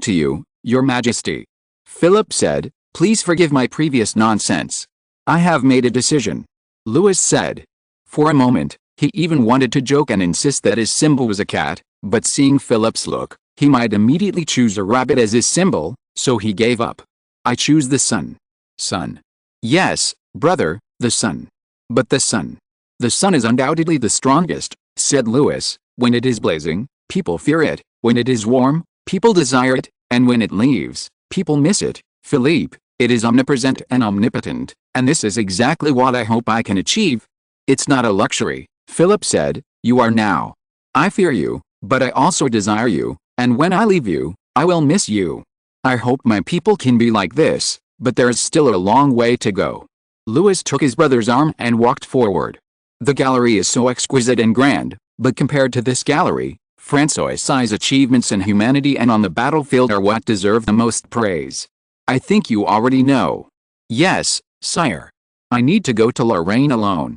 Speaker 1: to you, Your Majesty." Philip said, "Please forgive my previous nonsense. I have made a decision," Louis said. For a moment, he even wanted to joke and insist that his symbol was a cat, but seeing Philip's look, he might immediately choose a rabbit as his symbol, so he gave up. "I choose the sun." "Sun?" "Yes, brother, the sun." "But the sun." "The sun is undoubtedly the strongest," said Louis. "When it is blazing, people fear it. When it is warm, people desire it, and when it leaves, people miss it." "Philippe, It is omnipresent and omnipotent, and this is exactly what I hope I can achieve. It's not a luxury, Philip said, you are now. I fear you, but I also desire you, and when I leave you, I will miss you. I hope my people can be like this, but there is still a long way to go. Louis took his brother's arm and walked forward. The gallery is so exquisite and grand, but compared to this gallery, Francois's achievements in humanity and on the battlefield are what deserve the most praise. I think you already know. Yes, sire. I need to go to Lorraine alone.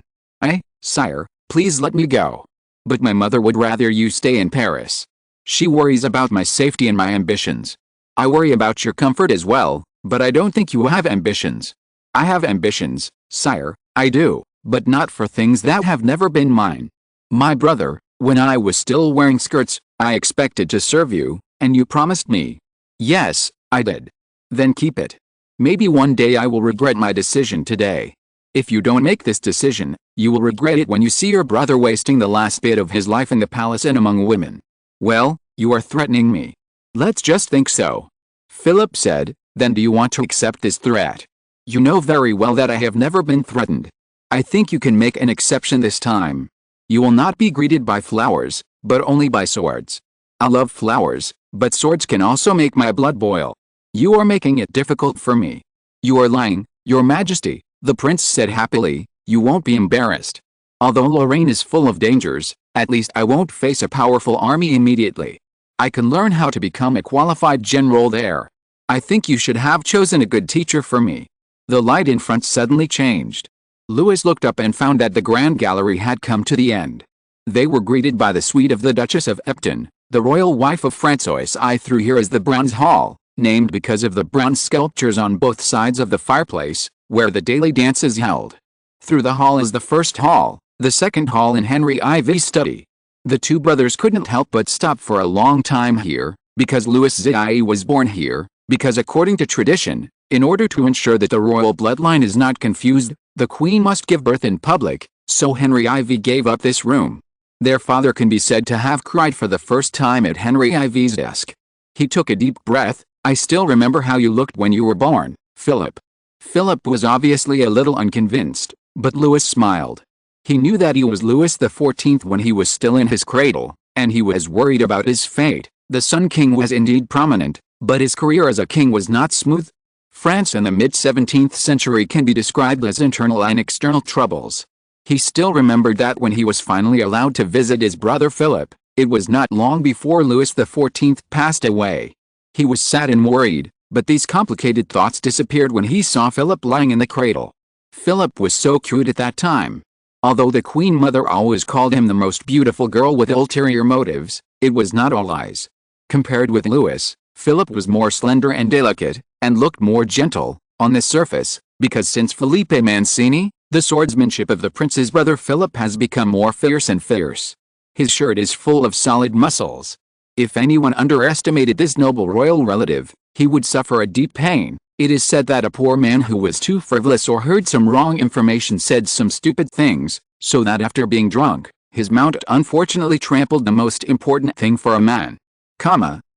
Speaker 1: Sire, please let me go. But my mother would rather you stay in Paris. She worries about my safety and my ambitions. I worry about your comfort as well, but I don't think you have ambitions. I have ambitions, sire, I do, but not for things that have never been mine. My brother, when I was still wearing skirts, I expected to serve you, and you promised me. Yes, I did. Then keep it. Maybe one day I will regret my decision today. If you don't make this decision, you will regret it when you see your brother wasting the last bit of his life in the palace and among women. Well, you are threatening me. Let's just think so. Philip said, then do you want to accept this threat? You know very well that I have never been threatened. I think you can make an exception this time. You will not be greeted by flowers, but only by swords. I love flowers, but swords can also make my blood boil. You are making it difficult for me. You are lying, Your Majesty, the prince said happily. You won't be embarrassed. Although Lorraine is full of dangers, at least I won't face a powerful army immediately. I can learn how to become a qualified general there. I think you should have chosen a good teacher for me. The light in front suddenly changed. Louis looked up and found that the grand gallery had come to the end. They were greeted by the suite of the Duchess of Epton, the royal wife of Francois I. Through here is the Bronze Hall, named because of the bronze sculptures on both sides of the fireplace, where the daily dance is held. Through the hall is the first hall, the second hall in Henry IV's study. The two brothers couldn't help but stop for a long time here, because Louis XIV was born here, because according to tradition, in order to ensure that the royal bloodline is not confused, the Queen must give birth in public, so Henry IV gave up this room. Their father can be said to have cried for the first time at Henry IV's desk. He took a deep breath. I still remember how you looked when you were born, Philip. Philip was obviously a little unconvinced, but Louis smiled. He knew that he was Louis XIV when he was still in his cradle, and he was worried about his fate. The Sun King was indeed prominent, but his career as a king was not smooth. France in the mid-17th century can be described as internal and external troubles. He still remembered that when he was finally allowed to visit his brother Philip, it was not long before Louis XIV passed away. He was sad and worried, but these complicated thoughts disappeared when he saw Philip lying in the cradle. Philip was so cute at that time. Although the Queen Mother always called him the most beautiful girl with ulterior motives, it was not all lies. Compared with Louis, Philip was more slender and delicate, and looked more gentle, on the surface, because since Felipe Mancini, the swordsmanship of the prince's brother Philip has become more fierce and fierce. His shirt is full of solid muscles. If anyone underestimated this noble royal relative, he would suffer a deep pain. It is said that a poor man who was too frivolous or heard some wrong information said some stupid things, so that after being drunk, his mount unfortunately trampled the most important thing for a man.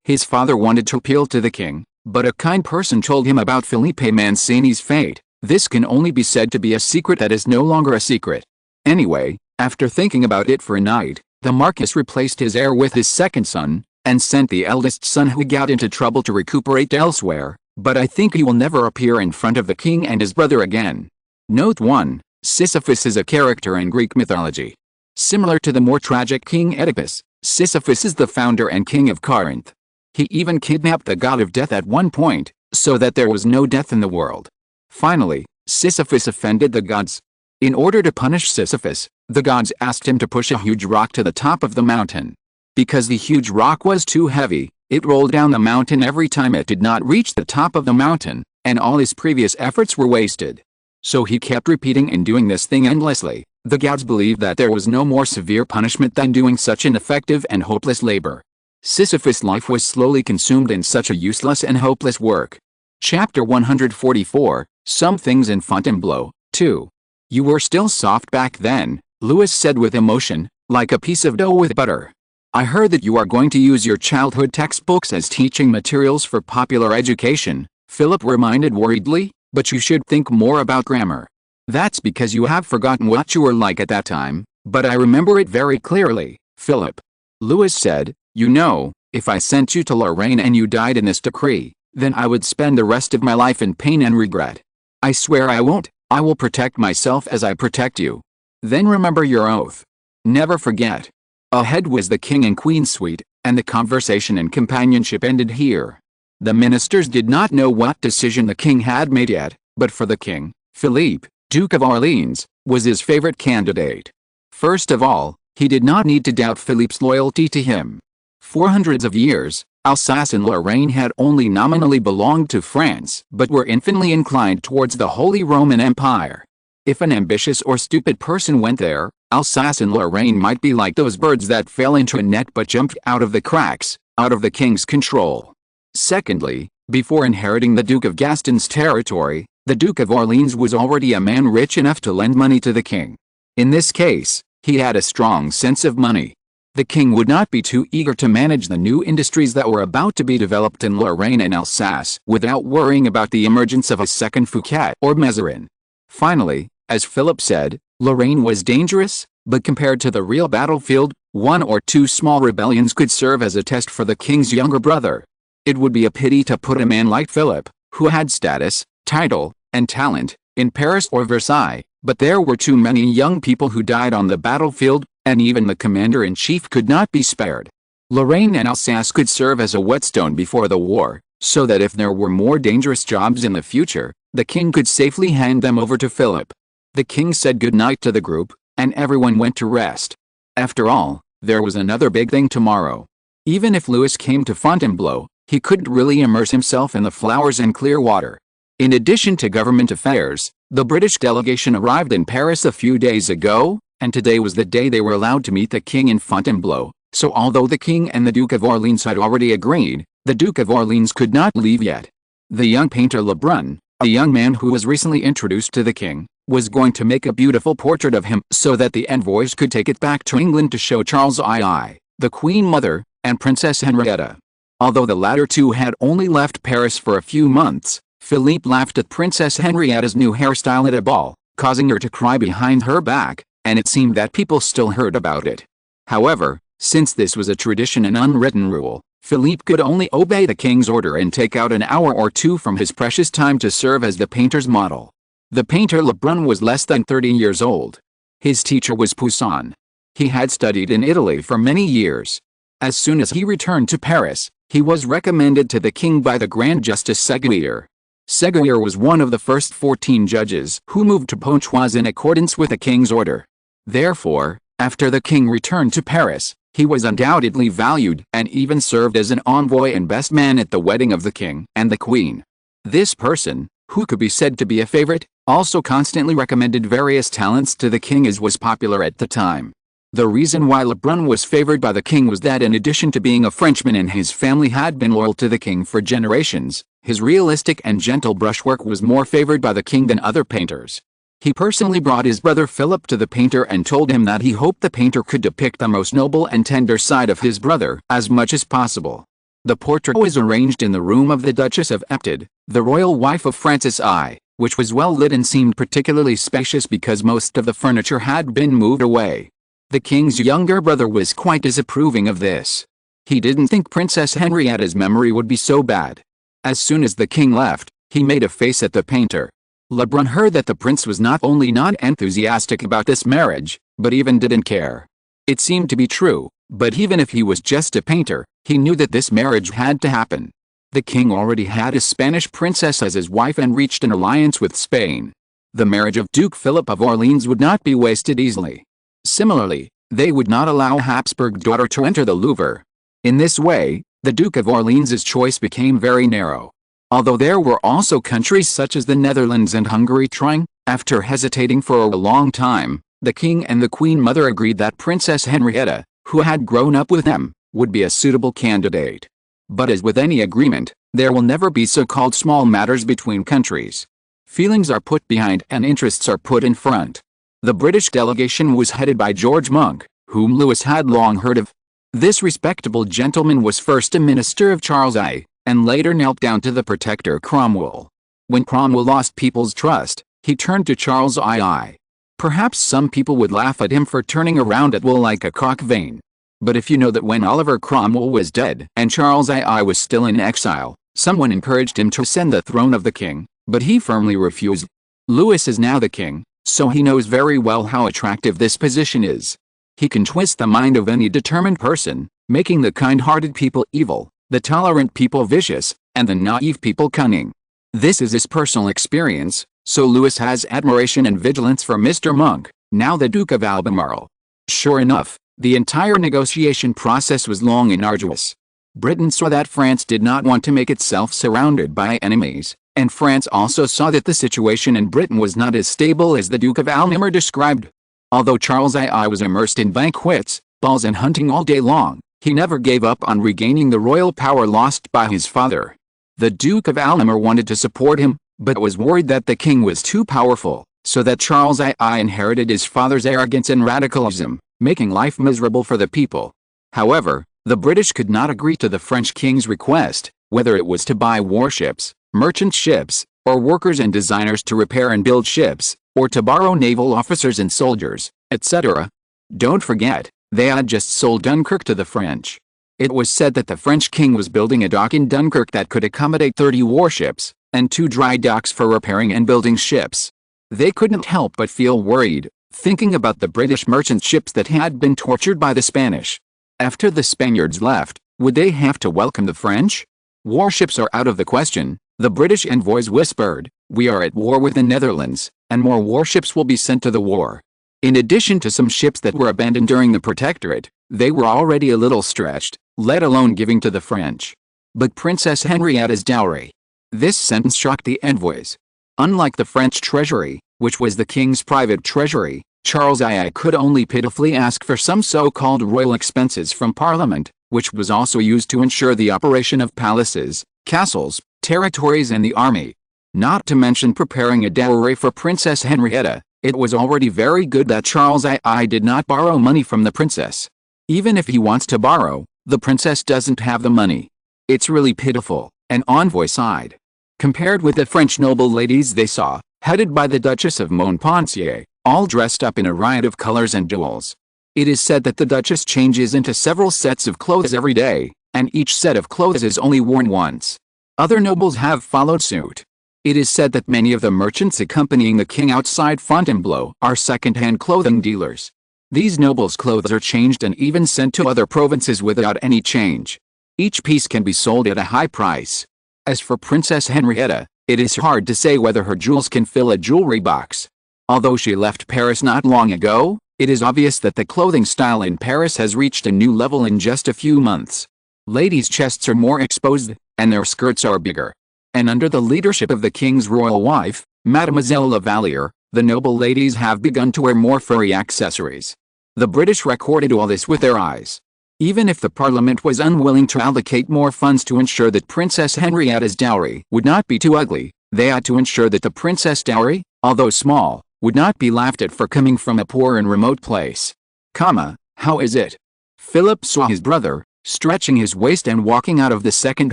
Speaker 1: His father wanted to appeal to the king, but a kind person told him about Felipe Mancini's fate. This can only be said to be a secret that is no longer a secret. Anyway, after thinking about it for a night, the Marquis replaced his heir with his second son, and sent the eldest son who got into trouble to recuperate elsewhere, but I think he will never appear in front of the king and his brother again. Note 1. Sisyphus is a character in Greek mythology. Similar to the more tragic King Oedipus, Sisyphus is the founder and king of Corinth. He even kidnapped the god of death at one point, so that there was no death in the world. Finally, Sisyphus offended the gods. In order to punish Sisyphus, the gods asked him to push a huge rock to the top of the mountain. Because the huge rock was too heavy, it rolled down the mountain every time it did not reach the top of the mountain, and all his previous efforts were wasted. So he kept repeating and doing this thing endlessly. The gods believed that there was no more severe punishment than doing such ineffective and hopeless labor. Sisyphus' life was slowly consumed in such a useless and hopeless work. Chapter 144, Some Things in Fontainebleau, 2. You were still soft back then, Louis said with emotion, like a piece of dough with butter. I heard that you are going to use your childhood textbooks as teaching materials for popular education, Philip reminded worriedly. But you should think more about grammar. That's because you have forgotten what you were like at that time, but I remember it very clearly, Philip. Louis said, you know, if I sent you to Lorraine and you died in this decree, then I would spend the rest of my life in pain and regret. I swear I won't. I will protect myself as I protect you. Then remember your oath. Never forget. Ahead was the king and queen suite, and the conversation and companionship ended here. The ministers did not know what decision the king had made yet, but for the king, Philippe, Duke of Orleans, was his favorite candidate. First of all, he did not need to doubt Philippe's loyalty to him. For hundreds of years, Alsace and Lorraine had only nominally belonged to France but were infinitely inclined towards the Holy Roman Empire. If an ambitious or stupid person went there, Alsace and Lorraine might be like those birds that fell into a net but jumped out of the cracks, out of the king's control. Secondly, before inheriting the Duke of Gaston's territory, the Duke of Orleans was already a man rich enough to lend money to the king. In this case, he had a strong sense of money. The king would not be too eager to manage the new industries that were about to be developed in Lorraine and Alsace without worrying about the emergence of a second Fouquet or Mazarin. Finally, as Philip said, Lorraine was dangerous, but compared to the real battlefield, one or two small rebellions could serve as a test for the king's younger brother. It would be a pity to put a man like Philip, who had status, title, and talent, in Paris or Versailles, but there were too many young people who died on the battlefield, and even the commander-in-chief could not be spared. Lorraine and Alsace could serve as a whetstone before the war, so that if there were more dangerous jobs in the future, the king could safely hand them over to Philip. The king said goodnight to the group, and everyone went to rest. After all, there was another big thing tomorrow. Even if Louis came to Fontainebleau, he couldn't really immerse himself in the flowers and clear water. In addition to government affairs, the British delegation arrived in Paris a few days ago, and today was the day they were allowed to meet the king in Fontainebleau, so although the king and the Duke of Orleans had already agreed, the Duke of Orleans could not leave yet. The young painter Lebrun, a young man who was recently introduced to the king, was going to make a beautiful portrait of him so that the envoys could take it back to England to show Charles II, the Queen Mother, and Princess Henrietta. Although the latter two had only left Paris for a few months, Philippe laughed at Princess Henrietta's new hairstyle at a ball, causing her to cry behind her back, and it seemed that people still heard about it. However, since this was a tradition and unwritten rule, Philippe could only obey the king's order and take out an hour or two from his precious time to serve as the painter's model. The painter Lebrun was less than 30 years old. His teacher was Poussin. He had studied in Italy for many years. As soon as he returned to Paris, he was recommended to the king by the Grand Justice Séguier. Séguier was one of the first 14 judges who moved to Pontoise in accordance with the king's order. Therefore, after the king returned to Paris, he was undoubtedly valued and even served as an envoy and best man at the wedding of the king and the queen. This person, who could be said to be a favorite, also constantly recommended various talents to the king as was popular at the time. The reason why Lebrun was favored by the king was that in addition to being a Frenchman and his family had been loyal to the king for generations, his realistic and gentle brushwork was more favored by the king than other painters. He personally brought his brother Philip to the painter and told him that he hoped the painter could depict the most noble and tender side of his brother as much as possible. The portrait was arranged in the room of the Duchess of Epted, the royal wife of Francis I, which was well lit and seemed particularly spacious because most of the furniture had been moved away. The king's younger brother was quite disapproving of this. He didn't think Princess Henrietta's memory would be so bad. As soon as the king left, he made a face at the painter. Lebrun heard that the prince was not only not enthusiastic about this marriage, but even didn't care. It seemed to be true, but even if he was just a painter, he knew that this marriage had to happen. The king already had a Spanish princess as his wife and reached an alliance with Spain. The marriage of Duke Philip of Orleans would not be wasted easily. Similarly, they would not allow a Habsburg daughter to enter the Louvre. In this way, the Duke of Orleans's choice became very narrow. Although there were also countries such as the Netherlands and Hungary trying, after hesitating for a long time, the king and the queen mother agreed that Princess Henrietta, who had grown up with them, would be a suitable candidate. But as with any agreement, there will never be so-called small matters between countries. Feelings are put behind and interests are put in front. The British delegation was headed by George Monk, whom Louis had long heard of. This respectable gentleman was first a minister of Charles I, and later knelt down to the protector Cromwell. When Cromwell lost people's trust, he turned to Charles II. Perhaps some people would laugh at him for turning around at will like a cock vane. But if you know that when Oliver Cromwell was dead and Charles II was still in exile, someone encouraged him to ascend the throne of the king, but he firmly refused. Louis is now the king, so he knows very well how attractive this position is. He can twist the mind of any determined person, making the kind-hearted people evil, the tolerant people vicious, and the naive people cunning. This is his personal experience, so Louis has admiration and vigilance for Mr. Monk, now the Duke of Albemarle. Sure enough, the entire negotiation process was long and arduous. Britain saw that France did not want to make itself surrounded by enemies, and France also saw that the situation in Britain was not as stable as the Duke of Albemarle described. Although Charles II was immersed in banquets, balls and hunting all day long, he never gave up on regaining the royal power lost by his father. The Duke of Albemarle wanted to support him, but was worried that the king was too powerful, so that Charles II inherited his father's arrogance and radicalism, making life miserable for the people. However, the British could not agree to the French king's request, whether it was to buy warships, merchant ships, or workers and designers to repair and build ships, or to borrow naval officers and soldiers, etc. Don't forget, they had just sold Dunkirk to the French. It was said that the French king was building a dock in Dunkirk that could accommodate 30 warships, and 2 dry docks for repairing and building ships. They couldn't help but feel worried, thinking about the British merchant ships that had been tortured by the Spanish. After the Spaniards left, would they have to welcome the French? Warships are out of the question, the British envoys whispered. We are at war with the Netherlands, and more warships will be sent to the war. In addition to some ships that were abandoned during the Protectorate, they were already a little stretched, let alone giving to the French. But Princess Henrietta's dowry. This sentence shocked the envoys. Unlike the French treasury, which was the king's private treasury, Charles II could only pitifully ask for some so-called royal expenses from Parliament, which was also used to ensure the operation of palaces, castles, territories and the army. Not to mention preparing a dowry for Princess Henrietta, it was already very good that Charles II did not borrow money from the princess. Even if he wants to borrow, the princess doesn't have the money. It's really pitiful, an envoy sighed. Compared with the French noble ladies they saw, headed by the Duchess of Montpensier, all dressed up in a riot of colors and jewels. It is said that the Duchess changes into several sets of clothes every day, and each set of clothes is only worn once. Other nobles have followed suit. It is said that many of the merchants accompanying the king outside Fontainebleau are second-hand clothing dealers. These nobles' clothes are changed and even sent to other provinces without any change. Each piece can be sold at a high price. As for Princess Henrietta, it is hard to say whether her jewels can fill a jewelry box. Although she left Paris not long ago, it is obvious that the clothing style in Paris has reached a new level in just a few months. Ladies' chests are more exposed, and their skirts are bigger. And under the leadership of the king's royal wife, Mademoiselle Lavalier, the noble ladies have begun to wear more furry accessories. The British recorded all this with their eyes. Even if the Parliament was unwilling to allocate more funds to ensure that Princess Henrietta's dowry would not be too ugly, they had to ensure that the princess dowry, although small, would not be laughed at for coming from a poor and remote place. How is it? Philip saw his brother, stretching his waist and walking out of the second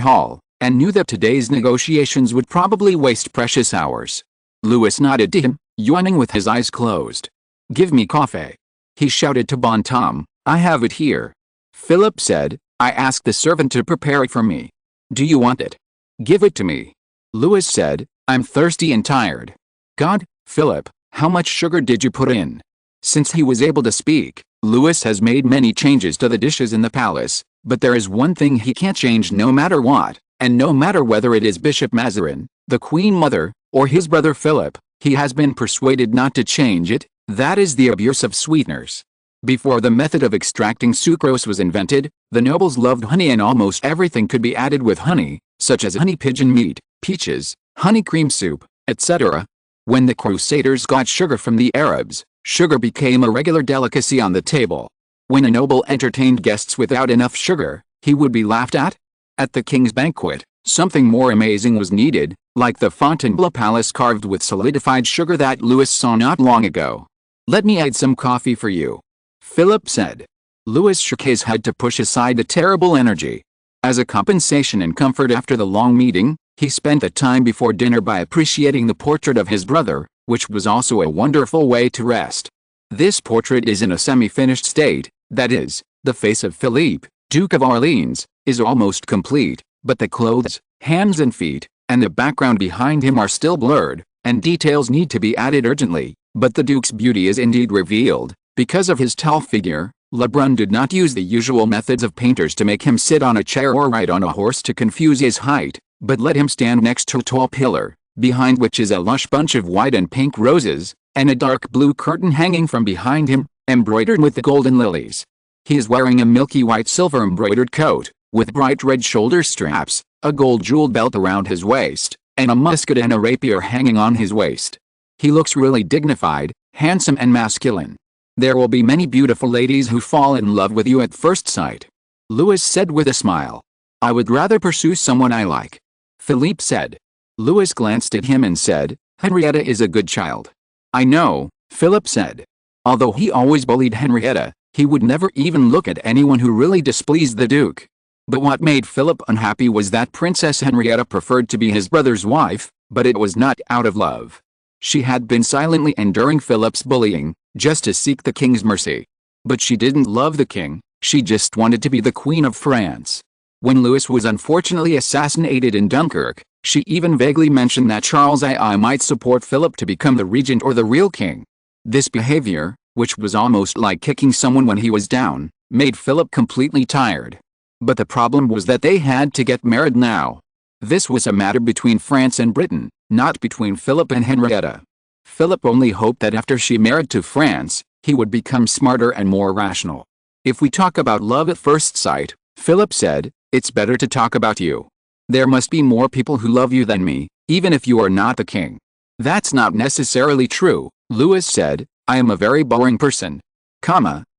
Speaker 1: hall, and knew that today's negotiations would probably waste precious hours. Louis nodded to him, yawning with his eyes closed. Give me coffee. He shouted to Bon Tom, I have it here. Philip said, I asked the servant to prepare it for me. Do you want it? Give it to me. Louis said, I'm thirsty and tired. God, Philip, how much sugar did you put in? Since he was able to speak, Louis has made many changes to the dishes in the palace, but there is one thing he can't change no matter what, and no matter whether it is Bishop Mazarin, the Queen Mother, or his brother Philip, he has been persuaded not to change it, that is the abuse of sweeteners. Before the method of extracting sucrose was invented, the nobles loved honey and almost everything could be added with honey, such as honey pigeon meat, peaches, honey cream soup, etc. When the Crusaders got sugar from the Arabs, sugar became a regular delicacy on the table. When a noble entertained guests without enough sugar, he would be laughed at. At the king's banquet, something more amazing was needed, like the Fontainebleau Palace carved with solidified sugar that Louis saw not long ago. Let me add some coffee for you, Philip said. Louis shook his head to push aside the terrible energy. As a compensation and comfort after the long meeting, He spent the time before dinner by appreciating the portrait of his brother, which was also a wonderful way to rest. This portrait is in a semi-finished state, that is, the face of Philippe, Duke of Orleans, is almost complete, but the clothes, hands and feet, and the background behind him are still blurred, and details need to be added urgently, but the Duke's beauty is indeed revealed. Because of his tall figure, Lebrun did not use the usual methods of painters to make him sit on a chair or ride on a horse to confuse his height, but let him stand next to a tall pillar, behind which is a lush bunch of white and pink roses, and a dark blue curtain hanging from behind him, embroidered with the golden lilies. He is wearing a milky white silver embroidered coat, with bright red shoulder straps, a gold jeweled belt around his waist, and a musket and a rapier hanging on his waist. He looks really dignified, handsome and masculine. There will be many beautiful ladies who fall in love with you at first sight. Louis said with a smile. I would rather pursue someone I like. Philippe said. Louis glanced at him and said, Henrietta is a good child. I know, Philip said. Although he always bullied Henrietta, he would never even look at anyone who really displeased the Duke. But what made Philip unhappy was that Princess Henrietta preferred to be his brother's wife, but it was not out of love. She had been silently enduring Philip's bullying, just to seek the king's mercy. But she didn't love the king, she just wanted to be the Queen of France. When Louis was unfortunately assassinated in Dunkirk, she even vaguely mentioned that Charles II might support Philip to become the regent or the real king. This behavior, which was almost like kicking someone when he was down, made Philip completely tired. But the problem was that they had to get married now. This was a matter between France and Britain, not between Philip and Henrietta. Philip only hoped that after she married to France, he would become smarter and more rational. If we talk about love at first sight, Philip said, it's better to talk about you. There must be more people who love you than me, even if you are not the king. That's not necessarily true, Louis said, I am a very boring person.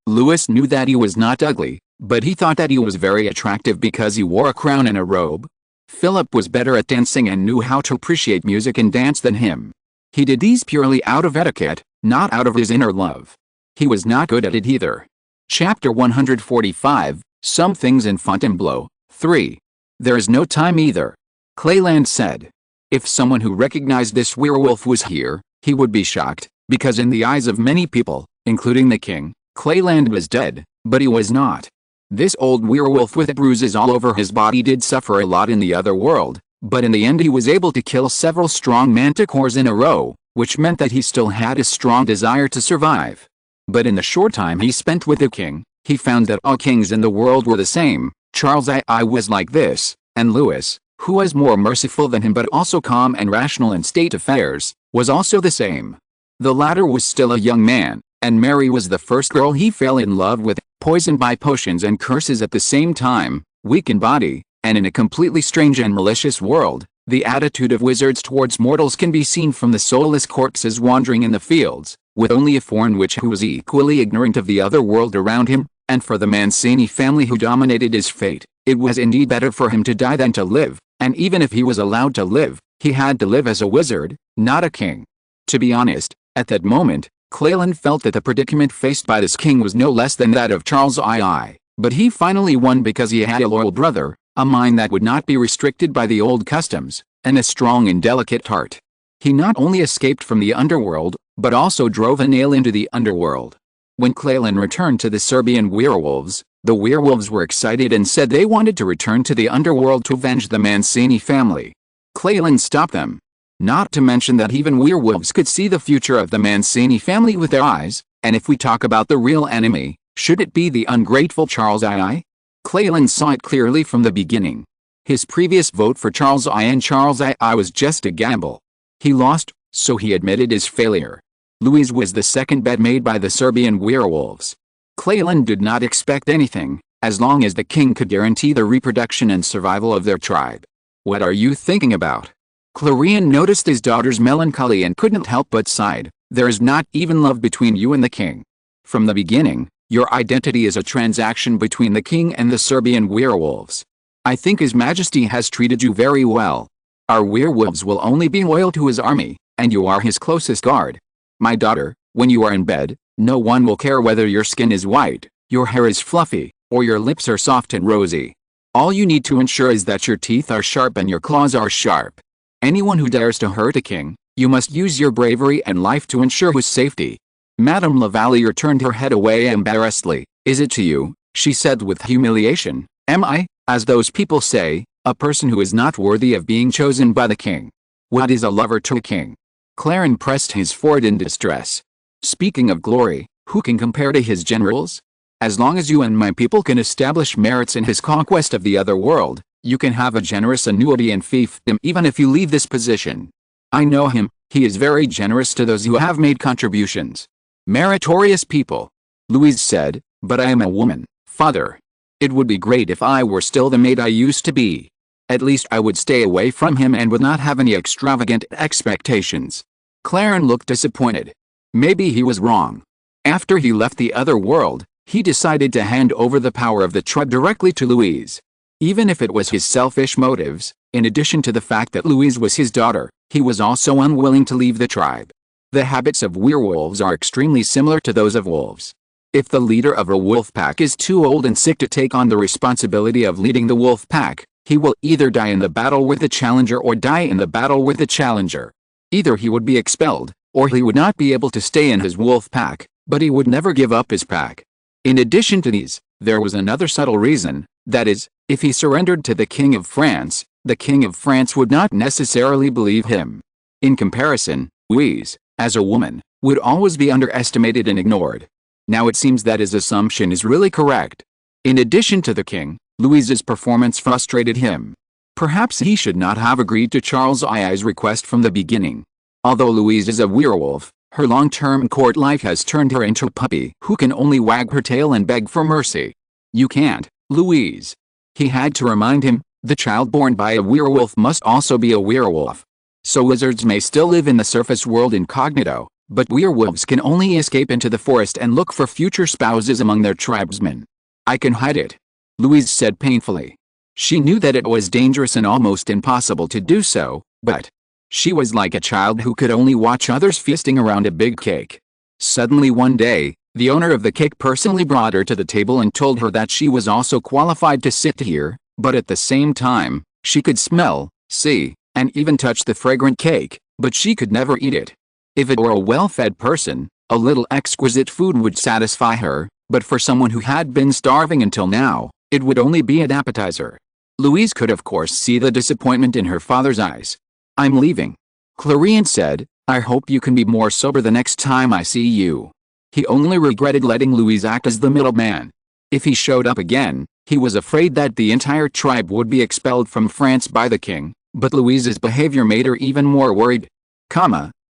Speaker 1: Louis knew that he was not ugly, but he thought that he was very attractive because he wore a crown and a robe. Philip was better at dancing and knew how to appreciate music and dance than him. He did these purely out of etiquette, not out of his inner love. He was not good at it either. Chapter 145, Some Things in Fontainebleau, 3. There is no time either. Clayland said. If someone who recognized this werewolf was here, he would be shocked, because in the eyes of many people, including the king, Clayland was dead, but he was not. This old werewolf with bruises all over his body did suffer a lot in the other world, but in the end he was able to kill several strong manticores in a row, which meant that he still had a strong desire to survive. But in the short time he spent with the king, he found that all kings in the world were the same. Charles II was like this, and Louis, who was more merciful than him but also calm and rational in state affairs, was also the same. The latter was still a young man, and Mary was the first girl he fell in love with, poisoned by potions and curses at the same time, weak in body, and in a completely strange and malicious world. The attitude of wizards towards mortals can be seen from the soulless corpses wandering in the fields, with only a foreign witch who was equally ignorant of the other world around him, and for the Mancini family who dominated his fate, it was indeed better for him to die than to live, and even if he was allowed to live, he had to live as a wizard, not a king. To be honest, at that moment, Clayland felt that the predicament faced by this king was no less than that of Charles II, but he finally won because he had a loyal brother, a mind that would not be restricted by the old customs, and a strong and delicate heart. He not only escaped from the underworld, but also drove a nail into the underworld. When Clayland returned to the Serbian werewolves, the werewolves were excited and said they wanted to return to the underworld to avenge the Mancini family. Clayland stopped them. Not to mention that even werewolves could see the future of the Mancini family with their eyes, and if we talk about the real enemy, should it be the ungrateful Charles II? Clayland saw it clearly from the beginning. His previous vote for Charles I and Charles II was just a gamble. He lost, so he admitted his failure. Louis was the second bet made by the Serbian werewolves. Clayland did not expect anything, as long as the king could guarantee the reproduction and survival of their tribe. What are you thinking about? Clarion noticed his daughter's melancholy and couldn't help but sighed. There is not even love between you and the king. From the beginning, your identity is a transaction between the king and the Serbian werewolves. I think His Majesty has treated you very well. Our werewolves will only be loyal to his army, and you are his closest guard. My daughter, when you are in bed, no one will care whether your skin is white, your hair is fluffy, or your lips are soft and rosy. All you need to ensure is that your teeth are sharp and your claws are sharp. Anyone who dares to hurt a king, you must use your bravery and life to ensure his safety." Madame Lavalier turned her head away embarrassedly. "Is it to you?" she said with humiliation. "Am I, as those people say, a person who is not worthy of being chosen by the king? What is a lover to a king?" Clarin pressed his forehead in distress. "Speaking of glory, who can compare to his generals? As long as you and my people can establish merits in his conquest of the other world, you can have a generous annuity and fiefdom even if you leave this position. I know him, he is very generous to those who have made contributions." "Meritorious people," Louise said, "but I am a woman, father. It would be great if I were still the maid I used to be. At least I would stay away from him and would not have any extravagant expectations." Clarin looked disappointed. Maybe he was wrong. After he left the other world, he decided to hand over the power of the tribe directly to Louise. Even if it was his selfish motives, in addition to the fact that Louise was his daughter, he was also unwilling to leave the tribe. The habits of werewolves are extremely similar to those of wolves. If the leader of a wolf pack is too old and sick to take on the responsibility of leading the wolf pack, he will either die in the battle with the challenger or die in the battle with the challenger. Either he would be expelled, or he would not be able to stay in his wolf pack, but he would never give up his pack. In addition to these, there was another subtle reason, that is, if he surrendered to the King of France, the King of France would not necessarily believe him. In comparison, Louise, as a woman, would always be underestimated and ignored. Now it seems that his assumption is really correct. In addition to the king, Louise's performance frustrated him. Perhaps he should not have agreed to Charles II's request from the beginning. Although Louise is a werewolf, her long-term court life has turned her into a puppy who can only wag her tail and beg for mercy. "You can't, Louise." He had to remind him, the child born by a werewolf must also be a werewolf. So wizards may still live in the surface world incognito, but werewolves can only escape into the forest and look for future spouses among their tribesmen. "I can hide it," Louise said painfully. She knew that it was dangerous and almost impossible to do so, but she was like a child who could only watch others feasting around a big cake. Suddenly one day, the owner of the cake personally brought her to the table and told her that she was also qualified to sit here, but at the same time, she could smell, see, and even touch the fragrant cake, but she could never eat it. If it were a well-fed person, a little exquisite food would satisfy her, but for someone who had been starving until now, it would only be an appetizer. Louise could of course see the disappointment in her father's eyes. "I'm leaving," Clarien said. "I hope you can be more sober the next time I see you." He only regretted letting Louise act as the middleman. If he showed up again, he was afraid that the entire tribe would be expelled from France by the king, but Louise's behavior made her even more worried.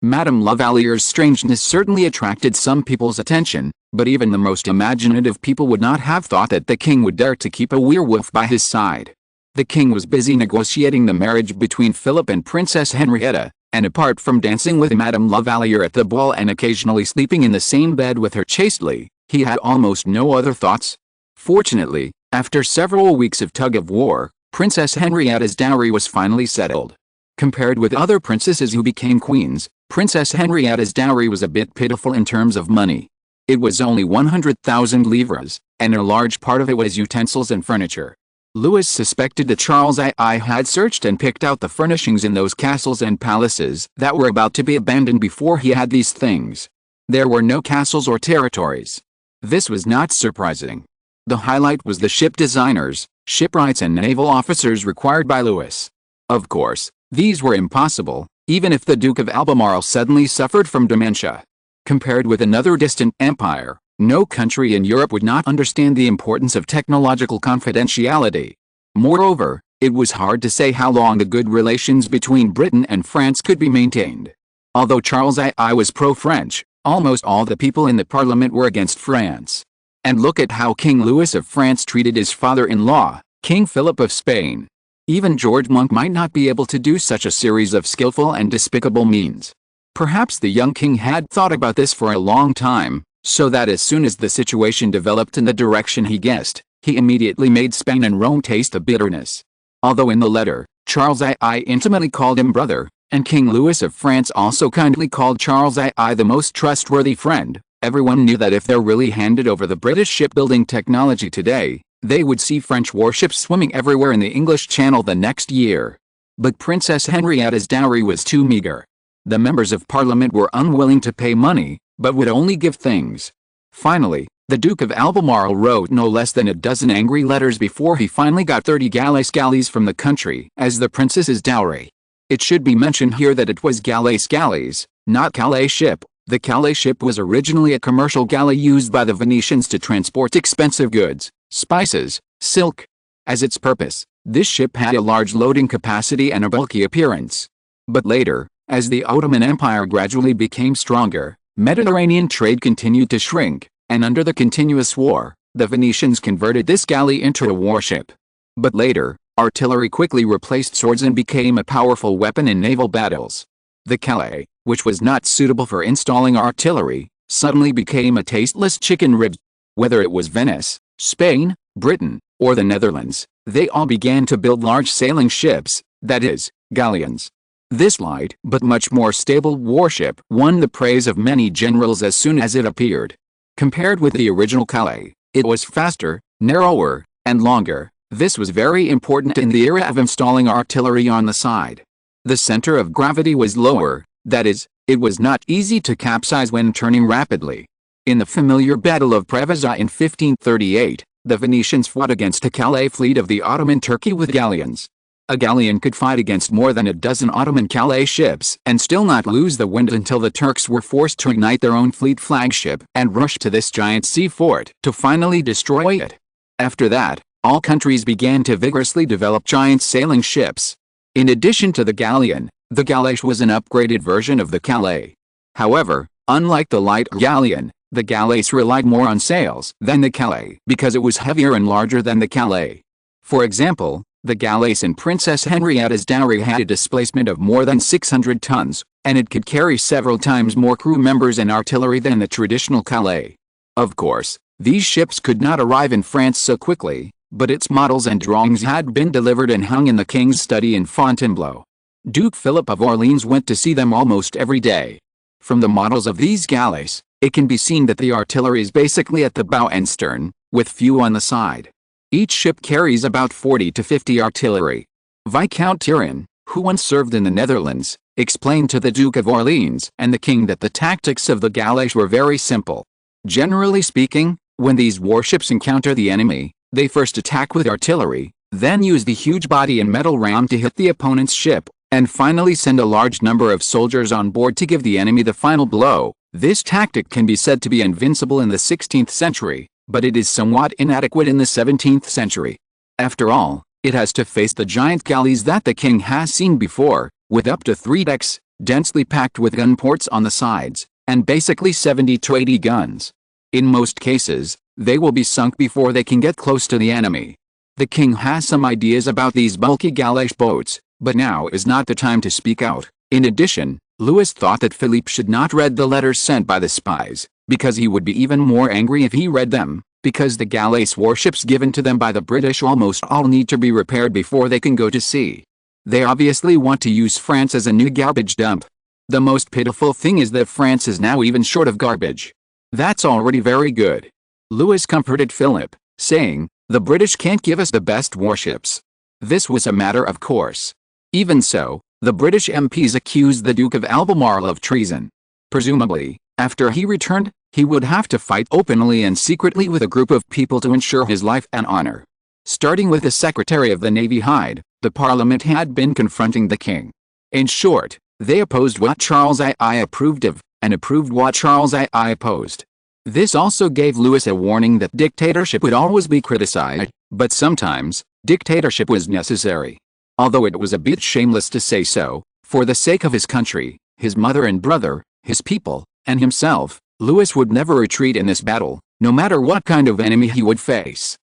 Speaker 1: Madame Lavalier's strangeness certainly attracted some people's attention, but even the most imaginative people would not have thought that the king would dare to keep a werewolf by his side. The king was busy negotiating the marriage between Philip and Princess Henrietta, and apart from dancing with Madame Lavalier at the ball and occasionally sleeping in the same bed with her chastely, he had almost no other thoughts. Fortunately, after several weeks of tug-of-war, Princess Henrietta's dowry was finally settled. Compared with other princesses who became queens, Princess Henrietta's dowry was a bit pitiful in terms of money. It was only 100,000 livres, and a large part of it was utensils and furniture. Louis suspected that Charles II had searched and picked out the furnishings in those castles and palaces that were about to be abandoned before he had these things. There were no castles or territories. This was not surprising. The highlight was the ship designers, shipwrights and naval officers required by Louis. Of course, these were impossible, even if the Duke of Albemarle suddenly suffered from dementia. Compared with another distant empire, no country in Europe would not understand the importance of technological confidentiality. Moreover, it was hard to say how long the good relations between Britain and France could be maintained. Although Charles II was pro-French, almost all the people in the parliament were against France. And look at how King Louis of France treated his father-in-law, King Philip of Spain. Even George Monk might not be able to do such a series of skillful and despicable means. Perhaps the young king had thought about this for a long time, so that as soon as the situation developed in the direction he guessed, he immediately made Spain and Rome taste the bitterness. Although in the letter, Charles II intimately called him brother, and King Louis of France also kindly called Charles II the most trustworthy friend, everyone knew that if they really handed over the British shipbuilding technology today, They would see French warships swimming everywhere in the English Channel the next year. But Princess Henrietta's dowry was too meager. The members of Parliament were unwilling to pay money, but would only give things. Finally, the Duke of Albemarle wrote no less than a dozen angry letters before he finally got 30 galleys from the country as the princess's dowry. It should be mentioned here that it was galleys, not Calais ship. The Calais ship was originally a commercial galley used by the Venetians to transport expensive goods, spices, silk. As its purpose, this ship had a large loading capacity and a bulky appearance. But later, as the Ottoman Empire gradually became stronger, Mediterranean trade continued to shrink, and under the continuous war, the Venetians converted this galley into a warship. But later, artillery quickly replaced swords and became a powerful weapon in naval battles. The Calais, which was not suitable for installing artillery, suddenly became a tasteless chicken rib. Whether it was Venice, Spain, Britain, or the Netherlands, they all began to build large sailing ships, that is, galleons. This light but much more stable warship won the praise of many generals as soon as it appeared. Compared with the original Calais, it was faster, narrower, and longer. This was very important in the era of installing artillery on the side. The center of gravity was lower, that is, it was not easy to capsize when turning rapidly. In the familiar Battle of Preveza in 1538, the Venetians fought against a Calais fleet of the Ottoman Turkey with galleons. A galleon could fight against more than a dozen Ottoman Calais ships and still not lose the wind until the Turks were forced to ignite their own fleet flagship and rush to this giant sea fort to finally destroy it. After that, all countries began to vigorously develop giant sailing ships. In addition to the galleon, the galèche was an upgraded version of the Calais. However, unlike the light galleon, the galèche relied more on sails than the Calais because it was heavier and larger than the Calais. For example, the galèche in Princess Henrietta's dowry had a displacement of more than 600 tons, and it could carry several times more crew members and artillery than the traditional Calais. Of course, these ships could not arrive in France so quickly, but its models and drawings had been delivered and hung in the king's study in Fontainebleau. Duke Philip of Orleans went to see them almost every day. From the models of these galleys, it can be seen that the artillery is basically at the bow and stern, with few on the side. Each ship carries about 40 to 50 artillery. Viscount Turenne, who once served in the Netherlands, explained to the Duke of Orleans and the king that the tactics of the galleys were very simple. Generally speaking, when these warships encounter the enemy, they first attack with artillery, then use the huge body and metal ram to hit the opponent's ship, and finally send a large number of soldiers on board to give the enemy the final blow. This tactic can be said to be invincible in the 16th century, but it is somewhat inadequate in the 17th century. After all, it has to face the giant galleys that the king has seen before, with up to 3 decks, densely packed with gun ports on the sides, and basically 70 to 80 guns. In most cases, they will be sunk before they can get close to the enemy. The king has some ideas about these bulky galèche boats, but now is not the time to speak out. In addition, Louis thought that Philippe should not read the letters sent by the spies, because he would be even more angry if he read them, because the galleys warships given to them by the British almost all need to be repaired before they can go to sea. They obviously want to use France as a new garbage dump. The most pitiful thing is that France is now even short of garbage. That's already very good. Louis comforted Philip, saying, "The British can't give us the best warships." This was a matter of course. Even so, the British MPs accused the Duke of Albemarle of treason. Presumably, after he returned, he would have to fight openly and secretly with a group of people to ensure his life and honor. Starting with the Secretary of the Navy Hyde, the Parliament had been confronting the king. In short, they opposed what Charles I approved of, and approved what Charles I opposed. This also gave Louis a warning that dictatorship would always be criticized, but sometimes, dictatorship was necessary. Although it was a bit shameless to say so, for the sake of his country, his mother and brother, his people, and himself, Louis would never retreat in this battle, no matter what kind of enemy he would face.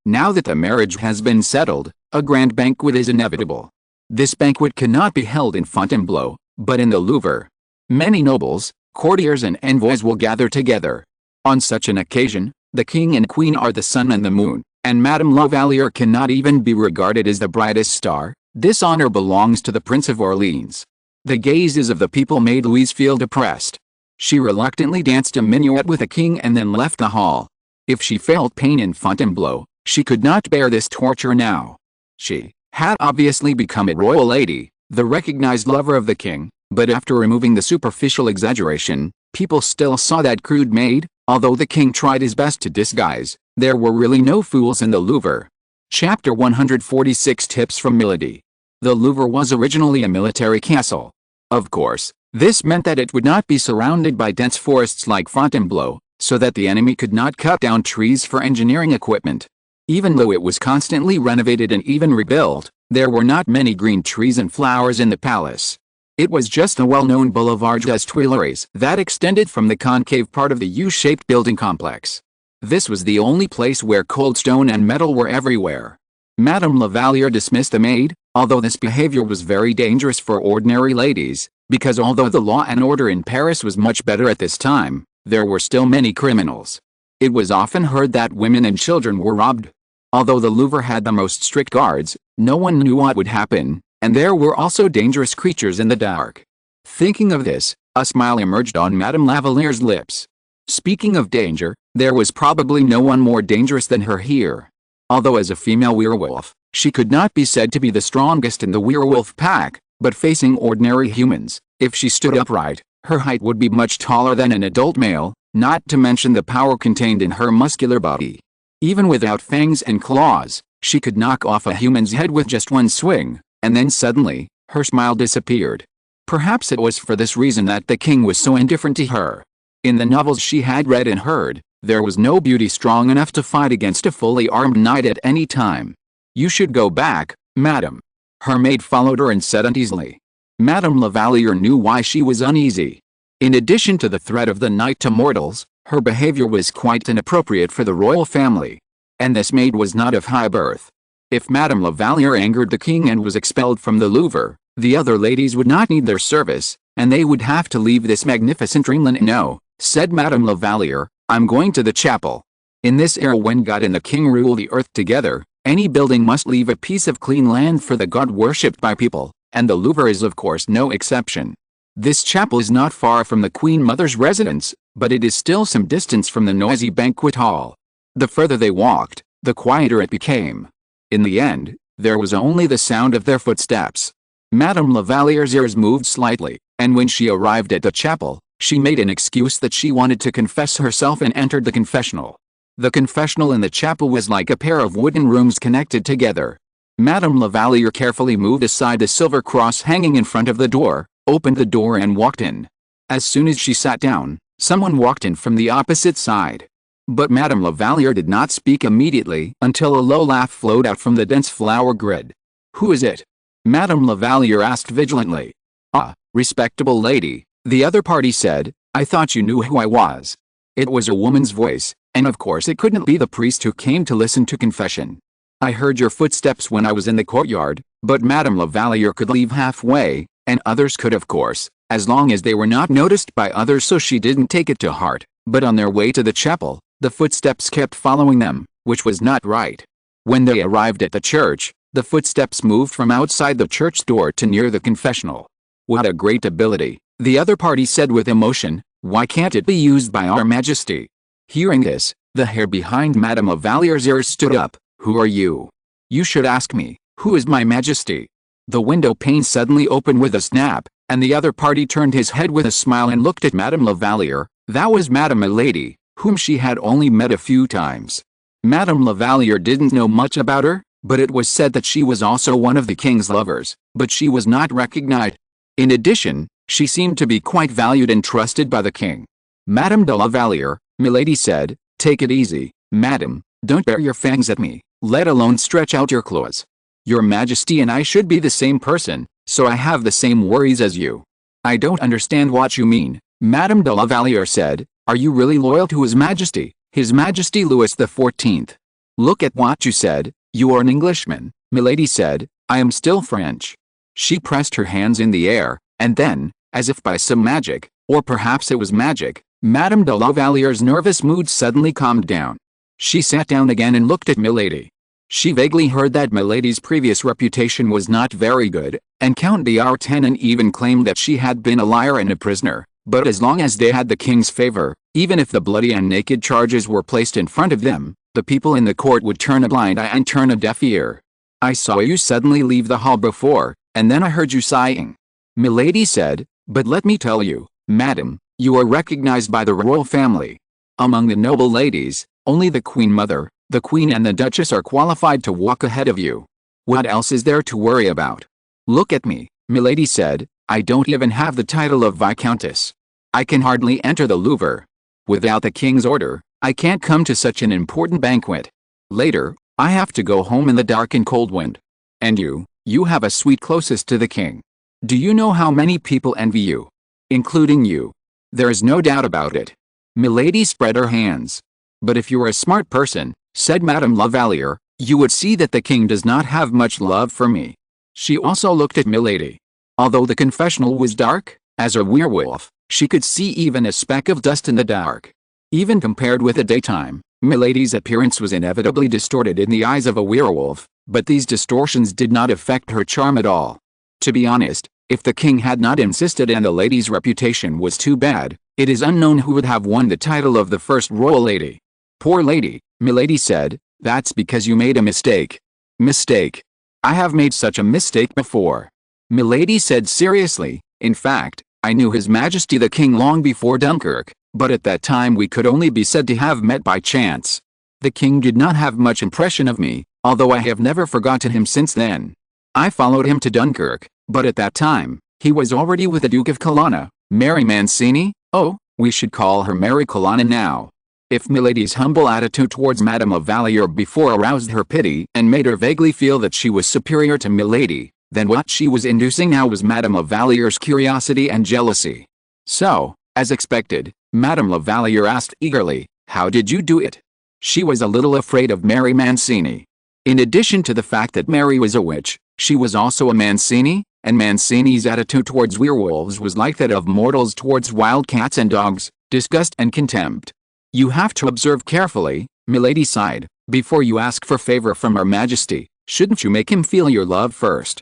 Speaker 1: Now that the marriage has been settled, a grand banquet is inevitable. This banquet cannot be held in Fontainebleau, but in the Louvre. Many nobles, courtiers and envoys will gather together. On such an occasion, the king and queen are the sun and the moon, and Madame Lavalier cannot even be regarded as the brightest star. This honor belongs to the Prince of Orleans. The gazes of the people made Louise feel depressed. She reluctantly danced a minuet with the king and then left the hall. If she felt pain in Fontainebleau, She could not bear this torture now. She had obviously become a royal lady, the recognized lover of the king, but after removing the superficial exaggeration, people still saw that crude maid. Although the king tried his best to disguise, there were really no fools in the Louvre. Chapter 146 Tips from Milady. The Louvre was originally a military castle. Of course, this meant that it would not be surrounded by dense forests like Fontainebleau, so that the enemy could not cut down trees for engineering equipment. Even though it was constantly renovated and even rebuilt, there were not many green trees and flowers in the palace. It was just a well-known boulevard des Tuileries that extended from the concave part of the U-shaped building complex. This was the only place where cold stone and metal were everywhere. Madame Lavalier dismissed the maid, although this behavior was very dangerous for ordinary ladies, because although the law and order in Paris was much better at this time, there were still many criminals. It was often heard that women and children were robbed. Although the Louvre had the most strict guards, no one knew what would happen, and there were also dangerous creatures in the dark. Thinking of this, a smile emerged on Madame Lavalier's lips. Speaking of danger, there was probably no one more dangerous than her here. Although as a female werewolf, she could not be said to be the strongest in the werewolf pack, but facing ordinary humans, if she stood upright, her height would be much taller than an adult male, not to mention the power contained in her muscular body. Even without fangs and claws, she could knock off a human's head with just one swing, and then suddenly, her smile disappeared. Perhaps it was for this reason that the king was so indifferent to her. In the novels she had read and heard, there was no beauty strong enough to fight against a fully armed knight at any time. "You should go back, madam." Her maid followed her and said uneasily. Madame Lavalier knew why she was uneasy. In addition to the threat of the knight to mortals, her behavior was quite inappropriate for the royal family. And this maid was not of high birth. If Madame Lavalier angered the king and was expelled from the Louvre, the other ladies would not need their service, and they would have to leave this magnificent dreamland. "No," said Madame Lavalier, "I'm going to the chapel." In this era when God and the king rule the earth together, any building must leave a piece of clean land for the God worshipped by people, and the Louvre is of course no exception. This chapel is not far from the Queen Mother's residence, but it is still some distance from the noisy banquet hall. The further they walked, the quieter it became. In the end, there was only the sound of their footsteps. Madame Lavalier's ears moved slightly, and when she arrived at the chapel, she made an excuse that she wanted to confess herself and entered the confessional. The confessional in the chapel was like a pair of wooden rooms connected together. Madame Lavalier carefully moved aside the silver cross hanging in front of the door, opened the door and walked in. As soon as she sat down, someone walked in from the opposite side. But Madame Lavalier did not speak immediately until a low laugh flowed out from the dense flower grid. "Who is it?" Madame Lavalier asked vigilantly. "Ah, respectable lady," the other party said, "I thought you knew who I was." It was a woman's voice, and of course it couldn't be the priest who came to listen to confession. "I heard your footsteps when I was in the courtyard," but Madame Lavalier could leave halfway, and others could of course, as long as they were not noticed by others, so she didn't take it to heart. But on their way to the chapel, the footsteps kept following them, which was not right. When they arrived at the church, the footsteps moved from outside the church door to near the confessional. "What a great ability," the other party said with emotion. "Why can't it be used by Our Majesty?" Hearing this, the hair behind Madame Lavalier's ears stood up. "Who are you?" "You should ask me, who is my Majesty?" The window pane suddenly opened with a snap, and the other party turned his head with a smile and looked at Madame Lavalier. That was Madame Milady, whom she had only met a few times. Madame Lavalier didn't know much about her, but it was said that she was also one of the king's lovers, but she was not recognized. In addition, she seemed to be quite valued and trusted by the king. "Madame de Lavalier," Milady said, "take it easy, madam, don't bare your fangs at me, let alone stretch out your claws. Your Majesty and I should be the same person, so I have the same worries as you." "I don't understand what you mean," Madame de Lavalier said. "Are you really loyal to His Majesty, His Majesty Louis XIV? Look at what you said, you are an Englishman," Milady said. "I am still French." She pressed her hands in the air, and then, as if by some magic, or perhaps it was magic, Madame de Lavalier's nervous mood suddenly calmed down. She sat down again and looked at Milady. She vaguely heard that Milady's previous reputation was not very good, and Count d'Artagnan even claimed that she had been a liar and a prisoner. But as long as they had the king's favor, even if the bloody and naked charges were placed in front of them, The people in the court would turn a blind eye and turn a deaf ear. I saw you suddenly leave the hall before, and then I heard you sighing. Milady said, but let me tell you, madam, you are recognized by the royal family. Among the noble ladies, only the Queen Mother, the Queen and the Duchess are qualified to walk ahead of you. What else is there to worry about? Look at me, Milady said, I don't even have the title of Viscountess. I can hardly enter the Louvre. Without the king's order, I can't come to such an important banquet. Later, I have to go home in the dark and cold wind. And you have a suite closest to the king. Do you know how many people envy you? Including you. There is no doubt about it. Milady spread her hands. But if you're a smart person, said Madame la Valliere, you would see that the king does not have much love for me. She also looked at Milady. Although the confessional was dark, as a werewolf, she could see even a speck of dust in the dark. Even compared with the daytime, Milady's appearance was inevitably distorted in the eyes of a werewolf, but these distortions did not affect her charm at all. To be honest, if the king had not insisted and the lady's reputation was too bad, it is unknown who would have won the title of the first royal lady. Poor lady, Milady said, that's because you made a mistake. Mistake? I have made such a mistake before. Milady said seriously, in fact, I knew His Majesty the King long before Dunkirk, but at that time we could only be said to have met by chance. The king did not have much impression of me, although I have never forgotten him since then. I followed him to Dunkirk, but at that time, he was already with the Duke of Colonna, Mary Mancini. Oh, we should call her Mary Colonna now. If Milady's humble attitude towards Madame la Valliere before aroused her pity and made her vaguely feel that she was superior to Milady, then what she was inducing now was Madame la Valliere's curiosity and jealousy. So, as expected, Madame la Valliere asked eagerly, how did you do it? She was a little afraid of Mary Mancini. In addition to the fact that Mary was a witch, she was also a Mancini, and Mancini's attitude towards werewolves was like that of mortals towards wild cats and dogs, disgust and contempt. You have to observe carefully, Milady sighed, before you ask for favor from Her Majesty. Shouldn't you make him feel your love first?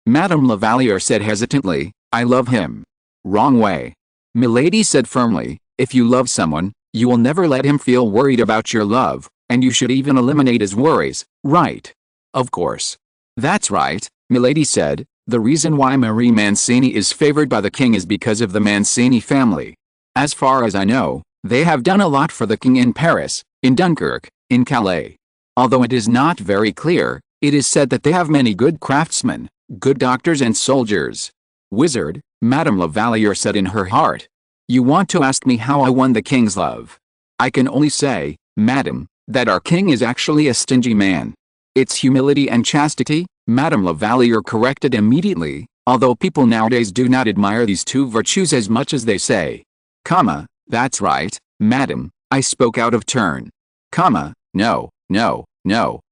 Speaker 1: Madame la Valliere said hesitantly, I love him. Wrong way. Milady said firmly, if you love someone, you will never let him feel worried about your love, and you should even eliminate his worries, right? Of course. That's right, Milady said, the reason why Marie Mancini is favored by the king is because of the Mancini family. As far as I know, they have done a lot for the king in Paris, in Dunkirk, in Calais. Although it is not very clear, it is said that they have many good craftsmen, good doctors and soldiers. Wizard, Madame la Valliere said in her heart. You want to ask me how I won the king's love? I can only say, madam, that our king is actually a stingy man. It's humility and chastity, Madame la Valliere corrected immediately, although people nowadays do not admire these two virtues as much as they say. That's right, madam, I spoke out of turn. No,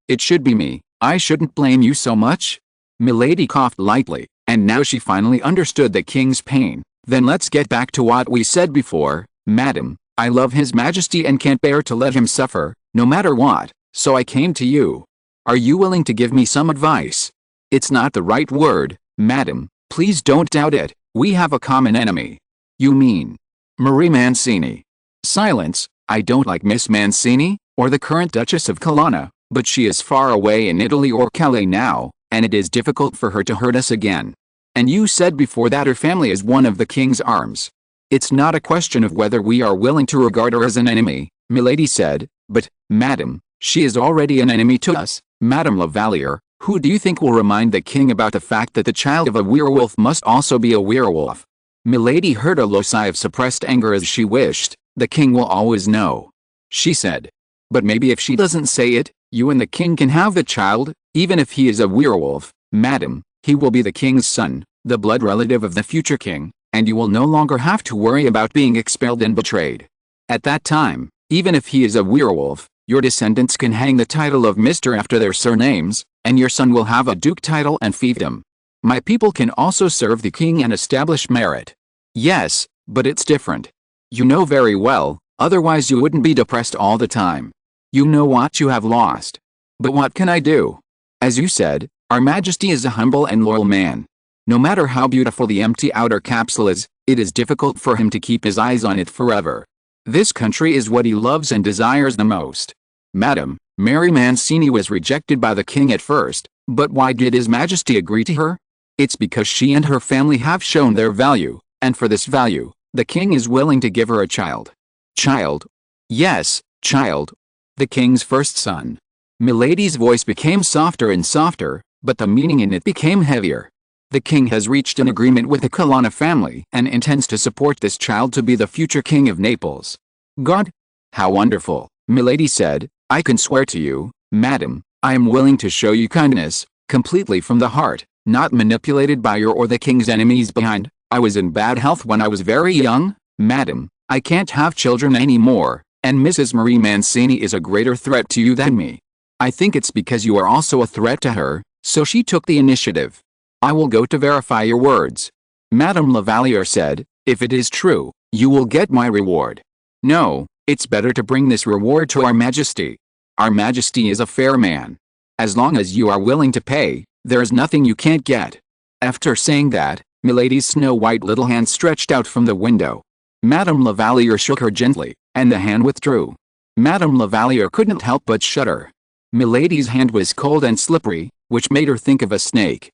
Speaker 1: it should be me, I shouldn't blame you so much. Milady coughed lightly, and now she finally understood the king's pain. Then let's get back to what we said before, madam, I love His Majesty and can't bear to let him suffer, no matter what, so I came to you. Are you willing to give me some advice? It's not the right word, madam, please don't doubt it, we have a common enemy. You mean Marie Mancini? Silence, I don't like Miss Mancini, or the current Duchess of Colonna, but she is far away in Italy or Calais now, and it is difficult for her to hurt us again. And you said before that her family is one of the king's arms. It's not a question of whether we are willing to regard her as an enemy, Milady said, but, madam, she is already an enemy to us. Madame la Valliere, who do you think will remind the king about the fact that the child of a werewolf must also be a werewolf? Milady heard a low sigh of suppressed anger as she wished, the king will always know. She said. But maybe if she doesn't say it, you and the king can have the child, even if he is a werewolf, madam, he will be the king's son, the blood relative of the future king, and you will no longer have to worry about being expelled and betrayed. At that time, even if he is a werewolf, your descendants can hang the title of Mr. after their surnames, and your son will have a duke title and fiefdom. My people can also serve the king and establish merit. Yes, but it's different. You know very well, otherwise you wouldn't be depressed all the time. You know what you have lost. But what can I do? As you said, Our Majesty is a humble and loyal man. No matter how beautiful the empty outer capsule is, it is difficult for him to keep his eyes on it forever. This country is what he loves and desires the most. Madam, Mary Mancini was rejected by the king at first, but why did His Majesty agree to her? It's because she and her family have shown their value, and for this value, the king is willing to give her a child. Child? Yes, child. The king's first son. Milady's voice became softer and softer, but the meaning in it became heavier. The king has reached an agreement with the Colonna family and intends to support this child to be the future king of Naples. God? How wonderful, Milady said. I can swear to you, madam, I am willing to show you kindness, completely from the heart, not manipulated by your or the king's enemies behind. I was in bad health when I was very young, madam, I can't have children anymore, and Mrs. Marie Mancini is a greater threat to you than me. I think it's because you are also a threat to her, so she took the initiative. I will go to verify your words. Madame Lavalier said, if it is true, you will get my reward. No, it's better to bring this reward to Our Majesty. Our Majesty is a fair man. As long as you are willing to pay, there is nothing you can't get. After saying that, Milady's snow-white little hand stretched out from the window. Madame Lavalier shook her gently, and the hand withdrew. Madame Lavalier couldn't help but shudder. Milady's hand was cold and slippery, which made her think of a snake.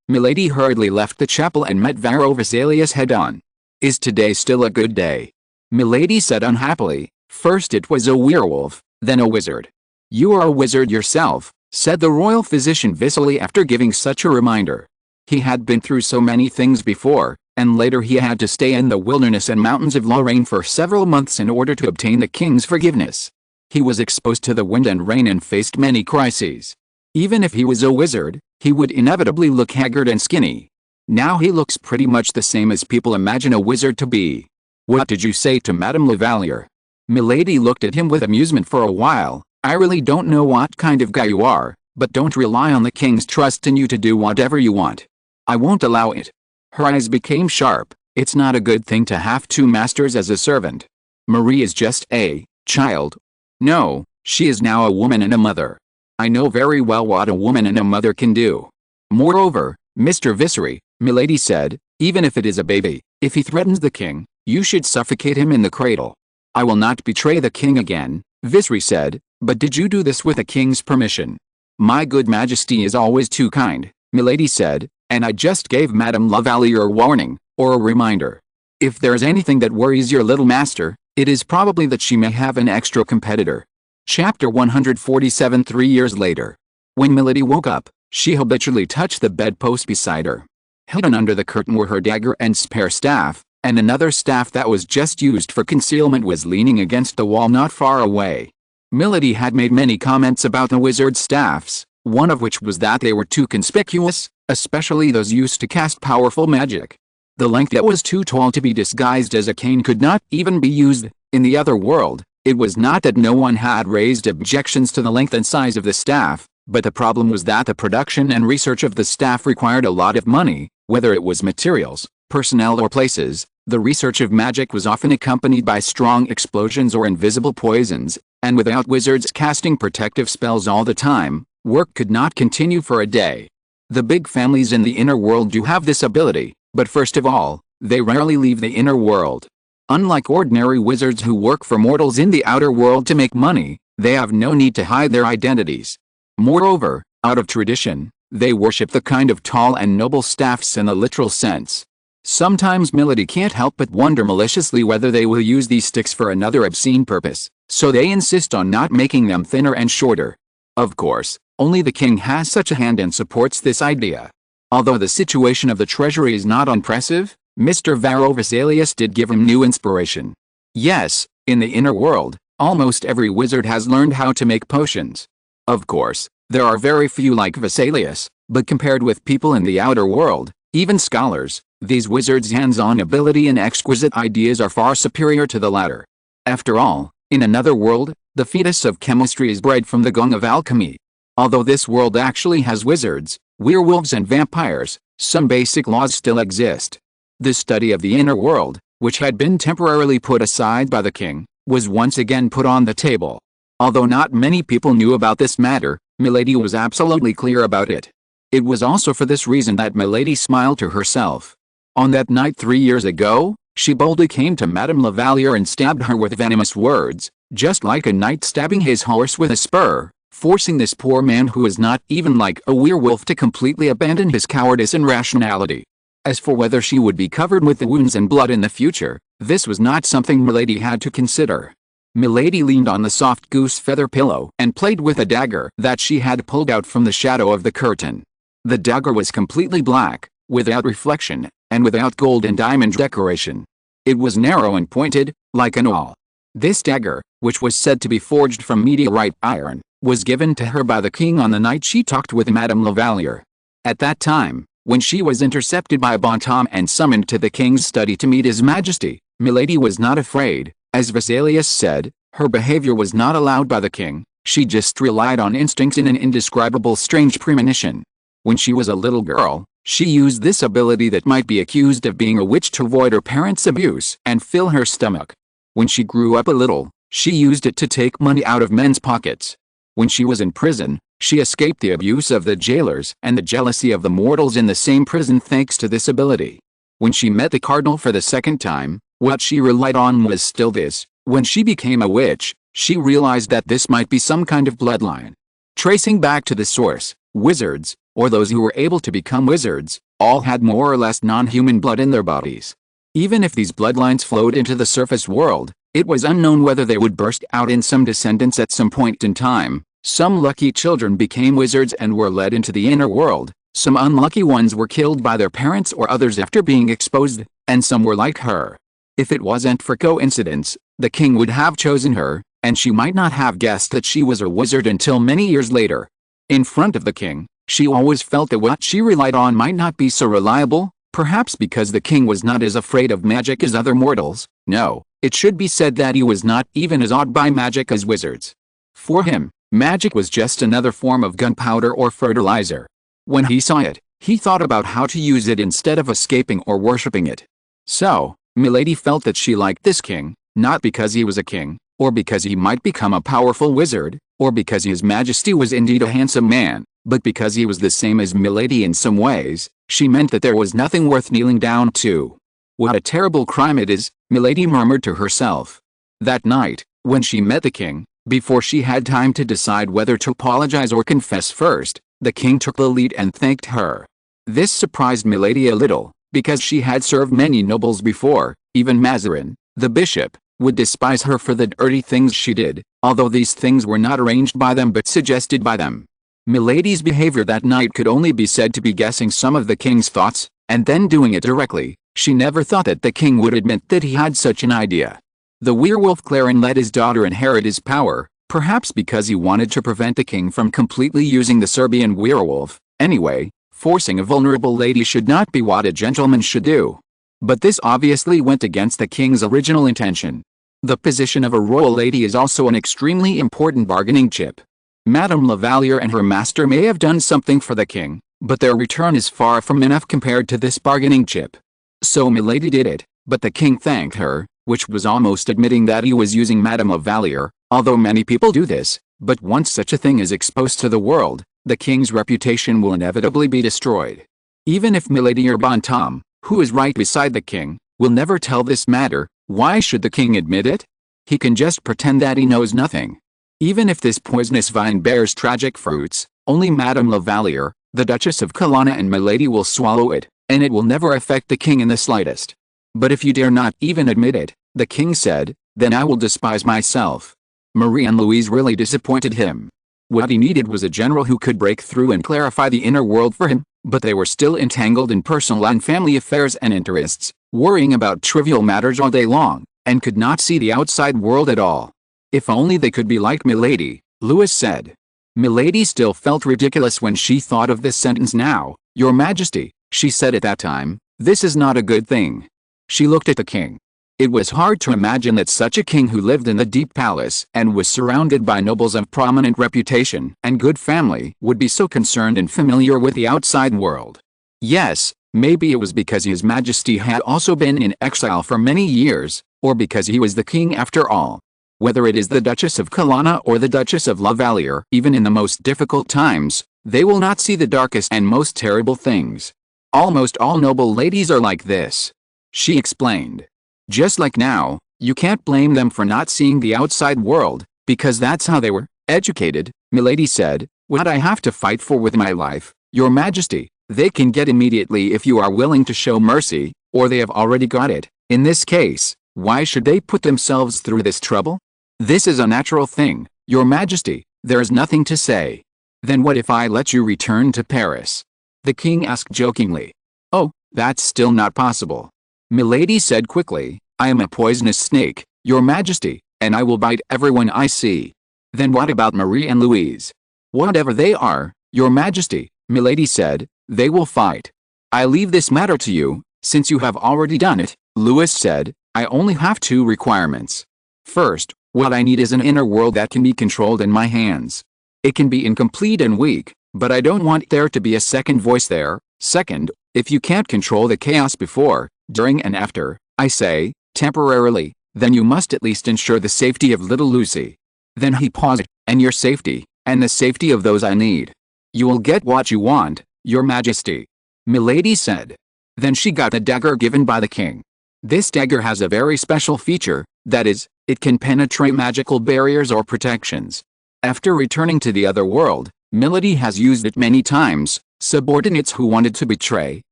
Speaker 1: Milady hurriedly left the chapel and met Varro Vesalius head-on. Is today still a good day? Milady said unhappily. First it was a werewolf, then a wizard. You are a wizard yourself, said the royal physician Vesali after giving such a reminder. He had been through so many things before, and later he had to stay in the wilderness and mountains of Lorraine for several months in order to obtain the king's forgiveness. He was exposed to the wind and rain and faced many crises. Even if he was a wizard, he would inevitably look haggard and skinny. Now he looks pretty much the same as people imagine a wizard to be. What did you say to Madame Lavalier? Milady looked at him with amusement for a while. I really don't know what kind of guy you are, but don't rely on the king's trust in you to do whatever you want. I won't allow it. Her eyes became sharp. It's not a good thing to have two masters as a servant. Marie is just a child. No, she is now a woman and a mother. I know very well what a woman and a mother can do. Moreover, Mr. Viceroy, Milady said, even if it is a baby, if he threatens the king, you should suffocate him in the cradle. I will not betray the king again, Viceroy said, but did you do this with the king's permission? My good majesty is always too kind, Milady said, and I just gave Madame Lavalier a warning, or a reminder. If there is anything that worries your little master, it is probably that she may have an extra competitor. Chapter 147. 3 years later. When Milady woke up, she habitually touched the bedpost beside her. Hidden under the curtain were her dagger and spare staff, and another staff that was just used for concealment was leaning against the wall not far away. Milady had made many comments about the wizard's staffs, one of which was that they were too conspicuous, especially those used to cast powerful magic. The length that was too tall to be disguised as a cane could not even be used. In the other world, it was not that no one had raised objections to the length and size of the staff, but the problem was that the production and research of the staff required a lot of money, whether it was materials, personnel or places. The research of magic was often accompanied by strong explosions or invisible poisons, and without wizards casting protective spells all the time, work could not continue for a day. The big families in the inner world do have this ability, but first of all, they rarely leave the inner world. Unlike ordinary wizards who work for mortals in the outer world to make money, they have no need to hide their identities. Moreover, out of tradition, they worship the kind of tall and noble staffs in the literal sense. Sometimes Milady can't help but wonder maliciously whether they will use these sticks for another obscene purpose, so they insist on not making them thinner and shorter. Of course, only the king has such a hand and supports this idea. Although the situation of the treasury is not impressive, Mr. Varro Vesalius did give him new inspiration. Yes, in the inner world, almost every wizard has learned how to make potions. Of course, there are very few like Vesalius, but compared with people in the outer world, even scholars, these wizards' hands-on ability and exquisite ideas are far superior to the latter. After all, in another world, the fetus of chemistry is bred from the gong of alchemy. Although this world actually has wizards, werewolves and vampires, some basic laws still exist. The study of the inner world, which had been temporarily put aside by the king, was once again put on the table. Although not many people knew about this matter, Milady was absolutely clear about it. It was also for this reason that Milady smiled to herself. On that night 3 years ago, she boldly came to Madame Lavalier and stabbed her with venomous words, just like a knight stabbing his horse with a spur, forcing this poor man who is not even like a werewolf to completely abandon his cowardice and rationality. As for whether she would be covered with the wounds and blood in the future, this was not something Milady had to consider. Milady leaned on the soft goose feather pillow and played with a dagger that she had pulled out from the shadow of the curtain. The dagger was completely black, without reflection, and without gold and diamond decoration. It was narrow and pointed, like an awl. This dagger, which was said to be forged from meteorite iron, was given to her by the king on the night she talked with Madame Lavalier. At that time, when she was intercepted by Bonhomme and summoned to the king's study to meet his majesty, Milady was not afraid. As Vesalius said, her behavior was not allowed by the king, she just relied on instincts in an indescribable strange premonition. When she was a little girl, she used this ability that might be accused of being a witch to avoid her parents' abuse and fill her stomach. When she grew up a little, she used it to take money out of men's pockets. When she was in prison, she escaped the abuse of the jailers and the jealousy of the mortals in the same prison thanks to this ability. When she met the cardinal for the second time, what she relied on was still this. When she became a witch, she realized that this might be some kind of bloodline. Tracing back to the source, wizards, or those who were able to become wizards, all had more or less non-human blood in their bodies. Even if these bloodlines flowed into the surface world, it was unknown whether they would burst out in some descendants at some point in time. Some lucky children became wizards and were led into the inner world, some unlucky ones were killed by their parents or others after being exposed, and some were like her. If it wasn't for coincidence, the king would have chosen her, and she might not have guessed that she was a wizard until many years later. In front of the king, she always felt that what she relied on might not be so reliable, perhaps because the king was not as afraid of magic as other mortals. No, it should be said that he was not even as awed by magic as wizards. For him, magic was just another form of gunpowder or fertilizer. When he saw it, he thought about how to use it instead of escaping or worshipping it. So, Milady felt that she liked this king, not because he was a king, or because he might become a powerful wizard, or because his majesty was indeed a handsome man, but because he was the same as Milady in some ways. She meant that there was nothing worth kneeling down to. What a terrible crime it is, Milady murmured to herself. That night, when she met the king, before she had time to decide whether to apologize or confess first, the king took the lead and thanked her. This surprised Milady a little, because she had served many nobles before. Even Mazarin, the bishop, would despise her for the dirty things she did, although these things were not arranged by them but suggested by them. Milady's behavior that night could only be said to be guessing some of the king's thoughts, and then doing it directly. She never thought that the king would admit that he had such an idea. The werewolf Clarin let his daughter inherit his power, perhaps because he wanted to prevent the king from completely using the Serbian werewolf. Anyway, forcing a vulnerable lady should not be what a gentleman should do. But this obviously went against the king's original intention. The position of a royal lady is also an extremely important bargaining chip. Madame Lavalier and her master may have done something for the king, but their return is far from enough compared to this bargaining chip. So Milady did it, but the king thanked her, which was almost admitting that he was using Madame Lavalier, although many people do this. But once such a thing is exposed to the world, the king's reputation will inevitably be destroyed. Even if Milady or Bonhomme, who is right beside the king, will never tell this matter, why should the king admit it? He can just pretend that he knows nothing. Even if this poisonous vine bears tragic fruits, only Madame Lavalier, the Duchess of Colonna and Milady will swallow it, and it will never affect the king in the slightest. But if you dare not even admit it, the king said, then I will despise myself. Marie-Louise really disappointed him. What he needed was a general who could break through and clarify the inner world for him, but they were still entangled in personal and family affairs and interests, worrying about trivial matters all day long, and could not see the outside world at all. If only they could be like Milady, Louis said. Milady still felt ridiculous when she thought of this sentence now. Your Majesty, she said at that time, this is not a good thing. She looked at the king. It was hard to imagine that such a king who lived in the deep palace and was surrounded by nobles of prominent reputation and good family would be so concerned and familiar with the outside world. Yes, maybe it was because His Majesty had also been in exile for many years, or because he was the king after all. Whether it is the Duchess of Colonna or the Duchess of Lavalier, even in the most difficult times, they will not see the darkest and most terrible things. Almost all noble ladies are like this. She explained. Just like now, You can't blame them for not seeing the outside world, because that's how they were educated, Milady said. What I have to fight for with my life, Your Majesty, they can get immediately if you are willing to show mercy, or they have already got it. In this case, why should they put themselves through this trouble? This is a natural thing, Your Majesty, there is nothing to say. Then what if I let you return to Paris? The king asked jokingly. Oh, that's still not possible. Milady said quickly, I am a poisonous snake, Your Majesty, and I will bite everyone I see. Then what about Marie and Louise? Whatever they are, Your Majesty, Milady said, they will fight. I leave this matter to you, since you have already done it, Louis said. I only have two requirements. First, what I need is an inner world that can be controlled in my hands. It can be incomplete and weak, but I don't want there to be a second voice there. Second, if you can't control the chaos before, during and after, I say, temporarily, then you must at least ensure the safety of little Lucy. Then he paused, and your safety, and the safety of those I need. You will get what you want, Your Majesty. Milady said. Then she got the dagger given by the king. This dagger has a very special feature, that is, it can penetrate magical barriers or protections. After returning to the other world, Milady has used it many times, subordinates who wanted to betray,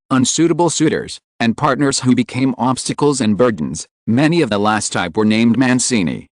Speaker 1: unsuitable suitors, and partners who became obstacles and burdens. Many of the last type were named Mancini.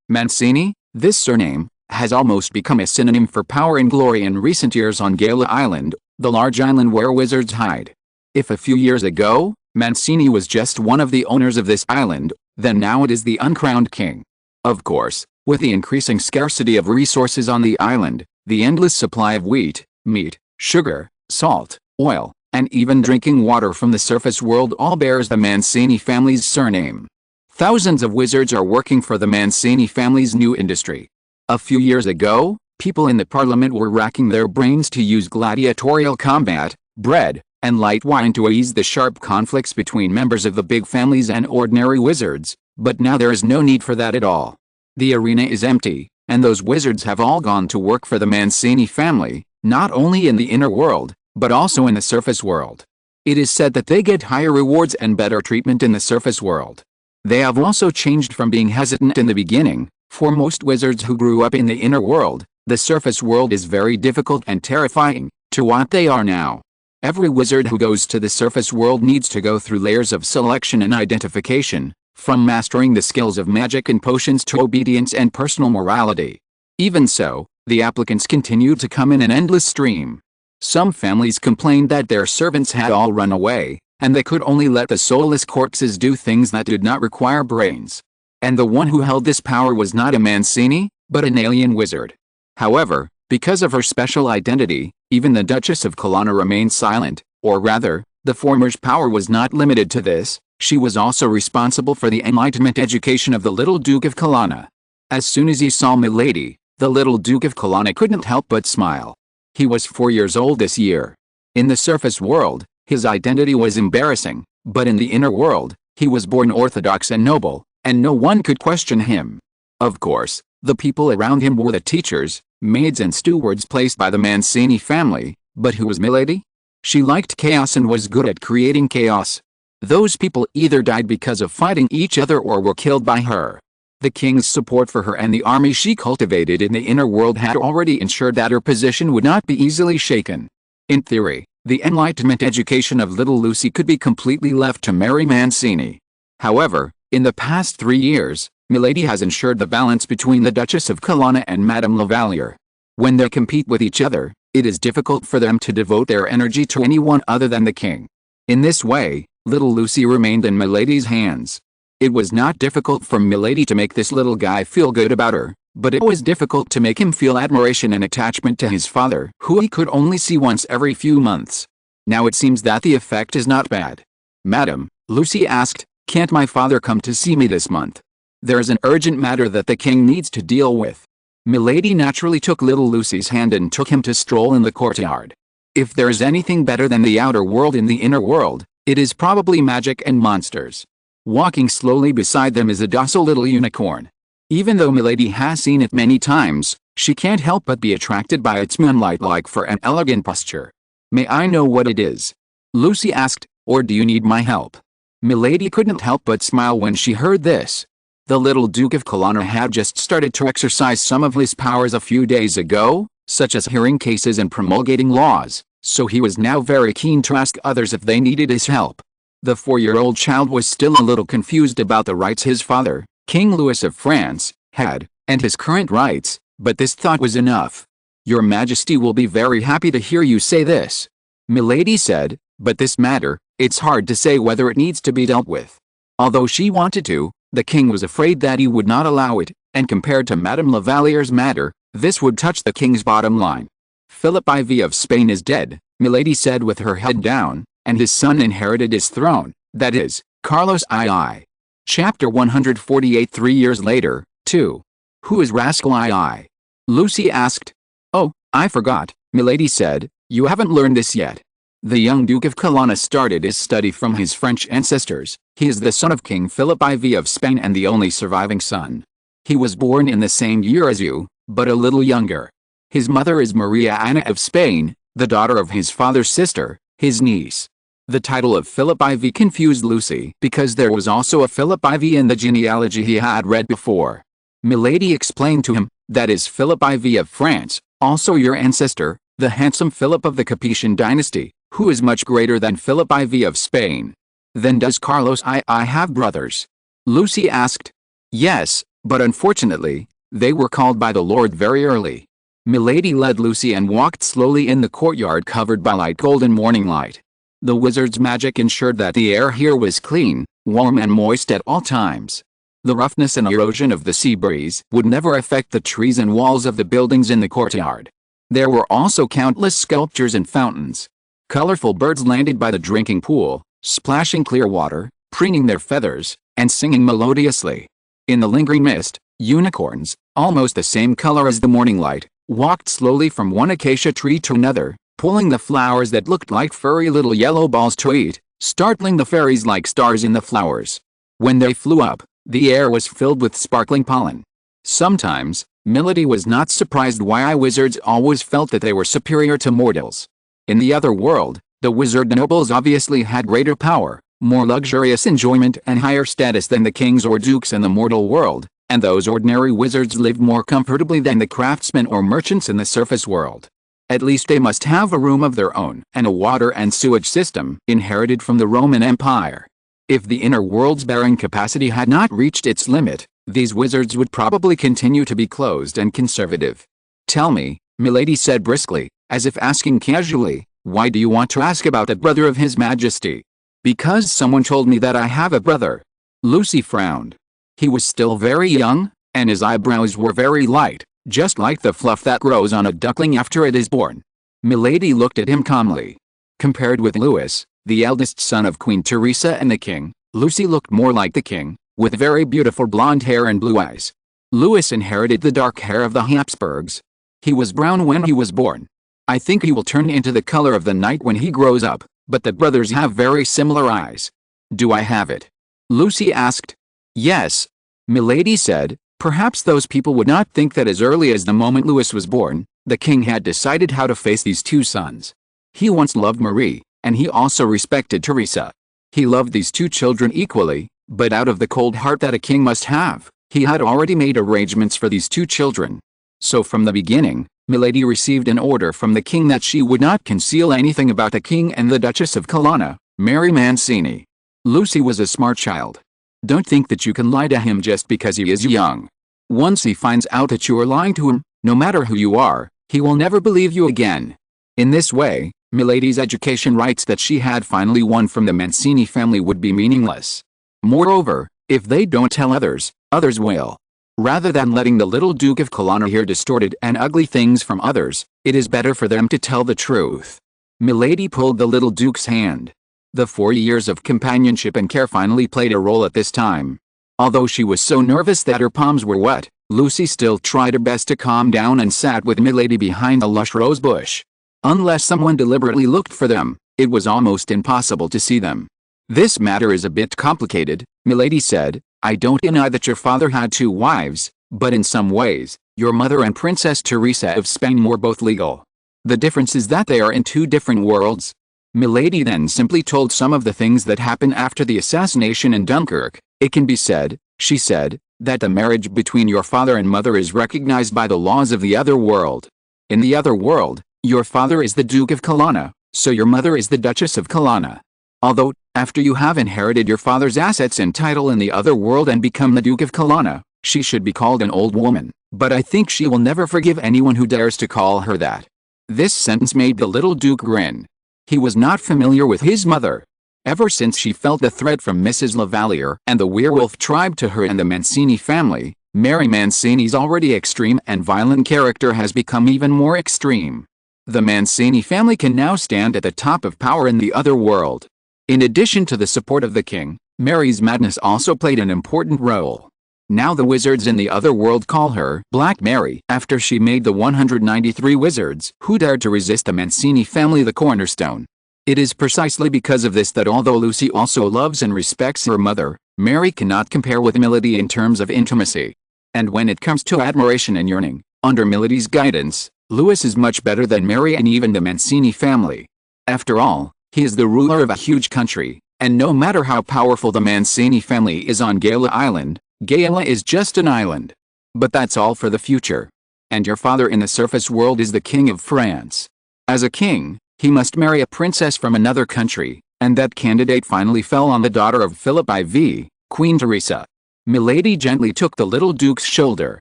Speaker 1: Mancini, this surname, has almost become a synonym for power and glory in recent years on Gala Island, the large island where wizards hide. If a few years ago, Mancini was just one of the owners of this island, then now it is the uncrowned king. Of course, with the increasing scarcity of resources on the island, the endless supply of wheat, meat, sugar, salt, oil, and even drinking water from the surface world all bears the Mancini family's surname. Thousands of wizards are working for the Mancini family's new industry. A few years ago, people in the parliament were racking their brains to use gladiatorial combat, bread, and light wine to ease the sharp conflicts between members of the big families and ordinary wizards, but now there is no need for that at all. The arena is empty, and those wizards have all gone to work for the Mancini family, not only in the inner world, but also in the surface world. It is said that they get higher rewards and better treatment in the surface world. They have also changed from being hesitant in the beginning. For most wizards who grew up in the inner world, the surface world is very difficult and terrifying, to what they are now. Every wizard who goes to the surface world needs to go through layers of selection and identification, from mastering the skills of magic and potions to obedience and personal morality. Even so, the applicants continued to come in an endless stream. Some families complained that their servants had all run away, and they could only let the soulless corpses do things that did not require brains. And the one who held this power was not a Mancini, but an alien wizard. However, because of her special identity, even the Duchess of Colonna remained silent, or rather, the former's power was not limited to this. She was also responsible for the Enlightenment education of the little Duke of Colonna. As soon as he saw Milady, the little Duke of Colonna couldn't help but smile. He was 4 years old this year. In the surface world, his identity was embarrassing, but in the inner world, he was born orthodox and noble, and no one could question him. Of course, the people around him were the teachers, maids and stewards placed by the Mancini family, but who was Milady? She liked chaos and was good at creating chaos. Those people either died because of fighting each other or were killed by her. The king's support for her and the army she cultivated in the inner world had already ensured that her position would not be easily shaken. In theory, the Enlightenment education of little Lucy could be completely left to Mary Mancini. However, in the past 3 years, Milady has ensured the balance between the Duchess of Colonna and Madame Lavalier. When they compete with each other, it is difficult for them to devote their energy to anyone other than the king. In this way, little Lucy remained in Milady's hands. It was not difficult for Milady to make this little guy feel good about her, but it was difficult to make him feel admiration and attachment to his father, who he could only see once every few months. Now it seems that the effect is not bad. Madam, Lucy asked, can't my father come to see me this month? There is an urgent matter that the king needs to deal with. Milady naturally took little Lucy's hand and took him to stroll in the courtyard. If there is anything better than the outer world in the inner world, it is probably magic and monsters. Walking slowly beside them is a docile little unicorn. Even though Milady has seen it many times, she can't help but be attracted by its moonlight-like fur and elegant posture. May I know what it is? Lucy asked, or do you need my help? Milady couldn't help but smile when she heard this. The little Duke of Colonna had just started to exercise some of his powers a few days ago, such as hearing cases and promulgating laws, so he was now very keen to ask others if they needed his help. The 4-year-old child was still a little confused about the rights his father, King Louis of France, had, and his current rights, but this thought was enough. "Your Majesty will be very happy to hear you say this," Milady said, "but this matter, it's hard to say whether it needs to be dealt with." Although she wanted to, the king was afraid that he would not allow it, and compared to Madame Lavaliere's matter, this would touch the king's bottom line. "Philip IV of Spain is dead," Milady said with her head down, "and his son inherited his throne, that is, Carlos II." Chapter 148. 3 years later, 2. "Who is Rascal II?" Lucy asked. "Oh, I forgot," Milady said, "you haven't learned this yet." The young Duke of Colonna started his study from his French ancestors. He is the son of King Philip IV of Spain and the only surviving son. He was born in the same year as you, but a little younger. His mother is Maria Anna of Spain, the daughter of his father's sister, his niece. The title of Philip IV confused Lucy because there was also a Philip IV in the genealogy he had read before. Milady explained to him, "That is Philip IV of France, also your ancestor, the handsome Philip of the Capetian dynasty, who is much greater than Philip IV of Spain." "Then does Carlos II have brothers?" Lucy asked. "Yes, but unfortunately, they were called by the Lord very early." Milady led Lucy and walked slowly in the courtyard covered by light golden morning light. The wizard's magic ensured that the air here was clean, warm and moist at all times. The roughness and erosion of the sea breeze would never affect the trees and walls of the buildings in the courtyard. There were also countless sculptures and fountains. Colorful birds landed by the drinking pool, splashing clear water, preening their feathers, and singing melodiously. In the lingering mist, unicorns, almost the same color as the morning light, walked slowly from one acacia tree to another, pulling the flowers that looked like furry little yellow balls to eat, startling the fairies like stars in the flowers. When they flew up, the air was filled with sparkling pollen. Sometimes, Milady was not surprised why wizards always felt that they were superior to mortals. In the other world, the wizard nobles obviously had greater power, more luxurious enjoyment and higher status than the kings or dukes in the mortal world, and those ordinary wizards lived more comfortably than the craftsmen or merchants in the surface world. At least they must have a room of their own and a water and sewage system inherited from the Roman Empire. If the inner world's bearing capacity had not reached its limit, these wizards would probably continue to be closed and conservative. "Tell me," Milady said briskly, as if asking casually, "why do you want to ask about a brother of His Majesty?" "Because someone told me that I have a brother." Lucy frowned. He was still very young, and his eyebrows were very light, just like the fluff that grows on a duckling after it is born. Milady looked at him calmly. Compared with Louis, the eldest son of Queen Teresa and the king, Lucy looked more like the king, with very beautiful blonde hair and blue eyes. Louis inherited the dark hair of the Habsburgs. He was brown when he was born. I think he will turn into the color of the night when he grows up, but the brothers have very similar eyes. Do I have it? Lucy asked. Yes, Milady said. Perhaps those people would not think that as early as the moment Louis was born, the king had decided how to face these two sons. He once loved Marie, and he also respected Teresa. He loved these two children equally, but out of the cold heart that a king must have, he had already made arrangements for these two children. So from the beginning, Milady received an order from the king that she would not conceal anything about the king and the Duchess of Colonna, Mary Mancini. Lucy was a smart child. Don't think that you can lie to him just because he is young. Once he finds out that you are lying to him, no matter who you are, he will never believe you again. In this way, Milady's education rights that she had finally won from the Mancini family would be meaningless. Moreover, if they don't tell others, others will. Rather than letting the little Duke of Colonna hear distorted and ugly things from others, it is better for them to tell the truth. Milady pulled the little Duke's hand. The 4 years of companionship and care finally played a role at this time. Although she was so nervous that her palms were wet, Lucy still tried her best to calm down and sat with Milady behind a lush rose bush. Unless someone deliberately looked for them, it was almost impossible to see them. This matter is a bit complicated, Milady said. I don't deny that your father had 2 wives, but in some ways, your mother and Princess Teresa of Spain were both legal. The difference is that they are in 2 different worlds. Milady then simply told some of the things that happened after the assassination in Dunkirk. It can be said, she said, that the marriage between your father and mother is recognized by the laws of the other world. In the other world, your father is the Duke of Colonna, so your mother is the Duchess of Colonna. Although, after you have inherited your father's assets and title in the other world and become the Duke of Colonna, she should be called an old woman, but I think she will never forgive anyone who dares to call her that. This sentence made the little Duke grin. He was not familiar with his mother. Ever since she felt the threat from Mrs. Lavalier and the werewolf tribe to her and the Mancini family, Mary Mancini's already extreme and violent character has become even more extreme. The Mancini family can now stand at the top of power in the other world. In addition to the support of the king, Mary's madness also played an important role. Now the wizards in the other world call her Black Mary after she made the 193 wizards who dared to resist the Mancini family the cornerstone. It is precisely because of this that although Lucy also loves and respects her mother, Mary cannot compare with Milady in terms of intimacy. And when it comes to admiration and yearning, under Milady's guidance, Louis is much better than Mary and even the Mancini family. After all, he is the ruler of a huge country, and no matter how powerful the Mancini family is on Gala Island, Gala is just an island. But that's all for the future. And your father in the surface world is the King of France. As a king, he must marry a princess from another country, and that candidate finally fell on the daughter of Philip IV, Queen Teresa. Milady gently took the little Duke's shoulder.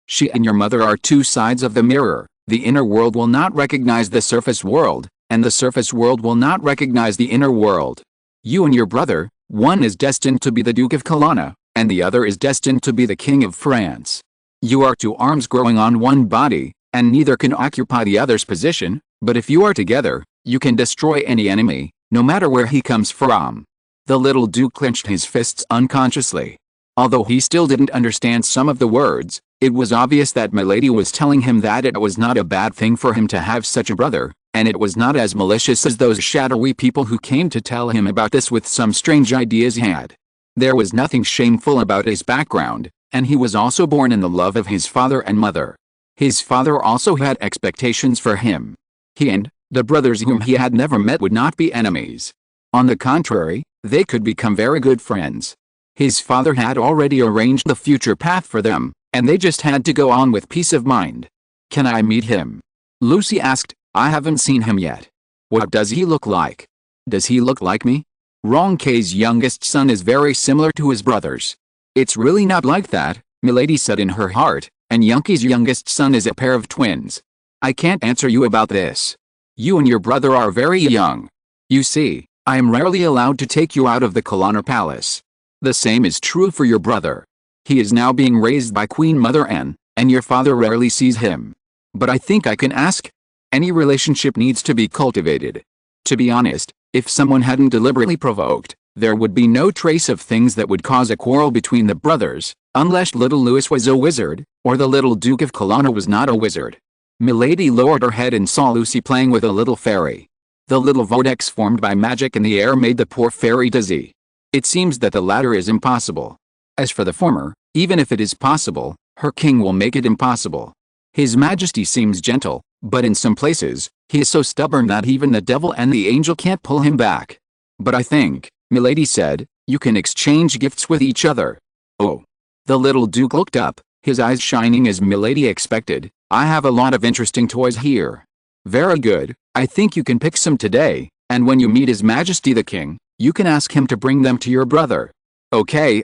Speaker 1: She and your mother are two sides of the mirror. The inner world will not recognize the surface world, and the surface world will not recognize the inner world. You and your brother, one is destined to be the Duke of Colonna, and the other is destined to be the King of France. You are two arms growing on one body, and neither can occupy the other's position, but if you are together, you can destroy any enemy, no matter where he comes from. The little Duke clenched his fists unconsciously. Although he still didn't understand some of the words, it was obvious that Milady was telling him that it was not a bad thing for him to have such a brother, and it was not as malicious as those shadowy people who came to tell him about this with some strange ideas he had. There was nothing shameful about his background, and he was also born in the love of his father and mother. His father also had expectations for him. He and the brothers whom he had never met would not be enemies. On the contrary, they could become very good friends. His father had already arranged the future path for them, and they just had to go on with peace of mind. "Can I meet him?" Lucy asked. "I haven't seen him yet." "What does he look like?" "Does he look like me?" Ronquet's youngest son is very similar to his brothers. "It's really not like that," Milady said in her heart, "and Yonke's youngest son is a pair of twins. I can't answer you about this. You and your brother are very young. You see, I am rarely allowed to take you out of the Colonna Palace. The same is true for your brother. He is now being raised by Queen Mother Anne, and your father rarely sees him. But I think I can ask. Any relationship needs to be cultivated. To be honest, if someone hadn't deliberately provoked, there would be no trace of things that would cause a quarrel between the brothers, unless little Louis was a wizard, or the little Duke of Colonna was not a wizard." Milady lowered her head and saw Lucy playing with a little fairy. The little vortex formed by magic in the air made the poor fairy dizzy. It seems that the latter is impossible. As for the former, even if it is possible, her king will make it impossible. His Majesty seems gentle, but in some places, he is so stubborn that even the devil and the angel can't pull him back. "But I think," Milady said, "you can exchange gifts with each other." "Oh." The little Duke looked up, his eyes shining as Milady expected. "I have a lot of interesting toys here." "Very good, I think you can pick some today, and when you meet His Majesty the King, you can ask him to bring them to your brother." "Okay,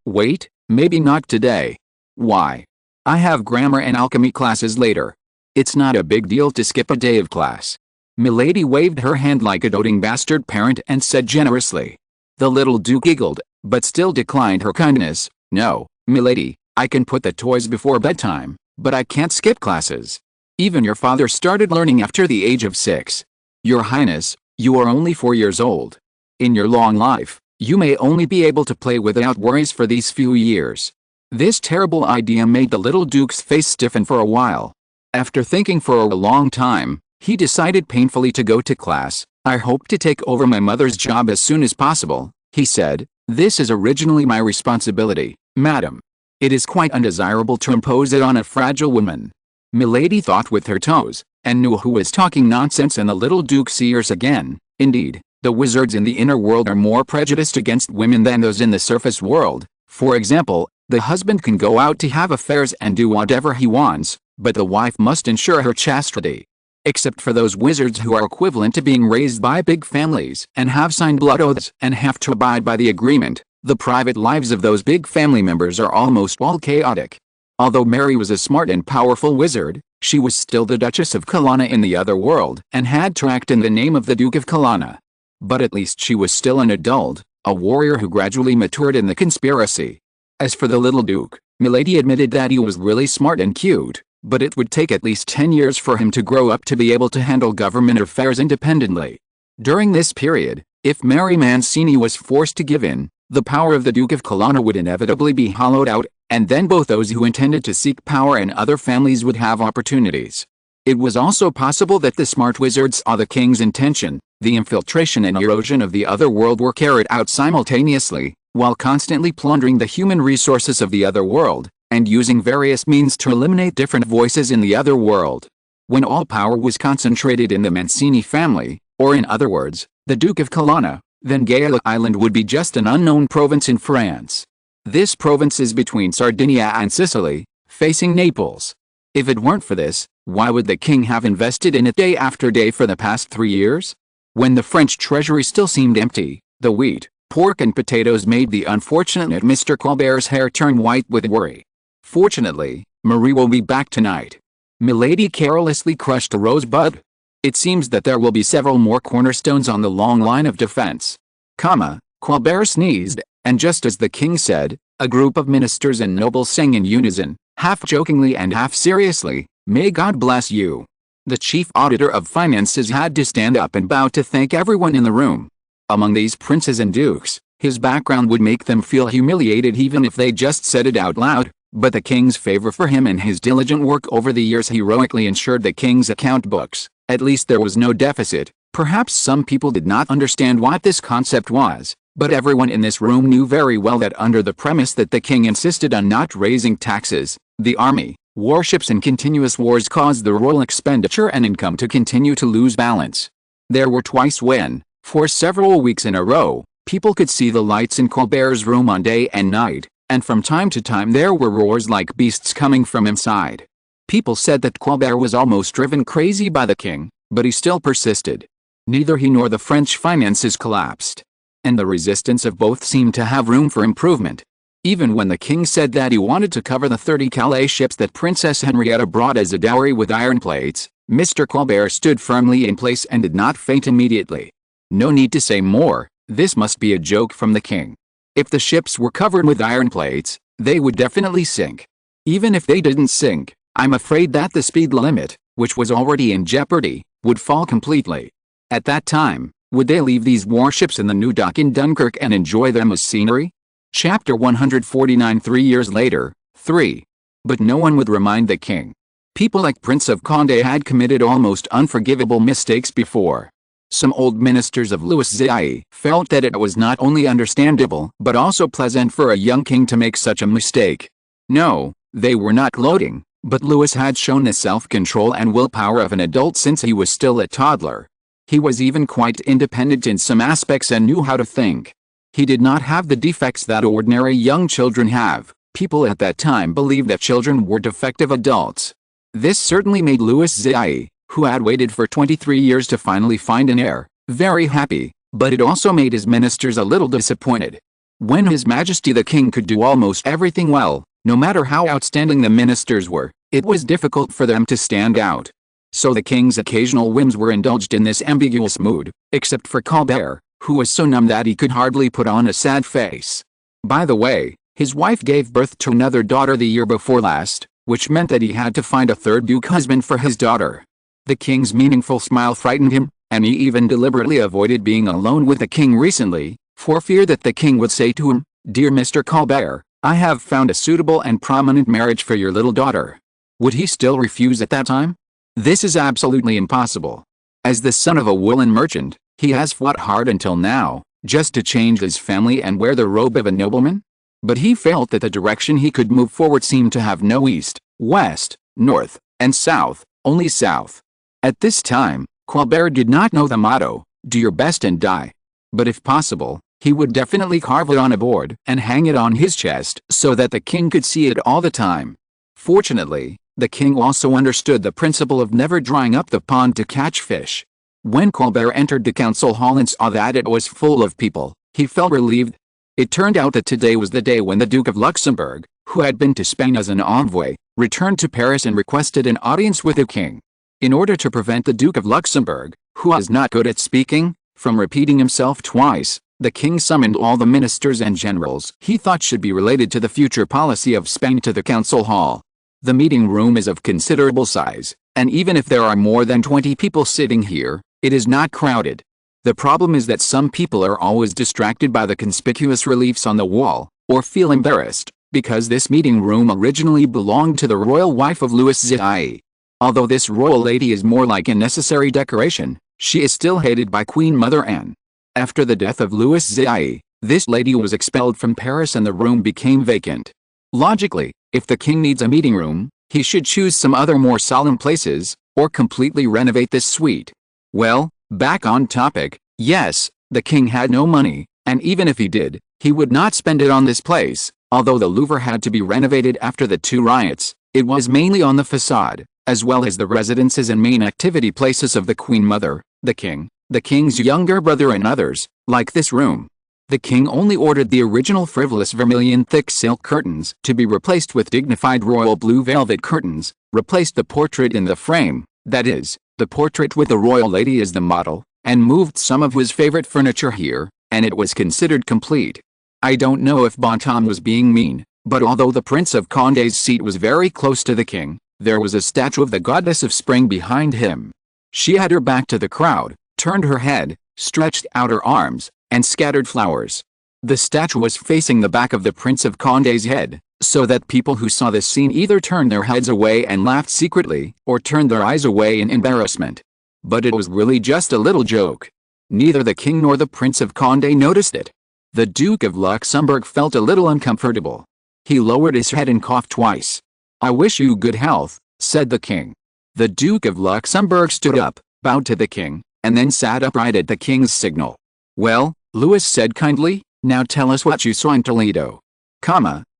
Speaker 1: wait, maybe not today." "Why?" "I have grammar and alchemy classes later." "It's not a big deal to skip a day of class." Milady waved her hand like a doting bastard parent and said generously. The little Duke giggled, but still declined her kindness. "No, Milady, I can put the toys before bedtime, but I can't skip classes. Even your father started learning after the age of 6. Your Highness, you are only 4 years old. In your long life, you may only be able to play without worries for these few years." This terrible idea made the little Duke's face stiffen for a while. After thinking for a long time, he decided painfully to go to class. "I hope to take over my mother's job as soon as possible," he said. "This is originally my responsibility, madam. It is quite undesirable to impose it on a fragile woman." Milady thought with her toes, and knew who was talking nonsense in the little Duke's ears again. Indeed, the wizards in the inner world are more prejudiced against women than those in the surface world. For example, the husband can go out to have affairs and do whatever he wants, but the wife must ensure her chastity. Except for those wizards who are equivalent to being raised by big families and have signed blood oaths and have to abide by the agreement, the private lives of those big family members are almost all chaotic. Although Mary was a smart and powerful wizard, she was still the Duchess of Colonna in the other world and had to act in the name of the Duke of Colonna. But at least she was still an adult, a warrior who gradually matured in the conspiracy. As for the little Duke, Milady admitted that he was really smart and cute, but it would take at least 10 years for him to grow up to be able to handle government affairs independently. During this period, if Mary Mancini was forced to give in, the power of the Duke of Colonna would inevitably be hollowed out, and then both those who intended to seek power and other families would have opportunities. It was also possible that the smart wizards saw the king's intention. The infiltration and erosion of the other world were carried out simultaneously, while constantly plundering the human resources of the other world, and using various means to eliminate different voices in the other world. When all power was concentrated in the Mancini family, or in other words, the Duke of Colonna, then Gaelic Island would be just an unknown province in France. This province is between Sardinia and Sicily, facing Naples. If it weren't for this, why would the king have invested in it day after day for the past 3 years? When the French treasury still seemed empty, the wheat, pork and potatoes made the unfortunate Mr. Colbert's hair turn white with worry. Fortunately, Marie will be back tonight. Milady carelessly crushed a rosebud. It seems that there will be several more cornerstones on the long line of defense. Colbert sneezed, and just as the king said, a group of ministers and nobles sang in unison, half jokingly and half seriously, "May God bless you." The chief auditor of finances had to stand up and bow to thank everyone in the room. Among these princes and dukes, his background would make them feel humiliated even if they just said it out loud, but the king's favor for him and his diligent work over the years heroically ensured the king's account books. At least there was no deficit. Perhaps some people did not understand what this concept was, but everyone in this room knew very well that under the premise that the king insisted on not raising taxes, the army, warships and continuous wars caused the royal expenditure and income to continue to lose balance. There were twice when, for several weeks in a row, people could see the lights in Colbert's room on day and night, and from time to time there were roars like beasts coming from inside. People said that Colbert was almost driven crazy by the king, but he still persisted. Neither he nor the French finances collapsed, and the resistance of both seemed to have room for improvement. Even when the king said that he wanted to cover the 30 Calais ships that Princess Henrietta brought as a dowry with iron plates, Mr. Colbert stood firmly in place and did not faint immediately. No need to say more, this must be a joke from the king. If the ships were covered with iron plates, they would definitely sink. Even if they didn't sink, I'm afraid that the speed limit, which was already in jeopardy, would fall completely. At that time, would they leave these warships in the new dock in Dunkirk and enjoy them as scenery? Chapter 149 3 years later, 3. But no one would remind the king. People like Prince of Condé had committed almost unforgivable mistakes before. Some old ministers of Louis XIV felt that it was not only understandable but also pleasant for a young king to make such a mistake. No, they were not gloating, but Louis had shown the self-control and willpower of an adult since he was still a toddler. He was even quite independent in some aspects and knew how to think. He did not have the defects that ordinary young children have. People at that time believed that children were defective adults. This certainly made Louis XIV, who had waited for 23 years to finally find an heir, very happy, but it also made his ministers a little disappointed. When His Majesty the King could do almost everything well, no matter how outstanding the ministers were, it was difficult for them to stand out. So the king's occasional whims were indulged in this ambiguous mood, except for Colbert, who was so numb that he could hardly put on a sad face. By the way, his wife gave birth to another daughter the year before last, which meant that he had to find a third duke husband for his daughter. The king's meaningful smile frightened him, and he even deliberately avoided being alone with the king recently, for fear that the king would say to him, "Dear Mr. Colbert, I have found a suitable and prominent marriage for your little daughter." Would he still refuse at that time? This is absolutely impossible. As the son of a woolen merchant, he has fought hard until now, just to change his family and wear the robe of a nobleman. But he felt that the direction he could move forward seemed to have no east, west, north, and south, only south. At this time, Colbert did not know the motto, Do your best and die. But if possible, he would definitely carve it on a board and hang it on his chest so that the king could see it all the time. Fortunately, the king also understood the principle of never drying up the pond to catch fish. When Colbert entered the council hall and saw that it was full of people, he felt relieved. It turned out that today was the day when the Duke of Luxembourg, who had been to Spain as an envoy, returned to Paris and requested an audience with the king. In order to prevent the Duke of Luxembourg, who was not good at speaking, from repeating himself twice, the king summoned all the ministers and generals he thought should be related to the future policy of Spain to the council hall. The meeting room is of considerable size, and even if there are more than 20 people sitting here, it is not crowded. The problem is that some people are always distracted by the conspicuous reliefs on the wall, or feel embarrassed, because this meeting room originally belonged to the royal wife of Louis XIV. Although this royal lady is more like a necessary decoration, she is still hated by Queen Mother Anne. After the death of Louis XIV, this lady was expelled from Paris and the room became vacant. Logically, if the king needs a meeting room, he should choose some other more solemn places, or completely renovate this suite. Well, back on topic, yes, the king had no money, and even if he did, he would not spend it on this place. Although the Louvre had to be renovated after the two riots, it was mainly on the facade, as well as the residences and main activity places of the Queen Mother, the king, the king's younger brother and others, like this room. The king only ordered the original frivolous vermilion thick silk curtains to be replaced with dignified royal blue velvet curtains, replaced the portrait in the frame, that is, the portrait with the royal lady as the model, and moved some of his favorite furniture here, and it was considered complete. I don't know if Bontemps was being mean, but although the Prince of Condé's seat was very close to the king, there was a statue of the goddess of spring behind him. She had her back to the crowd, turned her head, stretched out her arms, and scattered flowers. The statue was facing the back of the Prince of Condé's head, so that people who saw this scene either turned their heads away and laughed secretly, or turned their eyes away in embarrassment. But it was really just a little joke. Neither the king nor the Prince of Condé noticed it. The Duke of Luxembourg felt a little uncomfortable. He lowered his head and coughed twice. "I wish you good health," said the king. The Duke of Luxembourg stood up, bowed to the king, and then sat upright at the king's signal. "Well," Louis said kindly, "now tell us what you saw in Toledo."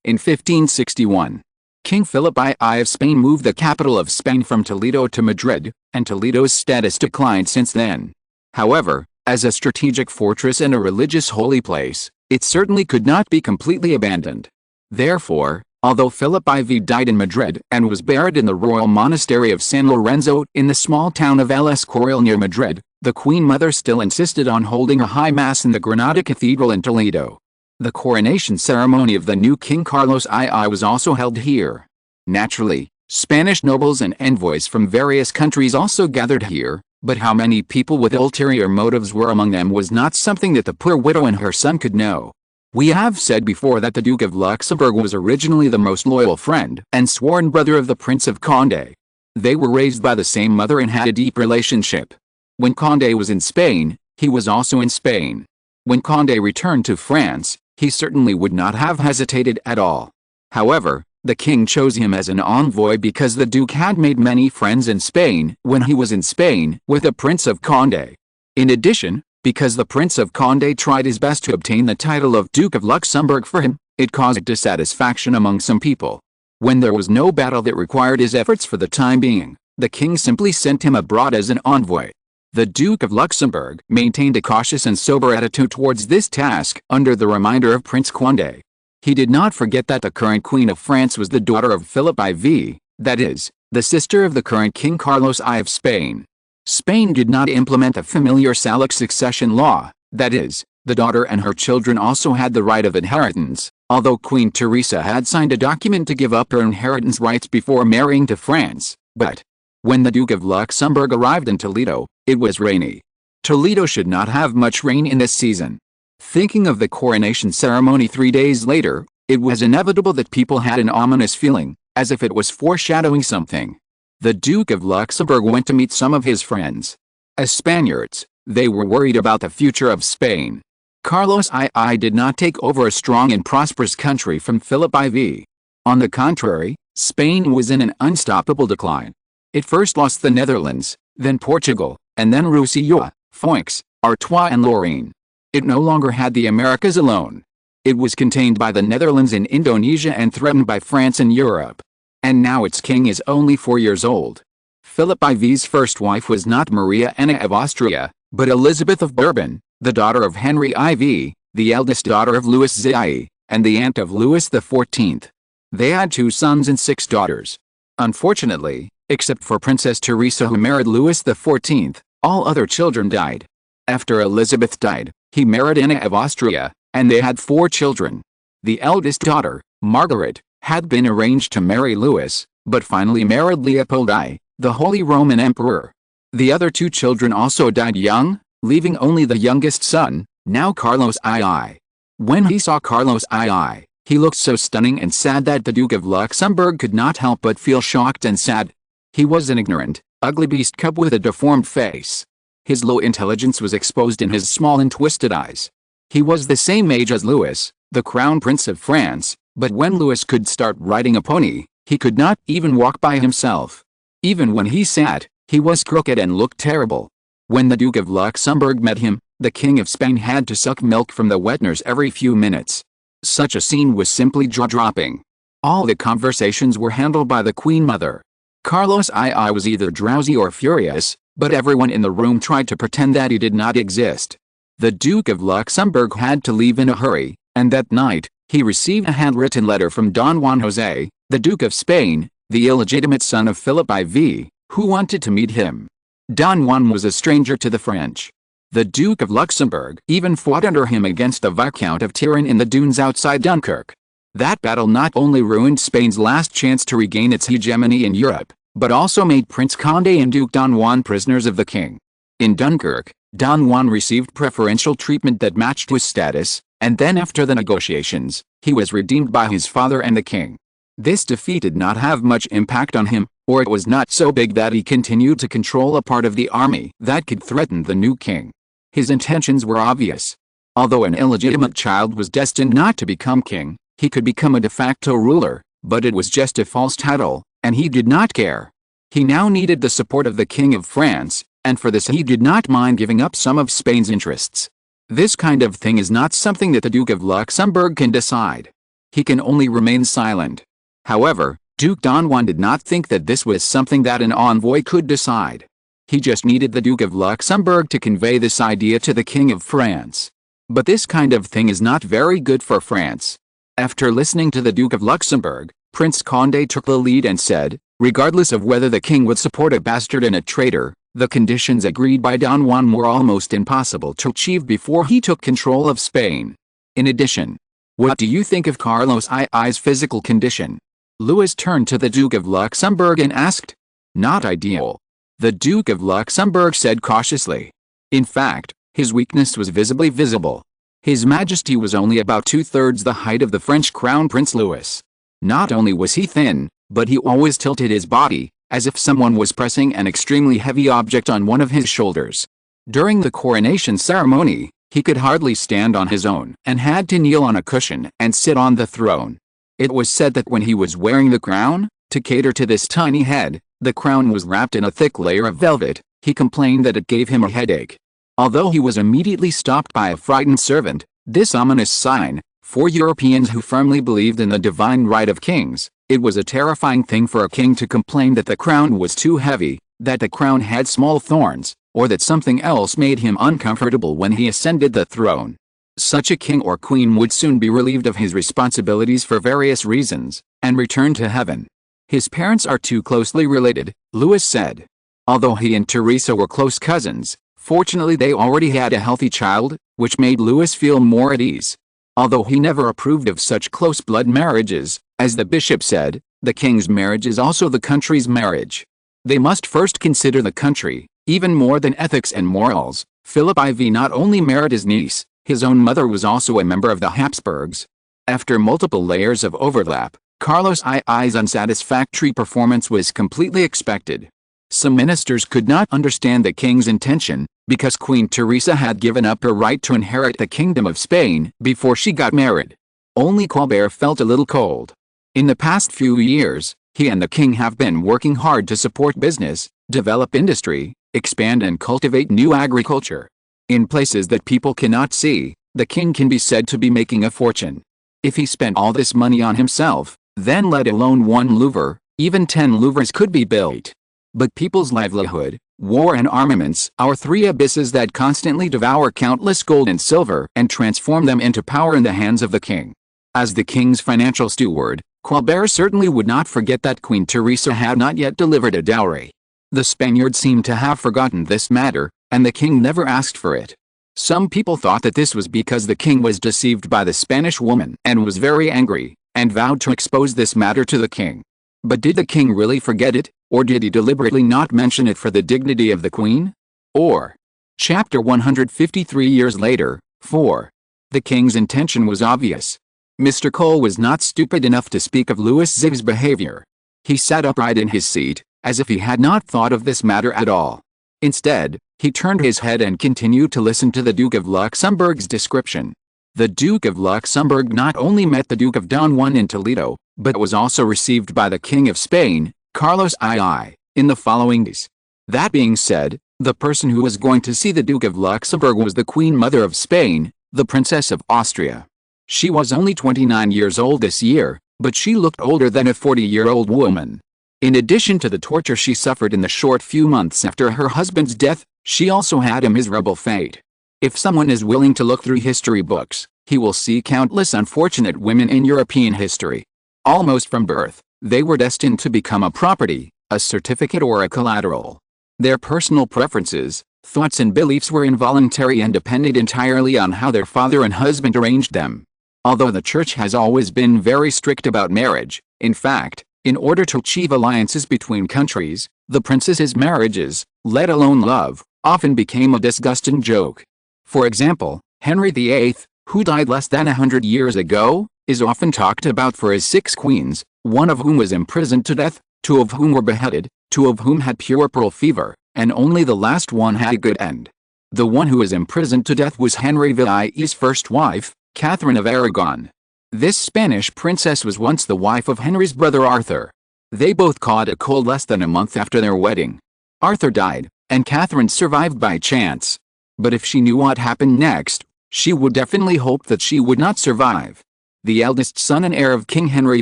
Speaker 1: In 1561, King Philip II of Spain moved the capital of Spain from Toledo to Madrid, and Toledo's status declined since then. However, as a strategic fortress and a religious holy place, it certainly could not be completely abandoned. Therefore, although Philip IV died in Madrid and was buried in the royal monastery of San Lorenzo in the small town of El Escorial near Madrid, the Queen Mother still insisted on holding a high mass in the Granada Cathedral in Toledo. The coronation ceremony of the new King Carlos II was also held here. Naturally, Spanish nobles and envoys from various countries also gathered here, but how many people with ulterior motives were among them was not something that the poor widow and her son could know. We have said before that the Duke of Luxembourg was originally the most loyal friend and sworn brother of the Prince of Condé. They were raised by the same mother and had a deep relationship. When Condé was in Spain, he was also in Spain. When Condé returned to France, he certainly would not have hesitated at all. However, the king chose him as an envoy because the Duke had made many friends in Spain when he was in Spain with the Prince of Condé. In addition, because the Prince of Condé tried his best to obtain the title of Duke of Luxembourg for him, it caused dissatisfaction among some people. When there was no battle that required his efforts for the time being, the king simply sent him abroad as an envoy. The Duke of Luxembourg maintained a cautious and sober attitude towards this task under the reminder of Prince Condé. He did not forget that the current Queen of France was the daughter of Philip IV, that is, the sister of the current King Carlos I of Spain. Spain did not implement the familiar Salic succession law, that is, the daughter and her children also had the right of inheritance, although Queen Teresa had signed a document to give up her inheritance rights before marrying to France. But when the Duke of Luxembourg arrived in Toledo, it was rainy. Toledo should not have much rain in this season. Thinking of the coronation ceremony 3 days later, it was inevitable that people had an ominous feeling, as if it was foreshadowing something. The Duke of Luxembourg went to meet some of his friends. As Spaniards, they were worried about the future of Spain. Carlos II did not take over a strong and prosperous country from Philip IV. On the contrary, Spain was in an unstoppable decline. It first lost the Netherlands, then Portugal, and then Roussillon, Foix, Artois and Lorraine. It no longer had the Americas alone. It was contained by the Netherlands and Indonesia and threatened by France and Europe. And now its king is only 4 years old. Philip IV's first wife was not Maria Anna of Austria, but Elizabeth of Bourbon, the daughter of Henry IV, the eldest daughter of Louis XIV, and the aunt of Louis XIV. They had 2 sons and 6 daughters. Unfortunately, except for Princess Teresa who married Louis XIV, all other children died. After Elizabeth died, he married Anna of Austria, and they had 4 children. The eldest daughter, Margaret, had been arranged to marry Louis, but finally married Leopold I, the Holy Roman Emperor. The other 2 children also died young, leaving only the youngest son, now Carlos II. When he saw Carlos II, he looked so stunning and sad that the Duke of Luxembourg could not help but feel shocked and sad. He was an ignorant, ugly beast cub with a deformed face. His low intelligence was exposed in his small and twisted eyes. He was the same age as Louis, the Crown Prince of France, but when Louis could start riding a pony, he could not even walk by himself. Even when he sat, he was crooked and looked terrible. When the Duke of Luxembourg met him, the King of Spain had to suck milk from the wet nurse every few minutes. Such a scene was simply jaw-dropping. All the conversations were handled by the Queen Mother. Carlos II was either drowsy or furious, but everyone in the room tried to pretend that he did not exist. The Duke of Luxembourg had to leave in a hurry, and that night, he received a handwritten letter from Don Juan José, the Duke of Spain, the illegitimate son of Philip IV, who wanted to meet him. Don Juan was a stranger to the French. The Duke of Luxembourg even fought under him against the Viscount of Turenne in the dunes outside Dunkirk. That battle not only ruined Spain's last chance to regain its hegemony in Europe, but also made Prince Condé and Duke Don Juan prisoners of the king. In Dunkirk, Don Juan received preferential treatment that matched his status, and then after the negotiations, he was redeemed by his father and the king. This defeat did not have much impact on him, or it was not so big that he continued to control a part of the army that could threaten the new king. His intentions were obvious. Although an illegitimate child was destined not to become king, he could become a de facto ruler, but it was just a false title, and he did not care. He now needed the support of the King of France, and for this he did not mind giving up some of Spain's interests. This kind of thing is not something that the Duke of Luxembourg can decide. He can only remain silent. However, Duke Don Juan did not think that this was something that an envoy could decide. He just needed the Duke of Luxembourg to convey this idea to the King of France. But this kind of thing is not very good for France. After listening to the Duke of Luxembourg, Prince Condé took the lead and said, regardless of whether the king would support a bastard and a traitor, the conditions agreed by Don Juan were almost impossible to achieve before he took control of Spain. In addition, what do you think of Carlos II's physical condition? Louis turned to the Duke of Luxembourg and asked. Not ideal. The Duke of Luxembourg said cautiously. In fact, his weakness was visibly visible. His Majesty was only about 2/3 the height of the French Crown Prince Louis. Not only was he thin, but he always tilted his body, as if someone was pressing an extremely heavy object on one of his shoulders. During the coronation ceremony, he could hardly stand on his own and had to kneel on a cushion and sit on the throne. It was said that when he was wearing the crown, to cater to this tiny head, the crown was wrapped in a thick layer of velvet. He complained that it gave him a headache. Although he was immediately stopped by a frightened servant, this ominous sign, for Europeans who firmly believed in the divine right of kings, it was a terrifying thing for a king to complain that the crown was too heavy, that the crown had small thorns, or that something else made him uncomfortable when he ascended the throne. Such a king or queen would soon be relieved of his responsibilities for various reasons, and return to heaven. His parents are too closely related, Louis said. Although he and Teresa were close cousins, fortunately they already had a healthy child, which made Louis feel more at ease. Although he never approved of such close blood marriages, as the bishop said, the king's marriage is also the country's marriage. They must first consider the country, even more than ethics and morals. Philip IV not only married his niece, his own mother was also a member of the Habsburgs. After multiple layers of overlap, Carlos II's unsatisfactory performance was completely expected. Some ministers could not understand the king's intention, because Queen Teresa had given up her right to inherit the Kingdom of Spain before she got married. Only Colbert felt a little cold. In the past few years, he and the king have been working hard to support business, develop industry, expand and cultivate new agriculture. In places that people cannot see, the king can be said to be making a fortune. If he spent all this money on himself, then let alone one Louvre, even 10 Louvres could be built. But people's livelihood, war and armaments are three abysses that constantly devour countless gold and silver and transform them into power in the hands of the king. As the king's financial steward, Colbert certainly would not forget that Queen Teresa had not yet delivered a dowry. The Spaniards seemed to have forgotten this matter, and the king never asked for it. Some people thought that this was because the king was deceived by the Spanish woman and was very angry, and vowed to expose this matter to the king. But did the king really forget it, or did he deliberately not mention it for the dignity of the queen? Or, chapter 153 years later, 4. The king's intention was obvious. Mr. Cole was not stupid enough to speak of Louis XIV's behavior. He sat upright in his seat, as if he had not thought of this matter at all. Instead, he turned his head and continued to listen to the Duke of Luxembourg's description. The Duke of Luxembourg not only met the Duke of Don Juan in Toledo, but was also received by the King of Spain, Carlos II, in the following days. That being said, the person who was going to see the Duke of Luxembourg was the Queen Mother of Spain, the Princess of Austria. She was only 29 years old this year, but she looked older than a 40-year-old woman. In addition to the torture she suffered in the short few months after her husband's death, she also had a miserable fate. If someone is willing to look through history books, he will see countless unfortunate women in European history. Almost from birth, they were destined to become a property, a certificate or a collateral. Their personal preferences, thoughts and beliefs were involuntary and depended entirely on how their father and husband arranged them. Although the church has always been very strict about marriage, in fact, in order to achieve alliances between countries, the princesses' marriages, let alone love, often became a disgusting joke. For example, Henry VIII, who died less than 100 years ago, is often talked about for his 6 queens, one of whom was imprisoned to death, 2 of whom were beheaded, 2 of whom had puerperal fever, and only the last one had a good end. The one who was imprisoned to death was Henry VIII's first wife, Catherine of Aragon. This Spanish princess was once the wife of Henry's brother Arthur. They both caught a cold less than a month after their wedding. Arthur died, and Catherine survived by chance. But if she knew what happened next, she would definitely hope that she would not survive. The eldest son and heir of King Henry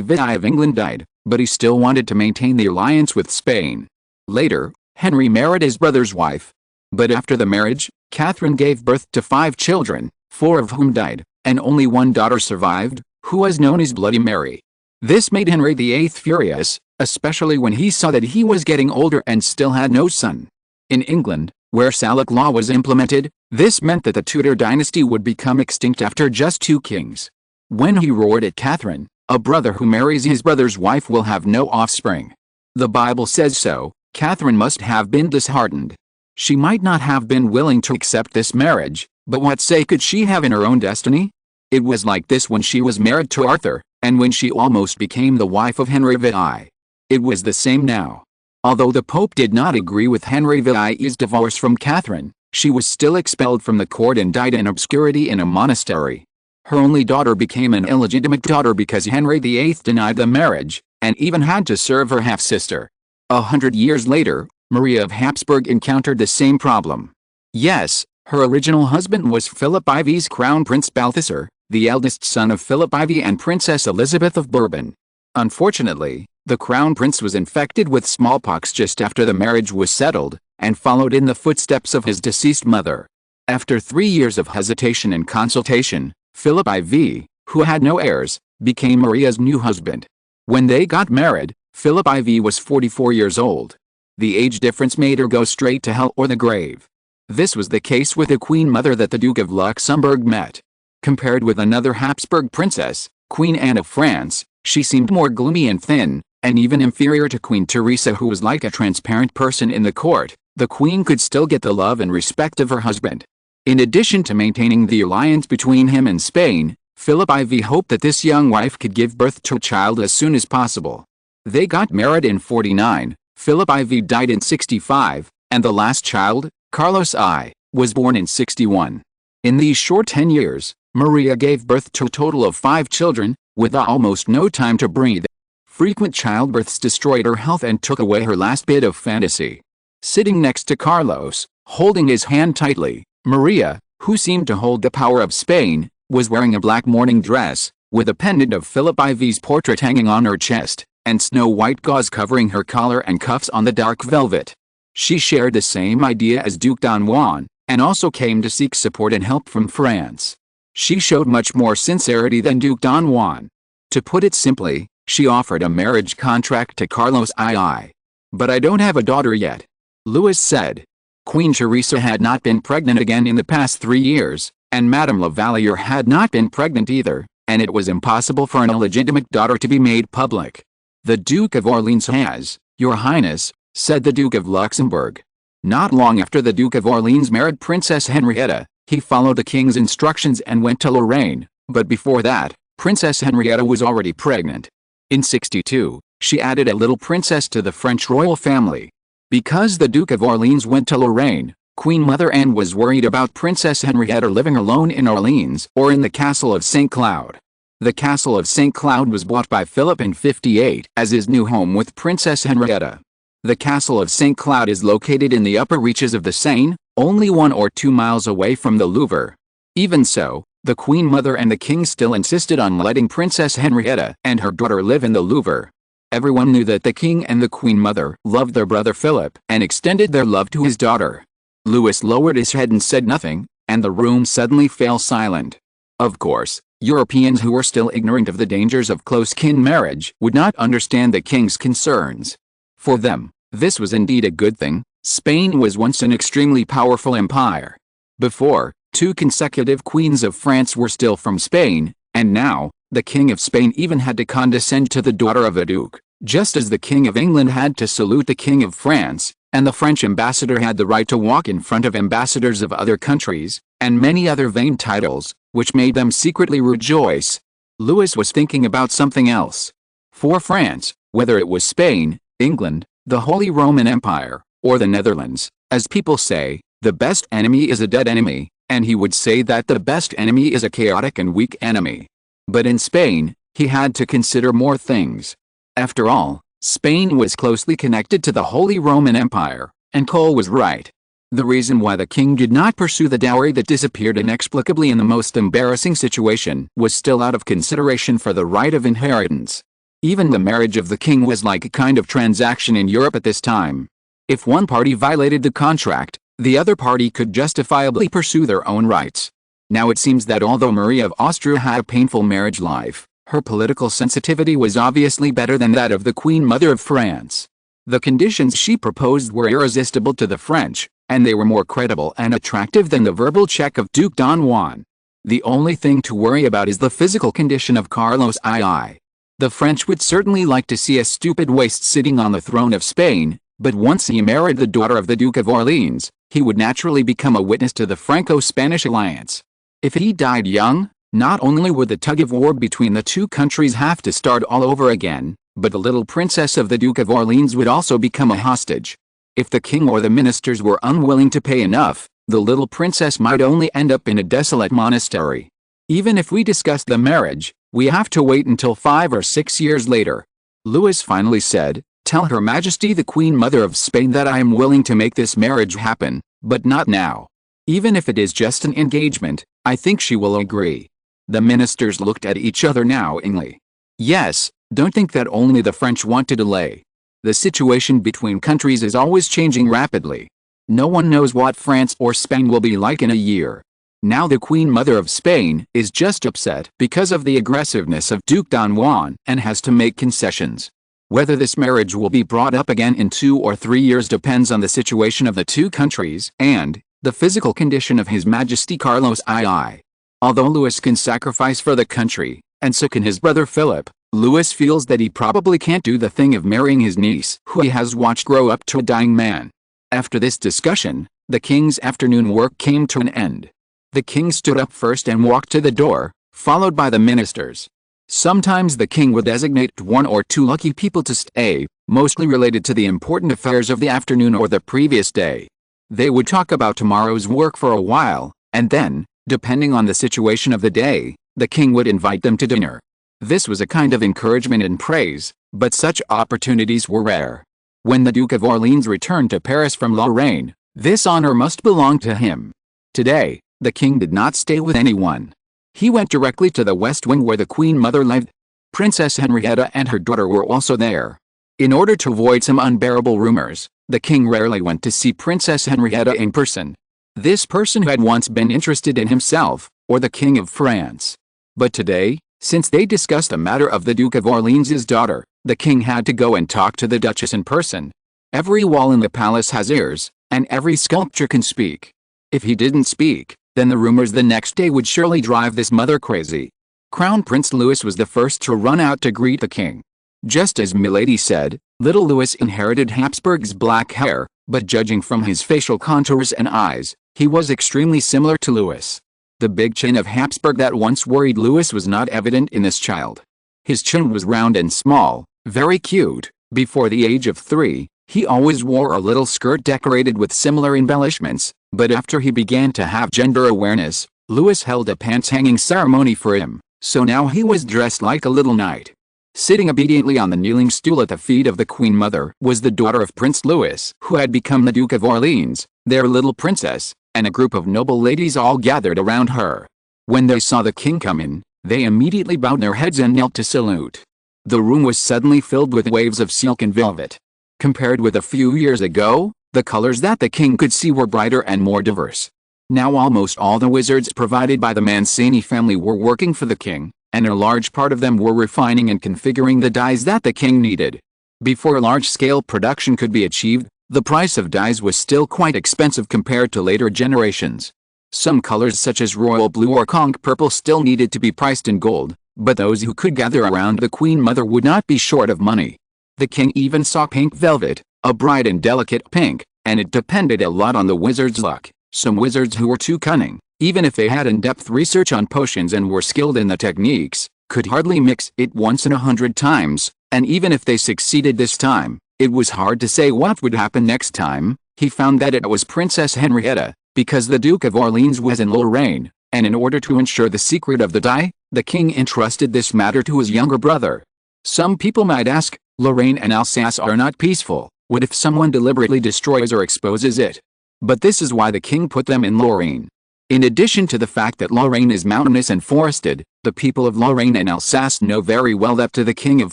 Speaker 1: VI of England died, but he still wanted to maintain the alliance with Spain. Later, Henry married his brother's wife. But after the marriage, Catherine gave birth to 5 children, 4 of whom died, and only one daughter survived, who was known as Bloody Mary. This made Henry VIII furious, especially when he saw that he was getting older and still had no son. In England, where Salic law was implemented, this meant that the Tudor dynasty would become extinct after just 2 kings. When he roared at Catherine, "A brother who marries his brother's wife will have no offspring. The Bible says so," Catherine must have been disheartened. She might not have been willing to accept this marriage, but what say could she have in her own destiny? It was like this when she was married to Arthur, and when she almost became the wife of Henry VI. It was the same now. Although the Pope did not agree with Henry VI's divorce from Catherine, she was still expelled from the court and died in obscurity in a monastery. Her only daughter became an illegitimate daughter because Henry VIII denied the marriage, and even had to serve her half-sister. 100 years later, Maria of Habsburg encountered the same problem. Yes, her original husband was Philip IV's Crown Prince Balthasar, the eldest son of Philip IV and Princess Elizabeth of Bourbon. Unfortunately, the Crown Prince was infected with smallpox just after the marriage was settled, and followed in the footsteps of his deceased mother. After 3 years of hesitation and consultation, Philip IV, who had no heirs, became Maria's new husband. When they got married, Philip IV was 44 years old. The age difference made her go straight to hell or the grave. This was the case with the Queen Mother that the Duke of Luxembourg met. Compared with another Habsburg princess, Queen Anne of France, she seemed more gloomy and thin, and even inferior to Queen Teresa, who was like a transparent person in the court. The queen could still get the love and respect of her husband. In addition to maintaining the alliance between him and Spain, Philip IV hoped that this young wife could give birth to a child as soon as possible. They got married in 49, Philip IV died in 65, and the last child, Carlos I, was born in 61. In these short 10 years, Maria gave birth to a total of 5 children, with almost no time to breathe. Frequent childbirths destroyed her health and took away her last bit of fantasy. Sitting next to Carlos, holding his hand tightly, Maria, who seemed to hold the power of Spain, was wearing a black mourning dress, with a pendant of Philip IV's portrait hanging on her chest, and snow-white gauze covering her collar and cuffs on the dark velvet. She shared the same idea as Duke Don Juan, and also came to seek support and help from France. She showed much more sincerity than Duke Don Juan. To put it simply, she offered a marriage contract to Carlos II. "But I don't have a daughter yet," Louis said. Queen Teresa had not been pregnant again in the past 3 years, and Madame Lavalier had not been pregnant either, and it was impossible for an illegitimate daughter to be made public. "The Duke of Orleans has, Your Highness," said the Duke of Luxembourg. Not long after the Duke of Orleans married Princess Henrietta, he followed the king's instructions and went to Lorraine, but before that, Princess Henrietta was already pregnant. In 62, she added a little princess to the French royal family. Because the Duke of Orleans went to Lorraine, Queen Mother Anne was worried about Princess Henrietta living alone in Orleans or in the castle of St. Cloud. The castle of St. Cloud was bought by Philip in 58 as his new home with Princess Henrietta. The castle of St. Cloud is located in the upper reaches of the Seine, only 1 or 2 miles away from the Louvre. Even so, the Queen Mother and the King still insisted on letting Princess Henrietta and her daughter live in the Louvre. Everyone knew that the King and the Queen Mother loved their brother Philip and extended their love to his daughter. Louis lowered his head and said nothing, and the room suddenly fell silent. Of course, Europeans who were still ignorant of the dangers of close-kin marriage would not understand the king's concerns. For them, this was indeed a good thing. Spain was once an extremely powerful empire. Before, 2 consecutive queens of France were still from Spain, and now, the King of Spain even had to condescend to the daughter of a duke, just as the King of England had to salute the King of France, and the French ambassador had the right to walk in front of ambassadors of other countries, and many other vain titles, which made them secretly rejoice. Louis was thinking about something else. For France, whether it was Spain, England, the Holy Roman Empire, or the Netherlands, as people say, the best enemy is a dead enemy, and he would say that the best enemy is a chaotic and weak enemy. But in Spain, he had to consider more things. After all, Spain was closely connected to the Holy Roman Empire, and Cole was right. The reason why the king did not pursue the dowry that disappeared inexplicably in the most embarrassing situation was still out of consideration for the right of inheritance. Even the marriage of the king was like a kind of transaction in Europe at this time. If one party violated the contract, the other party could justifiably pursue their own rights. Now it seems that although Marie of Austria had a painful marriage life, her political sensitivity was obviously better than that of the Queen Mother of France. The conditions she proposed were irresistible to the French, and they were more credible and attractive than the verbal check of Duke Don Juan. The only thing to worry about is the physical condition of Carlos II. The French would certainly like to see a stupid waste sitting on the throne of Spain, but once he married the daughter of the Duke of Orleans, he would naturally become a witness to the Franco-Spanish alliance. If he died young, not only would the tug-of-war between the 2 countries have to start all over again, but the little princess of the Duke of Orleans would also become a hostage. If the king or the ministers were unwilling to pay enough, the little princess might only end up in a desolate monastery. Even if we discuss the marriage, we have to wait until 5 or 6 years later. Louis finally said, "Tell Her Majesty the Queen Mother of Spain that I am willing to make this marriage happen, but not now. Even if it is just an engagement, I think she will agree." The ministers looked at each other knowingly. Yes, don't think that only the French want to delay. The situation between countries is always changing rapidly. No one knows what France or Spain will be like in a year. Now the Queen Mother of Spain is just upset because of the aggressiveness of Duke Don Juan and has to make concessions. Whether this marriage will be brought up again in 2 or 3 years depends on the situation of the 2 countries and the physical condition of His Majesty Carlos II. Although Louis can sacrifice for the country, and so can his brother Philip, Louis feels that he probably can't do the thing of marrying his niece, who he has watched grow up to a dying man. After this discussion, the king's afternoon work came to an end. The king stood up first and walked to the door, followed by the ministers. Sometimes the king would designate 1 or 2 lucky people to stay, mostly related to the important affairs of the afternoon or the previous day. They would talk about tomorrow's work for a while, and then, depending on the situation of the day, the king would invite them to dinner. This was a kind of encouragement and praise, but such opportunities were rare. When the Duke of Orleans returned to Paris from Lorraine, this honor must belong to him. Today, the king did not stay with anyone. He went directly to the West Wing where the Queen Mother lived. Princess Henrietta and her daughter were also there. In order to avoid some unbearable rumors, the king rarely went to see Princess Henrietta in person. This person had once been interested in himself, or the King of France. But today, since they discussed the matter of the Duke of Orleans' daughter, the king had to go and talk to the Duchess in person. Every wall in the palace has ears, and every sculpture can speak. If he didn't speak, then the rumors the next day would surely drive this mother crazy. Crown Prince Louis was the first to run out to greet the king. Just as Milady said, little Louis inherited Habsburg's black hair, but judging from his facial contours and eyes, he was extremely similar to Louis. The big chin of Habsburg that once worried Louis was not evident in this child. His chin was round and small, very cute. Before the age of 3, he always wore a little skirt decorated with similar embellishments, but after he began to have gender awareness, Louis held a pants-hanging ceremony for him, so now he was dressed like a little knight. Sitting obediently on the kneeling stool at the feet of the Queen Mother was the daughter of Prince Louis, who had become the Duke of Orleans, their little princess, and a group of noble ladies all gathered around her. When they saw the king come in, they immediately bowed their heads and knelt to salute. The room was suddenly filled with waves of silk and velvet. Compared with a few years ago, the colors that the king could see were brighter and more diverse. Now almost all the wizards provided by the Mancini family were working for the king, and a large part of them were refining and configuring the dyes that the king needed. Before large-scale production could be achieved, the price of dyes was still quite expensive compared to later generations. Some colors such as royal blue or conch purple still needed to be priced in gold, but those who could gather around the Queen Mother would not be short of money. The king even saw pink velvet, a bright and delicate pink, and it depended a lot on the wizard's luck. Some wizards who were too cunning, even if they had in-depth research on potions and were skilled in the techniques, could hardly mix it once in 100 times, and even if they succeeded this time, it was hard to say what would happen next time. He found that it was Princess Henrietta, because the Duke of Orleans was in Lorraine, and in order to ensure the secret of the dye, the king entrusted this matter to his younger brother. Some people might ask, Lorraine and Alsace are not peaceful, what if someone deliberately destroys or exposes it? But this is why the king put them in Lorraine. In addition to the fact that Lorraine is mountainous and forested, the people of Lorraine and Alsace know very well that to the King of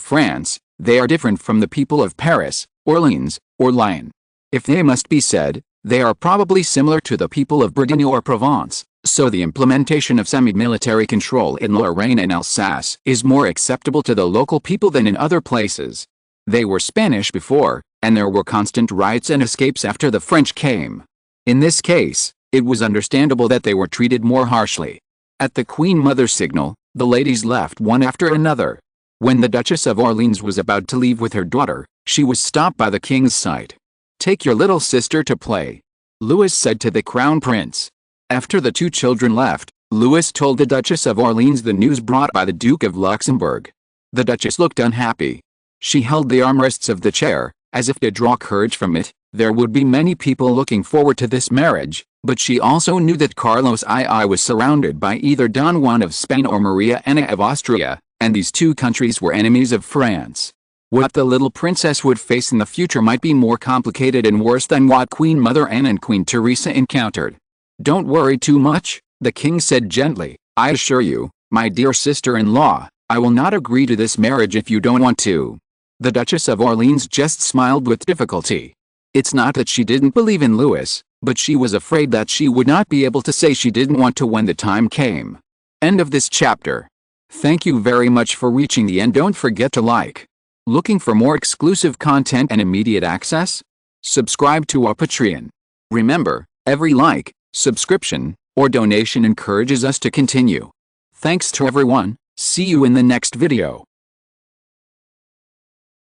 Speaker 1: France, they are different from the people of Paris, Orleans, or Lyon. If they must be said, they are probably similar to the people of Brittany or Provence, so the implementation of semi-military control in Lorraine and Alsace is more acceptable to the local people than in other places. They were Spanish before, and there were constant riots and escapes after the French came. In this case, it was understandable that they were treated more harshly. At the Queen Mother's signal, the ladies left one after another. When the Duchess of Orleans was about to leave with her daughter, she was stopped by the king's sight. "Take your little sister to play," Louis said to the crown prince. After the two children left, Louis told the Duchess of Orleans the news brought by the Duke of Luxembourg. The Duchess looked unhappy. She held the armrests of the chair, as if to draw courage from it. There would be many people looking forward to this marriage, but she also knew that Carlos II was surrounded by either Don Juan of Spain or Maria Anna of Austria, and these two countries were enemies of France. What the little princess would face in the future might be more complicated and worse than what Queen Mother Anne and Queen Teresa encountered. "Don't worry too much," the king said gently. "I assure you, my dear sister-in-law, I will not agree to this marriage if you don't want to." The Duchess of Orleans just smiled with difficulty. It's not that she didn't believe in Louis, but she was afraid that she would not be able to say she didn't want to when the time came. End of this chapter. Thank you very much for reaching the end. Don't forget to like. Looking for more exclusive content and immediate access? Subscribe to our Patreon. Remember, every like, subscription, or donation encourages us to continue. Thanks to everyone. See you in the next video.